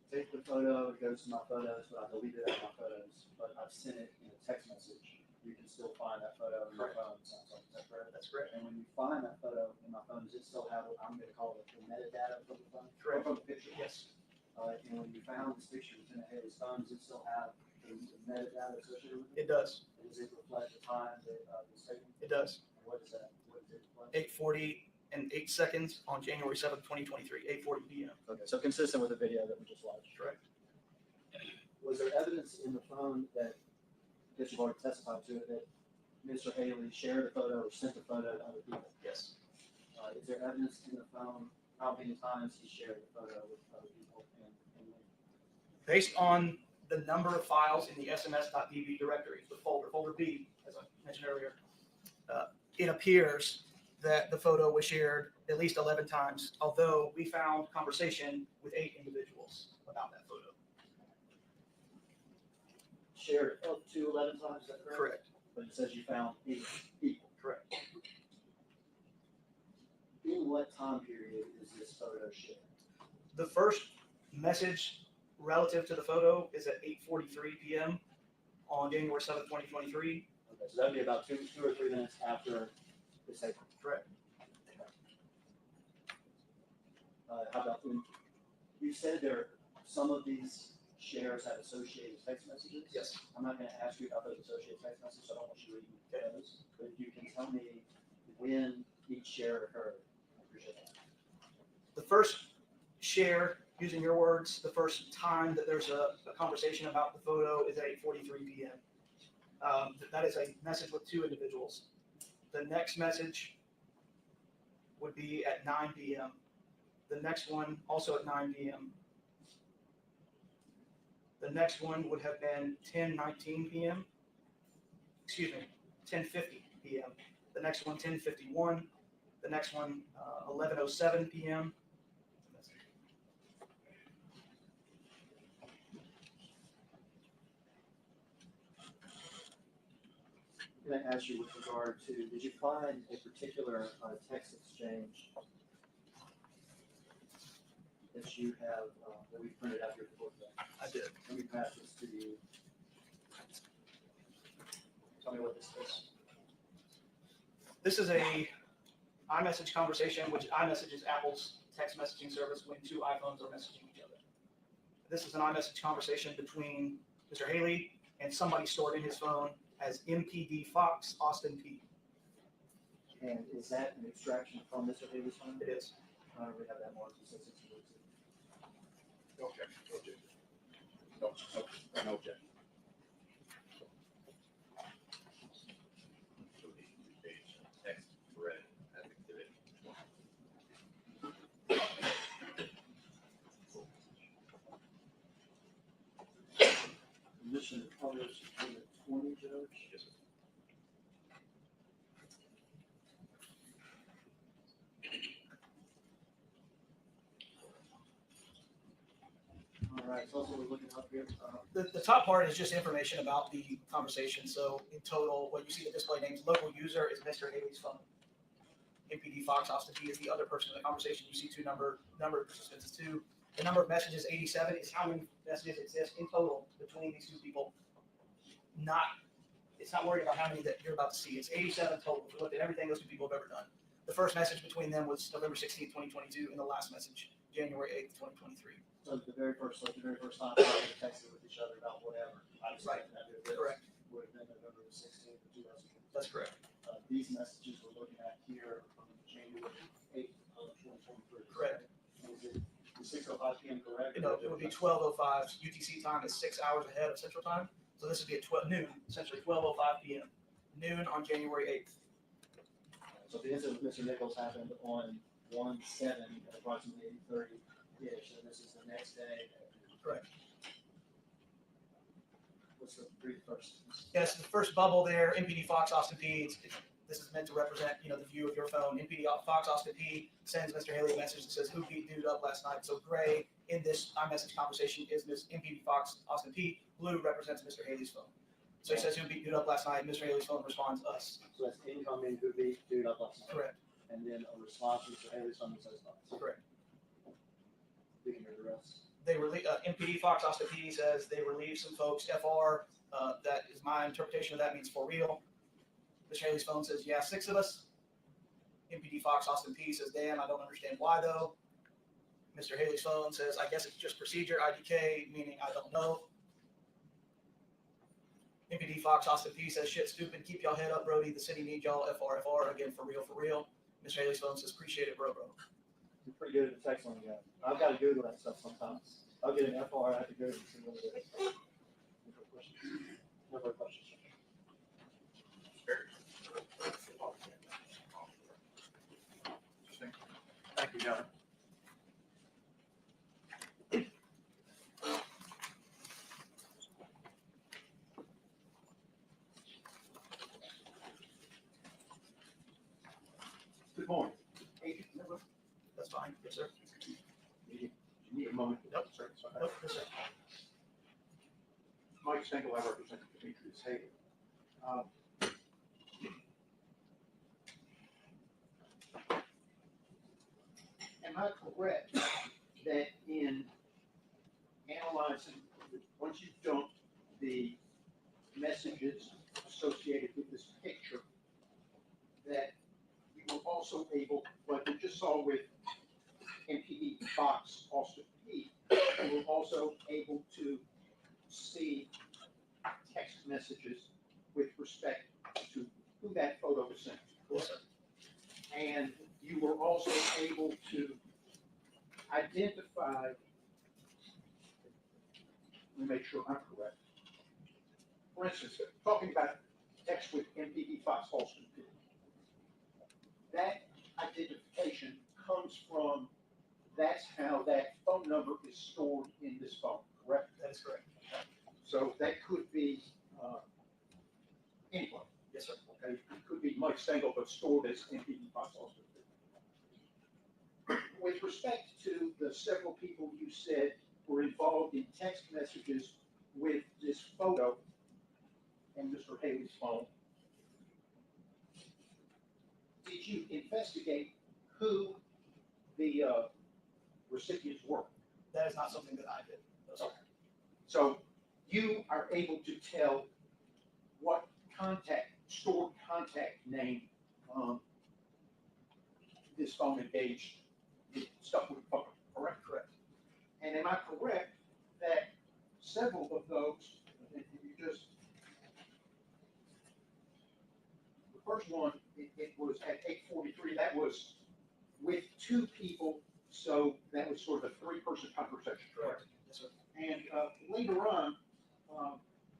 Take the photo, it goes to my photos, but I deleted it out of my photos, but I've sent it in a text message. You can still find that photo in your phone, sounds like. Is that correct? That's correct. And when you find that photo in my phone, does it still have what I'm gonna call it the metadata from the phone? Correct. From the picture? Yes. And when you found this picture in Haley's phone, does it still have the metadata associated with it? It does. And does it reflect the time that it was taken? It does. And what is that? What is it reflect? 8:40 and 8 seconds on January 7th, 2023, 8:40 p.m. Okay, so consistent with the video that we just watched. Correct. Was there evidence in the phone that, I guess you've already testified to it, that Mr. Haley shared a photo or sent a photo to other people? Yes. Is there evidence in the phone how many times he shared the photo with other people and when? Based on the number of files in the SMS.db directory, the folder B, as I mentioned earlier, it appears that the photo was shared at least 11 times, although we found conversation with 8 individuals about that photo. Shared up to 11 times, is that correct? Correct. But it says you found 8 people. Correct. In what time period is this photo shared? The first message relative to the photo is at 8:43 p.m. on January 7th, 2023. Okay, so that'd be about two or 3 minutes after the second. Correct. How about when you said some of these shares have associated text messages? Yes. I'm not gonna ask you about those associated text messages, so I don't want you to read those, but if you can tell me when each share occurred, I appreciate that. The first share, using your words, the first time that there's a conversation about the photo is at 8:43 p.m. That is a message with 2 individuals. The next message would be at 9 p.m. The next one also at 9 p.m. The next one would have been 10:19 p.m. Excuse me, 10:50 p.m. The next one 10:51. The next one 11:07 p.m. Can I ask you with regard to, did you find a particular text exchange that you have, that we printed out here before today? I did. Let me pass this to you. Tell me what this is. This is a iMessage conversation, which iMessage is Apple's text messaging service when 2 iPhones are messaging each other. This is an iMessage conversation between Mr. Haley and somebody stored in his phone as MPD Fox Austin P. And is that an extraction from Mr. Haley's phone? It is. We have that marked, it says 602. No objection, no objection. No objection. So the page text thread as exhibit 20. Permission to publish exhibit 20, Judge? Yes, sir. All right, so also we're looking up here, The top part is just information about the conversation. So in total, what you see the display names, local user is Mr. Haley's phone. MPD Fox Austin P is the other person in the conversation. You see number of participants is 2. The number of messages, 87, is how many messages exist in total between these two people. It's not worried about how many that you're about to see. It's 87 total. If you look at everything those two people have ever done. The first message between them was November 16th, 2022, and the last message, January 8th, 2023. so the very first time they texted with each other about whatever. I was Right. thinking that it was- Correct. would have been November the 16th of 2020. That's correct. These messages we're looking at here from January 8th of 2023. Correct. Is it 6:05 p.m. correct? No, it would be 12:05. UTC time is 6 hours ahead of Central Time. So this would be at 12 noon, essentially 12:05 p.m. Noon on January 8th. So the incident with Mr. Nichols happened on 1/7 at approximately 8:30-ish, and this is the next day. Correct. What's the brief first? Yes, the first bubble there, MPD Fox Austin P. This is meant to represent, the view of your phone. MPD Fox Austin P sends Mr. Haley a message that says, "Who beat dude up last night?" So gray in this iMessage conversation is Miss MPD Fox Austin P. Blue represents Mr. Haley's phone. So he says, "Who beat dude up last night?" Mr. Haley's phone responds, "Us." So that's incoming, who beat dude up last night. Correct. And then a response from Mr. Haley's phone that says no. Correct. We can hear the rest. They MPD Fox Austin P says they relieve some folks. FR, that is my interpretation of that, means for real. Mr. Haley's phone says, "Yeah, 6 of us." MPD Fox Austin P says, "Damn, I don't understand why though." Mr. Haley's phone says, "I guess it's just procedure." IDK, meaning I don't know. MPD Fox Austin P says, "Shit, stupid. Keep y'all head up, Brody. The city needs y'all. FR, again, for real, for real." Mr. Haley's phone says, "Appreciate it, bro." You're pretty good at the text on the guy. I've got to Google that stuff sometimes. I'll get an FR, I have to Google and see what it is. No further questions? No further questions. Thank you, John. Good morning. That's fine. Yes, sir. You need a moment? Nope. Sir. Nope, yes, sir. Mike Stengel, I represent Demetrius Haley. Am I correct that in analyzing, once you've dumped the messages associated with this picture, that you were also able, like we just saw with MPD Fox Austin P, you were also able to see text messages with respect to who that photo was sent to. Yes, sir. And you were also able to identify, let me make sure I'm correct. For instance, talking about text with MPD Fox Austin P. That identification comes from, that's how that phone number is stored in this phone, correct? That is correct. So that could be anyone. Yes, sir. Okay, it could be Mike Stengel, but stored as MPD Fox Austin. With respect to the several people you said were involved in text messages with this photo and Mr. Haley's phone, did you investigate who the recipients were? That is not something that I did. No, sir. So you are able to tell what stored contact name this phone engaged with stuff with phone, correct? Correct. And am I correct that several of those, and you just, the first one, it was at 8:43, that was with 2 people, so that was sort of a 3-person conversation, correct? Yes, sir. And later on,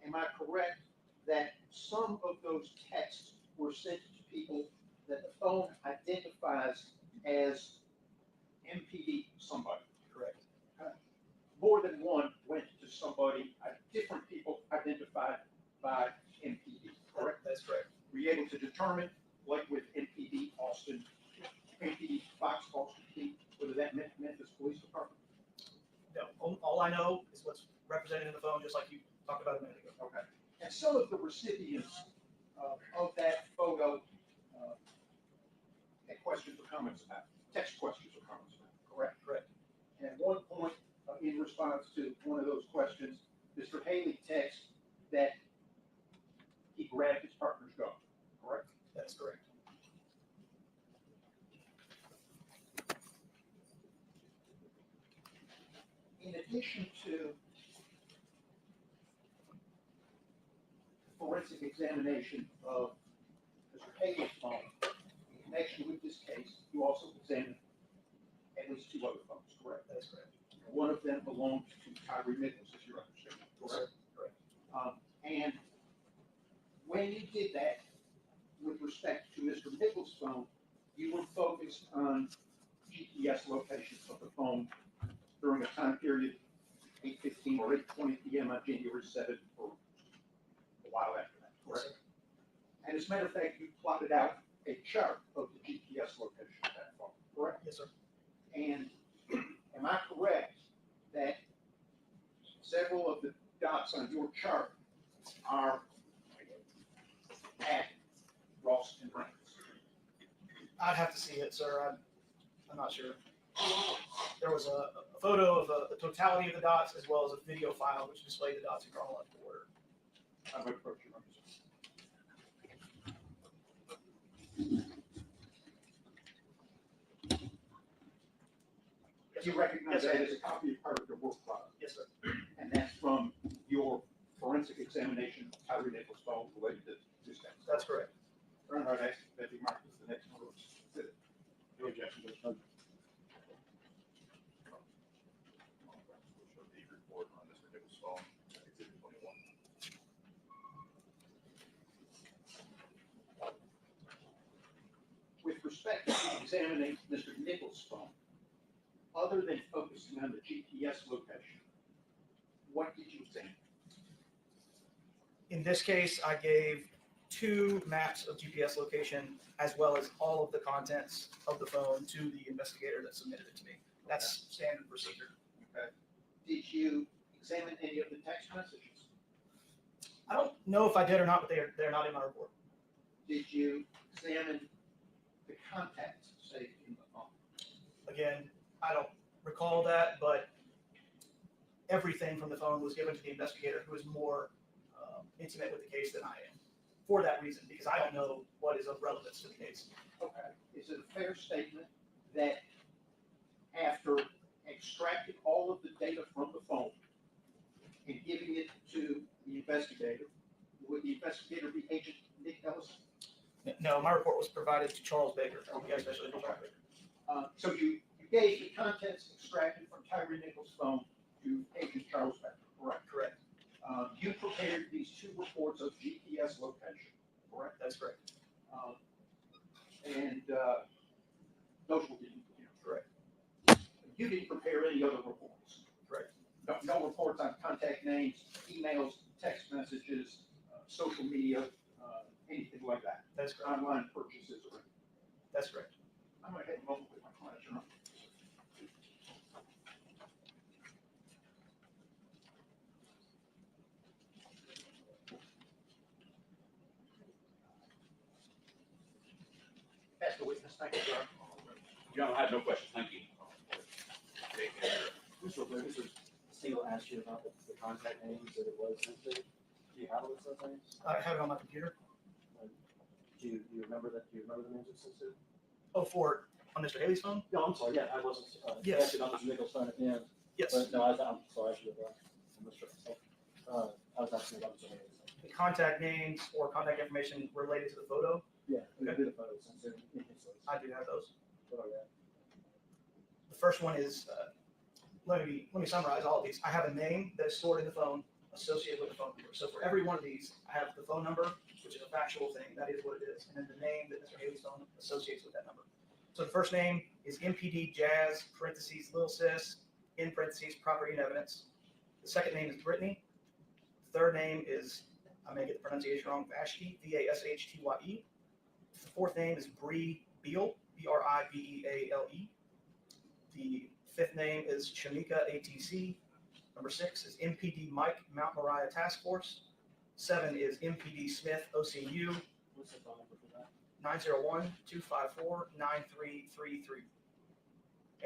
am I correct that some of those texts were sent to people that the phone identifies as MPD somebody? Correct. More than one went to somebody, different people identified by MPD, correct? That's correct. Were you able to determine, like with MPD Austin, MPD Fox Austin P, whether that meant Memphis Police Department? No, all I know is what was represented in the phone, just like you talked about a minute ago. Okay. And some of the recipients of that photo had questions or comments about, text questions or comments about, correct? Correct. And at one point, in response to one of those questions, Mr. Haley texted that he grabbed his partner's gun, correct? That's correct. In addition to forensic examination of Mr. Haley's phone, in connection with this case, you also examined at least 2 other phones, correct? That's correct. One of them belonged to Tyree Nichols, as your understanding, correct? Correct. And when you did that, with respect to Mr. Nichols' phone, you were focused on GPS locations of the phone during a time period, 8:15 or 8:20 p.m. on January 7th, or a while after that, correct? And as a matter of fact, you plotted out a chart of the GPS location of that phone, correct? Yes, sir. And am I correct that several of the dots on your chart are at Ross and Reynolds? I'd have to see it, sir. I'm not sure. There was a photo of the totality of the dots as well as a video file which displayed the dots in chronological order. I'm going to approach you. You recognize that as a copy of part of your work product? Yes, sir. And that's from your forensic examination of Tyree Nichols' phone related to this case? That's correct. Bernhard asks that be marked as the next one. No objection, Judge Miller. The report on Mr. Nichols' phone, Exhibit 21. With respect to examining Mr. Nichols' phone, other than focusing on the GPS location, what did you examine? In this case, I gave 2 maps of GPS location as well as all of the contents of the phone to the investigator that submitted it to me. That's standard procedure. Okay. Did you examine any of the text messages? I don't know if I did or not, but they're not in my report. Did you examine the contacts saved in the phone? Again, I don't recall that, but everything from the phone was given to the investigator who is more intimate with the case than I am. For that reason, because I don't know what is of relevance to the case. Okay. Is it a fair statement that after extracting all of the data from the phone and giving it to the investigator, would the investigator be Agent Nick Ellison? No, my report was provided to Charles Baker. Yes, Special Agent Charles Baker. So you gave the contents extracted from Tyree Nichols' phone to Agent Charles Baker, correct? Correct. You prepared these 2 reports of GPS location, correct? That's correct. And those were given to you. Correct. You didn't prepare any other reports? Correct. No reports on contact names, emails, text messages, social media, anything like that? That's correct. Online purchases or anything? That's correct. I'm going to have a moment with my client. Your Honor. Ask the witness. Thank you, Your Honor. Your Honor, I have no questions. Thank you. Mr. Steele asked you about the contact names that it was sent to. Do you have a list of those names? I have it on my computer. Do you remember that? Do you remember the names it sent to? Oh, on Mr. Haley's phone? No, I'm sorry. Yeah, I wasn't. Yes. Actually, on Mr. Nichols' phone at the end. Yes. But no, I'm sorry. I should have. I'm not sure. I was asking about Mr. Haley's. The contact names or contact information related to the photo. Yeah, we did a photo sent in his list. I do have those. What are they? The first one is, let me summarize all of these. I have a name that is stored in the phone associated with the phone number. So for every one of these, I have the phone number, which is a factual thing. That is what it is. And then the name that Mr. Haley's phone associates with that number. So the first name is MPD Jazz, parentheses, Lil Sis, in parentheses, property and evidence. The second name is Brittany. The third name is, I may get the pronunciation wrong, Vashti, Vashtye. The fourth name is Bree Beal, Bribeale. The fifth name is Shamika, ATC. Number 6 is MPD Mike, Mount Moriah Task Force. 7 is MPD Smith, OCU, What's the phone number for that? 901-254-9333.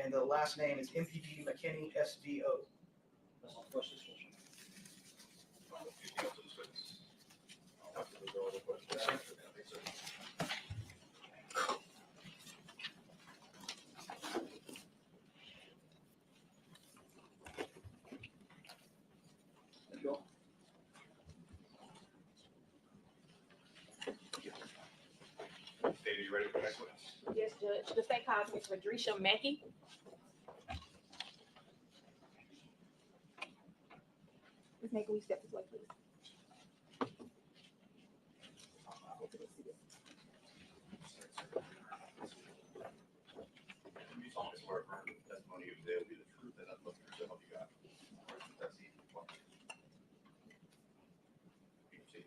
And the last name is MPD McKinney, SVO. That's all first discussion. Dave, you ready for the next one? Yes, Judge. The state calls Ms. Radrisha Mackey. Ms. Mackey, will you step this way, please? You solemnly swear affirm that the testimony you today will be the truth and nothing but the truth, so help you God. That's the one. You can see.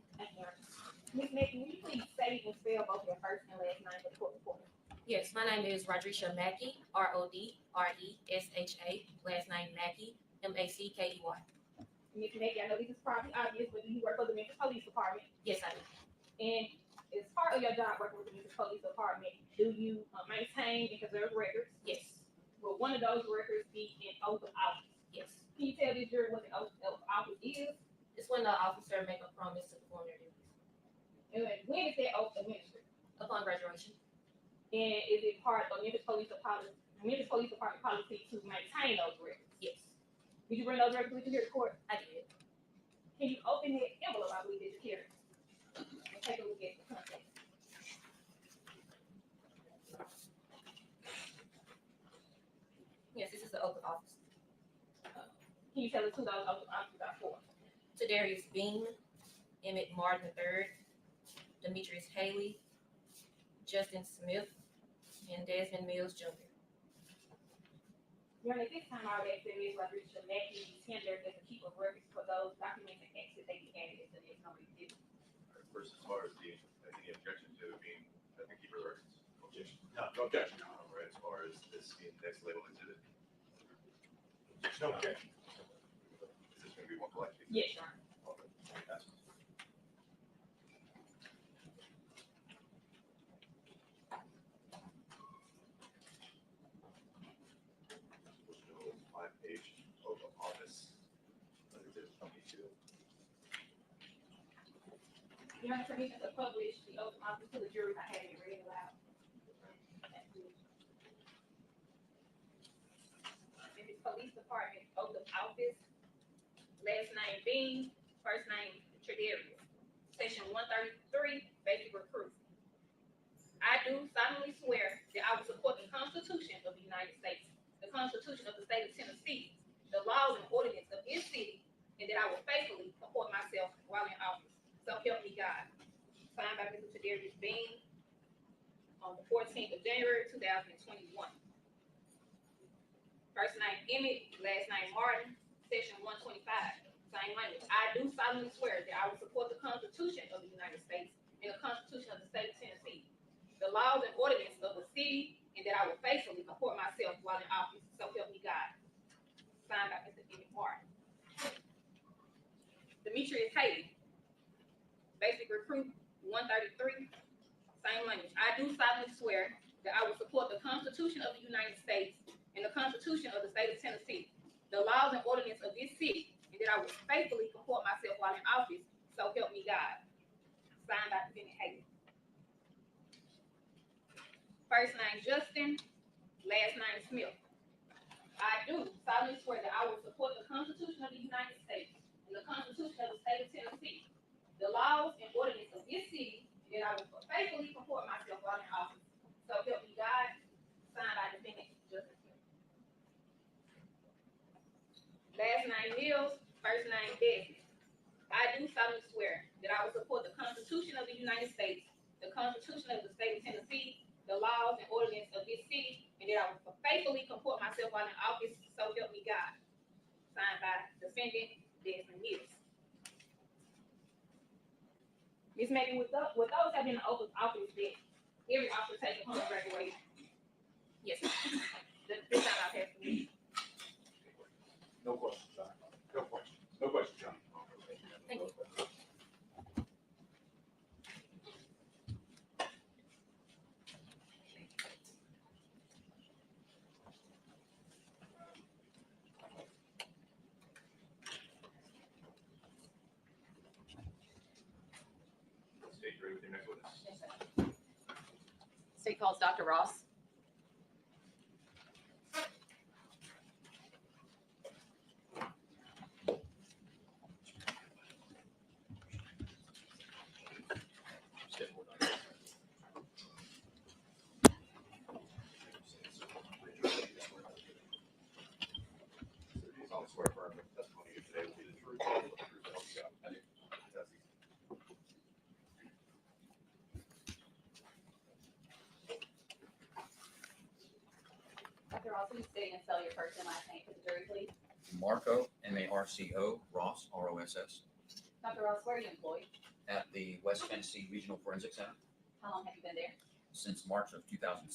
Ms. Mackey, will you please say and spell both your first and last name for the court reporter? Yes, my name is Rodrisha Mackey, RODRESHA, last name Mackey, MACKEY. Ms. Mackey, I know this is probably obvious, but do you work for the Memphis Police Department? Yes, I do. And as part of your job working with the Memphis Police Department, do you maintain and preserve records? Yes, Will one of those records be an oath of office? yes. Can you tell this jury what an oath of office is? It's when the officer make a promise to perform their duties And when is that oath administered? upon graduation. And is it part of Memphis Police Department policy to maintain those records? Yes, Did you bring those records with you here to court? I did. Can you open that envelope, I believe, that you carry? And take a look at the contents. Yes, this is the oath of office. Can you tell us who those oath of offices are for? To Darius Bean, Emmett Martin III, Demetrius Haley, Justin Smith, and Desmond Mills Jr. During this time, I would ask that Ms. Rodrisha Mackey be tendered as a keeper of records for those documents and acts that they be added into this number exhibit. First, as far as any objection to being, I think, keeper of records. Objection. No objection. All right, as far as this being the next label exhibit, No objection. is this gonna be one collection? Yes, Your Honor. Okay, fantastic. Five-page oath of office. Exhibit 22. Your Honor, permission to publish the oath of office to the jury, I have it read aloud. Memphis Police Department oath of office, last name Bean, first name Tredarius. Section 133, basic recruit. I do solemnly swear that I will support the Constitution of the United States, the Constitution of the State of Tennessee, the laws and ordinances of this city, and that I will faithfully comport myself while in office. So help me God. Signed by Mr. Tredarius Bean on the 14th of January, 2021. First name Emmett, last name Martin, section 125, same language. I do solemnly swear that I will support the Constitution of the United States and the Constitution of the State of Tennessee, the laws and ordinances of the city, and that I will faithfully comport myself while in office. So help me God. Signed by Mr. Emmett Martin. Demetrius Haley, basic recruit 133, same language. I do solemnly swear that I will support the Constitution of the United States and the Constitution of the State of Tennessee, the laws and ordinances of this city, and that I will faithfully comport myself while in office. So help me God. Signed by Lieutenant Haley. First name Justin, last name Smith. I do solemnly swear that I will support the Constitution of the United States and the Constitution of the State of Tennessee, the laws and ordinances of this city, and that I will faithfully comport myself while in office. So help me God. Signed by Defendant Justin Smith. Last name Mills, first name Desmond. I do solemnly swear that I will support the Constitution of the United States, the Constitution of the State of Tennessee, the laws and ordinances of this city, and that I will faithfully comport myself while in office. So help me God. Signed by Defendant Desmond Mills. Ms. Megan, with those have been the oath of office that every officer takes upon graduation. Yes. This time I've had for me. No questions, John. state jury with your next witness. Yes, sir. State calls Dr. Ross. Step forward, Dr. Ross. You solemnly swear affirm that the testimony you give today will be the truth, the whole truth, so help you God. I do. That's easy. Dr. Ross, please state and spell your first and last name for the jury, please. Marco, M-A-R-C-O, Ross, R-O-S-S, Dr. Ross, where are you employed? at the West Tennessee Regional Forensic Center How long have you been there? since March of 2007,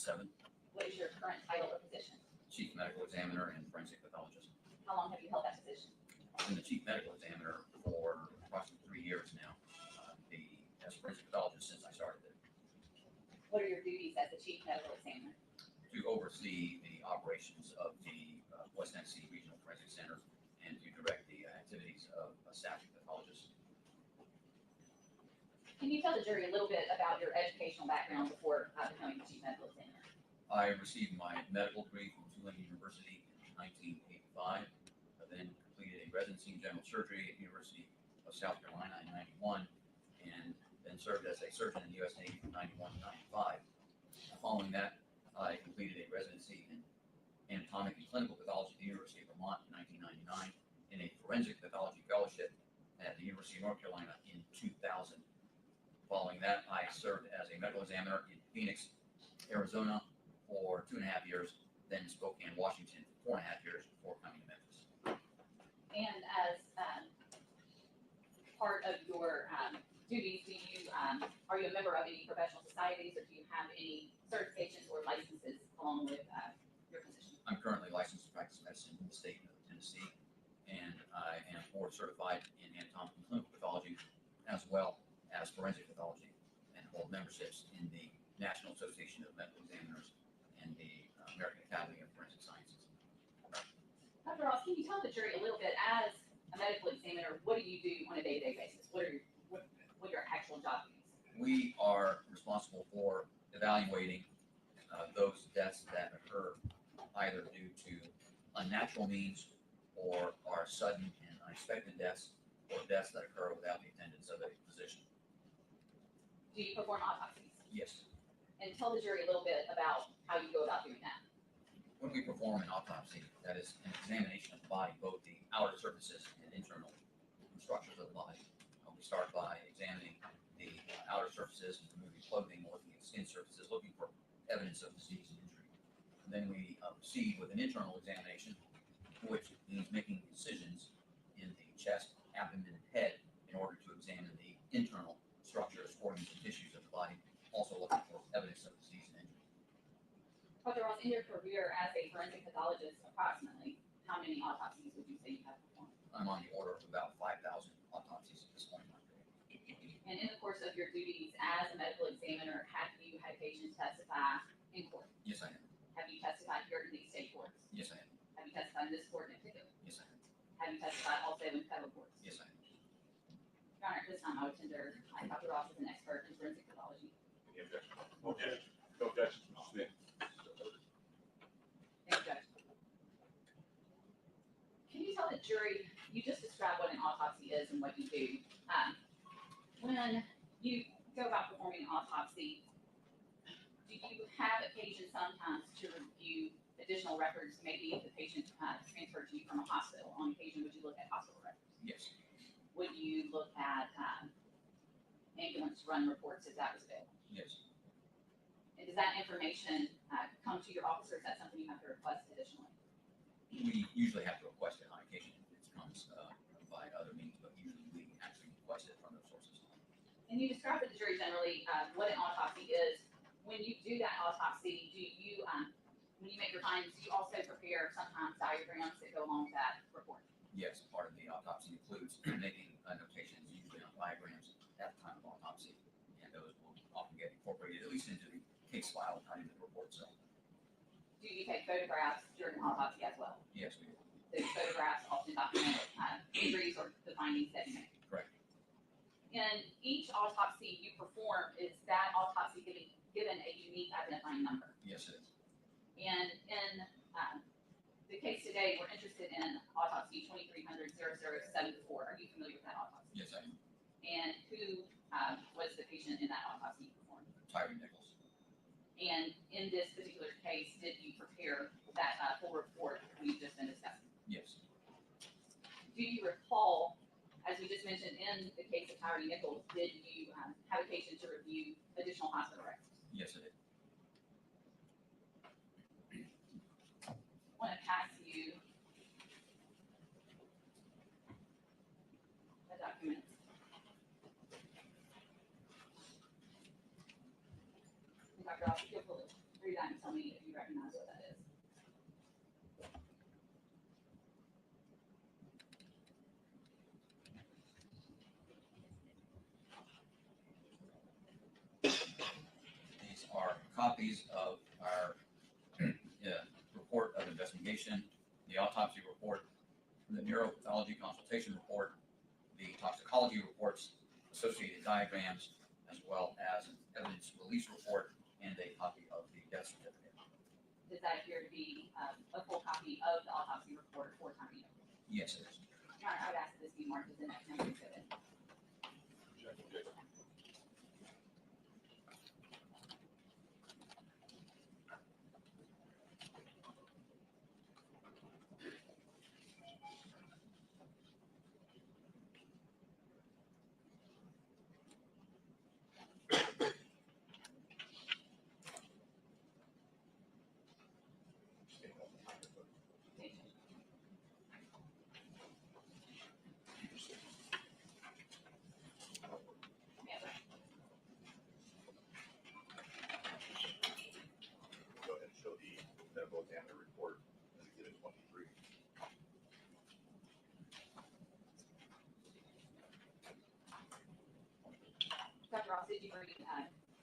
What is your current title or position? Chief Medical Examiner and Forensic Pathologist. How long have you held that position? I've been the Chief Medical Examiner for approximately 3 years now, as a forensic pathologist since I started there, What are your duties as the chief medical examiner? to oversee the operations of the West Tennessee Regional Forensic Center and to direct the activities of a staffing pathologist. Can you tell the jury a little bit about your educational background before becoming the chief medical examiner? I received my medical degree from Tulane University in 1985. I then completed a residency in general surgery at University of South Carolina in 91, and then served as a surgeon in the U.S. Navy from 91 to 95. Following that, I completed a residency in anatomic and clinical pathology at the University of Vermont in 1999, and a forensic pathology fellowship at the University of North Carolina in 2000. Following that, I served as a medical examiner in Phoenix, Arizona for 2.5 years, then Spokane, Washington for 4.5 years before coming to Memphis. And as part of your duties, do you are you a member of any professional societies, or do you have any certifications or licenses along with your position? I'm currently licensed to practice medicine in the state of Tennessee, and I am board certified in anatomic and clinical pathology as well as forensic pathology, and hold memberships in the National Association of Medical Examiners and the American Academy of Forensic Sciences. Dr. Ross, can you tell the jury a little bit, as a medical examiner, what do you do on a day-to-day basis? What are your actual job duties? We are responsible for evaluating those deaths that occur either due to unnatural means or are sudden and unexpected deaths, or deaths that occur without the attendance of a physician. Do you perform autopsies? Yes. And tell the jury a little bit about how you go about doing that. When we perform an autopsy, that is an examination of the body, both the outer surfaces and internal structures of the body. We start by examining the outer surfaces, removing clothing, looking at skin surfaces, looking for evidence of disease and injury. And then we proceed with an internal examination, which means making incisions in the chest, abdomen, and head in order to examine the internal structures, organs, and tissues of the body, also looking for evidence of disease and injury. Dr. Ross, in your career as a forensic pathologist, approximately how many autopsies would you say you have performed? I'm on the order of about 5,000 autopsies at this point in my career. And in the course of your duties as a medical examiner, have you had patients testify in court? Yes, I am. Have you testified here in these state courts? Yes, I am. Have you testified in this court in particular? Yes, I am. Have you testified also in federal courts? Yes, I am. Your Honor, at this time, I would tender Dr. Ross as an expert in forensic pathology. Any objection? Objection. No objection, Mr. Smith. Thank you, Judge. Can you tell the jury, you just described what an autopsy is and what you do. When you go about performing an autopsy, do you have occasion sometimes to review additional records? Maybe if the patient transferred to you from a hospital, on occasion, would you look at hospital records? Yes. Would you look at ambulance run reports if that was available? Yes. And does that information come to your office, or is that something you have to request additionally? We usually have to request it on occasion. It comes by other means, but usually we actually request it from those sources. And you described to the jury generally what an autopsy is. When you do that autopsy, do you, when you make your findings, do you also prepare sometimes diagrams that go along with that report? Yes, part of the autopsy includes making notations, usually on diagrams at the time of autopsy, and those will often get incorporated at least into the case file, not into the report itself. Do you take photographs during the autopsy as well? Yes, we do. Those photographs often document injuries or the findings that you make. Correct. in each autopsy you perform, is that autopsy given a unique identifying number? Yes, it is. And in the case today, we're interested in autopsy 2300-0074. Are you familiar with that autopsy? Yes, I am. And who was the patient in that autopsy you performed? Tyree Nichols. And in this particular case, did you prepare that full report we've just been discussing? Yes. Do you recall, as we just mentioned in the case of Tyree Nichols, did you have occasion to review additional hospital records? Yes, I did. I want to pass you a document. And Dr. Ross, feel free to read that and tell me if you recognize what that is. These are copies of our report of investigation, the autopsy report, the neuropathology consultation report, the toxicology reports, associated diagrams, as well as an evidence release report and a copy of the death certificate. Does that appear to be a full copy of the autopsy report for Tyree Nichols? Yes, it is. Your Honor, I would ask that this be marked as an example exhibit. Go ahead and show the medical examiner report as exhibit 23. Dr. Ross, did you bring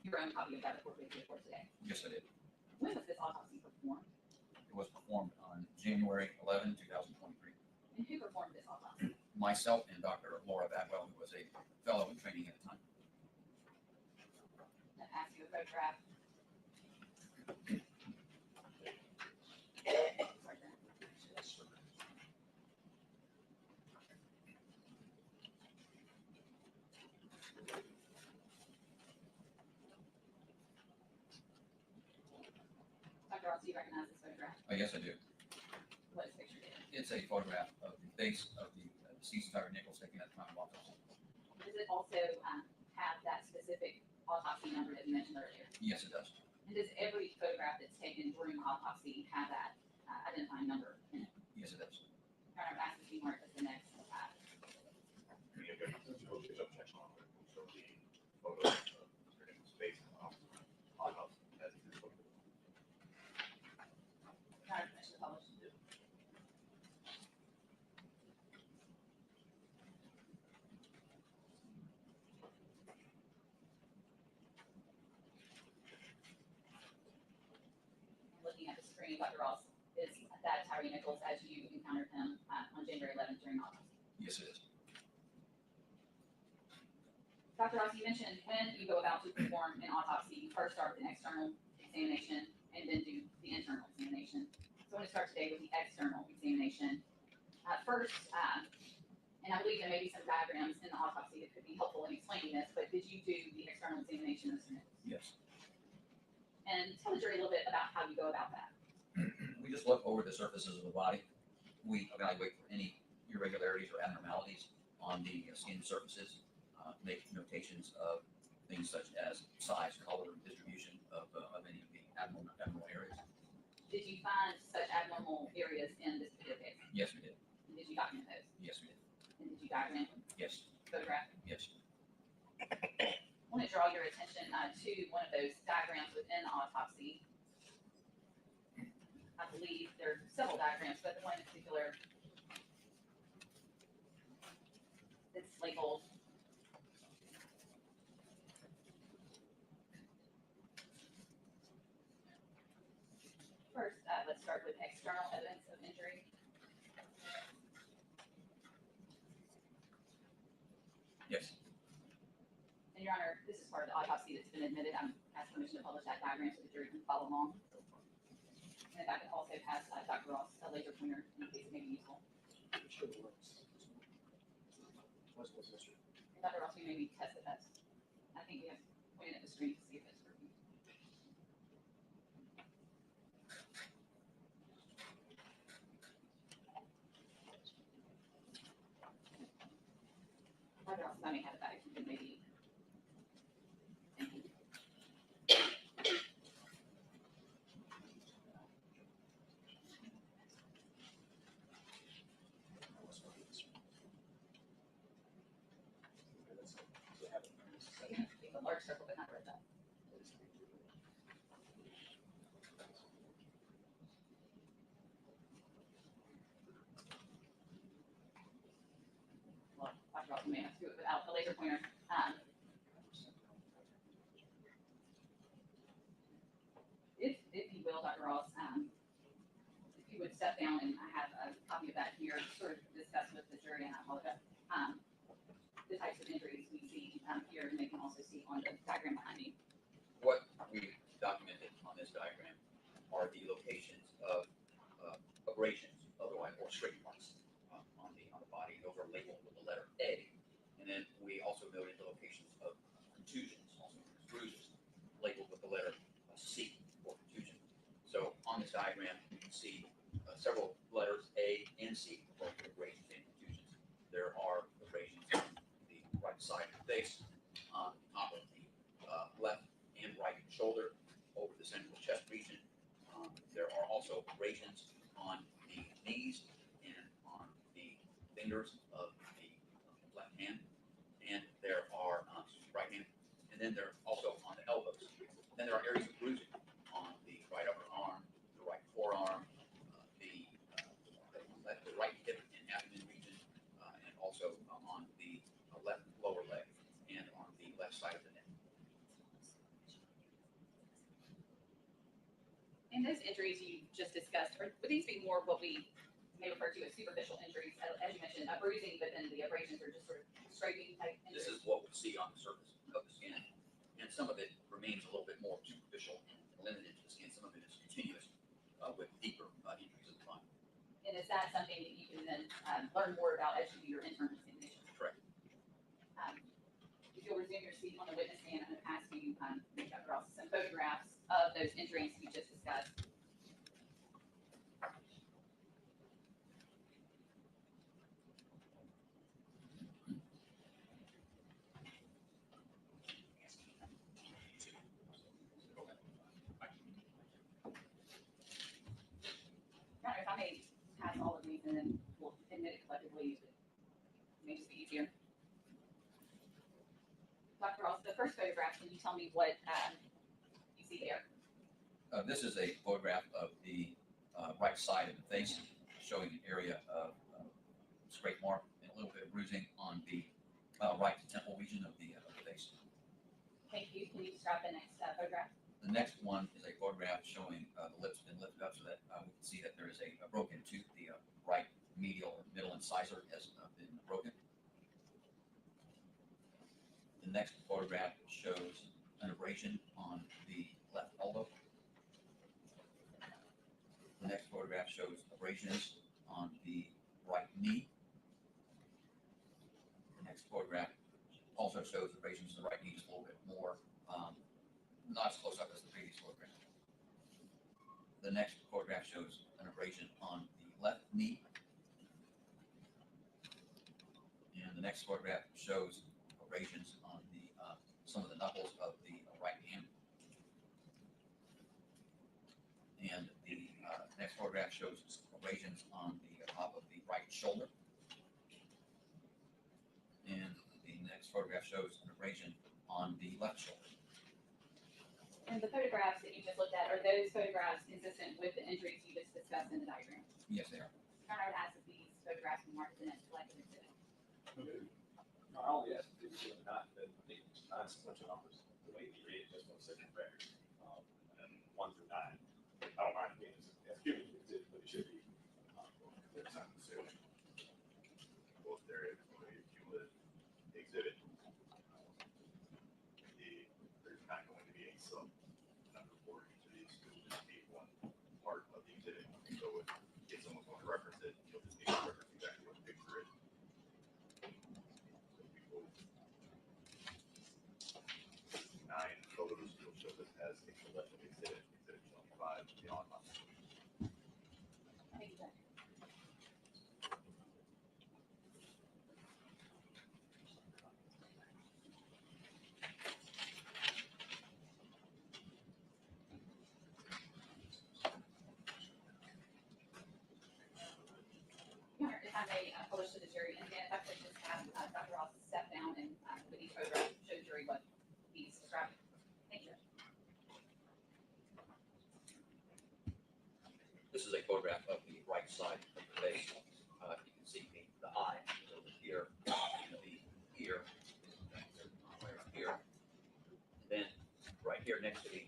your own copy of that report with you for today? Yes, I did. When was this autopsy performed? It was performed on January 11, 2023. And who performed this autopsy? Myself and Dr. Laura Badwell, who was a fellow in training at the time. I'm gonna ask you a photograph. Dr. Ross, do you recognize this photograph? Oh, yes, I do. What is pictured in it? It's a photograph of the face of the deceased Tyree Nichols taken at the time of autopsy. Does it also have that specific autopsy number that you mentioned earlier? Yes, it does. And does every photograph that's taken during autopsy have that identifying number in it? Yes, it does. Your Honor, I've asked this be marked as the next. We have got the objection on it. We'll show the photo of Mr. Nichols' face on as it is photo. Your Honor, permission to publish. Looking at the screen, Dr. Ross, is that Tyree Nichols as you encountered him on January 11th during autopsy? Yes, it is. Dr. Ross, you mentioned when you go about to perform an autopsy, you first start with an external examination and then do the internal examination. So I want to start today with the external examination. First, and I believe there may be some diagrams in the autopsy that could be helpful in explaining this, but did you do the external examination, Mr. Nichols? Yes. And tell the jury a little bit about how you go about that. We just look over the surfaces of the body. We evaluate for any irregularities or abnormalities on the skin surfaces, make notations of things such as size, color, distribution of any of the abnormal areas. Did you find such abnormal areas in this particular case? Yes, we did. And did you document those? Yes, we did. And did you document them? Yes. Photograph? Yes. I want to draw your attention to one of those diagrams within the autopsy. I believe there are several diagrams, but the one in particular that's labeled first, let's start with external evidence of injury. Yes. And Your Honor, this is part of the autopsy that's been admitted. I'm asking permission to publish that diagram so the jury can follow along. And if I could also pass Dr. Ross a laser pointer in case it may be useful. Dr. Ross, we maybe test the test. I think we have pointed at the screen to see if it's working. Dr. Ross, I may have it back. You can maybe. Thank you. A large circle, but not red dot. Well, Dr. Ross may have to do it without the laser pointer. If you will, Dr. Ross, if you would step down, and I have a copy of that here, sort of discussed with the jury, and I apologize. The types of injuries we see here, and they can also see on the diagram behind me. What we documented on this diagram are the locations of abrasions, otherwise, or straight marks on the body. Those are labeled with the letter A. And then we also noted the locations of contusions, also bruises, labeled with the letter C for contusion. So on this diagram, you can see several letters A and C for both abrasions and contusions. There are abrasions on the right side of the face, on top of the left and right shoulder, over the central chest region. There are also abrasions on the knees and on the fingers of the left hand, and there are right hand, and then there are also on the elbows. Then there are areas of bruising on the right upper arm, the right forearm, the right hip and abdomen region, and also on the left lower leg and on the left side of the neck. And those injuries you just discussed, would these be more what we may refer to as superficial injuries? As you mentioned, bruising, but then the abrasions are just sort of scraping type injuries? This is what we see on the surface of the skin, and some of it remains a little bit more superficial and limited to the skin. Some of it is continuous with deeper injuries of the spine. And is that something that you can then learn more about as you do your internal examination? Correct. If you'll resume your seat on the witness stand, I'm going to pass you, Dr. Ross, some photographs of those injuries we just discussed. Your Honor, if I may pass all of these and then we'll admit it collectively, it may just be easier. Dr. Ross, the first photograph, can you tell me what you see there? This is a photograph of the right side of the face, showing an area of scrape mark and a little bit of bruising on the right temple region of the face. Thank you. Can you describe the next photograph? The next one is a photograph showing the lips been lifted up so that we can see that there is a broken tooth. The right medial or middle incisor has been broken. The next photograph shows an abrasion on the left elbow. The next photograph shows abrasions on the right knee. The next photograph also shows abrasions on the right knee, just a little bit more, not as close up as the previous photograph. The next photograph shows an abrasion on the left knee. And the next photograph shows abrasions on the some of the knuckles of the right hand. And the next photograph shows abrasions on the top of the right shoulder. And the next photograph shows an abrasion on the left shoulder. And the photographs that you just looked at, are those photographs consistent with the injuries you just discussed in the diagram? Yes, they are. Your Honor, I would ask that these photographs be marked in the next collective exhibit. I only asked if you would not, the non-sequential numbers, the way you read, just one second record, and 1 through 9. I don't mind being as given to it, but it should be. Both there, if you would exhibit published to the jury, and then if I could just have Dr. Ross step down and with each photograph show the jury what he's describing. Thank you. This is a photograph of the right side of the face. You can see the eye over here, and the ear right here. And then right here next to the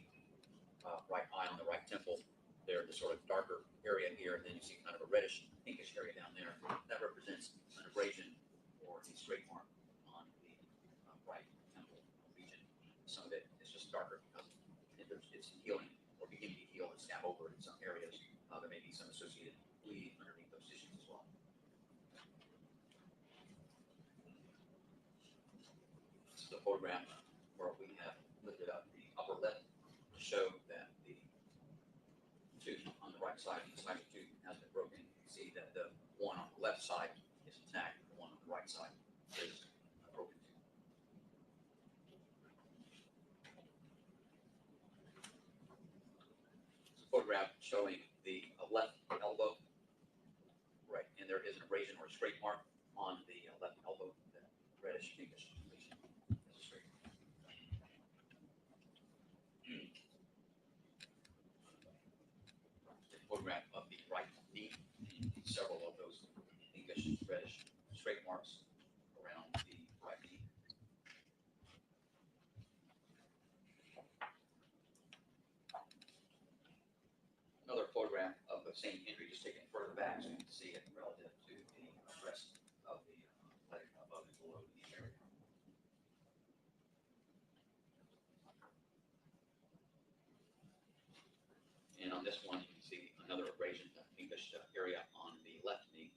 right eye on the right temple, there's the sort of darker area here, and then you see kind of a reddish pinkish area down there. That represents an abrasion or a straight mark on the right temple region. Some of it is just darker because it's healing or beginning to heal and scab over in some areas. There may be some associated bleeding underneath those tissues as well. This is a photograph where we have lifted up the upper lip to show that the tooth on the right side, the incisor tooth, has been broken. You can see that the one on the left side is intact, the one on the right side is broken. It's a photograph showing the left elbow, right, and there is an abrasion or a straight mark on the left elbow, that reddish pinkish lesion. That's a straight mark. A photograph of the right knee, several of those pinkish reddish straight marks around the right knee. Another photograph of the same injury, just taken further back, so you can see it relative to the rest of the leg above and below the knee area. And on this one, you can see another abrasion, a pinkish area on the left knee.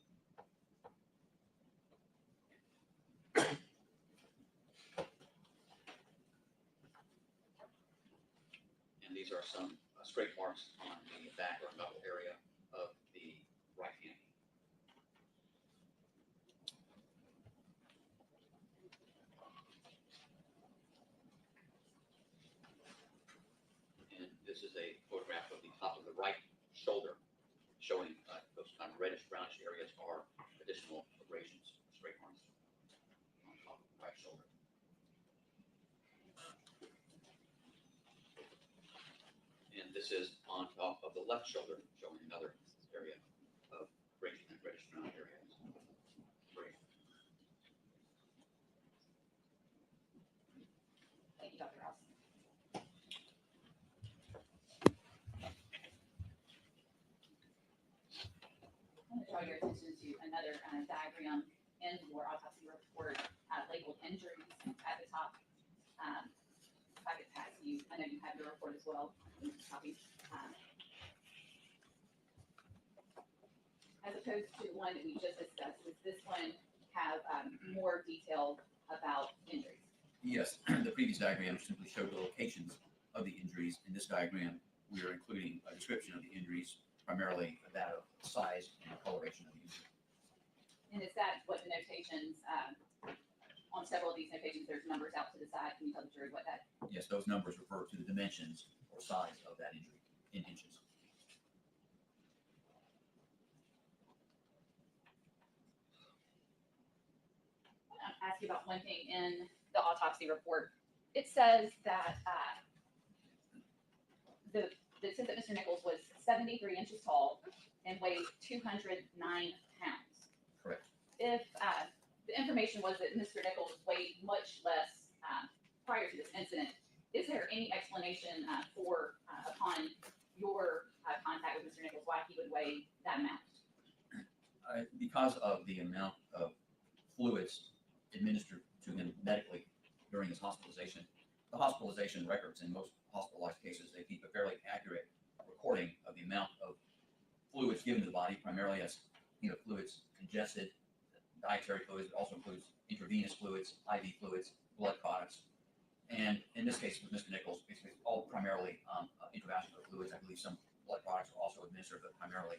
And these are some straight marks on the back or knuckle area of the right hand. And this is a photograph of the top of the right shoulder, showing those kind of reddish brownish areas are additional abrasions, straight marks on top of the right shoulder. And this is on top of the left shoulder, showing another area of abrasion and reddish brown area. Thank you, Dr. Ross. I'm going to draw your attention to another diagram in your autopsy report labeled injuries at the top. If I could pass you, I know you have your report as well. Copy. As opposed to the one that we just discussed, does this one have more detail about injuries? Yes, the previous diagram simply showed the locations of the injuries. In this diagram, we are including a description of the injuries, primarily that of size and coloration of the injury. And is that what the notations, on several of these notations, there's numbers out to the side? Can you tell the jury what that? Yes, those numbers refer to the dimensions or size of that injury in inches. I'll ask you about one thing in the autopsy report. It says that it says that Mr. Nichols was 73 inches tall and weighed 209 pounds. Correct. If the information was that Mr. Nichols weighed much less prior to this incident, is there any explanation for upon your contact with Mr. Nichols why he would weigh that amount? Because of the amount of fluids administered to him medically during his hospitalization, the hospitalization records in most hospitalized cases, they keep a fairly accurate recording of the amount of fluids given to the body, primarily as fluids, congested, dietary fluids. It also includes intravenous fluids, IV fluids, blood products. And in this case with Mr. Nichols, it's all primarily intravascular fluids. I believe some blood products are also administered, but primarily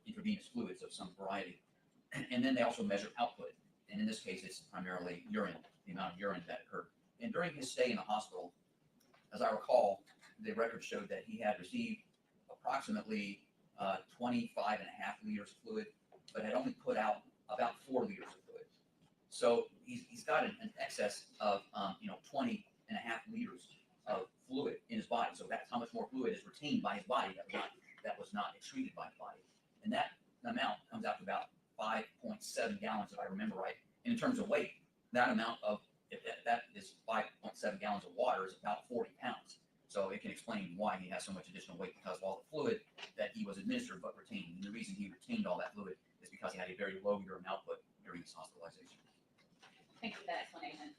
intravenous fluids of some variety. And then they also measure output. And in this case, it's primarily urine, the amount of urine that occurred. And during his stay in the hospital, as I recall, the record showed that he had received approximately 25.5 liters of fluid, but had only put out about 4 liters of fluid. So he's got an excess of 20 and a half liters of fluid in his body. So that's how much more fluid is retained by his body that was not excreted by the body. And that amount comes out to about 5.7 gallons, if I remember right. And in terms of weight, that amount of, if that is 5.7 gallons of water, is about 40 pounds. So it can explain why he has so much additional weight, because of all the fluid that he was administered but retained. And the reason he retained all that fluid is because he had a very low urine output during his hospitalization. Thank you for that explanation.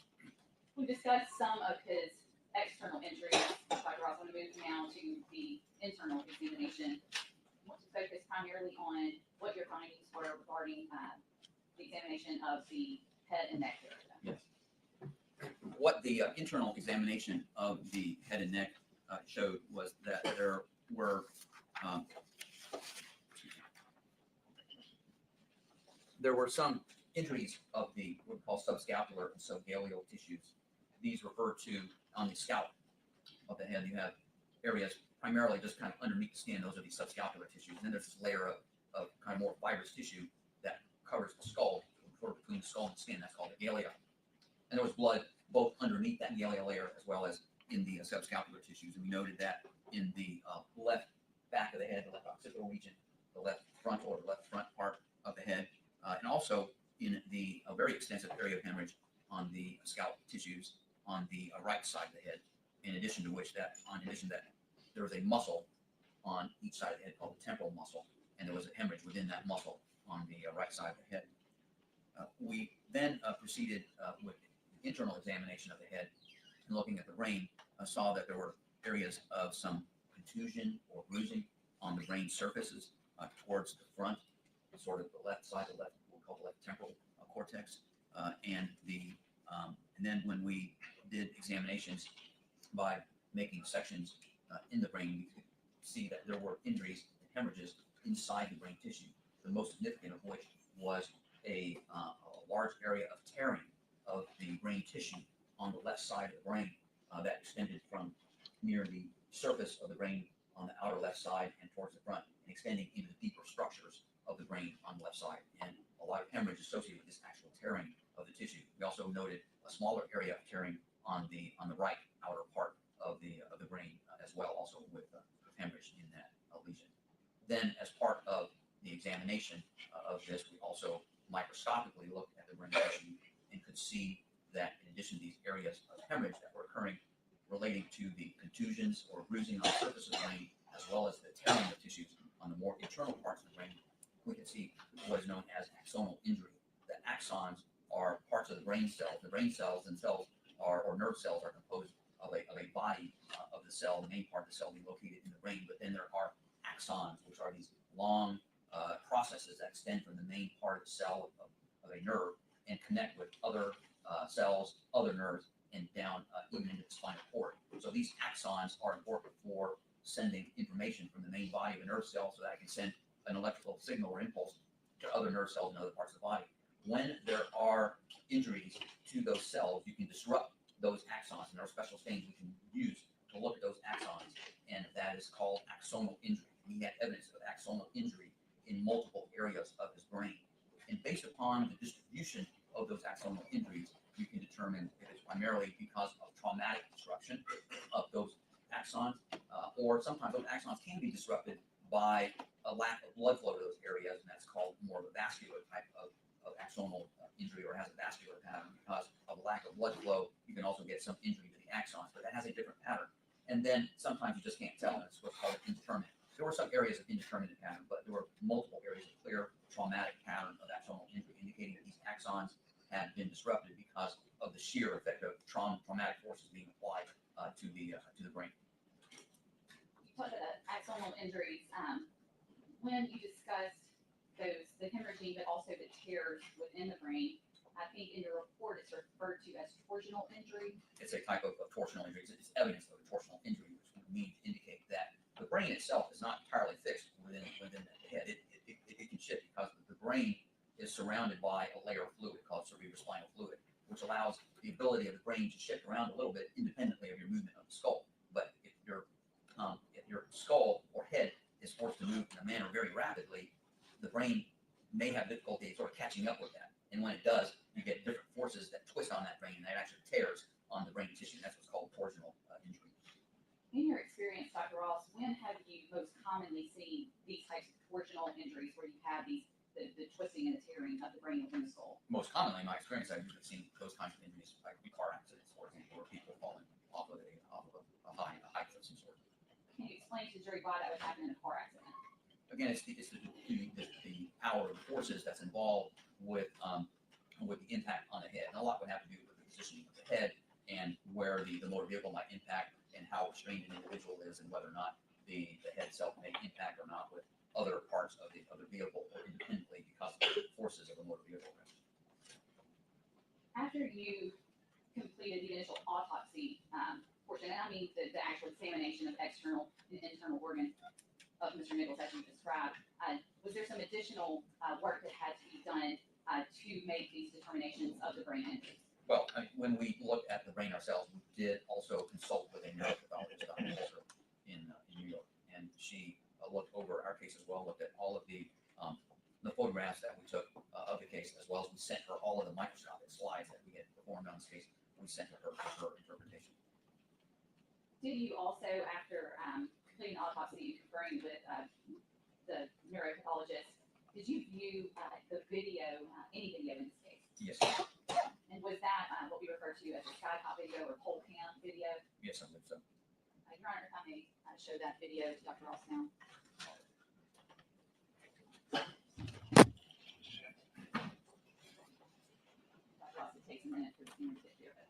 We discussed some of his external injuries. Dr. Ross, I want to move now to the internal examination. I want to focus primarily on what your findings were regarding the examination of the head and neck area. Yes. What the internal examination of the head and neck showed was that there were some injuries of the what we call subscapular and subgaleal tissues. These refer to on the scalp of the head. You have areas primarily just kind of underneath the skin. Those are the subscapular tissues. And then there's this layer of kind of more fibrous tissue that covers the skull, sort of between the skull and the skin. That's called the galea. And there was blood both underneath that galea layer as well as in the subscapular tissues. And we noted that in the left back of the head, the left occipital region, the left frontal or the left front part of the head, and also in the very extensive area of hemorrhage on the scalp tissues on the right side of the head. In addition to that, there was a muscle on each side of the head called the temporal muscle, and there was a hemorrhage within that muscle on the right side of the head. We then proceeded with internal examination of the head, and looking at the brain, saw that there were areas of some contusion or bruising on the brain surfaces towards the front, sort of the left side, what we call the left temporal cortex, and then when we did examinations by making sections in the brain, we could see that there were injuries and hemorrhages inside the brain tissue. The most significant of which was a large area of tearing of the brain tissue on the left side of the brain that extended from near the surface of the brain on the outer left side and towards the front, and extending into the deeper structures of the brain on the left side, and a lot of hemorrhage associated with this actual tearing of the tissue. We also noted a smaller area of tearing on the right outer part of the brain as well, also with hemorrhage in that lesion. Then, as part of the examination of this, we also microscopically looked at the brain tissue and could see that in addition to these areas of hemorrhage that were occurring relating to the contusions or bruising on the surface of the brain, as well as the tearing of tissues on the more internal parts of the brain, we can see what is known as axonal injury. The axons are parts of the brain cells. The brain cells themselves or nerve cells are composed of a body of the cell. The main part of the cell being located in the brain, but then there are axons, which are these long processes that extend from the main part of the cell of a nerve and connect with other cells, other nerves, and down even into the spinal cord. So these axons are important for sending information from the main body of a nerve cell so that it can send an electrical signal or impulse to other nerve cells in other parts of the body. When there are injuries to those cells, you can disrupt those axons, and there are special stains we can use to look at those axons, and that is called axonal injury. We had evidence of axonal injury in multiple areas of his brain. And based upon the distribution of those axonal injuries, you can determine if it's primarily because of traumatic disruption of those axons, or sometimes those axons can be disrupted by a lack of blood flow to those areas, and that's called more of a vascular type of axonal injury, or has a vascular pattern. Because of a lack of blood flow, you can also get some injury to the axons, but that has a different pattern. And then sometimes you just can't tell, and it's what's called indeterminate. There were some areas of indeterminate pattern, but there were multiple areas of clear traumatic pattern of axonal injury, indicating that these axons had been disrupted because of the sheer effect of traumatic forces being applied to the brain. You talked about axonal injuries. When you discussed the hemorrhaging, but also the tears within the brain, I think in your report it's referred to as torsional injury. It's a type of torsional injury. It's evidence of a torsional injury, which would mean to indicate that the brain itself is not entirely fixed within the head. It can shift because the brain is surrounded by a layer of fluid called cerebrospinal fluid, which allows the ability of the brain to shift around a little bit independently of your movement of the skull. But if your skull or head is forced to move in a manner very rapidly, the brain may have difficulty sort of catching up with that. And when it does, you get different forces that twist on that brain, and that actually tears on the brain tissue. That's what's called torsional injury. In your experience, Dr. Ross, when have you most commonly seen these types of torsional injuries where you have the twisting and the tearing of the brain within the skull? Most commonly, in my experience, I've usually seen those kinds of injuries, like car accidents, for example, where people falling off of a height of some sort. Can you explain to the jury why that would happen in a car accident? Again, it's the power of the forces that's involved with the impact on the head. And a lot would have to do with the positioning of the head and where the motor vehicle might impact and how strained an individual is and whether or not the head itself may impact or not with other parts of the vehicle or independently because of the forces of the motor vehicle. After you completed the initial autopsy portion, and I mean the actual examination of external and internal organs of Mr. Nichols as you described, was there some additional work that had to be done to make these determinations of the brain injuries? Well, when we looked at the brain ourselves, we did also consult with a neuropathologist, Dr. Walter, in New York, and she looked over our case as well, looked at all of the photographs that we took of the case, as well as we sent her all of the microscopic slides that we had performed on this case. We sent to her for her interpretation. Did you also, after completing the autopsy and conferring with the neuropathologist, did you view the video, any video in this case? Yes. And was that what we refer to as a skycop video or pole cam video? Yes, I believe so. Your Honor, if I may show that video to Dr. Ross now. Dr. Ross, it takes a minute for the camera to get here, but.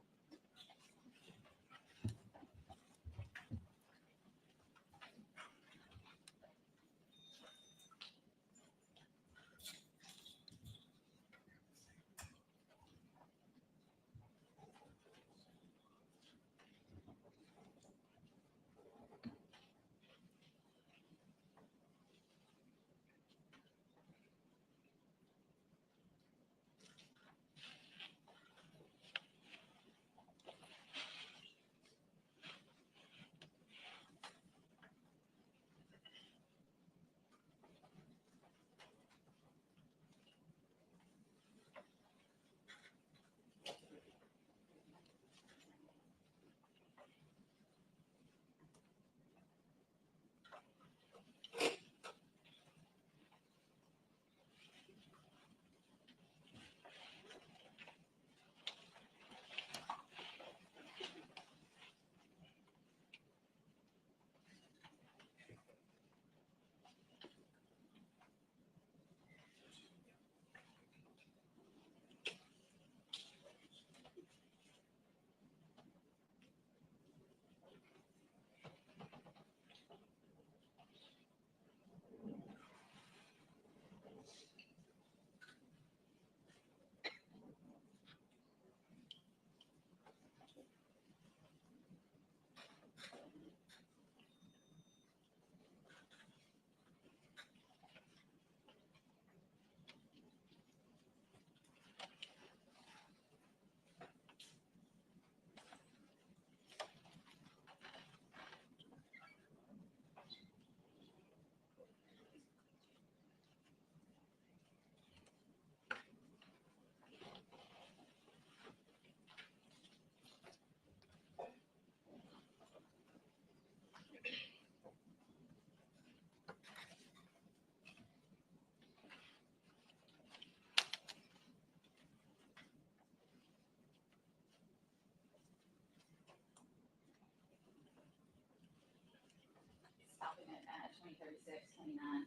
Stopping at 2036-29.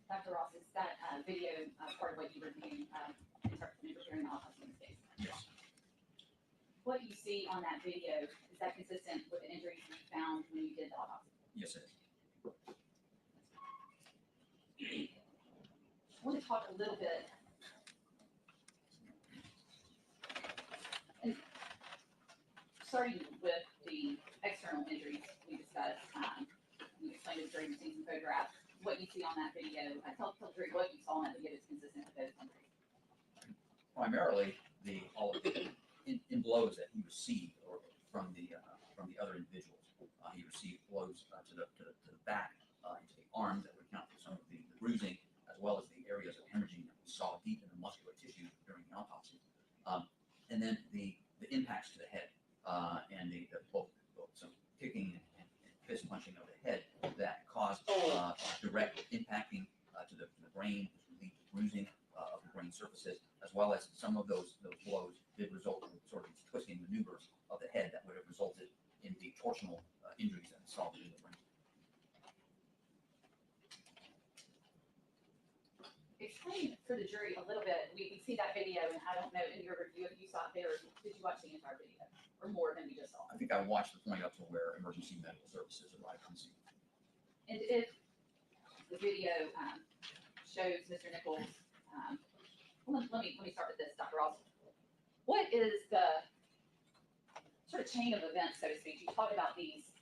Dr. Ross, is that video part of what you reviewed in preparing the autopsy in this case? Yes. What you see on that video, is that consistent with the injuries you found when you did the autopsy? Yes, it is. I want to talk a little bit. And starting with the external injuries we discussed, you explained to the jury, you've seen some photographs, what you see on that video. Tell the jury what you saw on that video is consistent with those injuries. Primarily, all of the in blows that he received or from the other individuals. He received blows to the back, into the arm that would account for some of the bruising, as well as the areas of hemorrhaging that we saw attached to the head, and both some kicking and fist punching of the head that caused direct impacting to the brain, which would lead to bruising of the brain surfaces, as well as some of those blows did result in sort of these twisting maneuvers of the head that would have resulted in the torsional injuries that resulted in the brain. Explain for the jury a little bit. We see that video, and I don't know in your review if you saw it there, or did you watch the entire video, or more than we just saw? I think I watched the point up to where emergency medical services arrived on scene. And if the video shows Mr. Nichols, well, let me start with this, Dr. Ross. What is the sort of chain of events, so to speak? You talked about these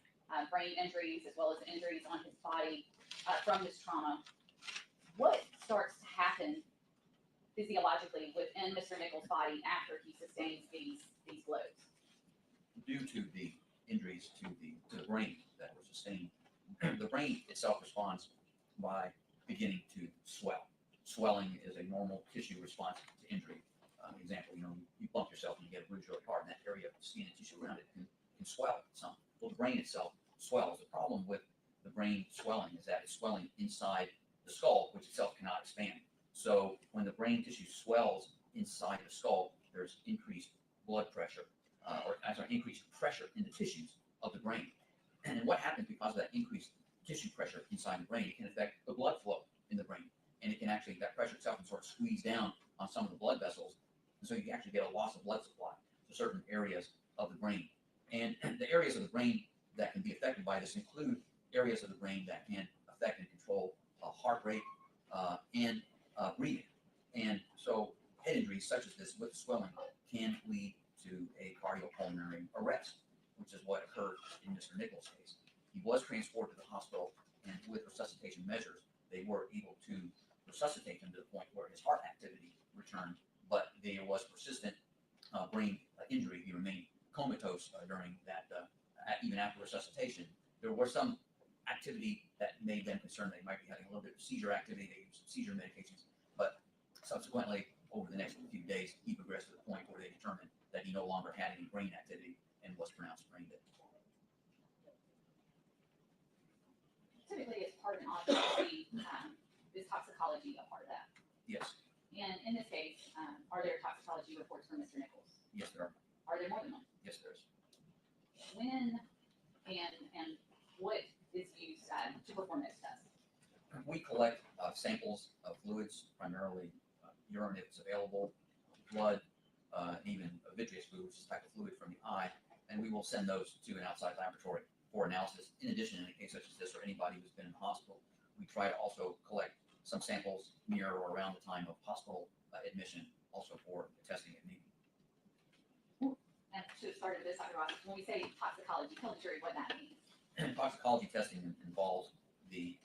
brain injuries as well as injuries on his body from this trauma. What starts to happen physiologically within Mr. Nichols' body after he sustains these blows? Due to the injuries to the brain that were sustained, the brain itself responds by beginning to swell. Swelling is a normal tissue response to injury. Example, you bump yourself and you get a bruise really hard, and that area of skin and tissue around it can swell some. Well, the brain itself swells. The problem with the brain swelling is that it's swelling inside the skull, which itself cannot expand. So when the brain tissue swells inside the skull, there's increased blood pressure, increased pressure in the tissues of the brain. And then what happens because of that increased tissue pressure inside the brain? It can affect the blood flow in the brain. And it can actually, that pressure itself can sort of squeeze down on some of the blood vessels. And so you can actually get a loss of blood supply to certain areas of the brain. And the areas of the brain that can be affected by this include areas of the brain that can affect and control heart rate and breathing. And so head injuries such as this with swelling can lead to a cardiopulmonary arrest, which is what occurred in Mr. Nichols' case. He was transported to the hospital, and with resuscitation measures, they were able to resuscitate him to the point where his heart activity returned, but there was persistent brain injury. He remained comatose during that, even after resuscitation. There was some activity that made them concerned they might be having a little bit of seizure activity. They used some seizure medications, but subsequently, over the next few days, he progressed to the point where they determined that he no longer had any brain activity and was pronounced brain dead. Typically, as part of an autopsy, is toxicology a part of that? Yes. And in this case, are there toxicology reports for Mr. Nichols? Yes, there are. Are there more than one? Yes, there is. When and what is used to perform those tests? We collect samples of fluids, primarily urine if it's available, blood, even vitreous fluid, which is a type of fluid from the eye, and we will send those to an outside laboratory for analysis. In addition, in a case such as this or anybody who's been in the hospital, we try to also collect some samples near or around the time of hospital admission, also for testing if needed. And to start this, Dr. Ross, when we say toxicology, tell the jury what that means. Toxicology testing involves the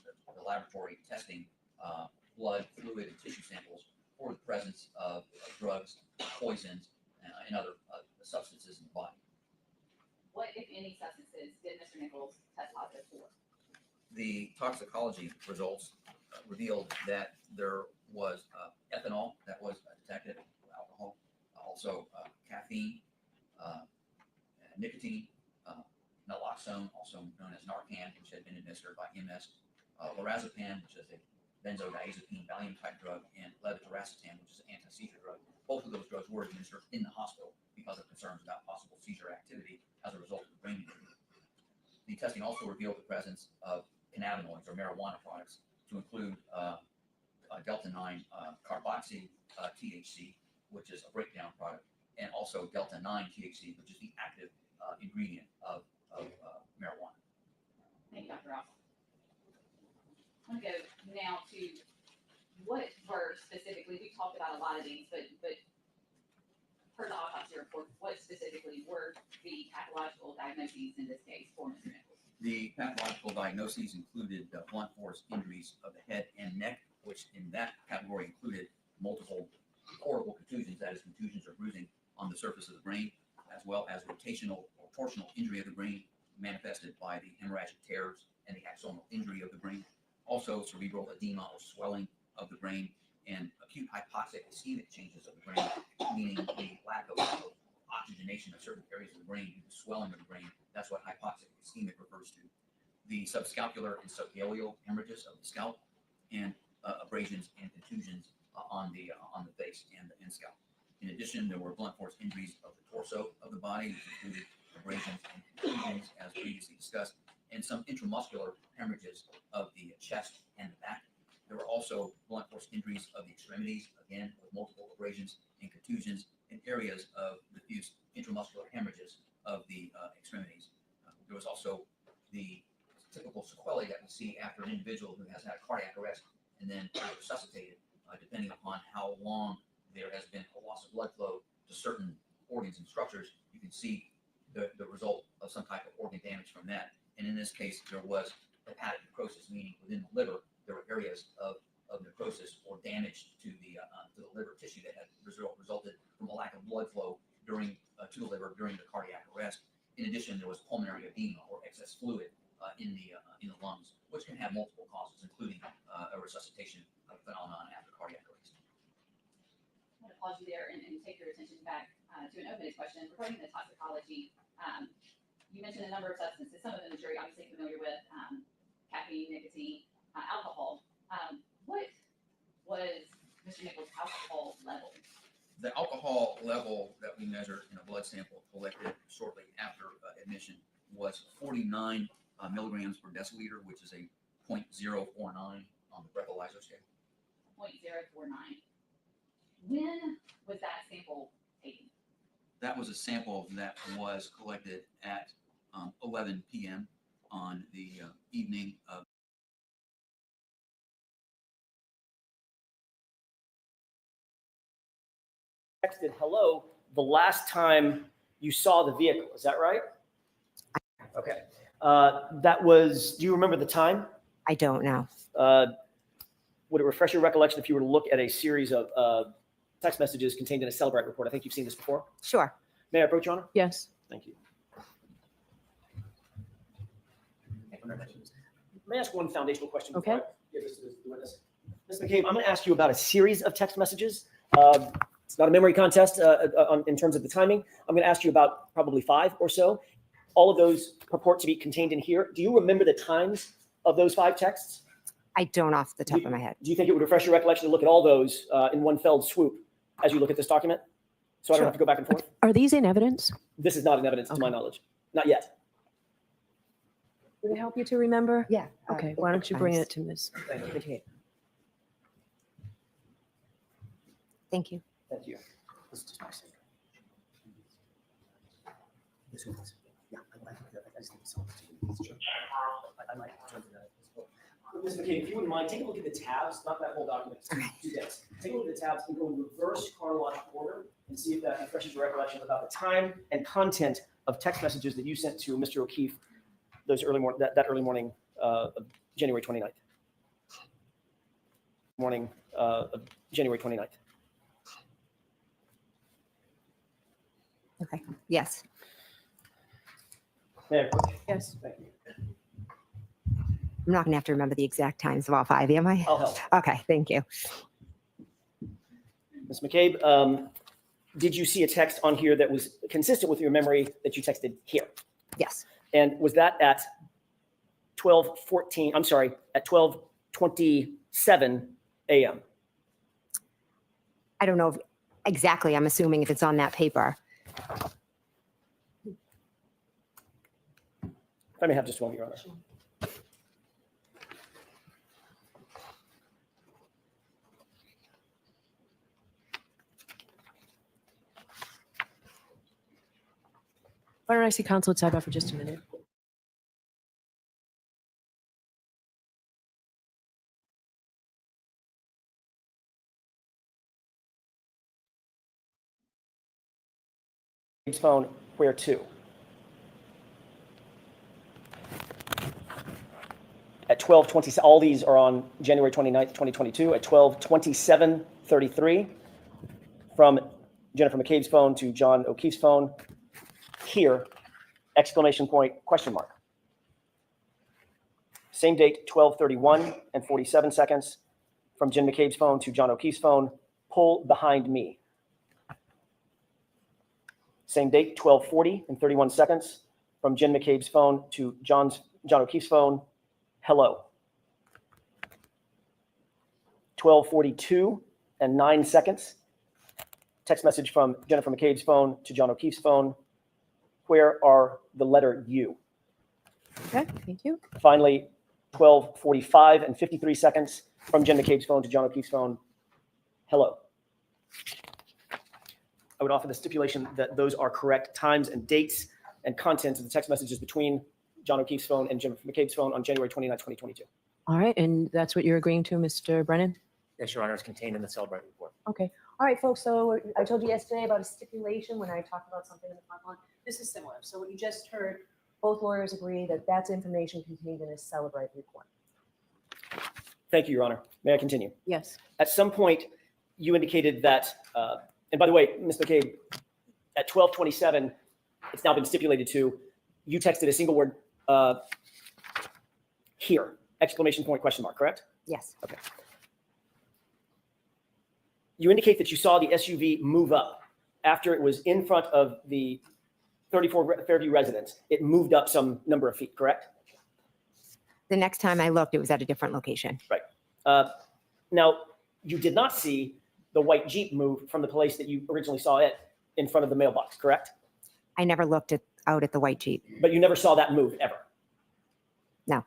laboratory testing blood, fluid, and tissue samples for the presence of drugs, poisons, and other substances in the body. What, if any, substances did Mr. Nichols test positive for? The toxicology results revealed that there was ethanol that was detected, alcohol, also caffeine, nicotine, naloxone, also known as Narcan, which had been administered by MS, lorazepam, which is a benzodiazepine Valium-type drug, and levetiracetam, which is an anti-seizure drug. Both of those drugs were administered in the hospital because of concerns about possible seizure activity as a result of the brain injury. The testing also revealed the presence of cannabinoids or marijuana products, to include delta-9 carboxy THC, which is a breakdown product, and also delta-9 THC, which is the active ingredient of marijuana. Thank you, Dr. Ross. I'm going to go now to what were specifically, we talked about a lot of these, but per the autopsy report, what specifically were the pathological diagnoses in this case for Mr. Nichols? The pathological diagnoses included blunt force injuries of the head and neck, which in that category included multiple horrible contusions, that is, contusions or bruising on the surface of the brain, as well as rotational or torsional injury of the brain manifested by the hemorrhagic tears and the axonal injury of the brain. Also, cerebral edema or swelling of the brain and acute hypoxic ischemic changes of the brain, meaning the lack of oxygenation of certain areas of the brain, due to swelling of the brain. That's what hypoxic ischemic refers to. The subscapular and subgaleal hemorrhages of the scalp, and abrasions and contusions on the face and scalp. In addition, there were blunt force injuries of the torso of the body, which included abrasions and contusions, as previously discussed, and some intramuscular hemorrhages of the chest and the back. There were also blunt force injuries of the extremities, again, with multiple abrasions and contusions, in areas of diffuse intramuscular hemorrhages of the extremities. There was also the typical sequelae that we see after an individual who has had a cardiac arrest and then resuscitated, depending upon how long there has been a loss of blood flow to certain organs and structures. You can see the result of some type of organ damage from that. And in this case, there was hepatic necrosis, meaning within the liver, there were areas of necrosis or damage to the liver tissue that had resulted from a lack of blood flow to the liver during the cardiac arrest. In addition, there was pulmonary edema or excess fluid in the lungs, which can have multiple causes, including a resuscitation phenomenon after cardiac arrest. I'm going to pause you there and take your attention back to an open question regarding the toxicology. You mentioned a number of substances, some of them the jury obviously familiar with, caffeine, nicotine, alcohol. What was Mr. Nichols' alcohol level? The alcohol level that we measured in a blood sample collected shortly after admission was 49 milligrams per deciliter, which is a 0.049 on the breathalyzer scale. 0.049. When was that sample taken? That was a sample that was collected at 11 p.m. on the evening of. Texted hello the last time you saw the vehicle. Is that right? Okay. That was, do you remember the time? I don't know. Would it refresh your recollection if you were to look at a series of text messages contained in a Celebrate report? I think you've seen this before. Sure. May I approach, Your Honor? Yes. Thank you. May I ask one foundational question before I give this to the witness? Ms. McCabe, I'm going to ask you about a series of text messages. It's not a memory contest in terms of the timing. I'm going to ask you about probably 5 or so. All of those purport to be contained in here. Do you remember the times of those 5 texts? I don't off the top of my head. Do you think it would refresh your recollection to look at all those in one felled swoop as you look at this document? So I don't have to go back and forth? Are these in evidence? This is not in evidence to my knowledge. Not yet. Would it help you to remember? Yeah. Okay, why don't you bring it to Ms. Thank you. Thank you. Thank you. This is just my secret. This one is, yeah, I just think it's so I like to turn to that. Ms. McCabe, if you wouldn't mind, take a look at the tabs, not that whole document, do this. Take a look at the tabs and go in reverse chronological order and see if that refreshes your recollection about the time and content of text messages that you sent to Mr. O'Keefe those that early morning of January 29th. Morning of January 29th. Okay. Yes. Yes. Thank you. I'm not going to have to remember the exact times of all 5, am I? I'll help. Okay. Thank you. Ms. McCabe, did you see a text on here that was consistent with your memory that you texted here? Yes. And was that at 12:14? I'm sorry, at 12:27 a.m. I don't know exactly. I'm assuming if it's on that paper. If I may have just one, Your Honor. Why don't I see counsel at sidebar for just a minute? Phone, where to? At 12:20, all these are on January 29th, 2022, at 12:27:33 from Jennifer McCabe's phone to John O'Keefe's phone. Here, exclamation point, question mark. Same date, 12:31 and 47 seconds from Jen McCabe's phone to John O'Keefe's phone. Pull behind me. Same date, 12:40 and 31 seconds. From Jen McCabe's phone to John O'Keefe's phone, hello. 12:42 and 9 seconds. Text message from Jennifer McCabe's phone to John O'Keefe's phone. Where are the letter U? Okay, thank you. Finally, 12:45 and 53 seconds from Jen McCabe's phone to John O'Keefe's phone. Hello. I would offer the stipulation that those are correct times and dates and contents of the text messages between John O'Keefe's phone and Jennifer McCabe's phone on January 29, 2022. All right, and that's what you're agreeing to, Mr. Brennan? Yes, Your Honor, is contained in the Celebrate report. Okay. All right, folks. So I told you yesterday about a stipulation when I talked about something in the front line. This is similar. So what you just heard, both lawyers agree that that's information contained in a Celebrate report. Thank you, Your Honor. May I continue? Yes. At some point, you indicated that, and by the way, Ms. McCabe, at 12:27, it's now been stipulated to, you texted a single word, here, exclamation point, question mark, correct? Yes. Okay. You indicate that you saw the SUV move up after it was in front of the 34 Fairview residence. It moved up some number of feet, correct? The next time I looked, it was at a different location. Right. Now, you did not see the white Jeep move from the place that you originally saw it in front of the mailbox, correct? I never looked out at the white Jeep. But you never saw that move ever? No.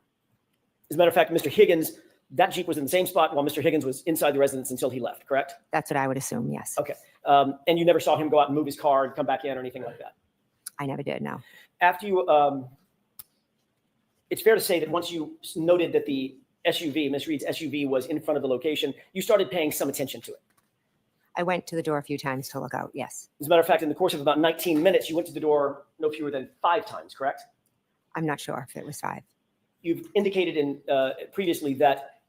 As a matter of fact, Mr. Higgins, that Jeep was in the same spot while Mr. Higgins was inside the residence until he left, correct? That's what I would assume, yes. Okay. And you never saw him go out and move his car and come back in or anything like that? I never did, no. After you, it's fair to say that once you noted that the SUV, Ms. Reed's SUV, was in front of the location, you started paying some attention to it. I went to the door a few times to look out, yes. As a matter of fact, in the course of about 19 minutes, you went to the door no fewer than 5 times, correct? I'm not sure if it was 5. You've indicated in previously that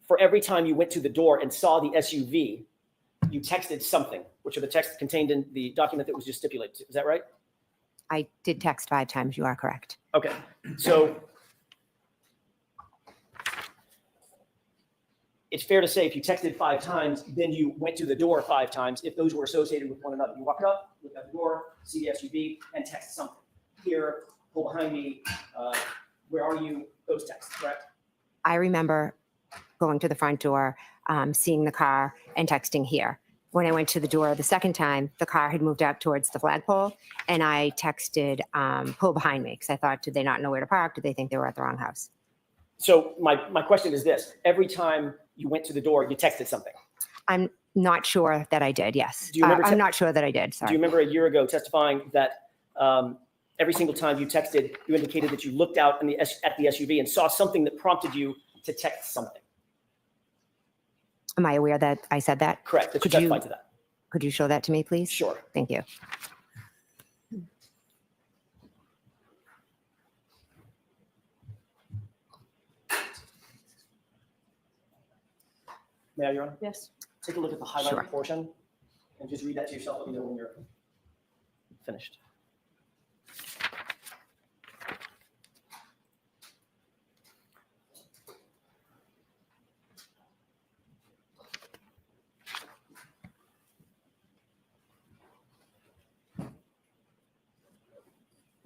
for every time you went to the door and saw the SUV, you texted something, which are the texts contained in the document that was just stipulated. Is that right? I did text 5 times, you are correct. Okay, so it's fair to say if you texted 5 times, then you went to the door 5 times, if those were associated with one another. You walk up, look at the door, see the SUV, and text something. Here, pull behind me, where are you? Those texts, correct? I remember going to the front door, seeing the car and texting here. When I went to the door the second time, the car had moved up towards the flagpole, and I texted, pull behind me, because I thought, did they not know where to park? Did they think they were at the wrong house? So my question is this. Every time you went to the door, you texted something. I'm not sure that I did, yes. Do you remember I'm not sure that I did, sorry. Do you remember a year ago testifying that every single time you texted, you indicated that you looked out at the SUV and saw something that prompted you to text something? Am I aware that I said that? Correct. That you testified to that. Could you show that to me, please? Sure. Thank you. May I, Your Honor? Yes. Take a look at the highlighted Sure. portion and just read that to yourself. Let me know when you're finished.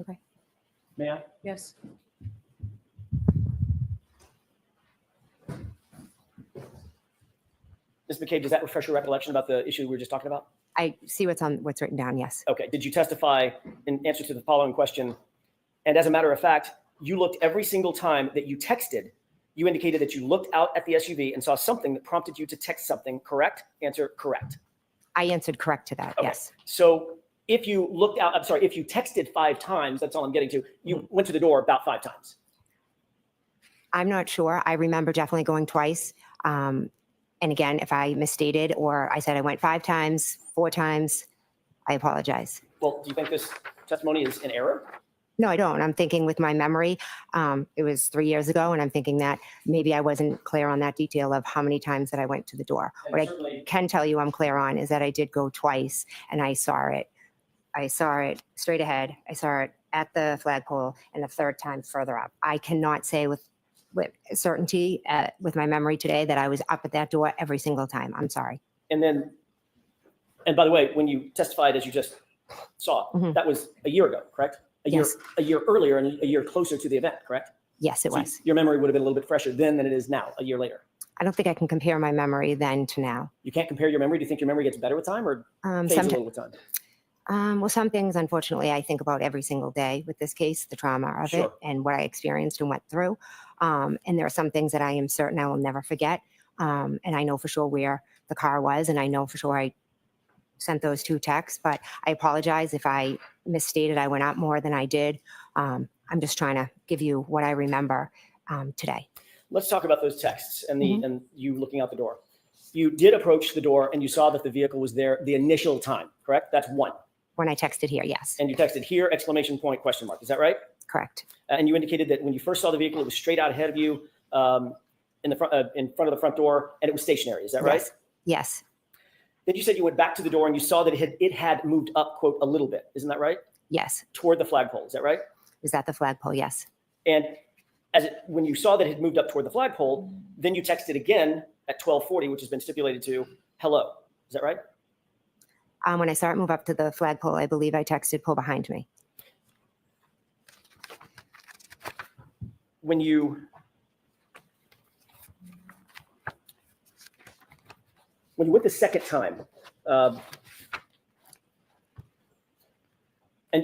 Okay. May I? Yes. Ms. McCabe, does that refresh your recollection about the issue we were just talking about? I see what's written down, yes. Okay. Did you testify in answer to the following question? And as a matter of fact, you looked every single time that you texted, you indicated that you looked out at the SUV and saw something that prompted you to text something, correct? Answer, correct. I answered correct to that, Okay. yes. So if you looked out, I'm sorry, if you texted 5 times, that's all I'm getting to, you went to the door about 5 times. I'm not sure. I remember definitely going twice. And again, if I misstated or I said I went 5 times, 4 times, I apologize. Well, do you think this testimony is in error? No, I don't. I'm thinking with my memory, it was 3 years ago, and I'm thinking that maybe I wasn't clear on that detail of how many times that I went to the door. And What I certainly- can tell you I'm clear on is that I did go twice, and I saw it. I saw it straight ahead. I saw it at the flagpole, and the third time further up. I cannot say with certainty with my memory today that I was up at that door every single time. I'm sorry. And then, and by the way, when you testified, as you just saw, Mhm. that was a year ago, correct? Yes. A year earlier and a year closer to the event, correct? Yes, it So was. Your memory would have been a little bit fresher then than it is now, a year later. I don't think I can compare my memory then to now. You can't compare your memory. Do you think your memory gets better with time or fades a Someti- little with time? Well, some things, unfortunately, I think about every single day with this case, the trauma of it Sure. and what I experienced and went through. And there are some things that I am certain I will never forget. And I know for sure where the car was, and I know for sure I sent those 2 texts, but I apologize if I misstated. I went out more than I did. I'm just trying to give you what I remember today. Let's talk about those texts and Mm-hmm. and you looking out the door. You did approach the door and you saw that the vehicle was there the initial time, correct? That's one. When I texted here, yes. And you texted here, exclamation point, question mark. Is that right? Correct. And you indicated that when you first saw the vehicle, it was straight out ahead of you in front of the front door, and it was stationary. Is that right? Yes. Yes. Then you said you went back to the door and you saw that it had moved up, quote, a little bit. Isn't that right? Yes. Toward the flagpole. Is that right? Is that the flagpole? Yes. And when you saw that it had moved up toward the flagpole, then you texted again at 12:40, which has been stipulated to hello. Is that right? When I saw it move up to the flagpole, I believe I texted pull behind me. When you went the second time, and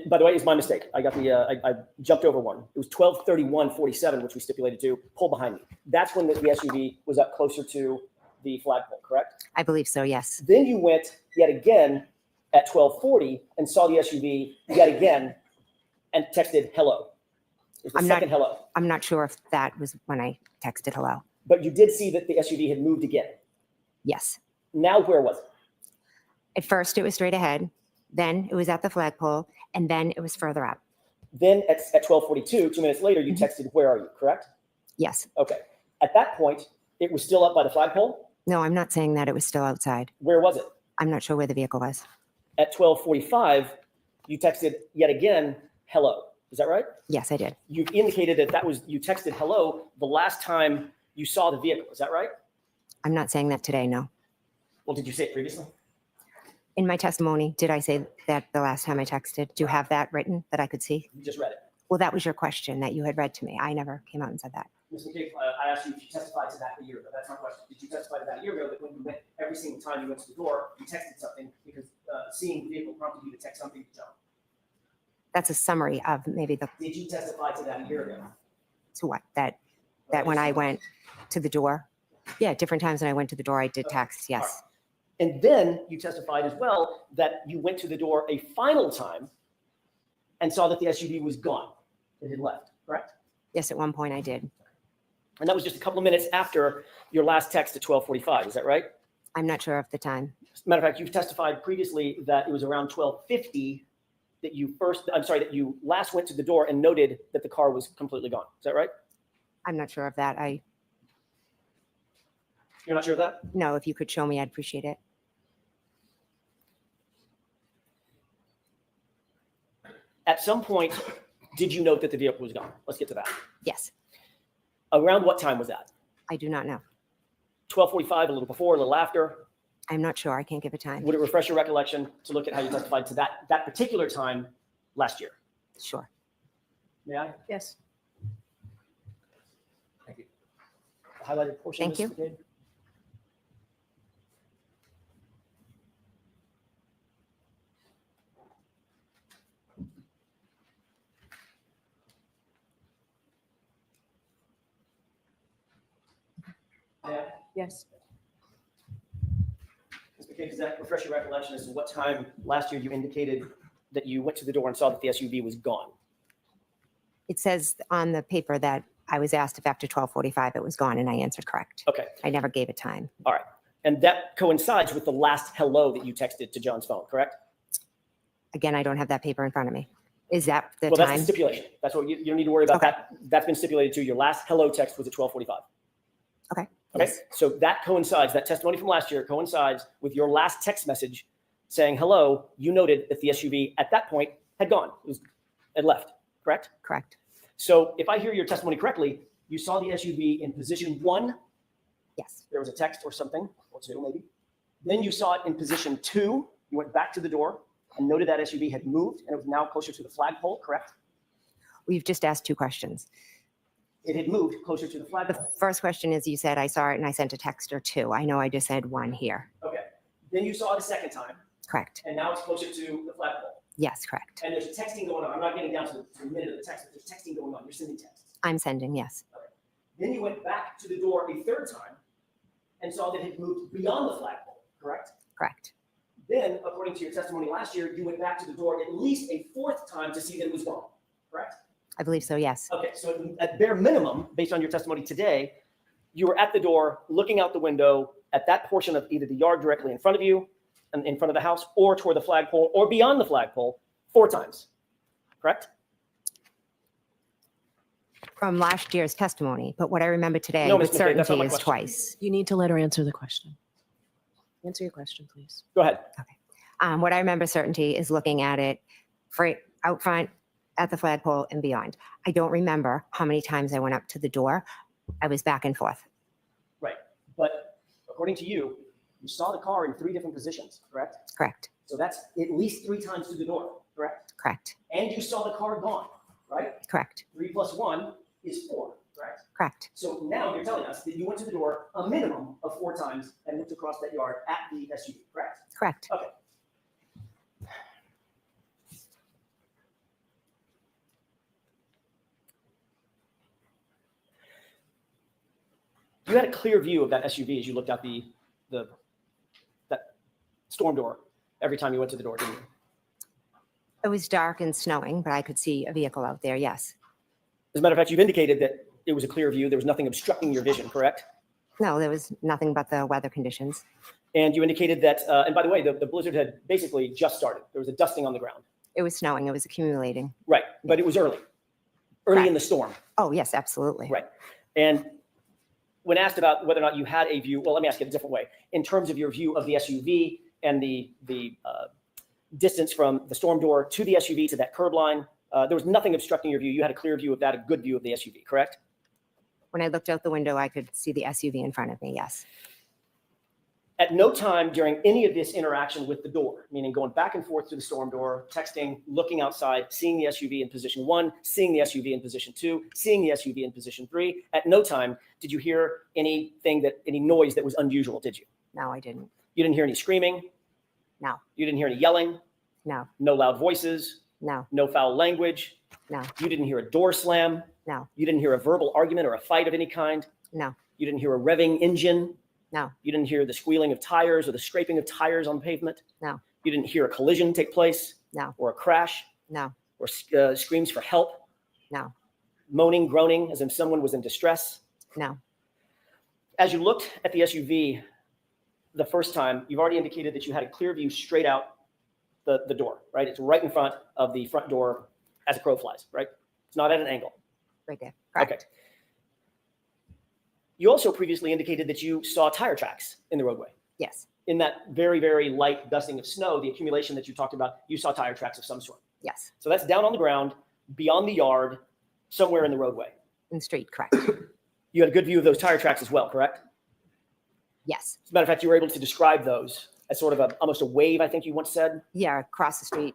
by the way, it's my mistake. I got I jumped over one. It was 12:31:47, which we stipulated to pull behind me. That's when the SUV was up closer to the flagpole, correct? I believe so, yes. Then you went yet again at 12:40 and saw the SUV yet again and texted hello. It was the second hello. I'm not sure if that was when I texted hello. But you did see that the SUV had moved again. Yes. Now where was it? At first, it was straight ahead. Then it was at the flagpole, and then it was further up. Then at 12:42, 2 minutes later, you texted, where are you, correct? Yes. Okay. At that point, it was still up by the flagpole? No, I'm not saying that it was still outside. Where was it? I'm not sure where the vehicle was. At 12:45, you texted yet again, hello. Is that right? Yes, I did. You indicated that you texted hello the last time you saw the vehicle. Is that right? I'm not saying that today, no. Well, did you say it previously? In my testimony, did I say that the last time I texted? Do you have that written that I could see? You just read it. Well, that was your question that you had read to me. I never came out and said that. Ms. McCabe, I asked you if you testified to that a year ago. That's my question. Did you testify to that a year ago that when you went, every single time you went to the door, you texted something because seeing the vehicle prompted you to text something to John? That's a summary of maybe the, Did you testify to that a year ago? to what? That when I went to the door? Yeah, different times when I went to the door, I did text, yes. And then you testified as well that you went to the door a final time and saw that the SUV was gone. It had left, correct? Yes, at one point I did. And that was just a couple of minutes after your last text at 12:45. Is that right? I'm not sure of the time. As a matter of fact, you've testified previously that it was around 12:50 that you last went to the door and noted that the car was completely gone. Is that right? I'm not sure of that. You're not sure of that? No, if you could show me, I'd appreciate it. At some point, did you note that the vehicle was gone? Let's get to that. Yes. Around what time was that? I do not know. 12:45, a little before, a little after? I'm not sure. I can't give a time. Would it refresh your recollection to look at how you testified to that particular time last year? Sure. May I? Yes. Thank you. Highlighted portion. Thank you. Ms. McCabe? Yeah. Yes. Ms. McCabe, does that refresh your recollection as to what time last year you indicated that you went to the door and saw that the SUV was gone? It says on the paper that I was asked if after 12:45 it was gone, and I answered correct. Okay. I never gave a time. All right. And that coincides with the last hello that you texted to John's phone, correct? Again, I don't have that paper in front of me. Is that the Well, that's time? the stipulation. That's what you don't need to worry about that. That's been stipulated to. Your last hello text was at 12:45. Okay. Okay. Yes. So that coincides, that testimony from last year coincides with your last text message saying hello. You noted that the SUV at that point had gone, had left, correct? Correct. So if I hear your testimony correctly, you saw the SUV in position 1. Yes. There was a text or something, or 2 maybe. Then you saw it in position 2. You went back to the door. and noted that SUV had moved and it was now closer to the flagpole, correct? We've just asked two questions. It had moved closer to the The flagpole. first question is, you said I saw it and I sent a text or two. I know I just said one here. Okay. Then you saw it a second time, Correct. and now it's closer to the flagpole. Yes, correct. And there's texting going on. I'm not getting down to the minute of the text, but there's texting going on. You're sending texts. I'm sending, yes. Then you went back to the door a third time and saw that it had moved beyond the flagpole, correct? Correct. Then, according to your testimony last year, you went back to the door at least a fourth time to see that it was gone, correct? I believe so, yes. Okay, so at bare minimum, based on your testimony today, you were at the door, looking out the window at that portion of either the yard directly in front of you, and in front of the house, or toward the flagpole, or beyond the flagpole, 4 times, correct? From last year's testimony, but what I remember today No, with Ms. McKay, that's not certainty my is question. twice. You need to let her answer the question. Answer your question, please. Go ahead. What I remember certainty is looking at it out front, at the flagpole and beyond. I don't remember how many times I went up to the door. I was back and forth. Right, but according to you, you saw the car in 3 different positions, correct? Correct. So that's at least 3 times to the door, correct? Correct. And you saw the car gone, right? Correct. 3 plus 1 is 4, correct? Correct. So now you're telling us that you went to the door a minimum of 4 times and looked across that yard at the SUV, correct? Correct. Okay. You had a clear view of that SUV as you looked out that storm door every time you went to the door, didn't you? It was dark and snowing, but I could see a vehicle out there, yes. As a matter of fact, you've indicated that it was a clear view. There was nothing obstructing your vision, correct? No, there was nothing but the weather conditions. And you indicated that, and by the way, the blizzard had basically just started. There was a dusting on the ground. It was snowing, it was accumulating. Right, but it was early in the storm. Oh, yes, absolutely. Right. And when asked about whether or not you had a view, well, let me ask it a different way. In terms of your view of the SUV and the distance from the storm door to the SUV to that curb line, there was nothing obstructing your view. You had a clear view of that, a good view of the SUV, correct? When I looked out the window, I could see the SUV in front of me, yes. At no time during any of this interaction with the door, meaning going back and forth to the storm door, texting, looking outside, seeing the SUV in position 1, seeing the SUV in position 2, seeing the SUV in position 3, at no time did you hear any noise that was unusual, did you? No, I didn't. You didn't hear any screaming? No. You didn't hear any yelling? No. No loud voices? No. No foul language? No. You didn't hear a door slam? No. You didn't hear a verbal argument or a fight of any kind? No. You didn't hear a revving engine? No. You didn't hear the squealing of tires or the scraping of tires on pavement? No. You didn't hear a collision take place? No. Or a crash? No. Or screams for help? No. Moaning, groaning, as if someone was in distress? No. As you looked at the SUV the first time, you've already indicated that you had a clear view straight out the door, right? It's right in front of the front door as a crow flies, right? It's not at an angle. Right there. Correct. Okay. You also previously indicated that you saw tire tracks in the roadway. Yes. In that very, very light dusting of snow, the accumulation that you talked about, you saw tire tracks of some sort. Yes. So that's down on the ground, beyond the yard, somewhere in the roadway. In the street, correct. You had a good view of those tire tracks as well, correct? Yes. As a matter of fact, you were able to describe those as sort of almost a wave, I think you once said. Yeah, across the street.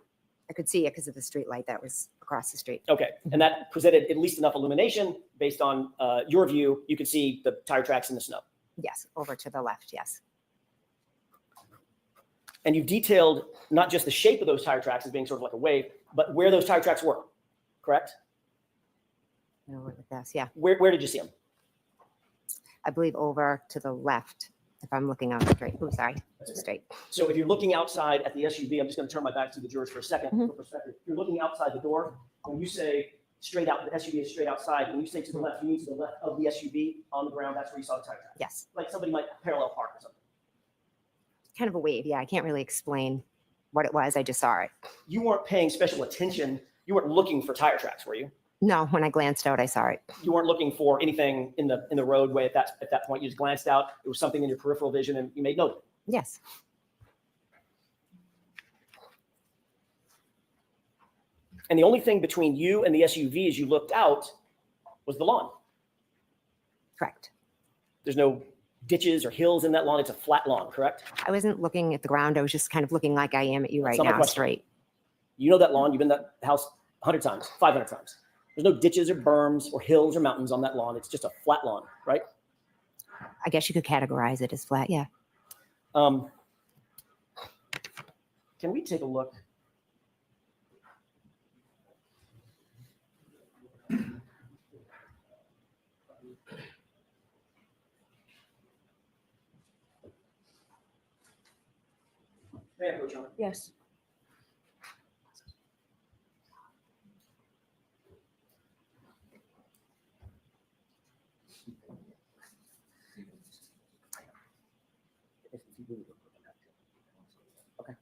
I could see it because of the street light that was across the street. Okay, and that presented at least enough illumination based on your view. You could see the tire tracks in the snow. Yes, over to the left, yes. And you detailed not just the shape of those tire tracks as being sort of like a wave, but where those tire tracks were, correct? No, look at this, yeah. Where did you see them? I believe over to the left, if I'm looking out straight. Oh, sorry, straight. So if you're looking outside at the SUV, I'm just going to turn my back to the jurors for a second. For perspective. If you're looking outside the door, when you say straight out, the SUV is straight outside. When you say to the left, you mean to the left of the SUV on the ground. That's where you saw the tire tracks. Yes. Like somebody might parallel park or something. Kind of a wave, yeah. I can't really explain what it was. I just saw it. You weren't paying special attention. You weren't looking for tire tracks, were you? No, when I glanced out, I saw it. You weren't looking for anything in the roadway at that point. You just glanced out. It was something in your peripheral vision, and you made note of it. Yes. And the only thing between you and the SUV as you looked out was the lawn. Correct. There's no ditches or hills in that lawn. It's a flat lawn, correct? I wasn't looking at the ground. I was just kind of looking like I am at you right That's not my now, question. straight. You know that lawn. You've been in that house 100 times, 500 times. There's no ditches or berms or hills or mountains on that lawn. It's just a flat lawn, right? I guess you could categorize it as flat. Yeah. Can we take a look? May I approach, Your Honor? Yes. Okay.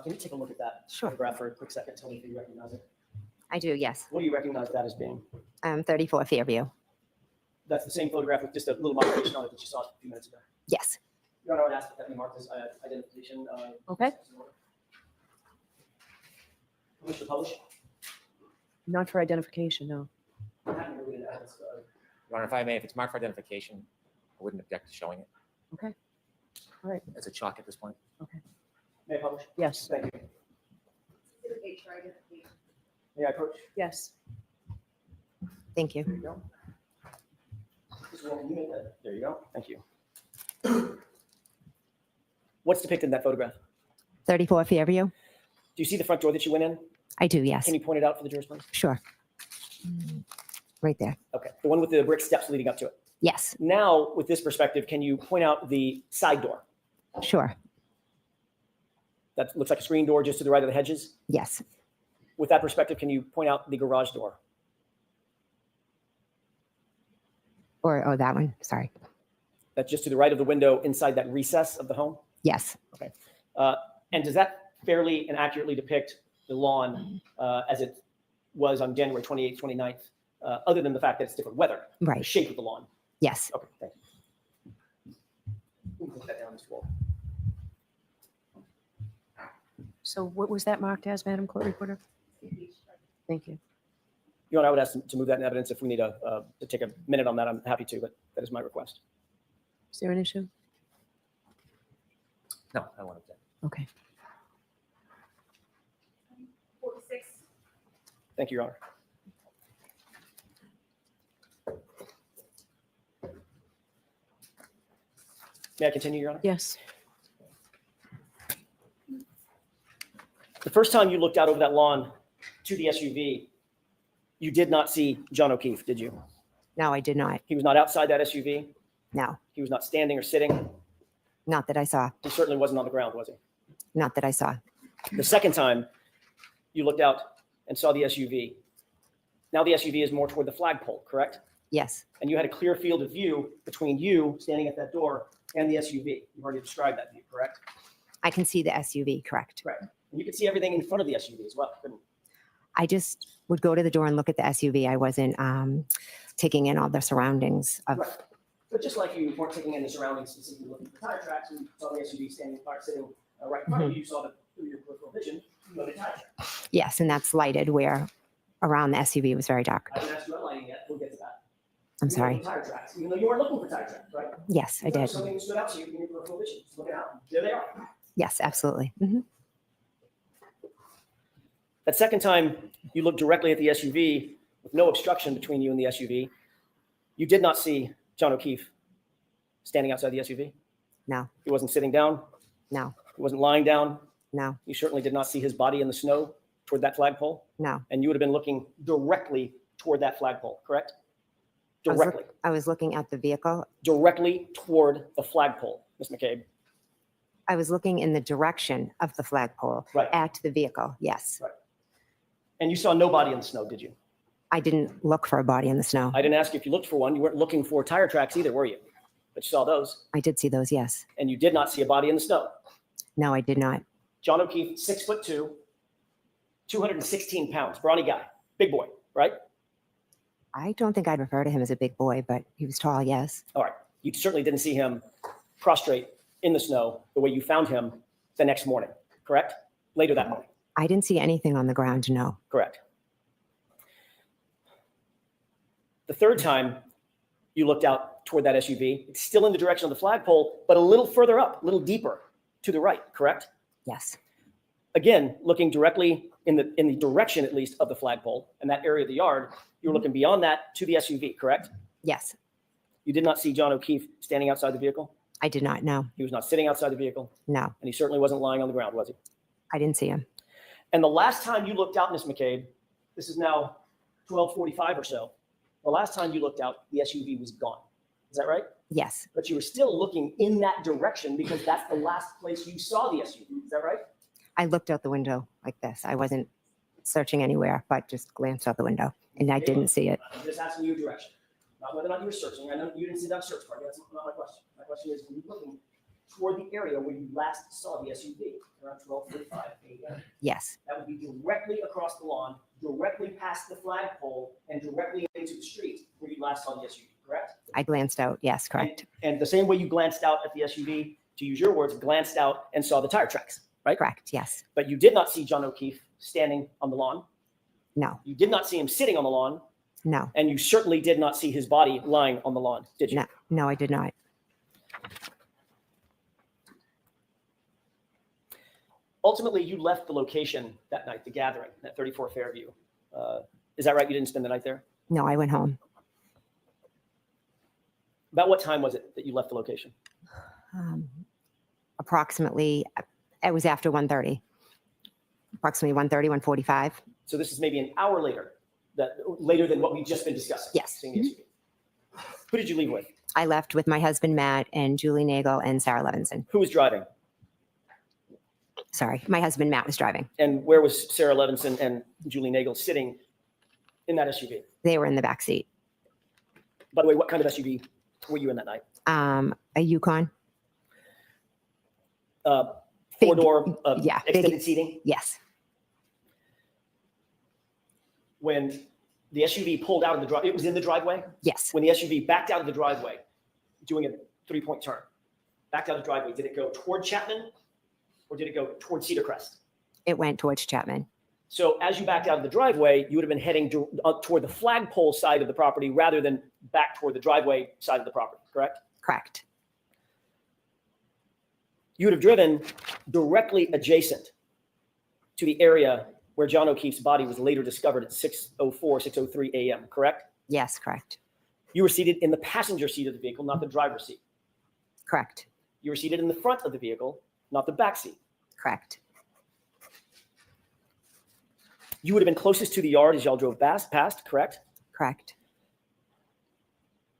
Can you take a look at that Sure. photograph for a quick second? Tell me if you recognize it. I do. Yes. What do you recognize that as being? 34 Fairview. That's the same photograph with just a little modification on it that you saw a few minutes ago. Yes. Your Honor, I would ask that that be marked as identification. Okay. Wish to publish? Not for identification, no. Your Honor, if I may, if it's marked for identification, I wouldn't object to showing it. Okay. All right. It's a chalk at this point. Okay. May I publish? Yes. Thank you. May I approach? Yes. Thank you. There you go. Mr. Walker, you made that. There you go. Thank you. What's depicted in that photograph? 34 Fairview. Do you see the front door that you went in? I do. Yes. Can you point it out for the jurors, please? Sure. Right there. Okay. The one with the brick steps leading up to it. Yes. Now, with this perspective, can you point out the side door? Sure. That looks like a screen door just to the right of the hedges. Yes. With that perspective, can you point out the garage door? Or that one. Sorry. That's just to the right of the window inside that recess of the home? Yes. Okay. And does that fairly and accurately depict the lawn as it was on January 28th, 29th, other than the fact that it's different weather? Right. The shape of the lawn? Yes. Okay, thank you. We can put that down, Mr. Wall. So what was that marked as, Madam Court Reporter? Thank you. Your Honor, I would ask to move that in evidence. If we need to take a minute on that, I'm happy to, but that is my request. Is there an issue? No, I want to. Okay. 46. Thank you, Your Honor. May I continue, Your Honor? Yes. The first time you looked out over that lawn to the SUV, you did not see John O'Keefe, did you? No, I did not. He was not outside that SUV? No. He was not standing or sitting? Not that I saw. He certainly wasn't on the ground, was he? Not that I saw. The second time you looked out and saw the SUV, now the SUV is more toward the flagpole, correct? Yes. And you had a clear field of view between you standing at that door and the SUV. You've already described that view, correct? I can see the SUV. Correct. Right. And you could see everything in front of the SUV as well, couldn't you? I just would go to the door and look at the SUV. I wasn't taking in all the surroundings of. Right. But just like you weren't taking in the surroundings, specifically looking for tire tracks, and you saw the SUV standing apart, sitting right in front of you, you saw the through your peripheral vision, you know the tire track. Yes, and that's lighted where around the SUV was very dark. I didn't ask you about lighting yet. We'll get to that. I'm You sorry. looked for tire tracks, even though you weren't looking for tire tracks, right? Yes, I did. Something that stood out to you in your peripheral vision. Just looking out. There they are. Yes, absolutely. Mhm. That second time you looked directly at the SUV with no obstruction between you and the SUV, you did not see John O'Keefe standing outside the SUV? No. He wasn't sitting down? No. He wasn't lying down? No. You certainly did not see his body in the snow toward that flagpole? No. And you would have been looking directly toward that flagpole, correct? I was look- Directly. I was looking at the vehicle. Directly toward the flagpole, Ms. McCabe. I was looking in the direction of the flagpole Right. at the vehicle. Yes. Right. And you saw no body in the snow, did you? I didn't look for a body in the snow. I didn't ask you if you looked for one. You weren't looking for tire tracks either, were you? But you saw those. I did see those. Yes. And you did not see a body in the snow. No, I did not. John O'Keefe, 6'2", 216 pounds, brawny guy, big boy, right? I don't think I'd refer to him as a big boy, but he was tall. Yes. All right. You certainly didn't see him prostrate in the snow the way you found him the next morning, correct? Later that morning. I didn't see anything on the ground. No. Correct. The third time you looked out toward that SUV, it's still in the direction of the flagpole, but a little further up, a little deeper to the right, correct? Yes. again, looking directly in the direction, at least, of the flagpole and that area of the yard, you were looking beyond that to the SUV, correct? Yes, You did not see John O'Keefe standing outside the vehicle? I did not know. He was not sitting outside the vehicle, No, and he certainly wasn't lying on the ground, was he? I didn't see him. And the last time you looked out, Ms. McCabe, this is now 12:45 or so, the last time you looked out, the SUV was gone. Is that right? Yes, But you were still looking in that direction because that's the last place you saw the SUV. Is that right? I looked out the window like this. I wasn't searching anywhere, but just glanced out the window and I didn't see it. I'm just asking you a direction, not whether or not you were searching. I know you didn't see that search party. That's not my question. My question is, were you looking toward the area where you last saw the SUV around 12:45 a.m.? Yes, That would be directly across the lawn, directly past the flagpole, and directly into the street where you last saw the SUV, correct? I glanced out. Yes, correct. And the same way you glanced out at the SUV, to use your words, glanced out and saw the tire tracks, right? Correct. Yes. But you did not see John O'Keefe standing on the lawn. No, You did not see him sitting on the lawn, no, and you certainly did not see his body lying on the lawn, did you? no, no, I did not. Ultimately, you left the location that night, the gathering at 34 Fairview. Is that right? You didn't spend the night there? No, I went home. About what time was it that you left the location? Approximately, it was after 1:30. Approximately 1:30, 1:45. So this is maybe an hour later, later than what we've just been discussing. Yes. Seeing the SUV. Who did you leave with? I left with my husband, Matt, and Julie Nagel and Sarah Levinson. Who was driving? Sorry, my husband, Matt, was driving. And where was Sarah Levinson and Julie Nagel sitting in that SUV? They were in the back seat. By the way, what kind of SUV were you in that night? A Yukon. Four-door, yeah, extended big- seating? Yes, When the SUV pulled out of the drive, it was in the driveway? yes. When the SUV backed out of the driveway, doing a three-point turn, backed out of the driveway, did it go toward Chapman or did it go toward Cedar Crest? It went towards Chapman. So as you backed out of the driveway, you would have been heading toward the flagpole side of the property rather than back toward the driveway side of the property, correct? Correct. You would have driven directly adjacent to the area where John O'Keefe's body was later discovered at 6:04, 6:03 a.m., correct? Yes, correct. You were seated in the passenger seat of the vehicle, not the driver's seat. Correct. You were seated in the front of the vehicle, not the back seat. Correct. You would have been closest to the yard as y'all drove past, correct? Correct.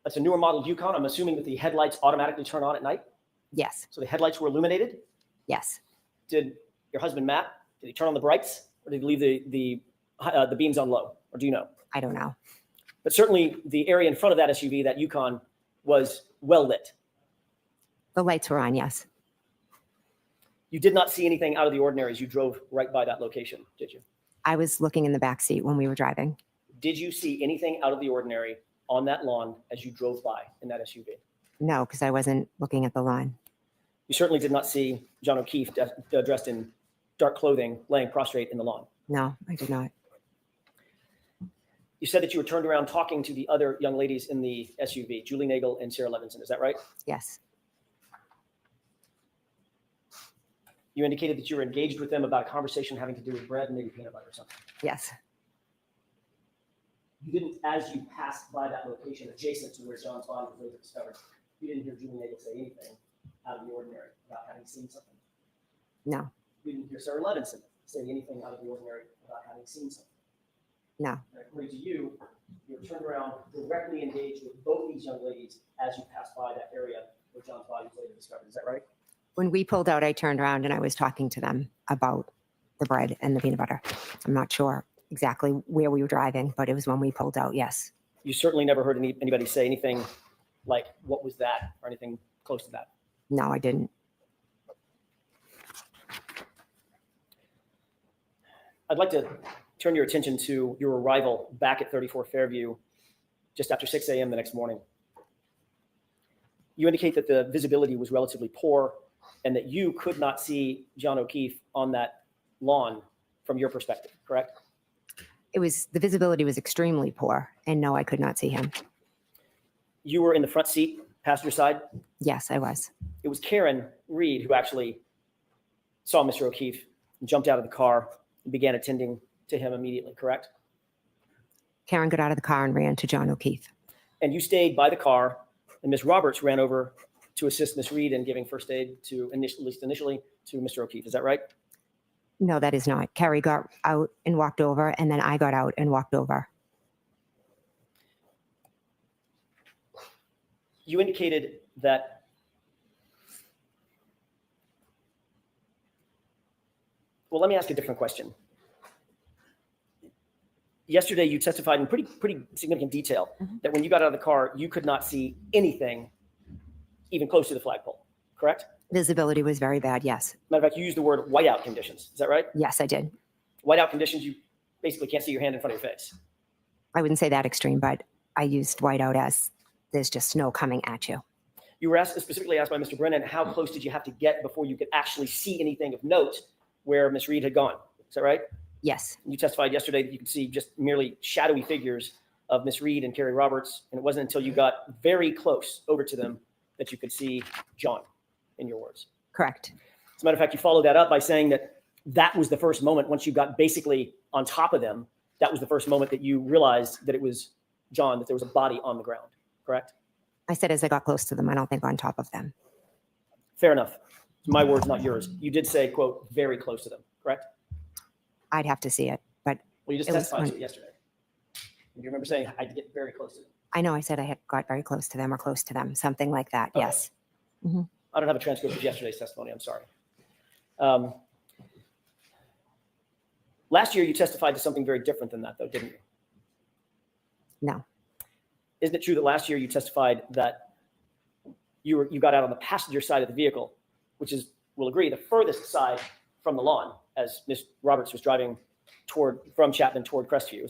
That's a newer model Yukon. I'm assuming that the headlights automatically turn on at night. Yes. So the headlights were illuminated. Yes. Did your husband, Matt, did he turn on the brights or did he leave the beams on low? Or do you know? I don't know. But certainly the area in front of that SUV, that Yukon, was well lit. The lights were on. Yes. You did not see anything out of the ordinary as you drove right by that location, did you? I was looking in the back seat when we were driving. Did you see anything out of the ordinary on that lawn as you drove by in that SUV? No, because I wasn't looking at the lawn. You certainly did not see John O'Keefe dressed in dark clothing laying prostrate in the lawn. No, I did not. You said that you were turned around talking to the other young ladies in the SUV, Julie Nagel and Sarah Levinson. Is that right? Yes. You indicated that you were engaged with them about a conversation having to do with bread and maybe peanut butter or something. Yes. You didn't, as you passed by that location adjacent to where John's body was later discovered, you didn't hear Julie Nagel say anything out of the ordinary about having seen something. No. You didn't hear Sarah Levinson say anything out of the ordinary about having seen something. No. And according to you, you were turned around, directly engaged with both these young ladies as you passed by that area where John's body was later discovered. Is that right? When we pulled out, I turned around and I was talking to them about the bread and the peanut butter. I'm not sure exactly where we were driving, but it was when we pulled out. Yes. You certainly never heard anybody say anything like, what was that, or anything close to that. No, I didn't. I'd like to turn your attention to your arrival back at 34 Fairview just after 6 a.m. the next morning. You indicate that the visibility was relatively poor and that you could not see John O'Keefe on that lawn from your perspective, correct? The visibility was extremely poor, and no, I could not see him. You were in the front seat, passenger side? Yes, I was. It was Karen Reed who actually saw Mr. O'Keefe jumped out of the car, and began attending to him immediately, correct? Karen got out of the car and ran to John O'Keefe. And you stayed by the car, and Ms. Roberts ran over to assist Ms. Reed in giving first aid to, at least initially, to Mr. O'Keefe. Is that right? No, that is not. Carrie got out and walked over, and then I got out and walked over. You indicated that well, let me ask a different question. Yesterday, you testified in pretty significant detail that when you got out of the car, you could not see anything even close to the flagpole, correct? Visibility was very bad, yes. Matter of fact, you used the word whiteout conditions. Is that right? Yes, I did. Whiteout conditions, you basically can't see your hand in front of your face. I wouldn't say that extreme, but I used whiteout as there's just snow coming at you. You were specifically asked by Mr. Brennan, how close did you have to get before you could actually see anything of note where Ms. Reed had gone? Is that right? Yes. You testified yesterday that you could see just merely shadowy figures of Ms. Reed and Carrie Roberts, and it wasn't until you got very close over to them that you could see John, in your words. Correct. As a matter of fact, you followed that up by saying that was the first moment, once you got basically on top of them, that was the first moment that you realized that it was John, that there was a body on the ground, correct? I said as I got close to them, I don't think on top of them. Fair enough. My words, not yours. You did say, quote, very close to them, correct? I'd have to see it, but Well, you just it was testified to on- it yesterday. You remember saying, I'd get very close to them. I know I said I had got very close to them or close to them, something like that. Okay. Yes. Mhm. I don't have a transcript of yesterday's testimony. I'm sorry. Last year, you testified to something very different than that, though, didn't you? No. Isn't it true that last year you testified that you got out on the passenger side of the vehicle, which is, we'll agree, the furthest side from the lawn, as Ms. Roberts was driving from Chapman toward Crestview?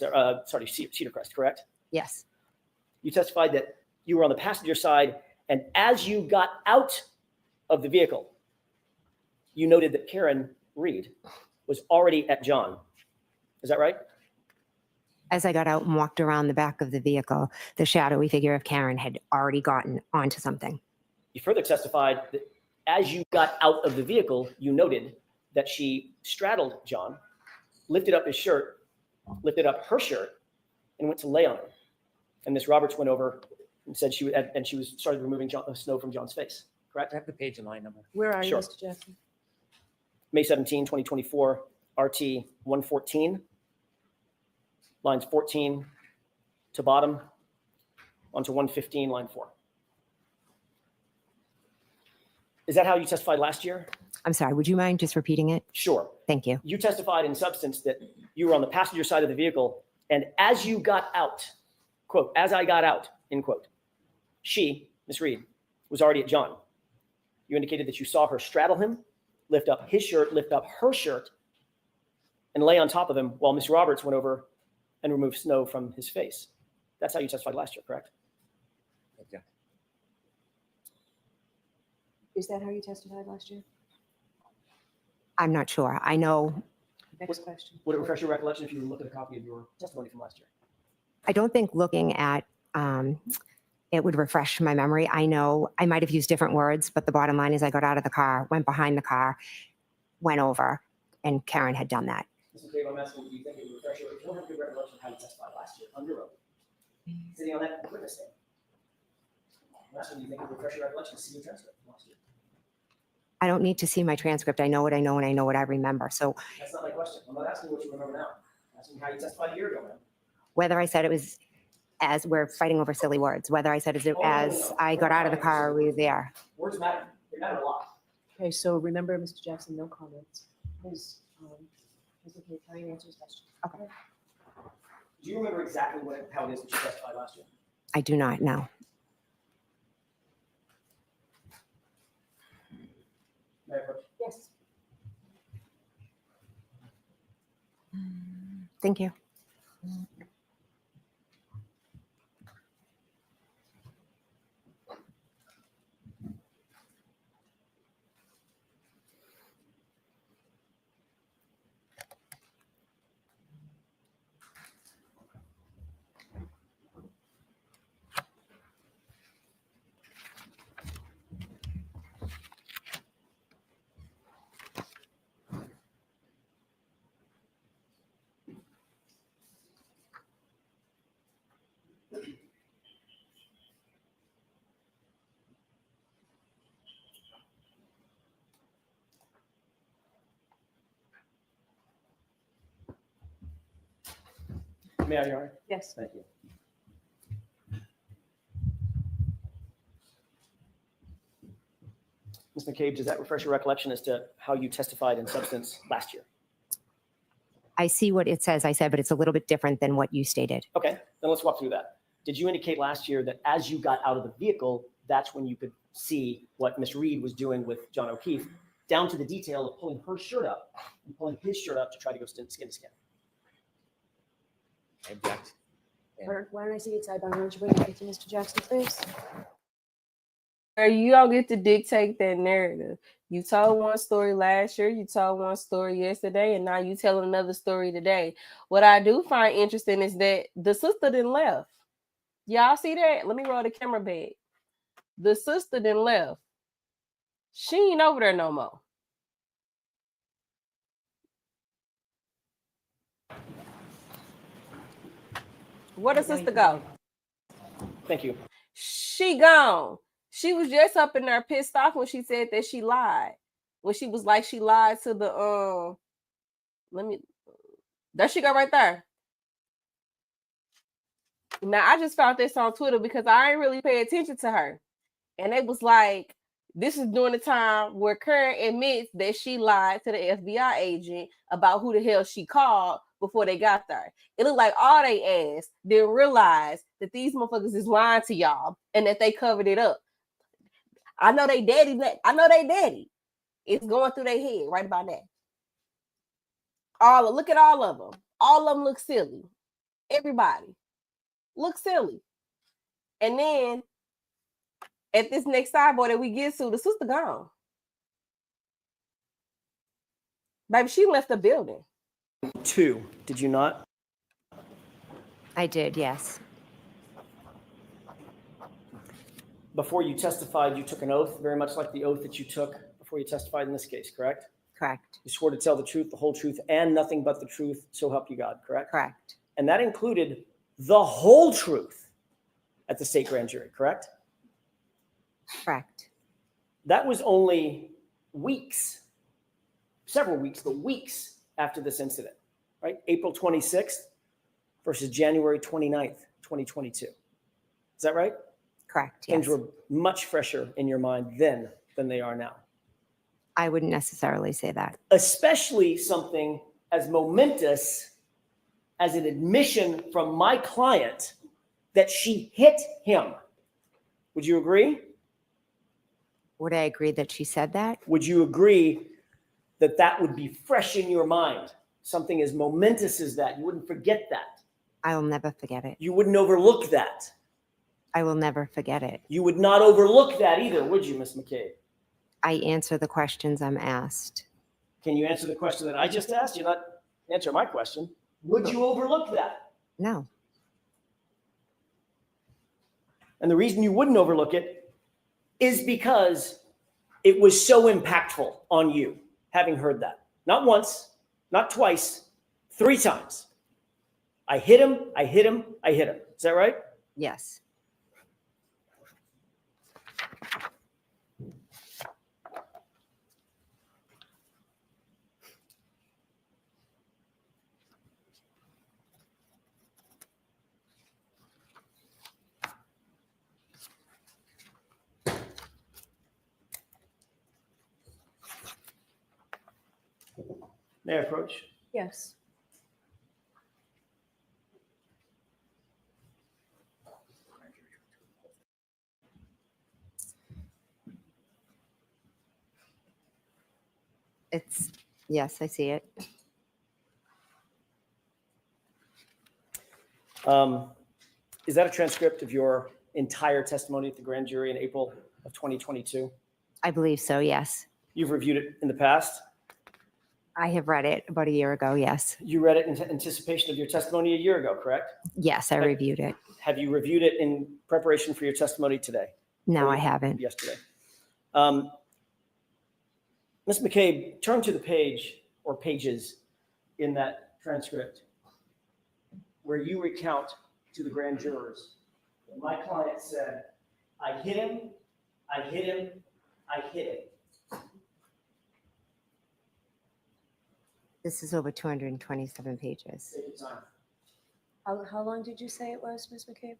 Cedar Crest, correct? Yes. You testified that you were on the passenger side, and as you got out of the vehicle, you noted that Karen Reed was already at John. Is that right? As I got out and walked around the back of the vehicle, the shadowy figure of Karen had already gotten onto something. You further testified that as you got out of the vehicle, you noted that she straddled John, lifted up her shirt, and went to lay on him. And Miss Roberts went over and said she started removing snow from John's face. Correct? I have the page and line number. Where are you, Sure. Mr. Jackson? May 17, 2024, RT 114, lines 14 to bottom, onto 115, line 4. Is that how you testified last year? I'm sorry, would you mind just repeating it? Sure. Thank you. You testified in substance that you were on the passenger side of the vehicle, and as you got out, quote, as I got out, end quote, she, Miss Reed, was already at John. You indicated that you saw her straddle him, lift up his shirt, lift up her shirt, and lay on top of him while Miss Roberts went over and removed snow from his face. That's how you testified last year, correct? Yeah. Is that how you testified last year? I'm not sure. I know, Next question. Would it refresh your recollection if you look at a copy of your testimony from last year? I don't think looking at it would refresh my memory. I know I might have used different words, but the bottom line is I got out of the car, went behind the car, went over, and Karen had done that. Mr. Dave, I'm asking, do you think it would refresh your, if you don't have a good recollection of how you testified last year, under oath, sitting on that witness stand? I'm asking, do you think it would refresh your recollection to see your transcript from last year? I don't need to see my transcript. I know what I know and I know what I remember. So That's not my question. I'm not asking what you remember now. I'm asking how you testified a year ago, man. whether I said it was as we're fighting over silly words, whether I said it as I got out of the car, we were there. Words matter. They matter a lot. Okay, so remember, Mr. Jackson, no comments. Ms. McKay, can I answer his question? Okay. Do you remember exactly how it is that you testified last year? I do not know. May I approach? Yes. Thank you. May I, Your Honor? Yes. Thank you. Ms. McCabe, does that refresh your recollection as to how you testified in substance last year? I see what it says, I said, but it's a little bit different than what you stated. Okay, then let's walk through that. Did you indicate last year that as you got out of the vehicle, that's when you could see what Ms. Reed was doing with John O'Keefe, down to the detail of pulling her shirt up and pulling his shirt up to try to go skin to skin? I object. Why don't I see it side by? Why don't you bring it back to Mr. Jackson's face? You don't get to dictate that narrative. You told one story last year, you told one story yesterday, and now you tell another story today. What I do find interesting is that the sister then left. Y'all see that? Let me roll the camera back. The sister then left. She ain't over there no more. Where the sister go? Thank you. She gone. She was just up in there pissed off when she said that she lied. When she was like, she lied to the there she go right there. Now I just found this on Twitter because I ain't really pay attention to her. And it was like, this is during the time where Karen admits that she lied to the FBI agent about who the hell she called before they got there. It looked like all they asked didn't realize that these motherfuckers is lying to y'all and that they covered it up. I know they daddy. It's going through their head right about that. Look at all of them. All of them look silly. Everybody look silly. And then at this next sidebar that we get to, the sister gone. Baby, she left the building. 2, did you not? I did, yes. Before you testified, you took an oath, very much like the oath that you took before you testified in this case, correct? Correct. You swore to tell the truth, the whole truth, and nothing but the truth, so help you God, correct? Correct. And that included the whole truth at the state grand jury, correct? Correct. That was only weeks, several weeks, but weeks after this incident, right? April 26th versus January 29th, 2022. Is that right? Correct, Things yes. were much fresher in your mind then than they are now. I wouldn't necessarily say that. Especially something as momentous as an admission from my client that she hit him. Would you agree? Would I agree that she said that? Would you agree that that would be fresh in your mind? Something as momentous as that. You wouldn't forget that. I will never forget it. You wouldn't overlook that. I will never forget it. You would not overlook that either, would you, Ms. McCabe? I answer the questions I'm asked. Can you answer the question that I just asked? You're not answering my question. Would you overlook that? No. And the reason you wouldn't overlook it is because it was so impactful on you, having heard that. Not once, not twice, 3 times. I hit him, I hit him, I hit him. Is that right? Yes. May I approach? Yes. Yes, I see it. Is that a transcript of your entire testimony at the grand jury in April of 2022? I believe so, yes. You've reviewed it in the past? I have read it about a year ago, yes. You read it in anticipation of your testimony a year ago, correct? Yes, I reviewed it. Have you reviewed it in preparation for your testimony today? No, Or I haven't. Yesterday. Ms. McCabe, turn to the page or pages in that transcript where you recount to the grand jurors that my client said, I hit him, I hit him, I hit him. This is over 227 pages. Take your time. How long did you say it was, Ms. McCabe?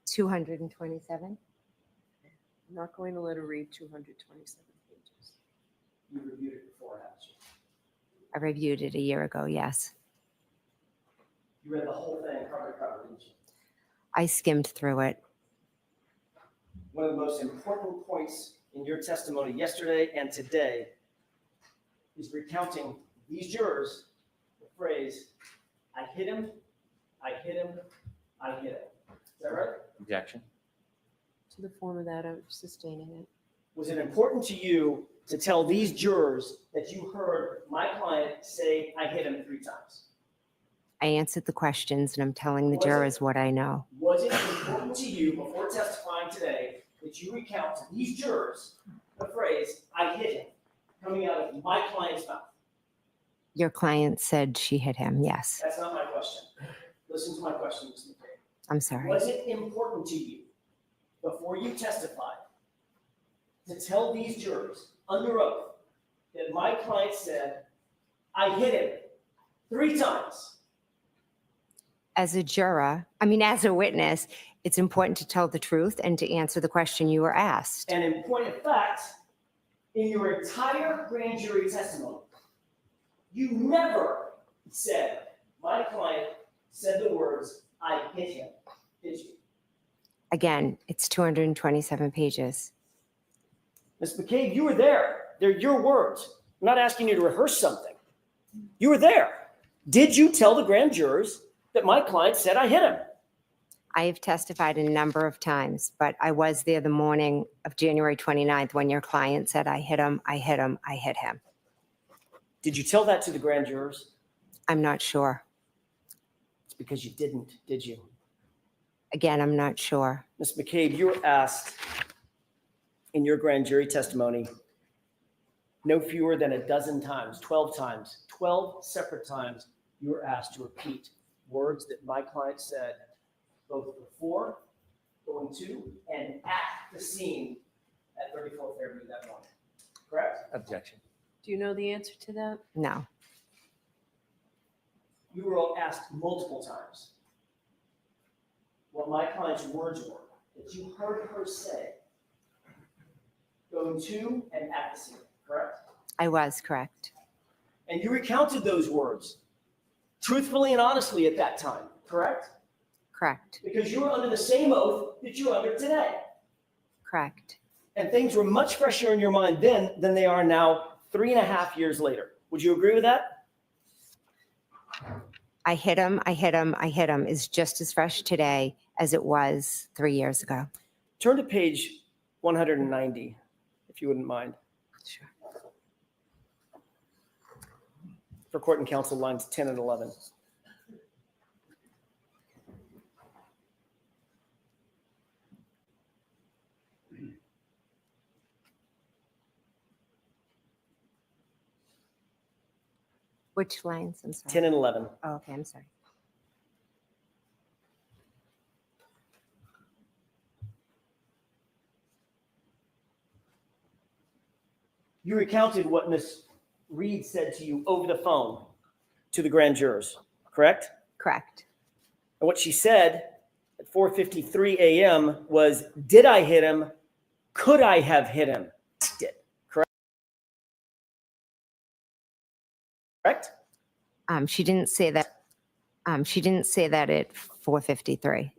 227? I'm not going to let her read 227 pages. You reviewed it before, haven't you? I reviewed it a year ago, yes. You read the whole thing cover to cover, didn't you? I skimmed through it. One of the most important points in your testimony yesterday and today is recounting these jurors the phrase, I hit him, I hit him, I hit him. Is that right? Objection. To the form of that, I'm sustaining it. Was it important to you to tell these jurors that you heard my client say, I hit him 3 times? I answered the questions and I'm telling the Was it- jurors what I know. Was it important to you before testifying today that you recount to these jurors the phrase, I hit him, coming out of my client's mouth? Your client said she hit him, yes. That's not my question. Listen to my question, Ms. McCabe. I'm sorry. Was it important to you before you testified to tell these jurors under oath that my client said, I hit him 3 times? As a juror, as a witness, it's important to tell the truth and to answer the question you were asked. And in point of fact, in your entire grand jury testimony, you never said, my client said the words, I hit him, did you? Again, it's 227 pages. Ms. McCabe, you were there. They're your words. I'm not asking you to rehearse something. You were there. Did you tell the grand jurors that my client said I hit him? I have testified a number of times, but I was there the morning of January 29th when your client said, I hit him, I hit him, I hit him. Did you tell that to the grand jurors? I'm not sure. It's because you didn't, did you? Again, I'm not sure. Ms. McCabe, you were asked in your grand jury testimony no fewer than a dozen times, 12 times, 12 separate times, you were asked to repeat words that my client said both before, going to, and at the scene at 34th Fairview that morning. Correct? Objection. Do you know the answer to that? No. You were asked multiple times what my client's words were that you heard her say going to and at the scene, correct? I was correct. And you recounted those words truthfully and honestly at that time, correct? Correct. Because you were under the same oath that you're under today. Correct. And things were much fresher in your mind then than they are now 3.5 years later. Would you agree with that? I hit him, I hit him, I hit him is just as fresh today as it was 3 years ago. Turn to page 190, if you wouldn't mind. Sure. For court and counsel lines 10 and 11. Which lines? I'm sorry. 10 and 11. Oh, okay, I'm sorry. You recounted what Ms. Reed said to you over the phone to the grand jurors, correct? Correct. And what she said at 4:53 a.m. was, did I hit him? Could I have hit him? Did, correct? Correct? She didn't say that. She didn't say that at 4:53.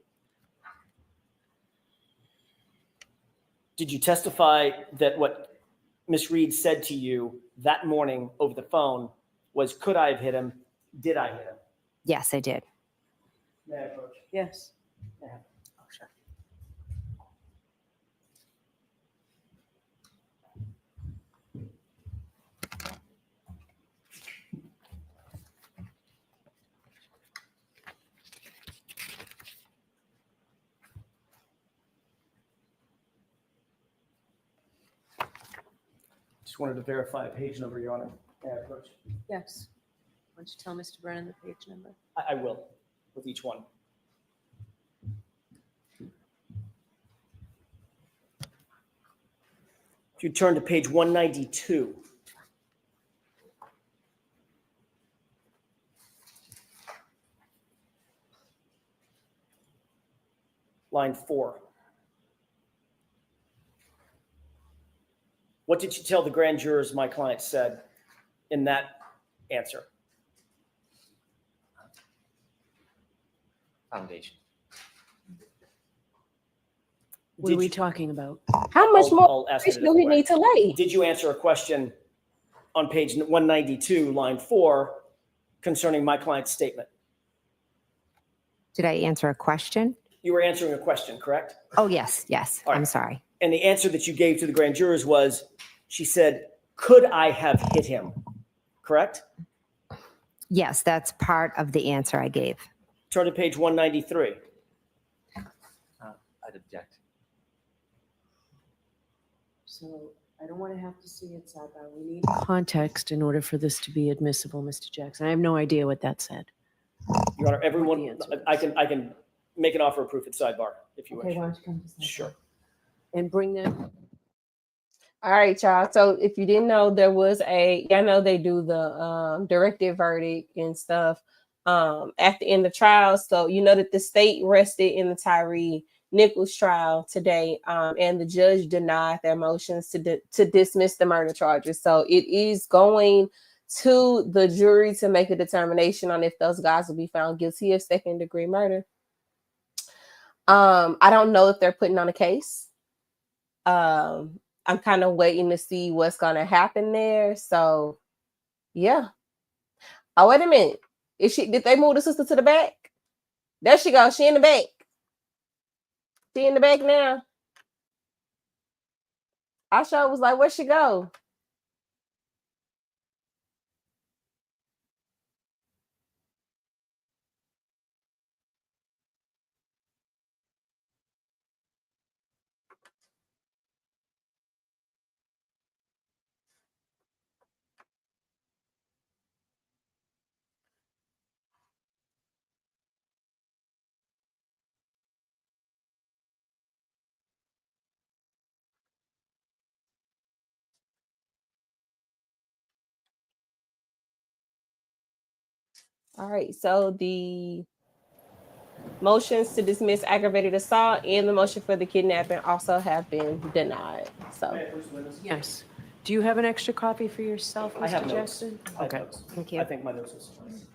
Did you testify that what Ms. Reed said to you that morning over the phone was, could I have hit him? Did I hit him? Yes, I did. May I approach? Yes. May I? Oh, sure. Just wanted to verify a page number, Your Honor. May I approach? Yes. Why don't you tell Mr. Brennan the page number? I will, with each one. If you turn to page 192. Line 4. What did you tell the grand jurors my client said in that answer? Foundation. What are we talking about? How much more I'll ask it a do we different way. need to lay? Did you answer a question on page 192, line 4, concerning my client's statement? Did I answer a question? You were answering a question, correct? Oh, yes, yes. All right. I'm sorry. And the answer that you gave to the grand jurors was, she said, could I have hit him? Correct? Yes, that's part of the answer I gave. Turn to page 193. I'd object. So I don't want to have to see it sidebar. We need context in order for this to be admissible, Mr. Jackson. I have no idea what that said. Your Honor, What everyone, the answer I can make an offer of proof at sidebar if you Okay, wish. why don't you come to sidebar? Sure. And bring them. All right, y'all. So if you didn't know, there was I know they do the directed verdict and stuff at the end of trial. So you know that the state rested in the Tyree Nichols trial today, and the judge denied their motions to dismiss the murder charges. So it is going to the jury to make a determination on if those guys will be found guilty of second-degree murder. I don't know if they're putting on a case. I'm kind of waiting to see what's going to happen there. So, yeah. Oh, wait a minute. Did they move the sister to the back? There she goes. She in the back. She in the back now. I sure was like, where'd she go? All right, so the motions to dismiss aggravated assault and the motion for the kidnapping also have been denied. So, Yes. Do you have an extra copy for yourself, I have Mr. notes. Jackson? I have Okay. notes. Thank you. I think my notes will suffice.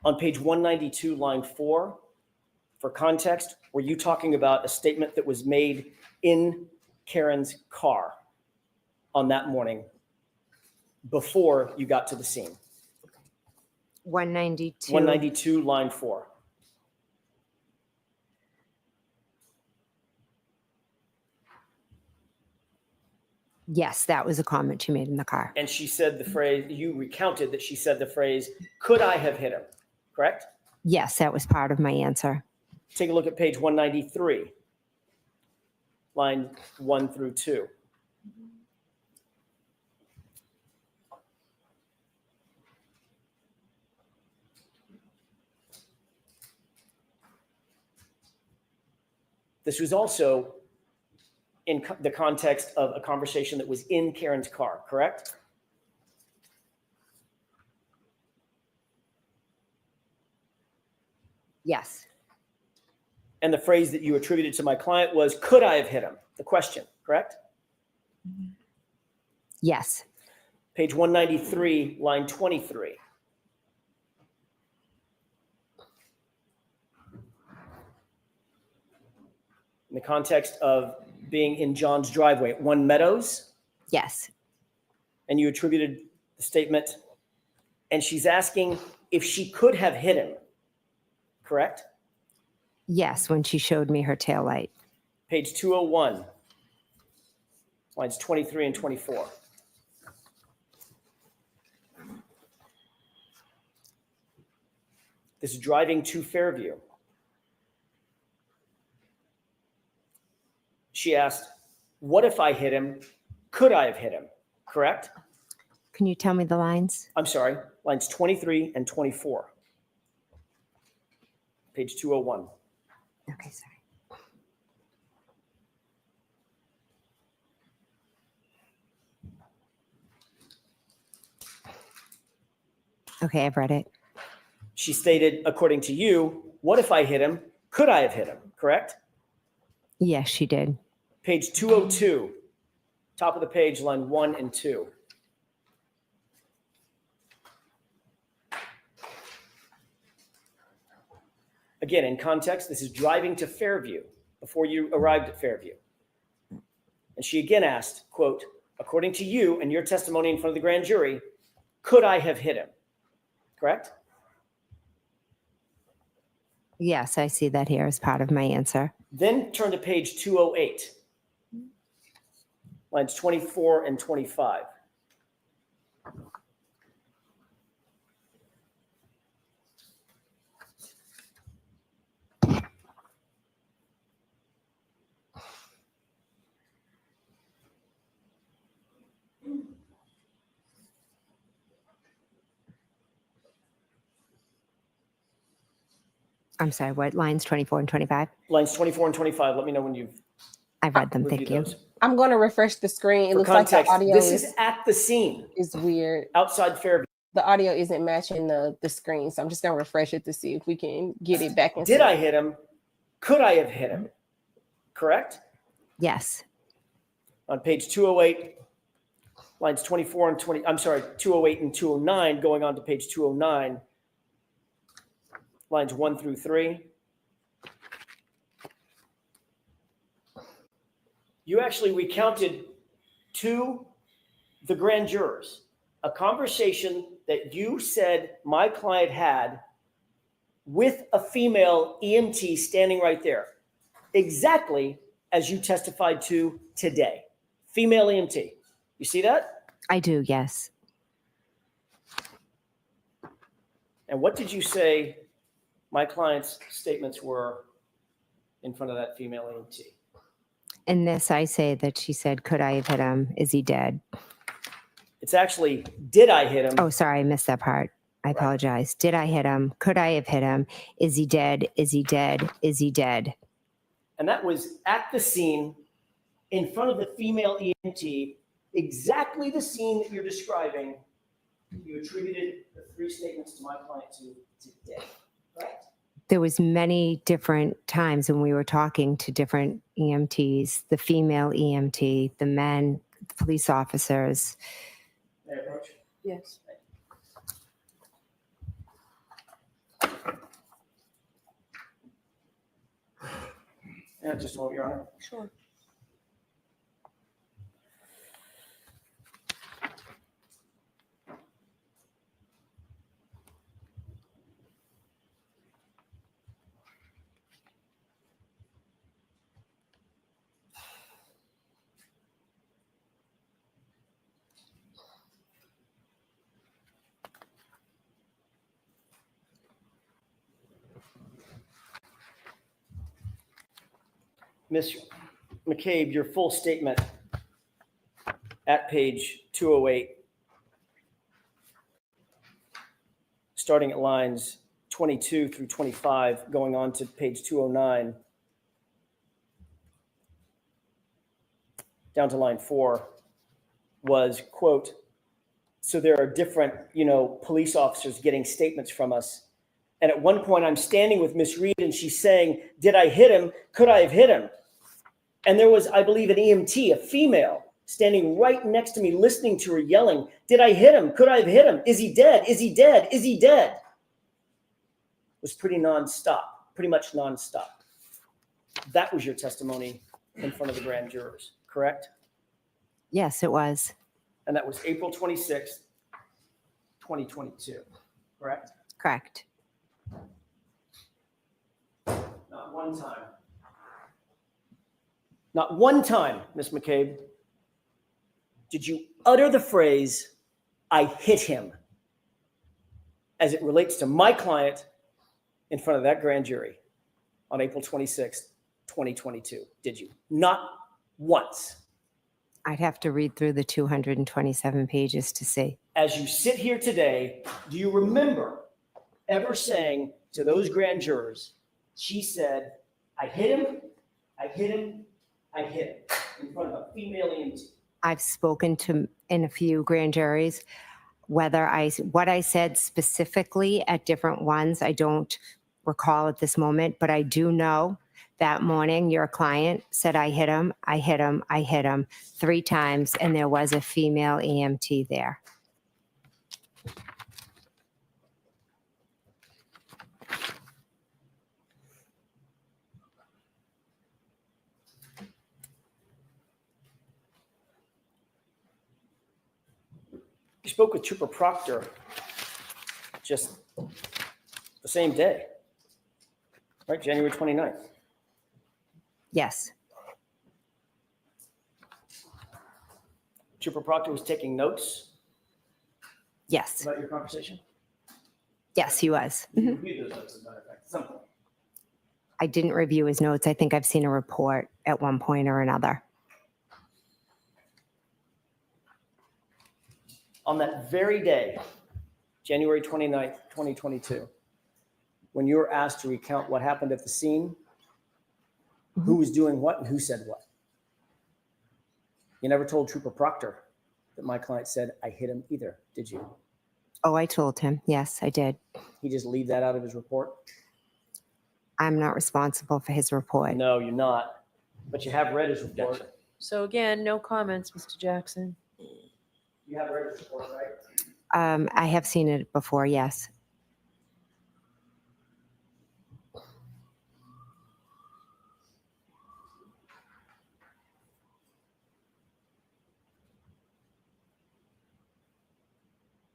On page 192, line 4, for context, were you talking about a statement that was made in Karen's car on that morning before you got to the scene? 192. 192, line 4. Yes, that was a comment you made in the car. And she said the phrase, you recounted that she said the phrase, could I have hit him? Correct? Yes, that was part of my answer. Take a look at page 193, line 1 through 2. This was also in the context of a conversation that was in Karen's car, correct? Yes. And the phrase that you attributed to my client was, could I have hit him? The question, correct? Yes. Page 193, line 23. In the context of being in John's driveway at One Meadows, Yes. and you attributed the statement, and she's asking if she could have hit him, correct? Yes, when she showed me her taillight. Page 201, lines 23 and 24. This is driving to Fairview. She asked, what if I hit him? Could I have hit him? Correct? Can you tell me the lines? I'm sorry, lines 23 and 24. page 201. Okay, sorry. Okay, I've read it. She stated, according to you, what if I hit him? Could I have hit him? Correct? Yes, she did. Page 202, top of the page, line 1 and 2. Again, in context, this is driving to Fairview before you arrived at Fairview. And she again asked, quote, according to you and your testimony in front of the grand jury, could I have hit him? Correct? Yes, I see that here as part of my answer. Then turn to page 208, lines 24 and 25. I'm sorry, what lines 24 and 25? Lines 24 and 25. Let me know when you've I've read them. Thank reviewed you. those. I'm going to refresh the screen. It For looks context, like the audio this is at the scene is weird. outside Fairview. The audio isn't matching the screen, so I'm just going to refresh it to see if we can get it back. Did I hit him? Could I have hit him? Correct? Yes. On page 208, lines 24 and 20, I'm sorry, 208 and 209, going on to page 209, lines 1 through 3. You actually recounted to the grand jurors a conversation that you said my client had with a female EMT standing right there, exactly as you testified to today. Female EMT. You see that? I do, yes. And what did you say my client's statements were in front of that female EMT? In this, I say that she said, could I have hit him? Is he dead? It's actually, did I hit him? Oh, sorry, I missed that part. I apologize. Did I hit him? Could I have hit him? Is he dead? Is he dead? Is he dead? And that was at the scene in front of the female EMT, exactly the scene that you're describing. You attributed the 3 statements to my client to today, right? There was many different times when we were talking to different EMTs, the female EMT, the men, the police officers. May I approach? Yes. Yeah, just a moment, Your Honor. Sure. Ms. McCabe, your full statement at page 208, starting at lines 22 through 25, going on to page 209, down to line 4, was, quote, so there are different, police officers getting statements from us. And at one point I'm standing with Miss Reed and she's saying, did I hit him? Could I have hit him? And there was, I believe, an EMT, a female, standing right next to me, listening to her yelling, did I hit him? Could I have hit him? Is he dead? Is he dead? Is he dead? It was pretty much nonstop. That was your testimony in front of the grand jurors, correct? Yes, it was. And that was April 26th, 2022, correct? Correct. Not one time, Ms. McCabe, did you utter the phrase, I hit him, as it relates to my client in front of that grand jury on April 26th, 2022. Did you? Not once. I'd have to read through the 227 pages to see. As you sit here today, do you remember ever saying to those grand jurors, She said, I hit him, I hit him, I hit him in front of a female EMT. I've spoken to in a few grand juries. What I said specifically at different ones, I don't recall at this moment, but I do know that morning your client said, I hit him, I hit him, I hit him 3 times, and there was a female EMT there. You spoke with Trooper Proctor just the same day, right? January 29th. Yes. Trooper Proctor was taking notes Yes. about your conversation? Yes, he was. You reviewed those notes, as a matter of fact, at some point. I didn't review his notes. I think I've seen a report at one point or another. On that very day, January 29th, 2022, when you were asked to recount what happened at the scene, who was doing what and who said what. You never told Trooper Proctor that my client said, I hit him either, did you? Oh, I told him. Yes, I did. He just leave that out of his report? I'm not responsible for his report. No, you're not. But you have read his report. So again, no comments, Mr. Jackson. You have read his report, right? I have seen it before, yes.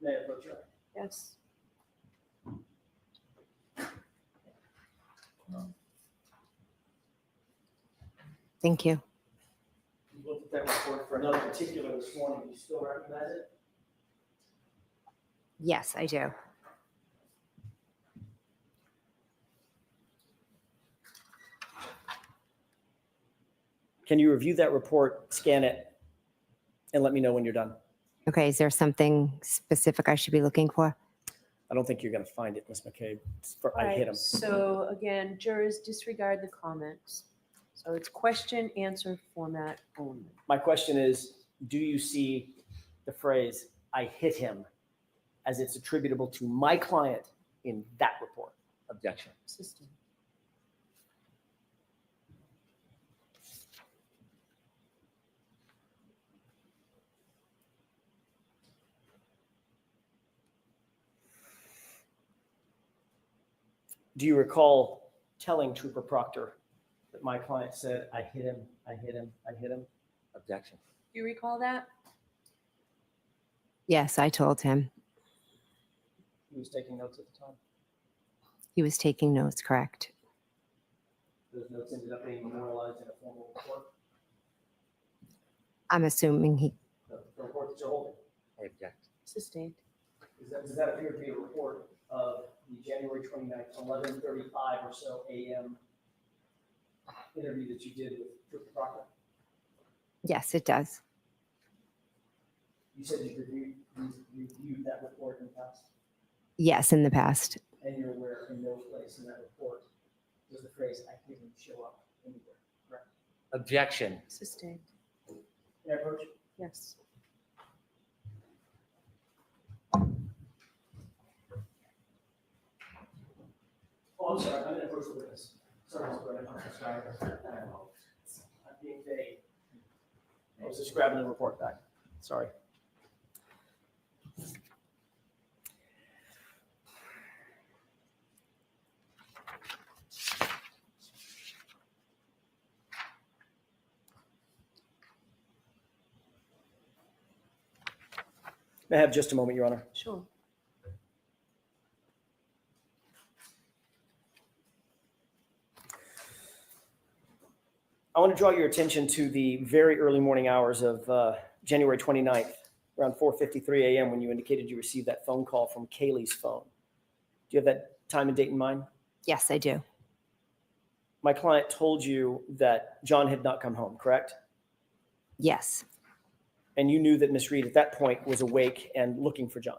May I approach you? Yes. Thank you. You looked at that report for another particular this morning. Do you still recognize it? Yes, I do. Can you review that report, scan it, and let me know when you're done? Okay, is there something specific I should be looking for? I don't think you're going to find it, Ms. McCabe. It's for, I Alright, hit him. So again, jurors disregard the comments. So it's question answer format only. My question is, do you see the phrase, I hit him, as it's attributable to my client in that report? Objection. System. Do you recall telling Trooper Proctor that my client said, I hit him, I hit him, I hit him? Objection. Do you recall that? Yes, I told him. He was taking notes at the time. He was taking notes, correct? Those notes ended up being memorialized in a formal report. I'm assuming he, The report that you're holding. I object. Sustained. Does that appear to be a report of the January 29th, 11:35 or so a.m. interview that you did with Trooper Proctor? yes, it does. You said you reviewed that report in the past, Yes, in the past. and you're aware in no place in that report does the phrase "I hit him" show up anywhere, correct? Objection. Sustained. Can I approach you? Yes. Oh, I'm sorry, I'm going to approach the witness. Sorry, Mr. Brennan, I'm sorry. I'm being vague. I was just grabbing the report back. Sorry. May I have just a moment, Your Honor? Sure. I want to draw your attention to the very early morning hours of January 29th, around 4:53 a.m. when you indicated you received that phone call from Kaylee's phone. Do you have that time and date in mind? Yes, I do. My client told you that John had not come home, correct? Yes. And you knew that Miss Reed at that point was awake and looking for John.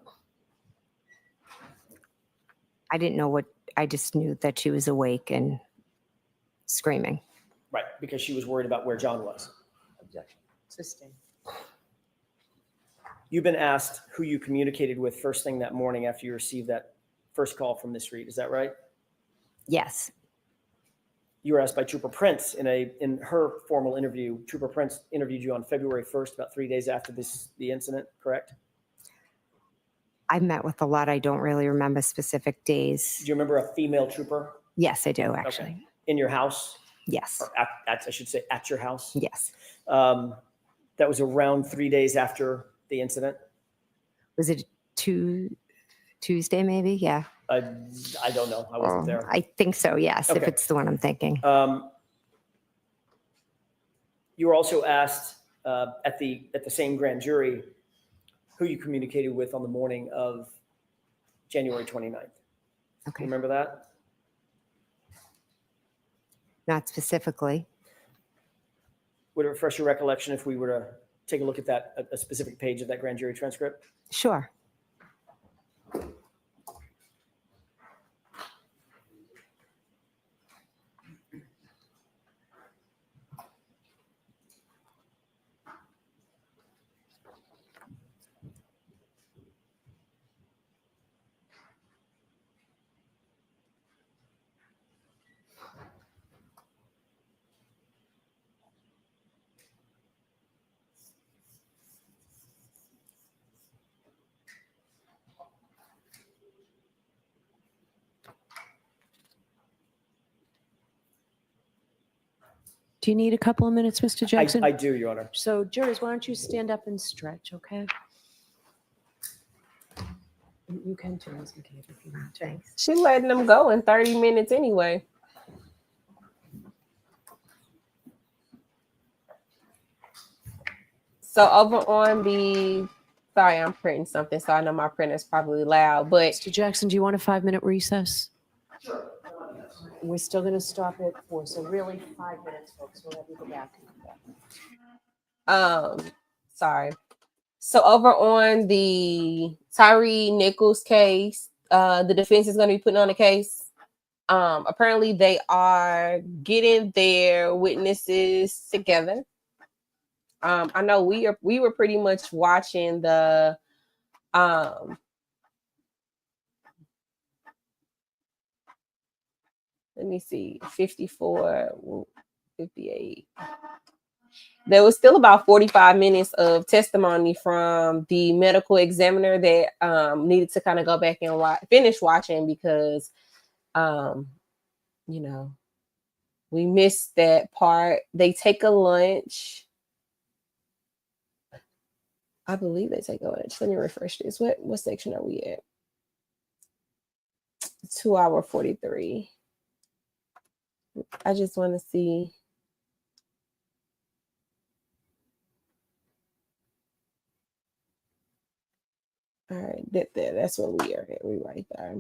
I didn't know what, I just knew that she was awake and screaming. Right, because she was worried about where John was. Objection. Sustained. You've been asked who you communicated with first thing that morning after you received that first call from Miss Reed. Is that right? Yes. You were asked by Trooper Prince in her formal interview. Trooper Prince interviewed you on February 1st, about 3 days after the incident, correct? I met with a lot. I don't really remember specific days. Do you remember a female trooper? Yes, I do actually. Okay. In your house? Yes. Or I should say at your house? Yes. That was around 3 days after the incident? Was it Tuesday maybe? Yeah. I don't know. I wasn't there. I think so, yes, if Okay. it's the one I'm thinking. You were also asked at the same grand jury who you communicated with on the morning of January 29th. Okay. Remember that? Not specifically. Would it refresh your recollection if we were to take a look at that, a specific page of that grand jury transcript? Sure. Do you need a couple of minutes, Mr. Jackson? I do, Your Honor. So, jurors, why don't you stand up and stretch, okay? You can too, Ms. McCabe, if you want to. Thanks. She letting them go in 30 minutes anyway. So over on the, sorry, I'm printing something, so I know my printer's probably loud, but Mr. Jackson, do you want a 5-minute recess? Sure. We're still going to stop at 4, so really 5 minutes, folks. We'll have you go back. sorry. So over on the Tyree Nichols case, the defense is going to be putting on a case. Apparently they are getting their witnesses together. I know we were pretty much watching the let me see, 54, 58. There was still about 45 minutes of testimony from the medical examiner that needed to kind of go back and finish watching because, you know, we missed that part. They take a lunch. I believe they take a lunch. Let me refresh this. What section are we at? 2 hour 43. I just want to see. All right, that's where we are at. We right there.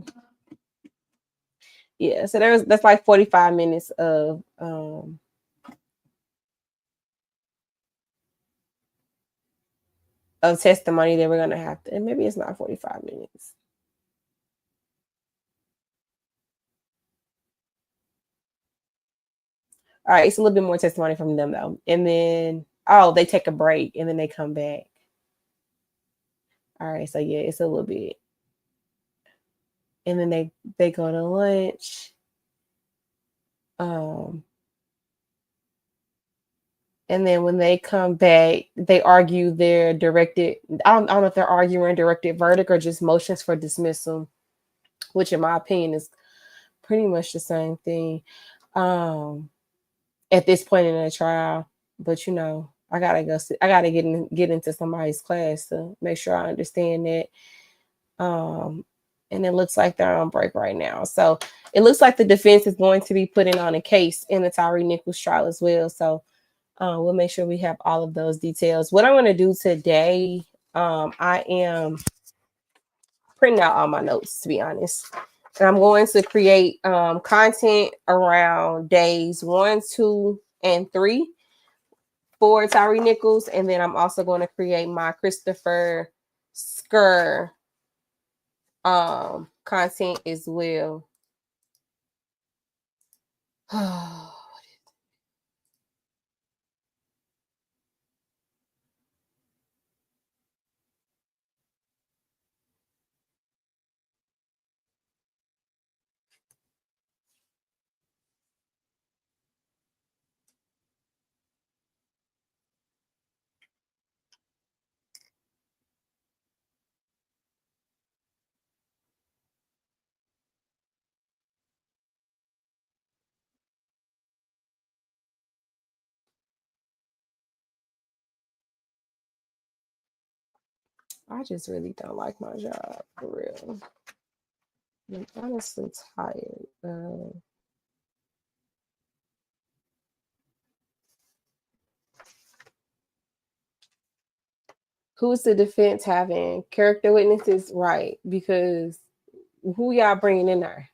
Yeah, so that's like 45 minutes of testimony that we're gonna have to, and maybe it's not 45 minutes. All right, it's a little bit more testimony from them though. And then, they take a break and then they come back. All right, so yeah, it's a little bit. And then they go to lunch. And then when they come back, they argue their directed, I don't know if they're arguing directed verdict or just motions for dismissal, which in my opinion is pretty much the same thing at this point in the trial. But you know, I gotta get into somebody's class to make sure I understand that. And it looks like they're on break right now. So it looks like the defense is going to be putting on a case in the Tyree Nichols trial as well. So we'll make sure we have all of those details. What I'm going to do today, I am printing out all my notes, to be honest. And I'm going to create content around days 1, 2, and 3 for Tyree Nichols. And then I'm also going to create my Christopher Skur content as well. What I just really don't like my job for real. I'm honestly tired. Who's the defense having character witnesses? Right, because who y'all bringing in there?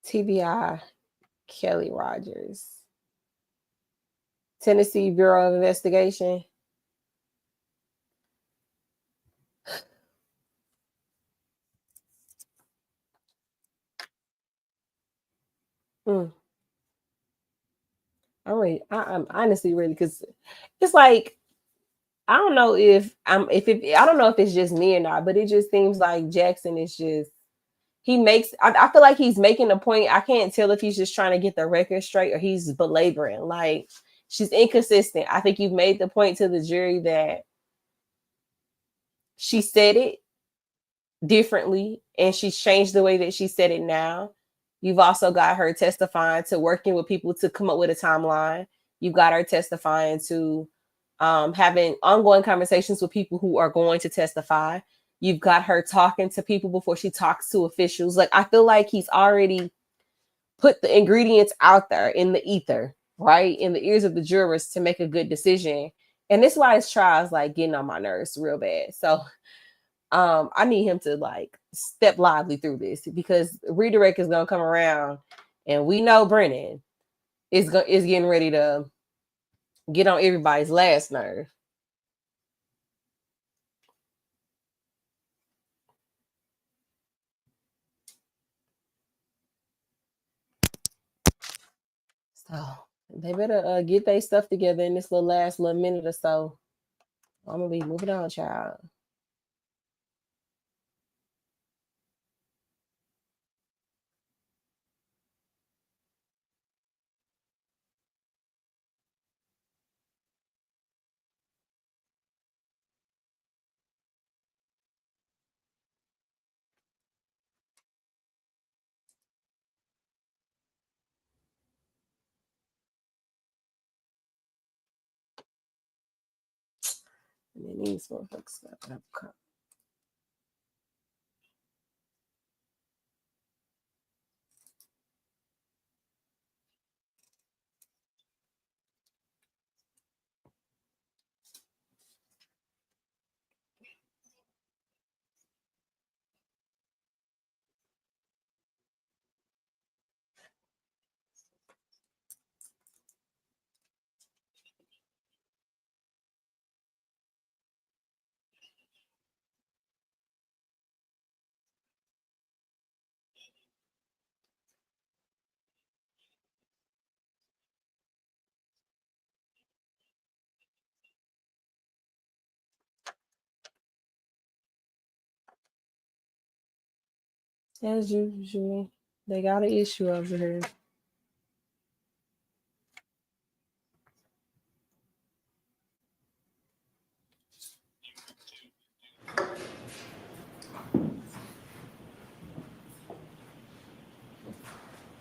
TBI, Kelly Rogers. Tennessee Bureau of Investigation. I'm honestly really, because it's like, I don't know if I don't know if it's just me or not, but it just seems like Jackson is just, I feel like he's making a point. I can't tell if he's just trying to get the record straight or he's belaboring. Like, she's inconsistent. I think you've made the point to the jury that she said it differently and she's changed the way that she said it now. You've also got her testifying to working with people to come up with a timeline. You've got her testifying to having ongoing conversations with people who are going to testify. You've got her talking to people before she talks to officials. Like, I feel like he's already put the ingredients out there in the ether, right? In the ears of the jurors to make a good decision. And this is why his trial is like getting on my nerves real bad. So I need him to like step lively through this, because redirect is gonna come around, and we know Brennan is getting ready to get on everybody's last nerve. So they better get their stuff together in this last little minute or so. I'm gonna be moving on, child. And then these motherfuckers got come. As usual, they got an issue over here.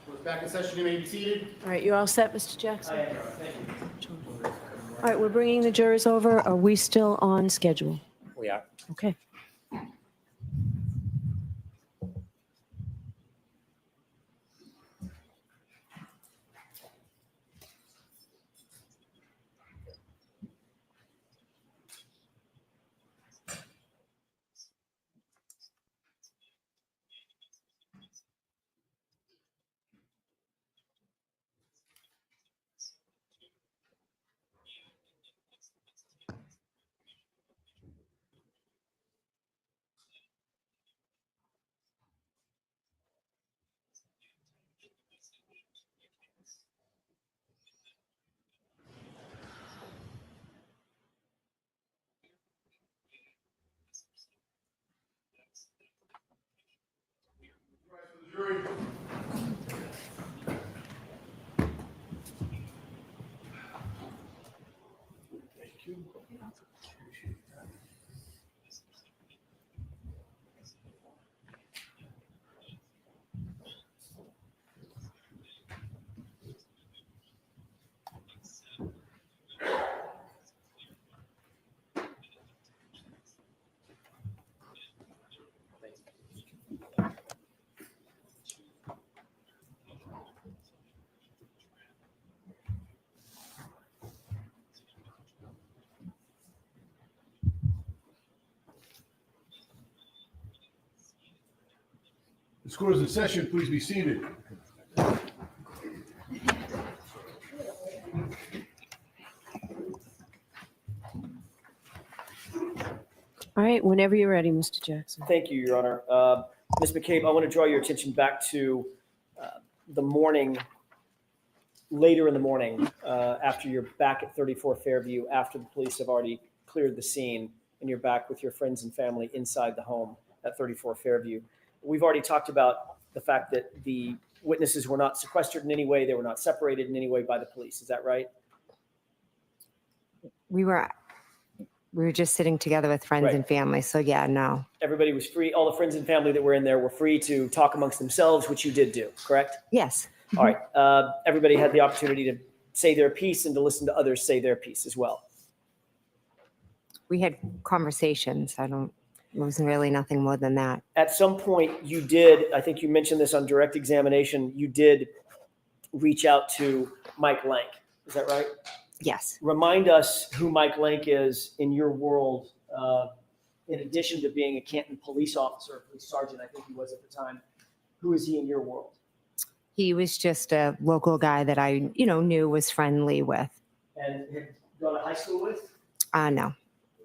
We're back in session. You may be seated. All right, you all set, Mr. Jackson? I am, thank you. All right, we're bringing the jurors over. Are we still on schedule? We are. Okay. The school is in session. Please be seated. All right, whenever you're ready, Mr. Jackson. Thank you, Your Honor. Ms. McCabe, I want to draw your attention back to the morning, later in the morning, after you're back at 34 Fairview, after the police have already cleared the scene, and you're back with your friends and family inside the home at 34 Fairview. We've already talked about the fact that the witnesses were not sequestered in any way. They were not separated in any way by the police. Is that right? We were just sitting together with friends Right. and family. So yeah, no. Everybody was free. All the friends and family that were in there were free to talk amongst themselves, which you did do, correct? Yes. All right. Everybody had the opportunity to say their piece and to listen to others say their piece as well. We had conversations. It wasn't really nothing more than that. At some point you did, I think you mentioned this on direct examination, you did reach out to Mike Lank. Is that right? Yes. Remind us who Mike Lank is in your world, in addition to being a Canton police officer, police sergeant, I think he was at the time. Who is he in your world? He was just a local guy that I, knew was friendly with. And had gone to high school with? No.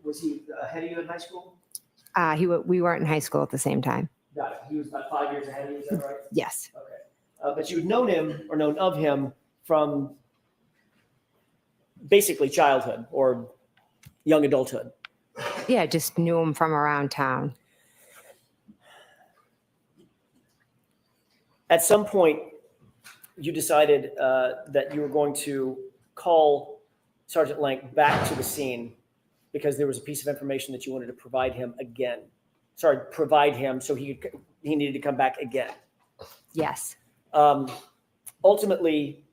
Was he ahead of you in high school? We weren't in high school at the same time. Got it. He was about 5 years ahead of you, is that right? Yes. Okay. But you had known him or known of him from basically childhood or young adulthood. Yeah, just knew him from around town. At some point, you decided that you were going to call Sergeant Lank back to the scene because there was a piece of information that you wanted to provide him again. Provide him so he needed to come back again. Yes. Ultimately,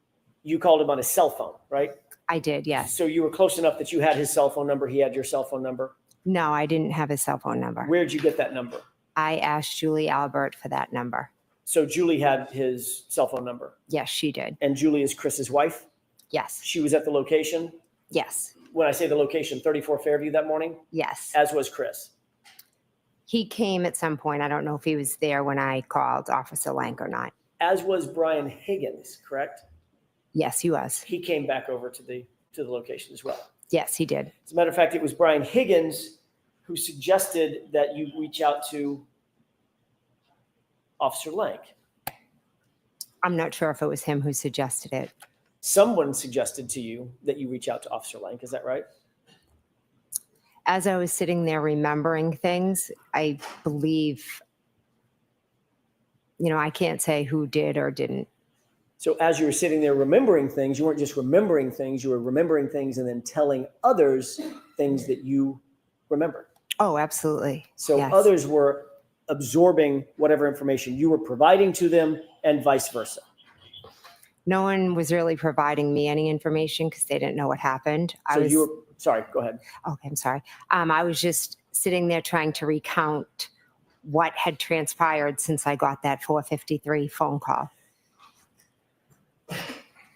you called him on his cell phone, right? I did, yes. So you were close enough that you had his cell phone number. He had your cell phone number. No, I didn't have his cell phone number. Where'd you get that number? I asked Julie Albert for that number. So Julie had his cell phone number. Yes, she did. And Julie is Chris's wife? Yes. She was at the location? Yes. When I say the location, 34 Fairview that morning? Yes. As was Chris. He came at some point. I don't know if he was there when I called Officer Lank or not. As was Brian Higgins, correct? Yes, he was. He came back over to the location as well. Yes, he did. As a matter of fact, it was Brian Higgins who suggested that you reach out to Officer Lank. I'm not sure if it was him who suggested it. Someone suggested to you that you reach out to Officer Lank. Is that right? As I was sitting there remembering things, I believe, I can't say who did or didn't. So as you were sitting there remembering things, you weren't just remembering things, you were remembering things and then telling others things that you remembered. Oh, absolutely. So Yes. others were absorbing whatever information you were providing to them and vice versa. No one was really providing me any information because they didn't know what happened. So you were, sorry, go ahead. Okay, I'm sorry. I was just sitting there trying to recount what had transpired since I got that 4:53 phone call.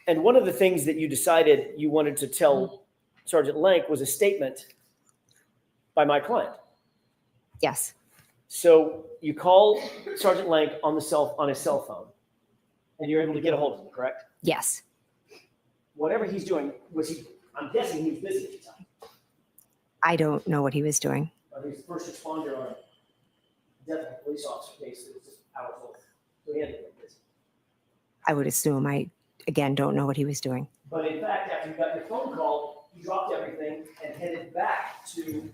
And one of the things that you decided you wanted to tell Sergeant Lank was a statement by my client. Yes. So you call Sergeant Lank on his cell phone, and you're able to get a hold of him, correct? Yes. Whatever he's doing, I'm guessing he was busy at the time. I don't know what he was doing. He was the first responder on a death of a police officer case that was just hours old. So he had to be busy. I would assume. I, again, don't know what he was doing. But in fact, after you got your phone call, you dropped everything and headed back to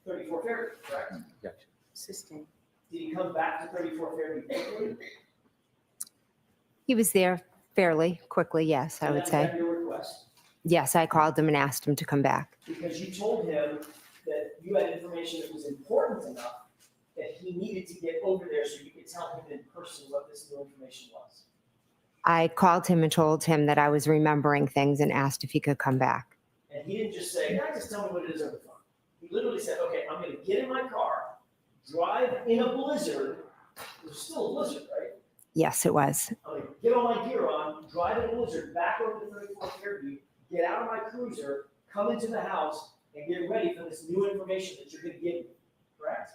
34 Fairview, correct? Yes. Did he come back to 34 Fairview quickly? He was there fairly quickly, yes, I And would that was say. at your request, Yes, I called him and asked him to come back. because you told him that you had information that was important enough that he needed to get over there so you could tell him in person what this new information was. I called him and told him that I was remembering things and asked if he could come back. And he didn't just say, "Yeah, just tell me what it is over the phone." He literally said, "Okay, I'm gonna get in my car, drive in a blizzard." It was still a blizzard, right? Yes, it was. I'm gonna get all my gear on, drive in a blizzard back over to 34th Fairview, get out of my cruiser, come into the house, and get ready for this new information that you're gonna give me, correct?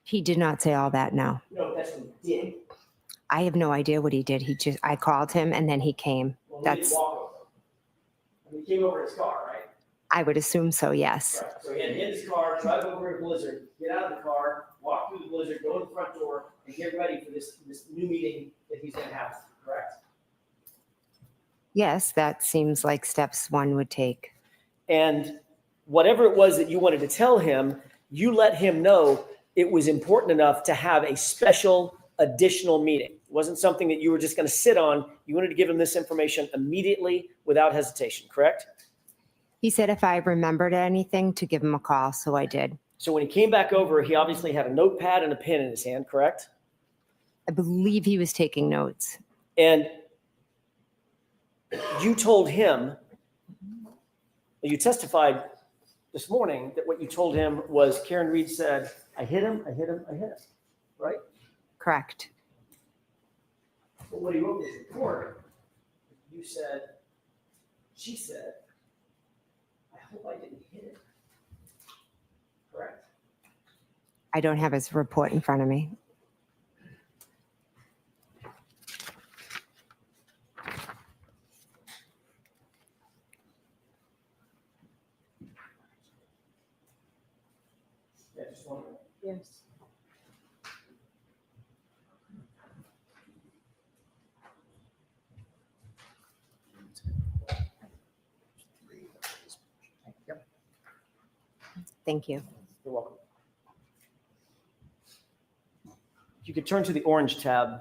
He did not say all that, no. No, that's what he did. I have no idea what he did. I called him and then he came. Well, he didn't That's, walk over. I mean, he came over in his car, right? I would assume so, yes. Right. So he had to get in his car, drive over in a blizzard, get out of the car, walk through the blizzard, go in the front door, and get ready for this new meeting that he's gonna have, correct? Yes, that seems like steps one would take. And whatever it was that you wanted to tell him, you let him know it was important enough to have a special additional meeting. It wasn't something that you were just going to sit on. You wanted to give him this information immediately without hesitation, correct? He said if I remembered anything to give him a call, so I did. So when he came back over, he obviously had a notepad and a pen in his hand, correct? I believe he was taking notes. And you told him, you testified this morning that what you told him was Karen Reed said, "I hit him, I hit him, I hit him," right? Correct. But when he wrote this report, you said, she said, "I hope I didn't hit him." Correct? I don't have his report in front of me. Yeah, just one minute. Yes. Thank you. You're welcome. You could turn to the orange tab.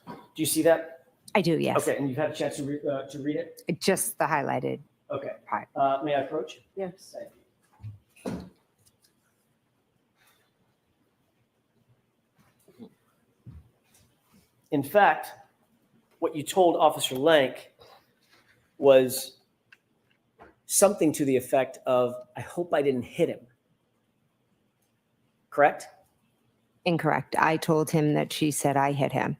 Do you see that? I do, yes. Okay, and you've had a chance to read it? Just the highlighted Okay. part. May I approach? Yes. Thank you. In fact, what you told Officer Lank was something to the effect of, "I hope I didn't hit him." Correct? Incorrect. I told him that she said I hit him.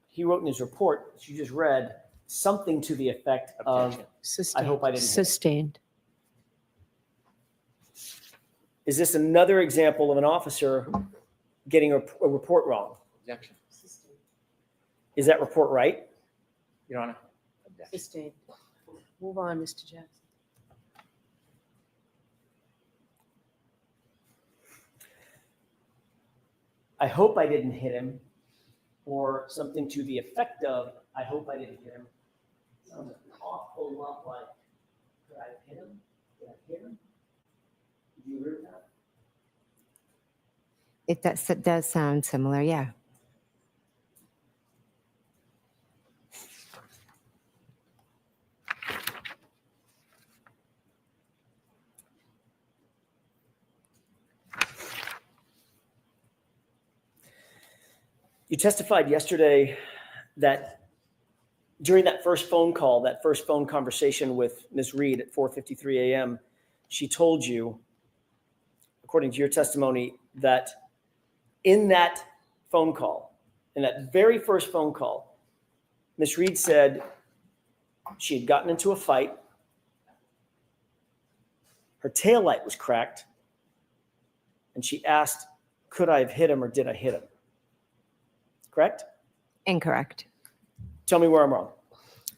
He wrote in his report, that you just read, something to the effect of, "I hope I didn't hit him." Sustained. Is this another example of an officer getting a report wrong? Objection. Is that report right? Your Honor. Sustained. Move on, Mr. Jackson. "I hope I didn't hit him," or something to the effect of, "I hope I didn't hit him." Sounds an awful lot like, "Did I hit him? Did I hit him?" Do you agree with that? It does sound similar, yeah. You testified yesterday that during that first phone call, that first phone conversation with Ms. Reed at 4:53 a.m., she told you, according to your testimony, that in that phone call, in that very first phone call, Ms. Reed said she had gotten into a fight, her taillight was cracked, and she asked, "Could I have hit him or did I hit him?" Correct? Incorrect. Tell me where I'm wrong.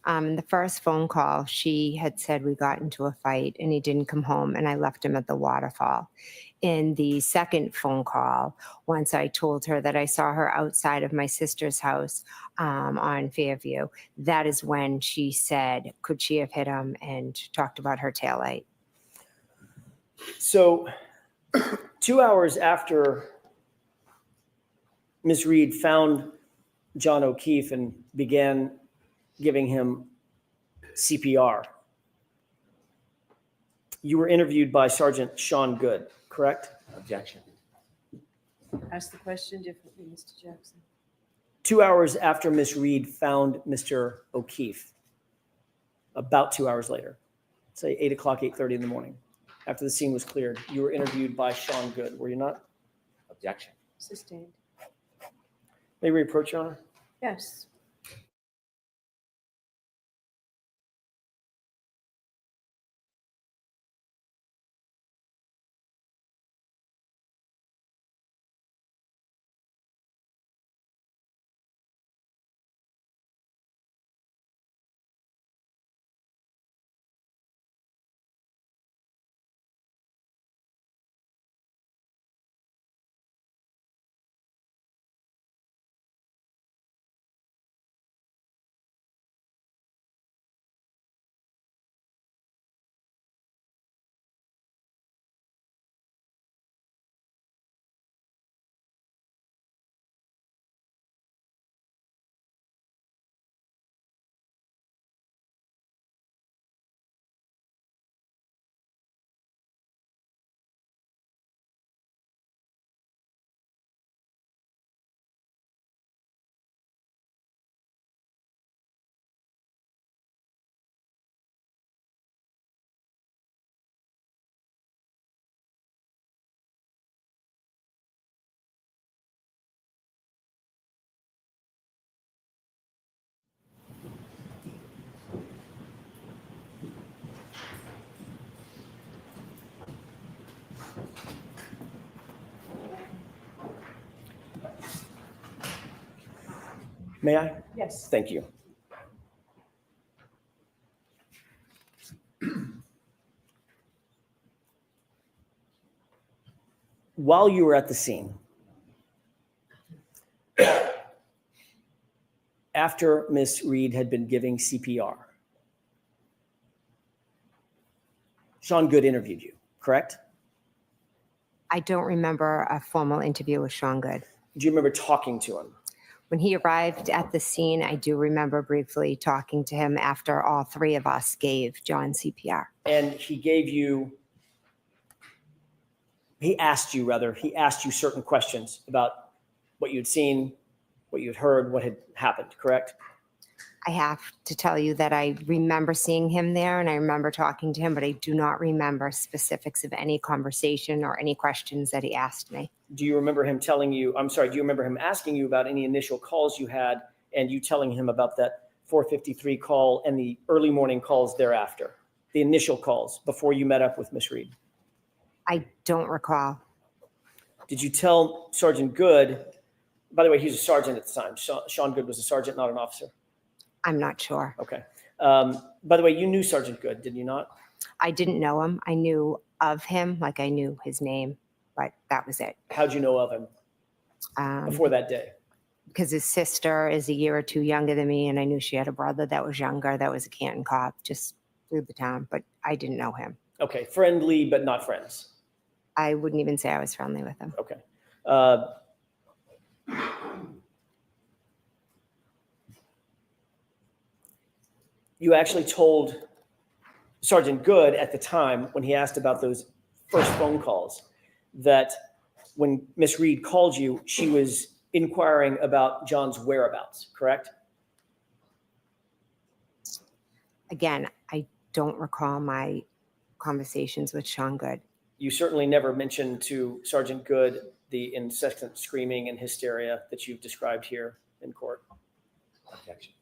In the first phone call, she had said we got into a fight and he didn't come home and I left him at the waterfall. In the second phone call, once I told her that I saw her outside of my sister's house on Fairview, that is when she said, could she have hit him, and talked about her taillight. So 2 hours after Ms. Reed found John O'Keefe and began giving him CPR, you were interviewed by Sergeant Sean Good, correct? Objection. Ask the question differently, Mr. Jackson. 2 hours after Ms. Reed found Mr. O'Keefe, about 2 hours later, say 8 o'clock, 8:30 in the morning, after the scene was cleared, you were interviewed by Sean Good, were you not? Objection. Sustained. May we approach, Your Honor? Yes. May I? Yes. Thank you. While you were at the scene, after Miss Reed had been giving CPR, Sean Good interviewed you, correct? I don't remember a formal interview with Sean Good. Do you remember talking to him? When he arrived at the scene, I do remember briefly talking to him after all three of us gave John CPR. And he asked you certain questions about what you'd seen, what you'd heard, what had happened, correct? I have to tell you that I remember seeing him there and I remember talking to him, but I do not remember specifics of any conversation or any questions that he asked me. Do you remember him do you remember him asking you about any initial calls you had and you telling him about that 4:53 call and the early morning calls thereafter? The initial calls before you met up with Miss Reed? I don't recall. Did you tell Sergeant Good, by the way, he was a sergeant at the time. Sean Good was a sergeant, not an officer. I'm not sure. Okay. By the way, you knew Sergeant Good, did you not? I didn't know him. I knew of him, like I knew his name, but that was it. How'd you know of him before that day? Because his sister is a year or two younger than me, and I knew she had a brother that was younger, that was a Canton cop, just through the town, but I didn't know him. Okay, friendly but not friends. I wouldn't even say I was friendly with him. Okay. You actually told Sergeant Good at the time when he asked about those first phone calls that when Miss Reed called you, she was inquiring about John's whereabouts, correct? Again, I don't recall my conversations with Sean Good. You certainly never mentioned to Sergeant Good the incessant screaming and hysteria that you've described here in court. Objection.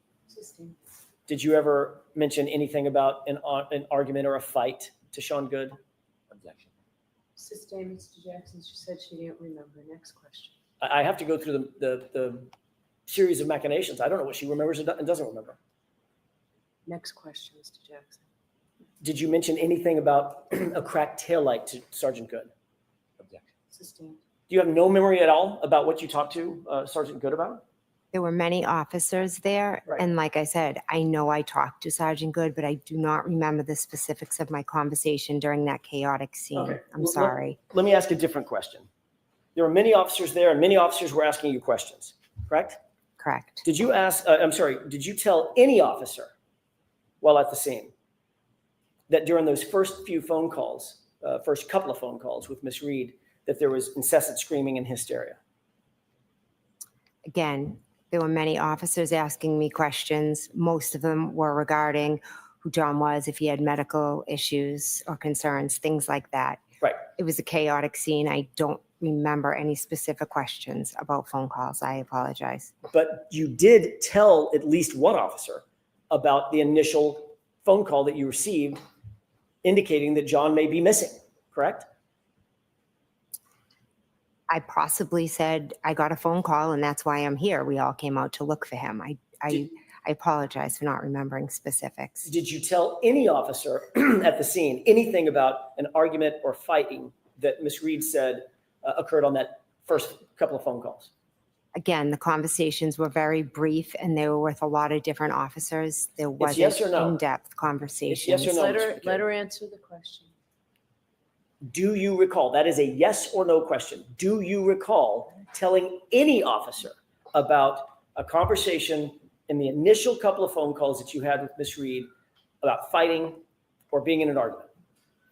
Did you ever mention anything about an argument or a fight to Sean Good? Objection. Sustained, Mr. Jackson. She said she didn't remember. Next question. I have to go through the series of machinations. I don't know what she remembers and doesn't remember. Next question, Mr. Jackson. Did you mention anything about a cracked taillight to Sergeant Good? Objection. Sustained. Do you have no memory at all about what you talked to Sergeant Good about? There were many officers there. Right. And like I said, I know I talked to Sergeant Good, but I do not remember the specifics of my conversation during that chaotic scene. Okay. I'm Well, sorry. Let me ask a different question. There were many officers there and many officers were asking you questions, correct? Correct. Did you ask, did you tell any officer while at the scene that during those first few phone calls, first couple of phone calls with Miss Reed, that there was incessant screaming and hysteria? Again, there were many officers asking me questions. Most of them were regarding who John was, if he had medical issues or concerns, things like that. Right. It was a chaotic scene. I don't remember any specific questions about phone calls. I apologize. But you did tell at least one officer about the initial phone call that you received indicating that John may be missing, correct? I possibly said, I got a phone call and that's why I'm here. We all came out to look for him. I apologize for not remembering specifics. Did you tell any officer at the scene anything about an argument or fighting that Miss Reed said occurred on that first couple of phone calls? Again, the conversations were very brief and they were with a lot of different officers. There wasn't yes or no? in-depth conversations. yes or no, Let Mr. her, McKay? let her answer the question. Do you recall, that is a yes or no question, do you recall telling any officer about a conversation in the initial couple of phone calls that you had with Miss Reed about fighting or being in an argument?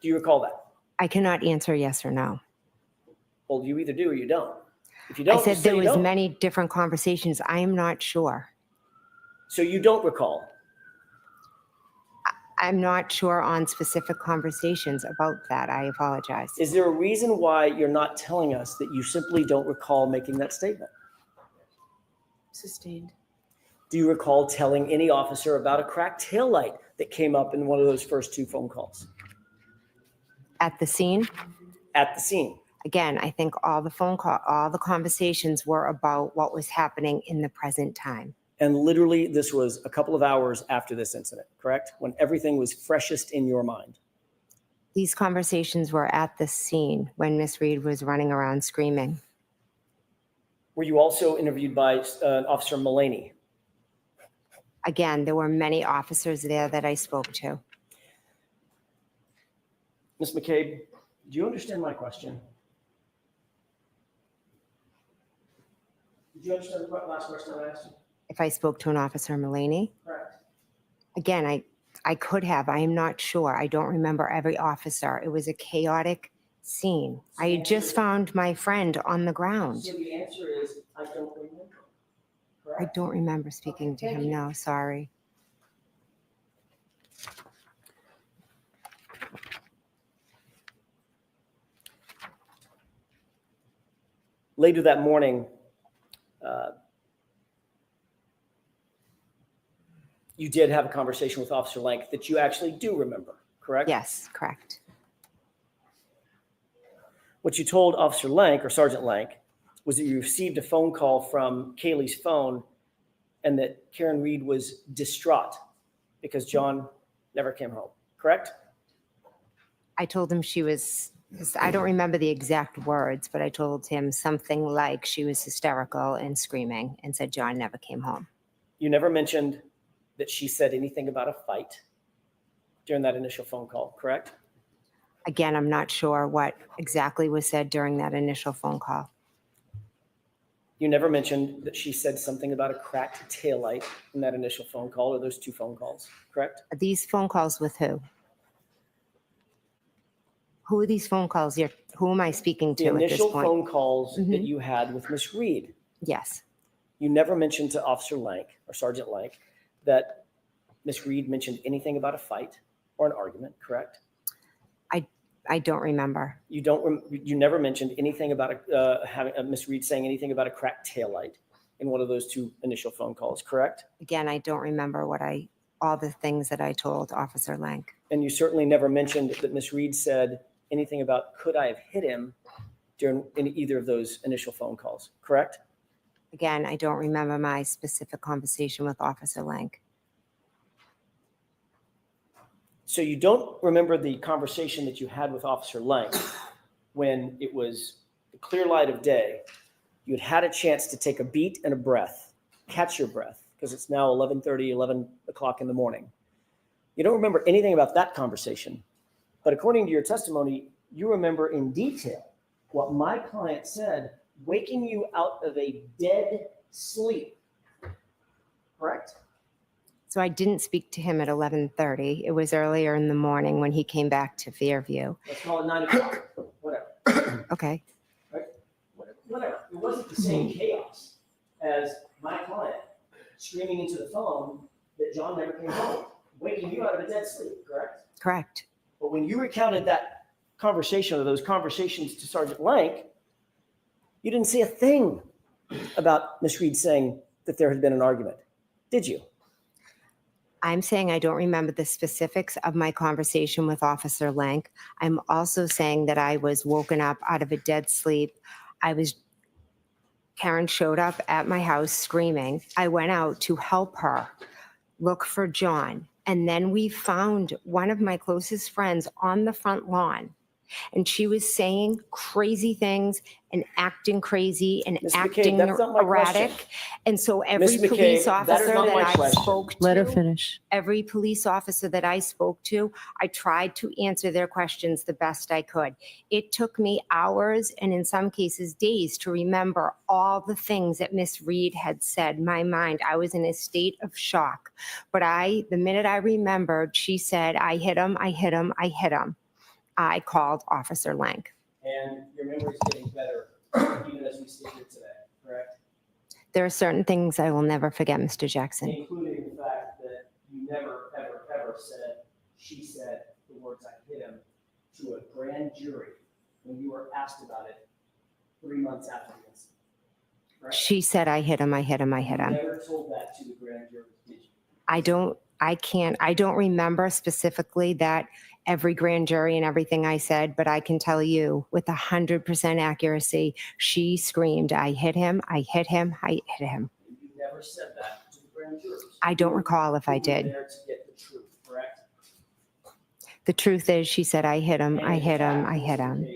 Do you recall that? I cannot answer yes or no. Well, you either do or you don't. If you I don't, said just say there you was don't. many different conversations. I am not sure. So you don't recall? I'm not sure on specific conversations about that. I apologize. Is there a reason why you're not telling us that you simply don't recall making that statement? Sustained. Do you recall telling any officer about a cracked taillight that came up in one of those first two phone calls? At the scene? At the scene. Again, I think all the conversations were about what was happening in the present time. And literally, this was a couple of hours after this incident, correct? When everything was freshest in your mind. These conversations were at the scene when Miss Reed was running around screaming. Were you also interviewed by Officer Mullaney? Again, there were many officers there that I spoke to. Ms. McCabe, do you understand my question? Did you understand the last question I asked you? If I spoke to an officer, Mullaney? Correct. Again, I could have. I am not sure. I don't remember every officer. It was a chaotic scene. I had just found my friend on the ground. So the answer is, I don't remember. I don't remember speaking to him. No, sorry. Later that morning, you did have a conversation with Officer Lank that you actually do remember, correct? Yes, correct. What you told Officer Lank or Sergeant Lank was that you received a phone call from Kaylee's phone and that Karen Reed was distraught because John never came home, correct? I told him she was, I don't remember the exact words, but I told him something like she was hysterical and screaming and said John never came home. You never mentioned that she said anything about a fight during that initial phone call, correct? Again, I'm not sure what exactly was said during that initial phone call. You never mentioned that she said something about a cracked taillight in that initial phone call or those two phone calls, correct? Are these phone calls with who? Who are these phone calls? Who am I speaking The to at this initial point? phone calls that you had with Miss Reed, Yes. you never mentioned to Officer Lank or Sergeant Lank that Miss Reed mentioned anything about a fight or an argument, correct? I don't remember. You never mentioned anything about having Miss Reed saying anything about a cracked taillight in one of those two initial phone calls, correct? Again, I don't remember all the things that I told Officer Lank. And you certainly never mentioned that Miss Reed said anything about could I have hit him in either of those initial phone calls, correct? Again, I don't remember my specific conversation with Officer Lank. So you don't remember the conversation that you had with Officer Lank when it was the clear light of day. You had had a chance to take a beat and a breath catch your breath because it's now 11:30, 11 o'clock in the morning. You don't remember anything about that conversation. But according to your testimony, you remember in detail what my client said, waking you out of a dead sleep. Correct? So I didn't speak to him at 11:30. It was earlier in the morning when he came back to Fairview. Let's call it 9 o'clock. Whatever. Okay. Right? Whatever. It wasn't the same chaos as my client screaming into the phone that John never came home, waking you out of a dead sleep, correct? Correct. But when you recounted that conversation or those conversations to Sergeant Blank, you didn't say a thing about Miss Reed saying that there had been an argument, did you? I'm saying I don't remember the specifics of my conversation with Officer Lank. I'm also saying that I was woken up out of a dead sleep. Karen showed up at my house screaming. I went out to help her look for John. And then we found one of my closest friends on the front lawn. And she was saying crazy things and acting crazy and Ms. McCabe, acting that's not my erratic. question. And so every Ms. McCabe, police that is officer not that my I question. spoke to, Let her finish. every police officer that I spoke to, I tried to answer their questions the best I could. It took me hours and in some cases days to remember all the things that Miss Reed had said. My mind, I was in a state of shock. But the minute I remembered, she said, I hit him, I hit him, I hit him. I called Officer Lank. And your memory is getting better even as we sit here today, correct? There are certain things I will never forget, Mr. Jackson. Including the fact that you never, ever, ever said, she said the words I hit him to a grand jury when you were asked about it 3 months after the incident. Correct? She said, I hit him, I hit him, I hit him. You never told that to the grand jury, did you? I don't remember specifically that every grand jury and everything I said, but I can tell you with 100% accuracy, she screamed, I hit him, I hit him, I hit him. You never said that to the grand jurors. I don't recall if I You were did. there to get the truth, correct? The truth is, she said, I hit him, And I in hit him, fact, I hit him.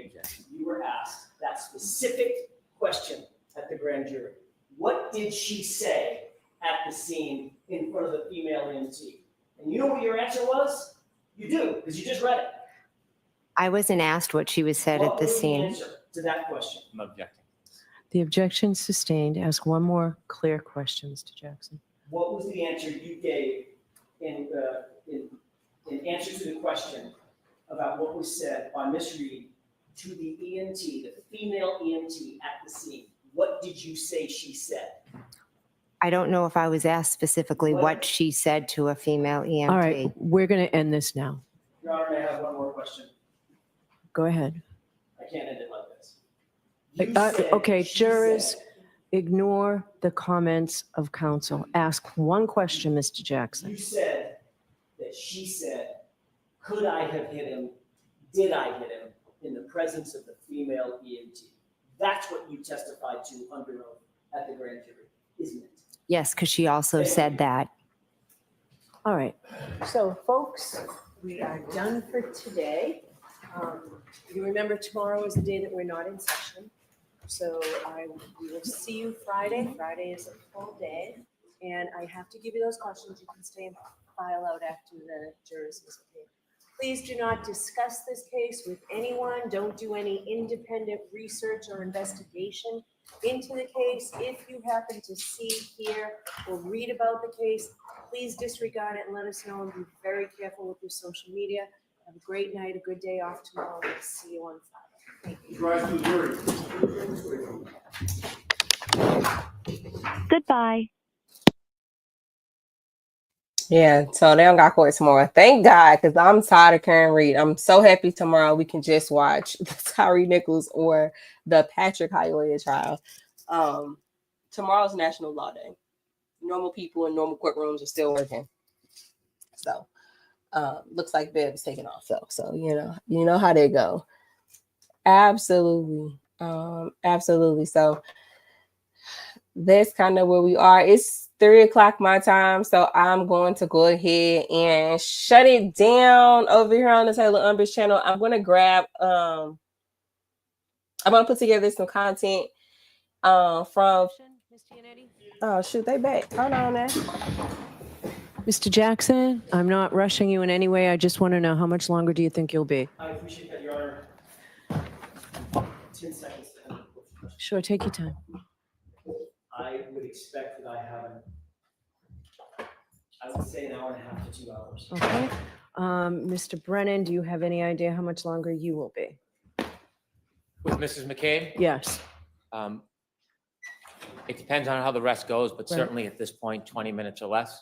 You were asked that specific question at the grand jury. What did she say at the scene in front of the female EMT? And you know what your answer was? You do, because you just read it. I wasn't asked what she was said What at the was scene. the answer to that question? I'm objecting. The objection sustained. Ask one more clear question, Mr. Jackson. What was the answer you gave in answer to the question about what was said by Miss Reed to the EMT, the female EMT at the scene? What did you say she said? I don't know if I was asked specifically what she said to a female EMT. All right, we're going to end this now. Your Honor, may I have one more question? Go ahead. I can't end it like this. You said Okay, she jurors, said- ignore the comments of counsel. Ask one question, Mr. Jackson. You said that she said, could I have hit him? Did I hit him in the presence of the female EMT? That's what you testified to under oath at the grand jury, isn't it? Yes, because she also said that. All right. So folks, we are done for today. You remember tomorrow is the day that we're not in session. So we will see you Friday. Friday is a full day. And I have to give you those questions. You can stay and file out after the jurors participate. Please do not discuss this case with anyone. Don't do any independent research or investigation into the case. If you happen to see, hear, or read about the case, please disregard it and let us know, and be very careful with your social media. Have a great night, a good day off tomorrow. We'll see you on Friday. Thank you. Rise to the jury. Goodbye. Yeah, so they don't got court tomorrow. Thank God, because I'm tired of Karen Reed. I'm so happy tomorrow we can just watch the Tyree Nichols or the Patrick Hialeah trial. Tomorrow's National Law Day. Normal people in normal courtrooms are still working. So looks like Bev is taking off though. So you know how they go. Absolutely. Absolutely. So that's kind of where we are. It's 3:00 my time, so I'm going to go ahead and shut it down over here on the Taylor Umbridge channel. I'm going to grab I'm going to put together some content from Oh shoot, they back. Hold on now. Mr. Jackson, I'm not rushing you in any way. I just want to know how much longer do you think you'll be? I appreciate that, Your Honor. 10 seconds. to end. Sure, take your time. I would expect that I would say an hour and a half to 2 hours. Okay. Mr. Brennan, do you have any idea how much longer you will be? With Mrs. McCabe? Yes. It depends on how the rest goes, but Right. certainly at this point, 20 minutes or less.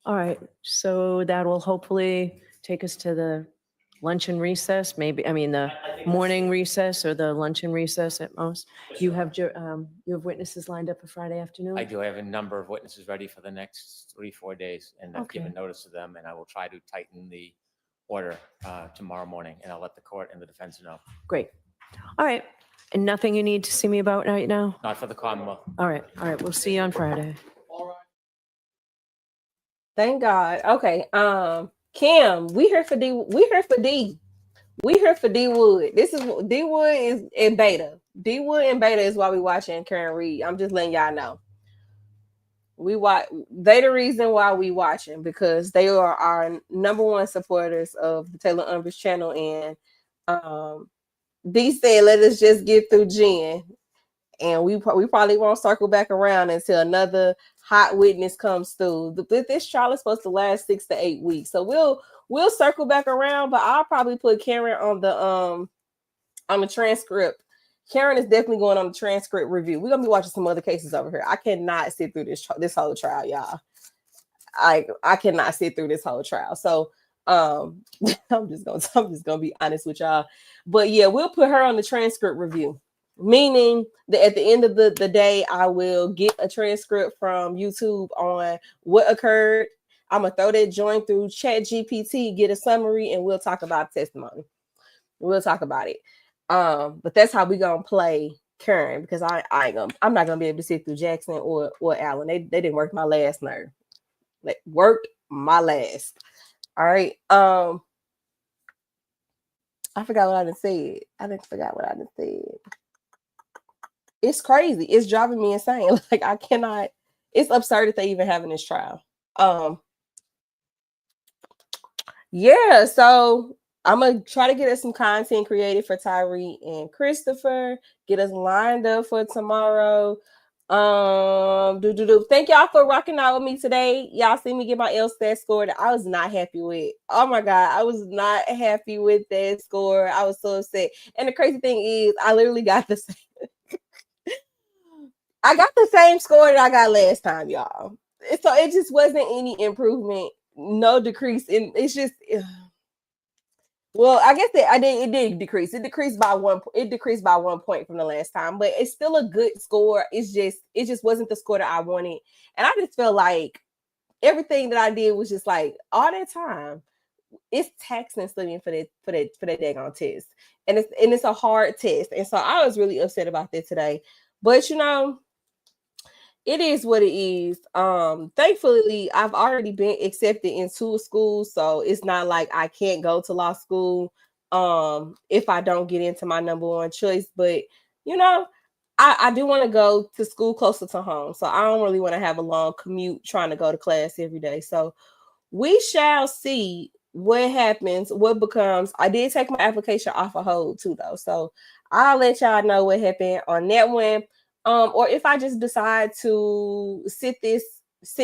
All right. So that will hopefully take us to the luncheon recess, maybe, I mean, the morning recess or the luncheon recess at most. You have witnesses lined up for Friday afternoon? I do have a number of witnesses ready for the next 3-4 days, and I've Okay. given notice to them, and I will try to tighten the order tomorrow morning, and I'll let the court and the defense know. Great. All right. And nothing you need to see me about right now? Not for the Commonwealth. All right. All right. We'll see you on Friday. Thank God. Okay. Kim, we here for D. We here for D. We here for D Wood. This is D Wood is in beta. D Wood in beta is why we watching Karen Reed. I'm just letting y'all know. They the reason why we watching, because they are our number one supporters of the Taylor Umbridge channel. And D said, let us just get through Jen. And we probably won't circle back around until another hot witness comes through. This trial is supposed to last 6 to 8 weeks, so we'll circle back around. But I'll probably put Karen on the transcript. Karen is definitely going on the transcript review. We're gonna be watching some other cases over here. I cannot sit through this whole trial, y'all. I cannot sit through this whole trial. So I'm just gonna be honest with y'all. But yeah, we'll put her on the transcript review. Meaning that at the end of the day, I will get a transcript from YouTube on what occurred. I'm going to throw that joint through ChatGPT, get a summary, and we'll talk about testimony. We'll talk about it. But that's how we going to play Karen, because I'm not going to be able to sit through Jackson or Allen. They didn't work my last nerve. Like, worked my last. All right. I forgot what I done said. It's crazy. It's driving me insane. Like, I cannot. It's absurd that they even having this trial. Yeah. So I'm gonna try to get us some content created for Tyree and Christopher. Get us lined up for tomorrow. Thank y'all for rocking out with me today. Y'all see me get my LSAT score that I was not happy with. Oh my God, I was not happy with that score. I was so upset. And the crazy thing is, I literally got the same. I got the same score that I got last time, y'all. So it just wasn't any improvement, no decrease. And it's just, well, I guess it did decrease. It decreased by 1 point from the last time, but it's still a good score. It just wasn't the score that I wanted. And I just felt like everything that I did was just like all that time. It's taxing studying for that daggone test. And it's a hard test. And so I was really upset about that today. But it is what it is. Thankfully, I've already been accepted into a school, so it's not like I can't go to law school if I don't get into my number one choice. But I do want to go to school closer to home, so I don't really want to have a long commute trying to go to class every day. So we shall see what happens, what becomes. I did take my application off a hold too, though, so I'll let y'all know what happened on that one. Or if I just decide to sit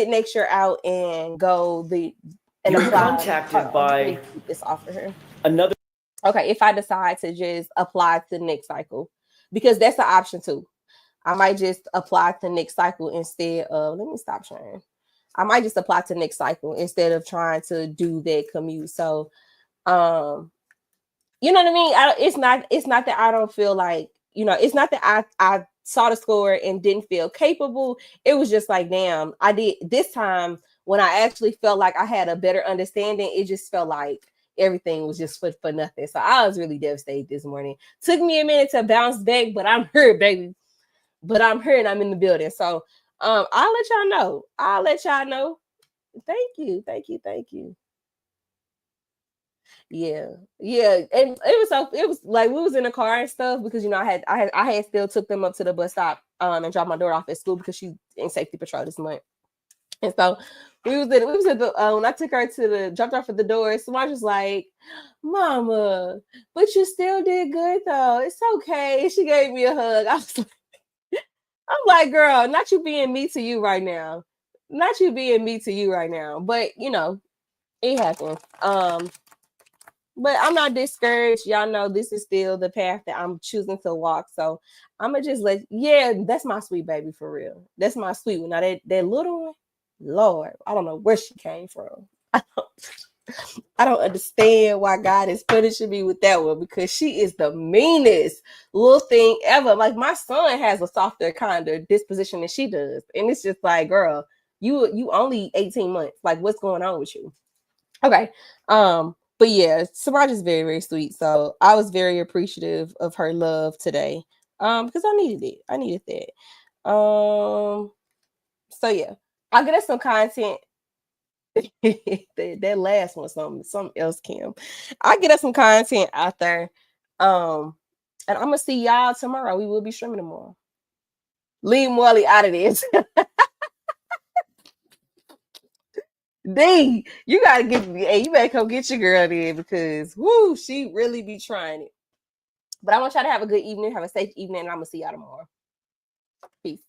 next year out and go You're contacted by this offer here. Another. Okay, if I decide to just apply to the next cycle, because that's an option too. I might just apply to the next cycle instead of, let me stop sharing. I might just apply to the next cycle instead of trying to do that commute. So, you know what I mean? It's not that I don't feel like, it's not that I saw the score and didn't feel capable. It was just like, damn, I did this time when I actually felt like I had a better understanding. It just felt like everything was just for nothing. So I was really devastated this morning. Took me a minute to bounce back, but I'm here, baby. But I'm here and I'm in the building. So I'll let y'all know. Thank you. Yeah. And it was like we was in the car and stuff because I had still took them up to the bus stop and drop my daughter off at school because she's in safety patrol this month. And so we was at the when I took her to the dropped off at the door, Samaj was like, "Mama, but you still did good though. It's okay." And she gave me a hug. I'm like, girl, not you being me to you right now. Not you being me to you right now. But you know, it happens. But I'm not discouraged. Y'all know this is still the path that I'm choosing to walk. So I'm gonna just that's my sweet baby for real. That's my sweet one. Now that little one, Lord, I don't know where she came from. I don't understand why God is punishing me with that one because she is the meanest little thing ever. Like my son has a softer kind of disposition than she does. And it's just like, girl, you only 18 months. Like what's going on with you? Okay. But yeah, Samaj is very, very sweet. So I was very appreciative of her love today. Because I needed it. I needed that. So yeah, I'll get us some content. that last one, something else, Kim. I'll get us some content out there. And I'm gonna see y'all tomorrow. We will be streaming tomorrow. Leave Morley out of this. D, you gotta get me. Hey, you better come get your girl in because whoo, she really be trying it. But I want y'all to have a good evening, have a safe evening, and I'm gonna see y'all tomorrow. Peace.